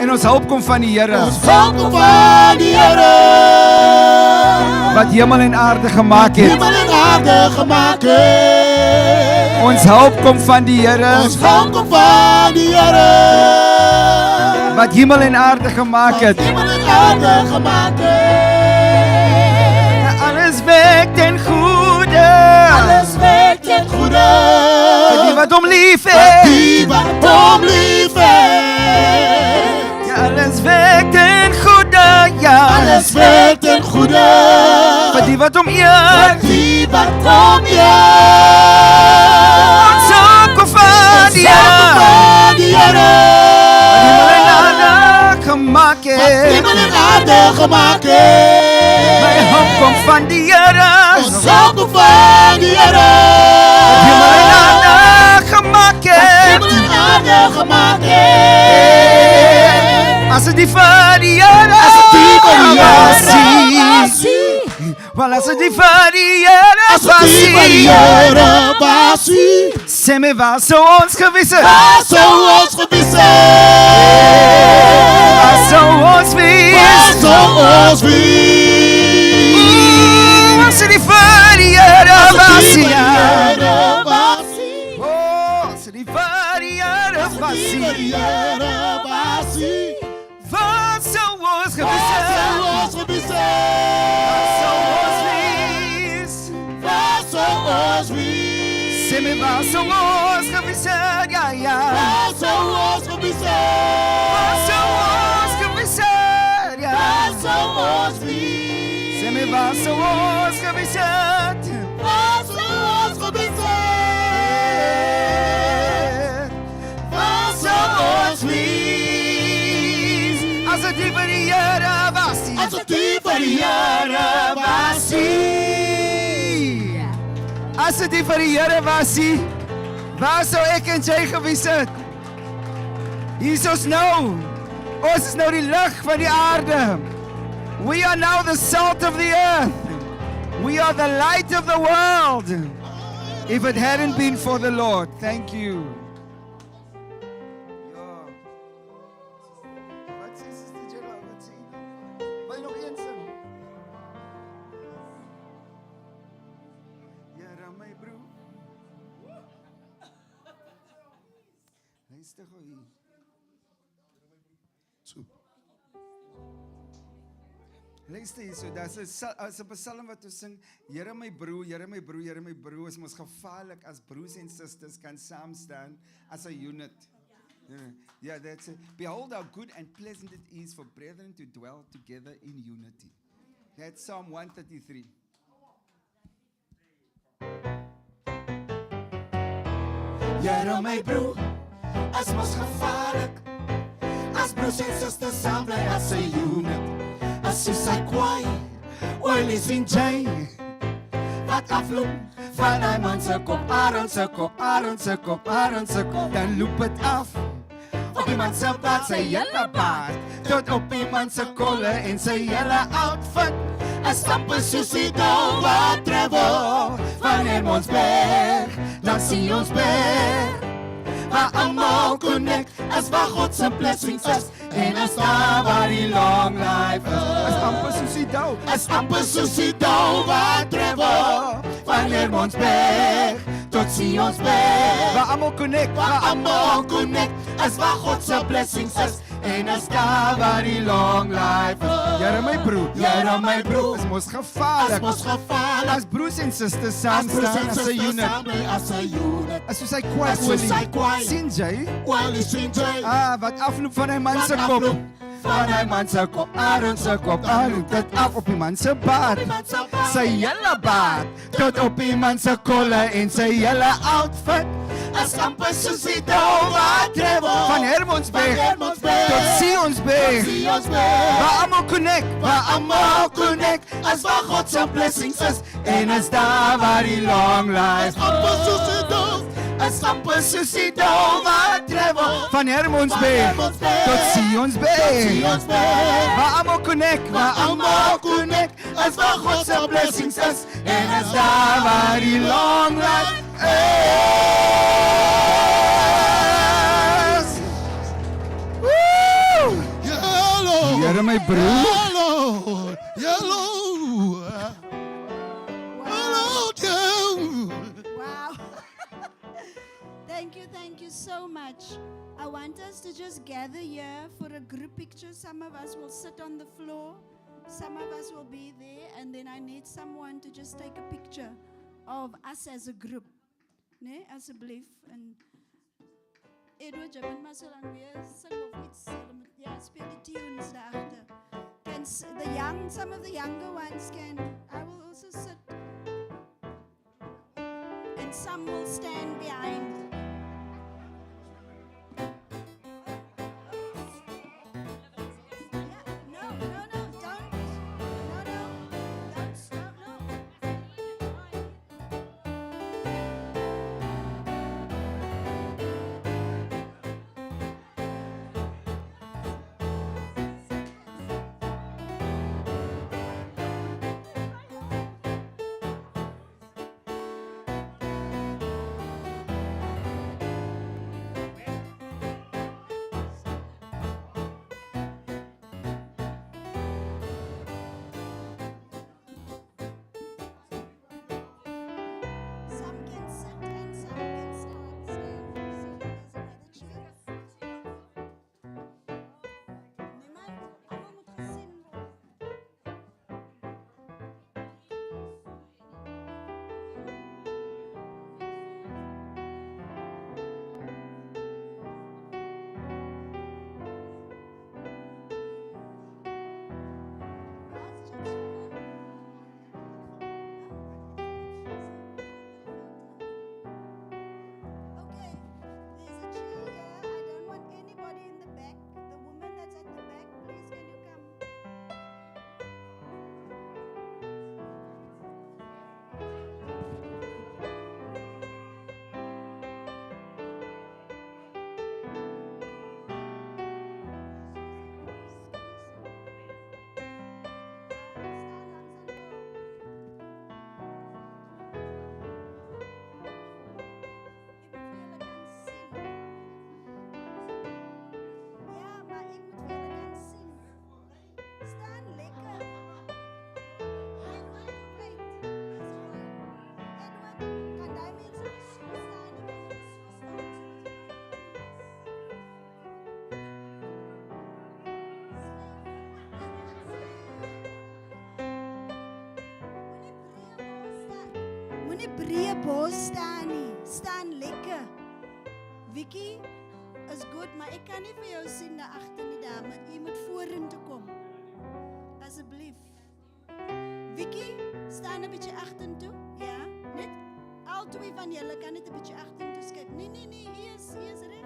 En ons hulp kom van die Here. Ons hulp kom van die Here. Wat hemel en aarde gemaak het. Hemel en aarde gemaak het. Ons hulp kom van die Here. Ons hulp kom van die Here. Wat hemel en aarde gemaak het. Hemel en aarde gemaak het. Alles werk ten goeie. Alles werk ten goeie. Vir die wat hom liefhet. Vir die wat hom liefhet. Alles werk ten goeie, ja. Alles werk ten goeie. Vir die wat hom eer. Vir die wat hom eer. Ons hulp kom van die Here. Wat hemel en aarde gemaak het. Wat hemel en aarde gemaak het. My hulp kom van die Here. Ons hulp kom van die Here. Wat hemel en aarde gemaak het. As dit die vir die Here was nie. Wel as dit die vir die Here was nie. Sê my waar sou ons gewees het? Waar sou ons wees? As dit vir die Here was nie. Oh, as dit vir die Here was nie. Wat sou ons gewees het? Sê my waar sou ons gewees het? Ja, ja. Waar sou ons gewees het? Ja. Sê my waar sou ons gewees het? As dit die vir die Here was nie. As dit die vir die Here was nie, waar sou ek en jy gewees het? Hier is ons nou. Ons is nou die lig van die aarde. We are now the salt of the earth. We are the light of the world. If it hadn't been for the Lord. Thank you. Luister hier, so dat is een psalm wat ons sing, Here my broer, Here my broer, Here my broer, is ons gevaarlik as broers en sisters kan saamstaan as a unit. Yeah, that's it. Behold how good and pleasant it is for brethren to dwell together in unity. That's Psalm 133. Here my broer, as ons gevaarlik, as broers en sisters saam bly as a unit. As jy sy kwaai, oil is in jy, wat afloop van hy man se kop, Aaron se kop, Aaron se kop, Aaron se kop, dan loop het af, op die man se baard, sy hele baard, tot op die man se kolle en sy hele outfit, as stampe soos die dou wat travel, van Hermonsberg, dan sien ons berg, waar allemaal connect, as waar God se blessings is, en as daar waar die long life is, as amper soos die dou, as amper soos die dou wat travel, van Hermonsberg tot Sionsberg, waar allemaal connect, as waar God se blessings is, en as daar waar die long life is. Here my broer, is mos gevaarlik, as broers en sisters saam staan as a unit, as soos hy kwaai olie, sien jy, wat afloop van hy man se kop, van hy man se kop, Aaron se kop, loop dit af op die man se baard, sy hele baard, tot op die man se kolle en sy hele outfit, as amper soos die dou wat travel, van Hermonsberg tot Sionsberg, waar allemaal connect, as waar God se blessings is, en as daar waar die long life, amper soos die dou, as amper soos die dou wat travel, van Hermonsberg tot Sionsberg, waar allemaal connect, as waar God se blessings is, en as daar waar die long life is. Woo! Here my broer, Wow. Thank you so much. I want us to just gather here for a group picture. Some of us will sit on the floor. Some of us will be there. And then I need someone to just take a picture of us as a group. Nee, asseblief. En Edward, jy moet maar so lang weer sing of iets. Ja, speel die tunes daarachter. Some of the younger ones can, I will also sit. And some will stand behind. nie breë bos staan nie. Staan lekker. Vicky is goed, maar ek kan nie vir jou sien daar agter nie, dame. Jy moet vorentoe kom. Asseblief. Vicky, staan 'n bietjie agtertoe. Ja, net al twee van julle kan net 'n bietjie agtertoe skep. Nee, hier is reg.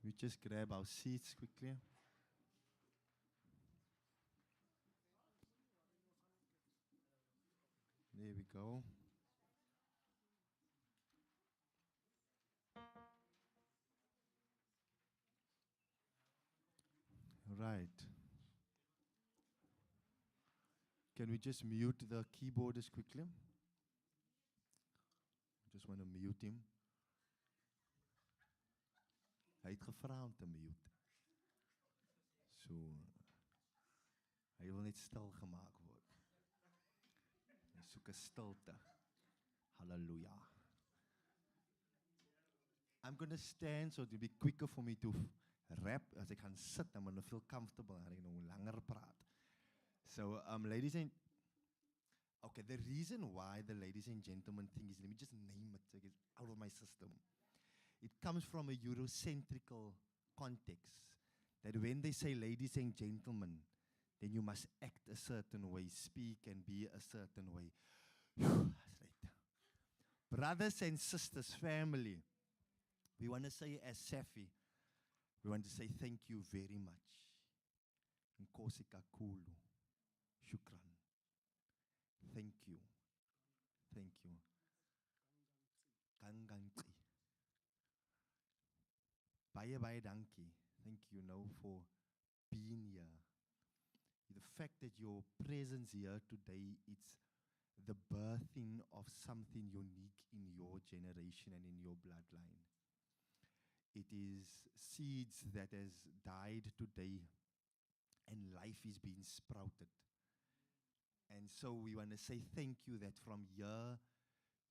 We just grab our seats quickly. There we go. Right. Can we just mute the keyboardist quickly? Just want to mute him. Hy het gevra om te mute. So, hy wil net stil gemaak word. Hy soek 'n stilte. Hallelujah. I'm going to stand so it'll be quicker for me to rap. As ek gaan sit, I'm going to feel comfortable en ek nou langer praat. So, ladies and okay, the reason why the ladies and gentlemen thing is, let me just name it so it gets out of my system. It comes from a Eurocentrical context that when they say ladies and gentlemen, then you must act a certain way, speak and be a certain way. That's right. Brothers and sisters, family, we want to say as Safi, we want to say thank you very much. Nkosi kakhulu. Shukran. Thank you. Thank you. Kanganci. Baie dankie. Thank you now for being here. The fact that your presence here today, it's the birthing of something unique in your generation and in your bloodline. It is seeds that has died today and life is being sprouted. And so we want to say thank you that from here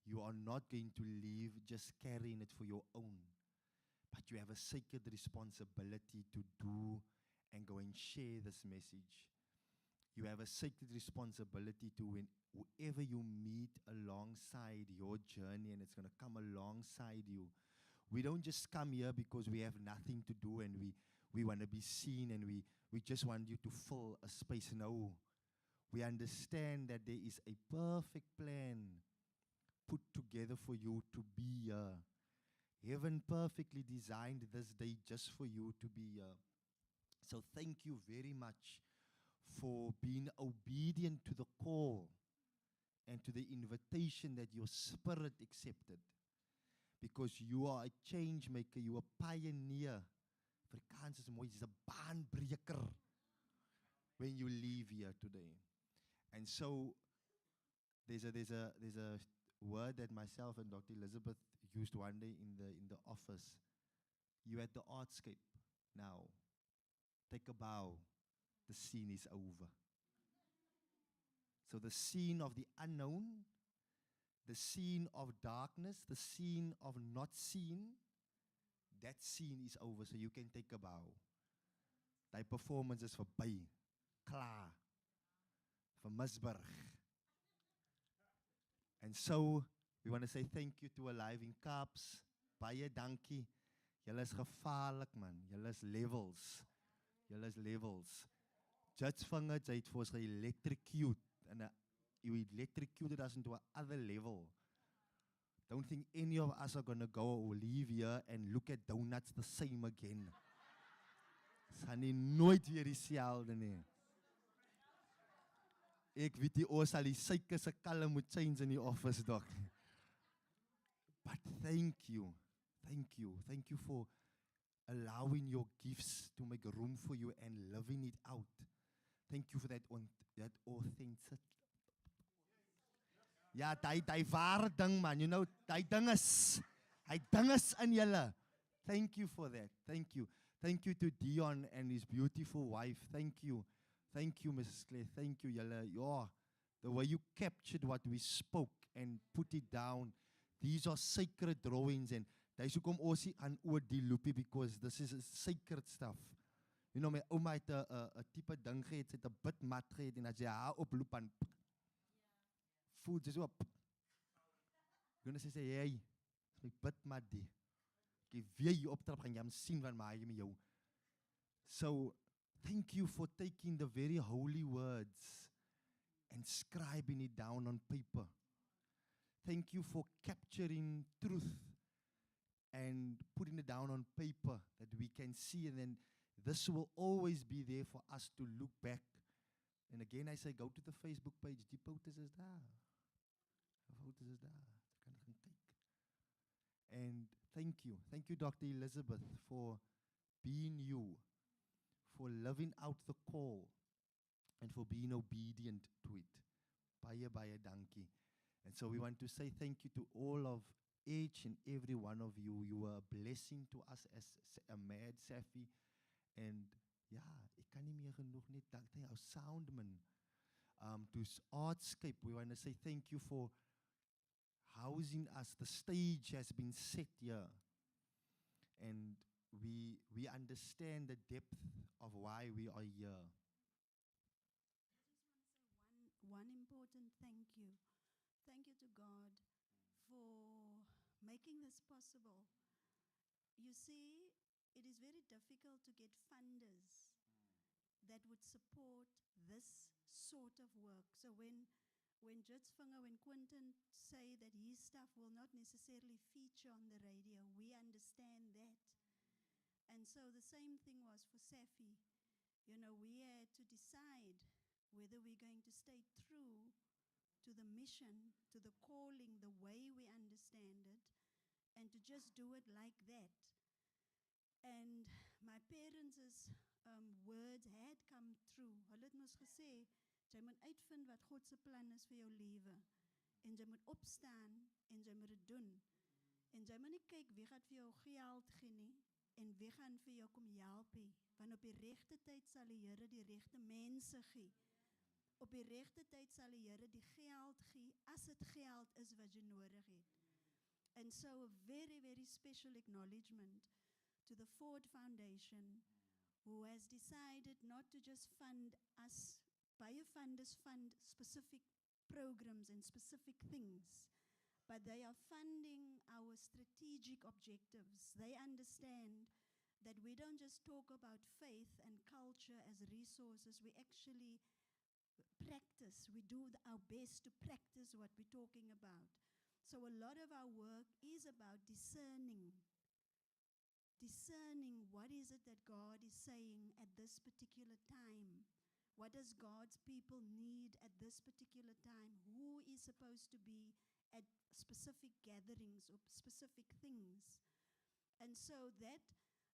you are not going to leave just carrying it for your own, but you have a sacred responsibility to do and go and share this message. You have a sacred responsibility to, when whoever you meet alongside your journey, and it's going to come alongside you. We don't just come here because we have nothing to do and we want to be seen and we just want you to fill a space. No. We understand that there is a perfect plan put together for you to be here. Heaven perfectly designed this day just for you to be here. So thank you very much for being obedient to the call and to the invitation that your spirit accepted. Because you are a change maker, you are a pioneer. Afrikaans is mooi, jy's 'n baanbreker when you leave here today. And so there's a word that myself and Dr. Elizabeth used one day in the office. You at the artscape now. Take a bow. The scene is over. So the scene of the unknown, the scene of darkness, the scene of not seen, that scene is over. So you can take a bow. Die performance is verby. Klaar. Van Misburg. And so we want to say thank you to Alive in Caps. Baie dankie. Julle is gevaarlik man. Julle is levels. Julle is levels. Judge Vinger het vir ons ge-electrocute. And you electrocuted us into another level. Don't think any of us are going to go or leave here and look at donuts the same again. Gaan nie nooit weer dieselfde nie. Ek weet die oor sal die suiker se kalm moet change in die office dog. But thank you. Thank you. Thank you for allowing your gifts to make room for you and living it out. Thank you for that authenticity. Ja, die ware ding man, you know, die ding is in julle. Thank you for that. Thank you. Thank you to Dion and his beautiful wife. Thank you. Thank you, Mrs. Claire. Thank you, julle. Yeah, the way you captured what we spoke and put it down. These are sacred drawings and dis hoekom ons nie aan oor die loopie because this is sacred stuff. You know, my ouma het 'n tipe ding gehad, sy het 'n bidmat gehad en as jy haar oploop aan voel jy so op. Jy net sê hey, my bidmat die. Ek weer hier optrap gaan jy hom sien van my met jou. So thank you for taking the very holy words and scribing it down on paper. Thank you for capturing truth and putting it down on paper that we can see, and then this will always be there for us to look back. And again, I say, go to the Facebook page. Die foto's is daar. Die foto's is daar. Jy kan gaan kyk. And thank you. Thank you, Dr. Elizabeth, for being you, for living out the call, and for being obedient to it. Baie, baie dankie. And so we want to say thank you to all of each and every one of you. You are a blessing to us as a mad Safi. And ja, ek kan nie meer genoeg net dank aan jou soundman. To Artscape, we want to say thank you for housing us. The stage has been set here. And we understand the depth of why we are here. I just want to say one important thank you. Thank you to God for making this possible. You see, it is very difficult to get funders that would support this sort of work. So when Jitsvinger, when Quentin say that his stuff will not necessarily feature on the radio, we understand that. And so the same thing was for Safi. You know, we had to decide whether we're going to stay true to the mission, to the calling, the way we understand it, and to just do it like that. And my parents' words had come true. Hulle het mos gesê, jy moet uitvind wat God se plan is vir jou lewe. En jy moet opstaan en jy moet dit doen. En jy moet nie kyk wie gaan vir jou geld gee nie. en wie gaan vir jou kom help hê? Want op die regte tyd sal die Here die regte mense gee. Op die regte tyd sal die Here die geld gee, as dit geld is wat jy nodig het. And so a very, very special acknowledgement to the Ford Foundation, who has decided not to just fund us, baie funders fund specific programs and specific things, but they are funding our strategic objectives. They understand that we don't just talk about faith and culture as resources, we actually practice. We do our best to practice what we're talking about. So a lot of our work is about discerning what is it that God is saying at this particular time. What does God's people need at this particular time? Who is supposed to be at specific gatherings or specific things? And so that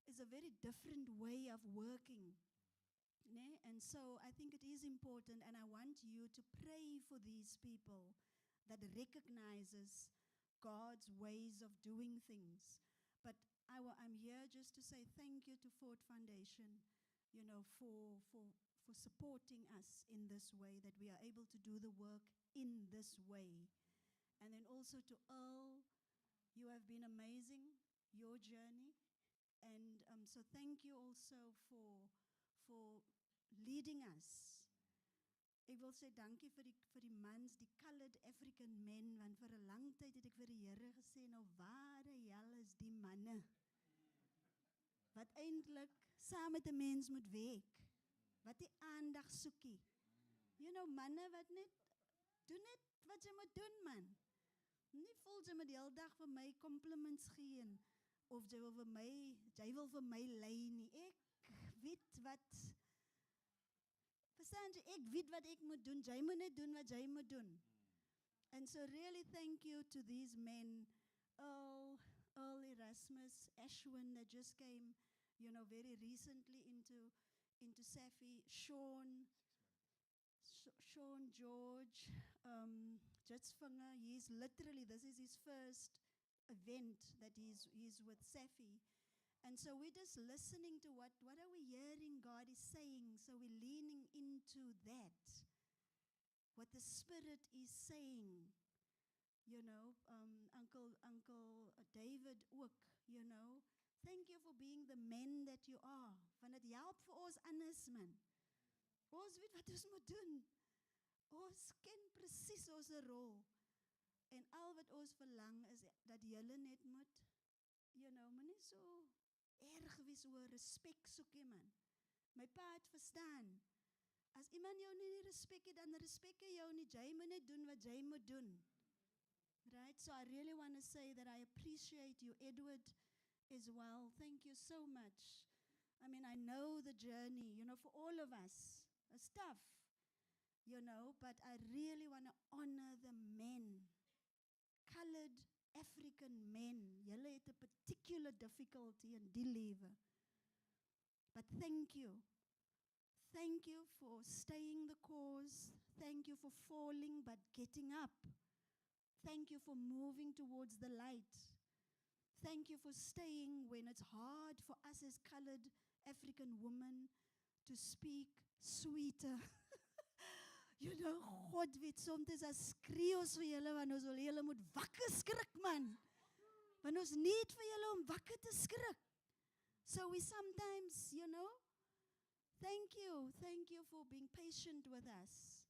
is a very different way of working. And so I think it is important, and I want you to pray for these people that recognizes God's ways of doing things. But I'm here just to say thank you to Ford Foundation, for supporting us in this way, that we are able to do the work in this way. And then also to Earl, you have been amazing, your journey. And so thank you also for leading us. Ek wil sê dankie vir die mans, die colored African men, want vir 'n lang tyd het ek vir die Here gesê, nou waar die hel is die manne wat eintlik saam met 'n mens moet werk, wat die aandag soekie. Manne wat net doen net wat jy moet doen, man. Nie voel jy met die hele dag vir my compliments gee of jy wil vir my lei nie. Ek weet wat Verstaan jy, ek weet wat ek moet doen, jy moet net doen wat jy moet doen. And so really thank you to these men, Earl Erasmus, Ashwin that just came, very recently into Safi, Sean George, Jitsvinger, this is his first event that he's with Safi. And so we're just listening to what are we hearing God is saying. So we're leaning into that, what the Spirit is saying. Uncle David ook, Thank you for being the men that you are. Want dit help vir ons anders, man. Ons weet wat ons moet doen. Ons ken presies ons rol. En al wat ons verlang is dat julle net moet, moenie so erg wees oor respek soek jy, man. My pa het verstaan. As iemand jou nie respek het, dan respek jy jou nie. Jy moet net doen wat jy moet doen. Right? So I really want to say that I appreciate you, Edward, as well. Thank you so much. I mean, I know the journey, for all of us. It's tough, but I really want to honor the men. Colored African men, julle het 'n particular difficulty in die lewe. But thank you. Thank you for staying the course. Thank you for falling but getting up. Thank you for moving towards the light. Thank you for staying when it's hard for us as colored African women to speak sweeter. God weet, soms as skree ons vir julle, want ons wil julle moet wakker skrik, man. Want ons need vir julle om wakker te skrik. So we sometimes, thank you for being patient with us.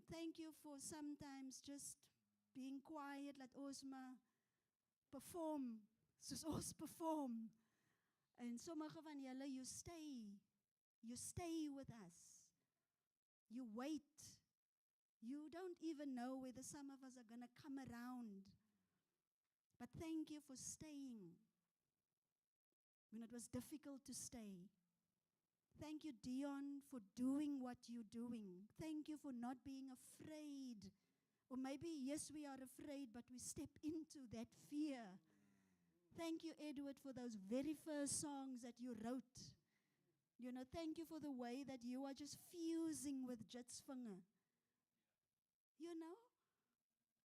Thank you for sometimes just being quiet, laat ons maar perform, soos ons perform. En sommige van julle, you stay with us. You wait. You don't even know whether some of us are going to come around. But thank you for staying when it was difficult to stay. Thank you, Dion, for doing what you're doing. Thank you for not being afraid. Or maybe, yes, we are afraid, but we step into that fear. Thank you, Edward, for those very first songs that you wrote. Thank you for the way that you are just fusing with Jitsvinger.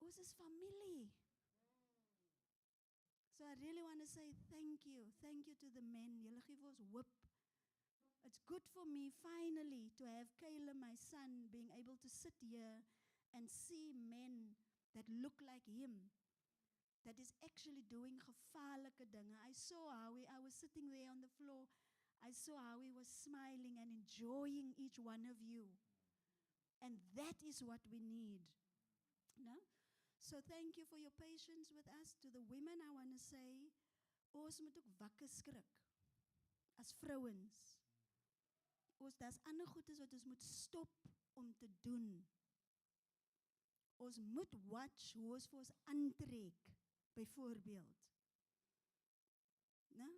Ons is familie. So I I really want to say thank you. Thank you to the men. Julle gee vir ons hoop. It's good for me finally to have Caleb, my son, being able to sit here and see men that look like him, that is actually doing gevaarlike dinge. I saw how I was sitting there on the floor. I saw how he was smiling and enjoying each one of you. And that is what we need. No? So thank you for your patience with us. To the women, I want to say, ons moet ook wakker skrik as vrouens. Ons daar's ander goedes wat ons moet stop om te doen. Ons moet watch hoe ons vir ons aantrek, byvoorbeeld. No?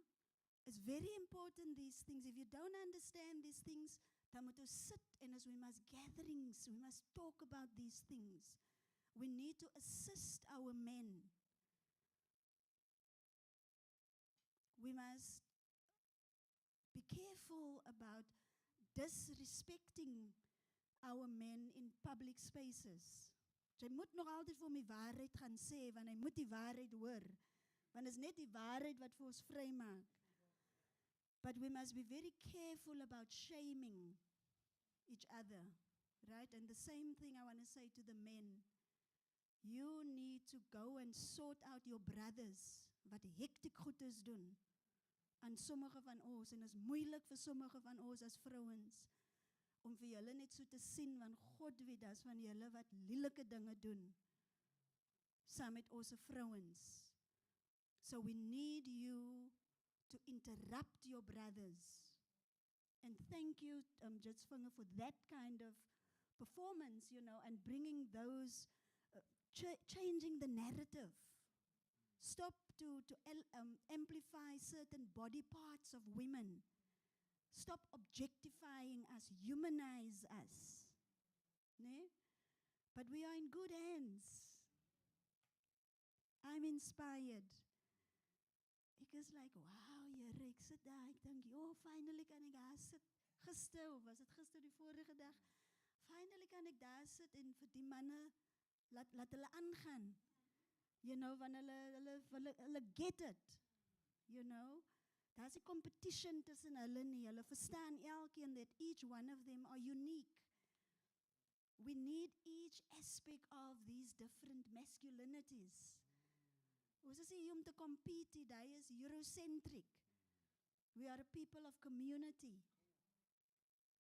It's very important, these things. If you don't understand these things, dan moet ons sit en as we must gatherings, we must talk about these things. We need to assist our men. We must be careful about disrespecting our men in public spaces. Jy moet nog altyd vir my waarheid gaan sê, want hy moet die waarheid hoor. Want is net die waarheid wat vir ons vry maak. But we must be very careful about shaming each other, right? And the same thing I want to say to the men. You need to go and sort out your brothers, wat hektiek goedes doen. Aan sommige van ons, en is moeilik vir sommige van ons as vrouens, om vir julle net so te sien, want God weet as van julle wat lelike dinge doen, saam met ons vrouens. So we need you to interrupt your brothers. And thank you, Judge Funger, for that kind of performance, you know, and bringing those, changing the narrative. Stop to amplify certain body parts of women. Stop objectifying us, humanize us. Nee? But we are in good hands. I'm inspired. Ek is like, wow, Here, ek sit daar, ek dink, finally kan ek daar sit. Gister, of was dit gister die vorige dag? Finally kan ek daar sit en vir die manne, laat hulle aangaan. You know, want hulle get it. You know, daar's 'n competition tussen hulle nie. Hulle verstaan elkeen that each one of them are unique. We need each aspect of these different masculinities. Ons is hier om te compete, daai is Eurocentric. We are a people of community.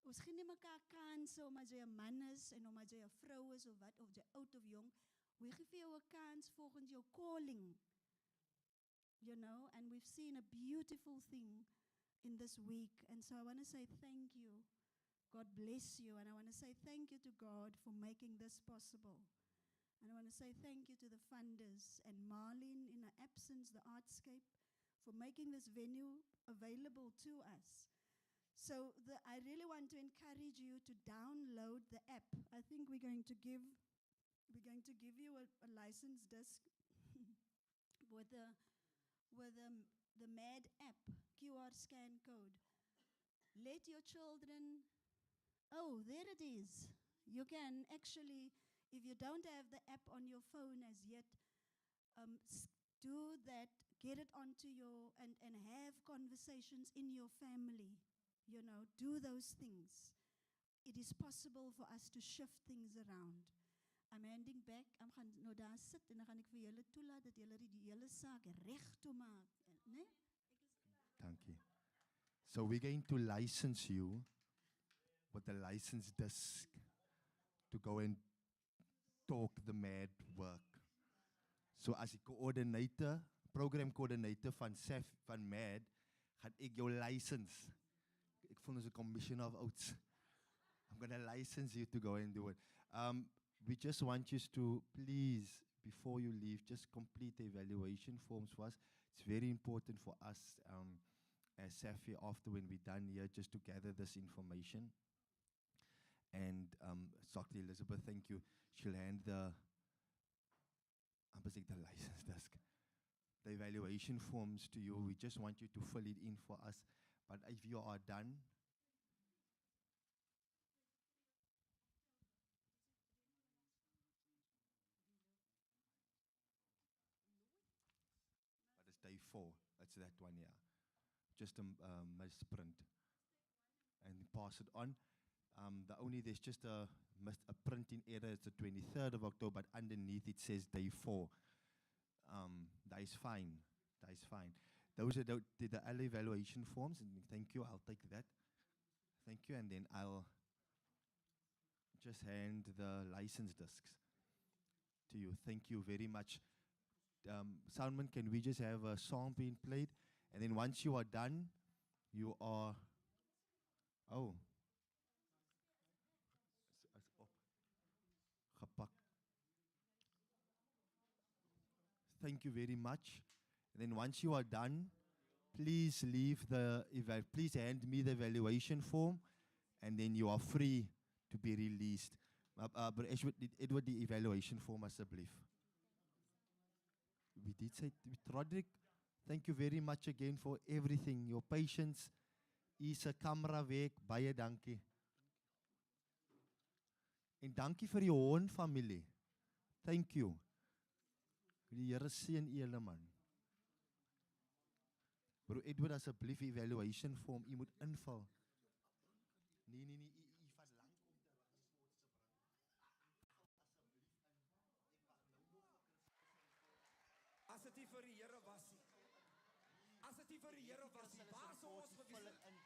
Ons gee nie mekaar kanse omdat jy 'n man is en omdat jy 'n vrou is of wat, of jy oud of jong. We give you a chance volgens your calling. You know, and we've seen a beautiful thing in this week. And so I want to say thank you. God bless you. And I want to say thank you to God for making this possible. And I want to say thank you to the funders and Marlene in her absence, the Artscape, for making this venue available to us. So I really want to encourage you to download the app. I think we're going to give you a license disc with the MAD app, QR scan code. Let your children, there it is. You can actually, if you don't have the app on your phone as yet, do that, get it onto and have conversations in your family. You know, do those things. It is possible for us to shift things around. I'm handing back. I'm gaan nou daar sit en dan gaan ek vir julle toelaat dat julle die hele saak reg toe maak, né? Thank you. So we're going to license you with a license disc to go and talk the MAD work. So as die coördinator, program coördinator van MAD, gaan ek jou license. Ek voel as 'n commissioner of oats. I'm going to license you to go and do it. We just want you to please, before you leave, just complete the evaluation forms for us. It's very important for us as Safi, after when we're done here, just to gather this information. And Dr. Elizabeth, thank you. She'll hand the license desk, the evaluation forms to you. We just want you to fill it in for us. But if you are done, but it's day 4. It's that one, yeah. Just a misprint. And pass it on. There's just a printing error. It's the 23rd of October, but underneath it says day 4. That is fine. That is fine. Those are the early evaluation forms. And thank you. I'll take that. Thank you. And then I'll just hand the license discs to you. Thank you very much. Soundman, can we just have a song being played? And then once you are done, you are... Oh. Is op. Gepak. Thank you very much. And then once you are done, please please hand me the evaluation form, and then you are free to be released. Edward, the evaluation form asseblief. We did say, Roderick, thank you very much again for everything. Your patience is a camera werk, baie dankie. En dankie vir die Hoorn familie. Thank you. Die Here seën julle man. Bro Edward, asseblief evaluation form, u moet invul. Nee, u vat lank om te reports te bring. Asseblief in. Ek mag nou nog As dit nie vir die Here was nie. As dit nie vir die Here was nie, waar sou ons gewees het?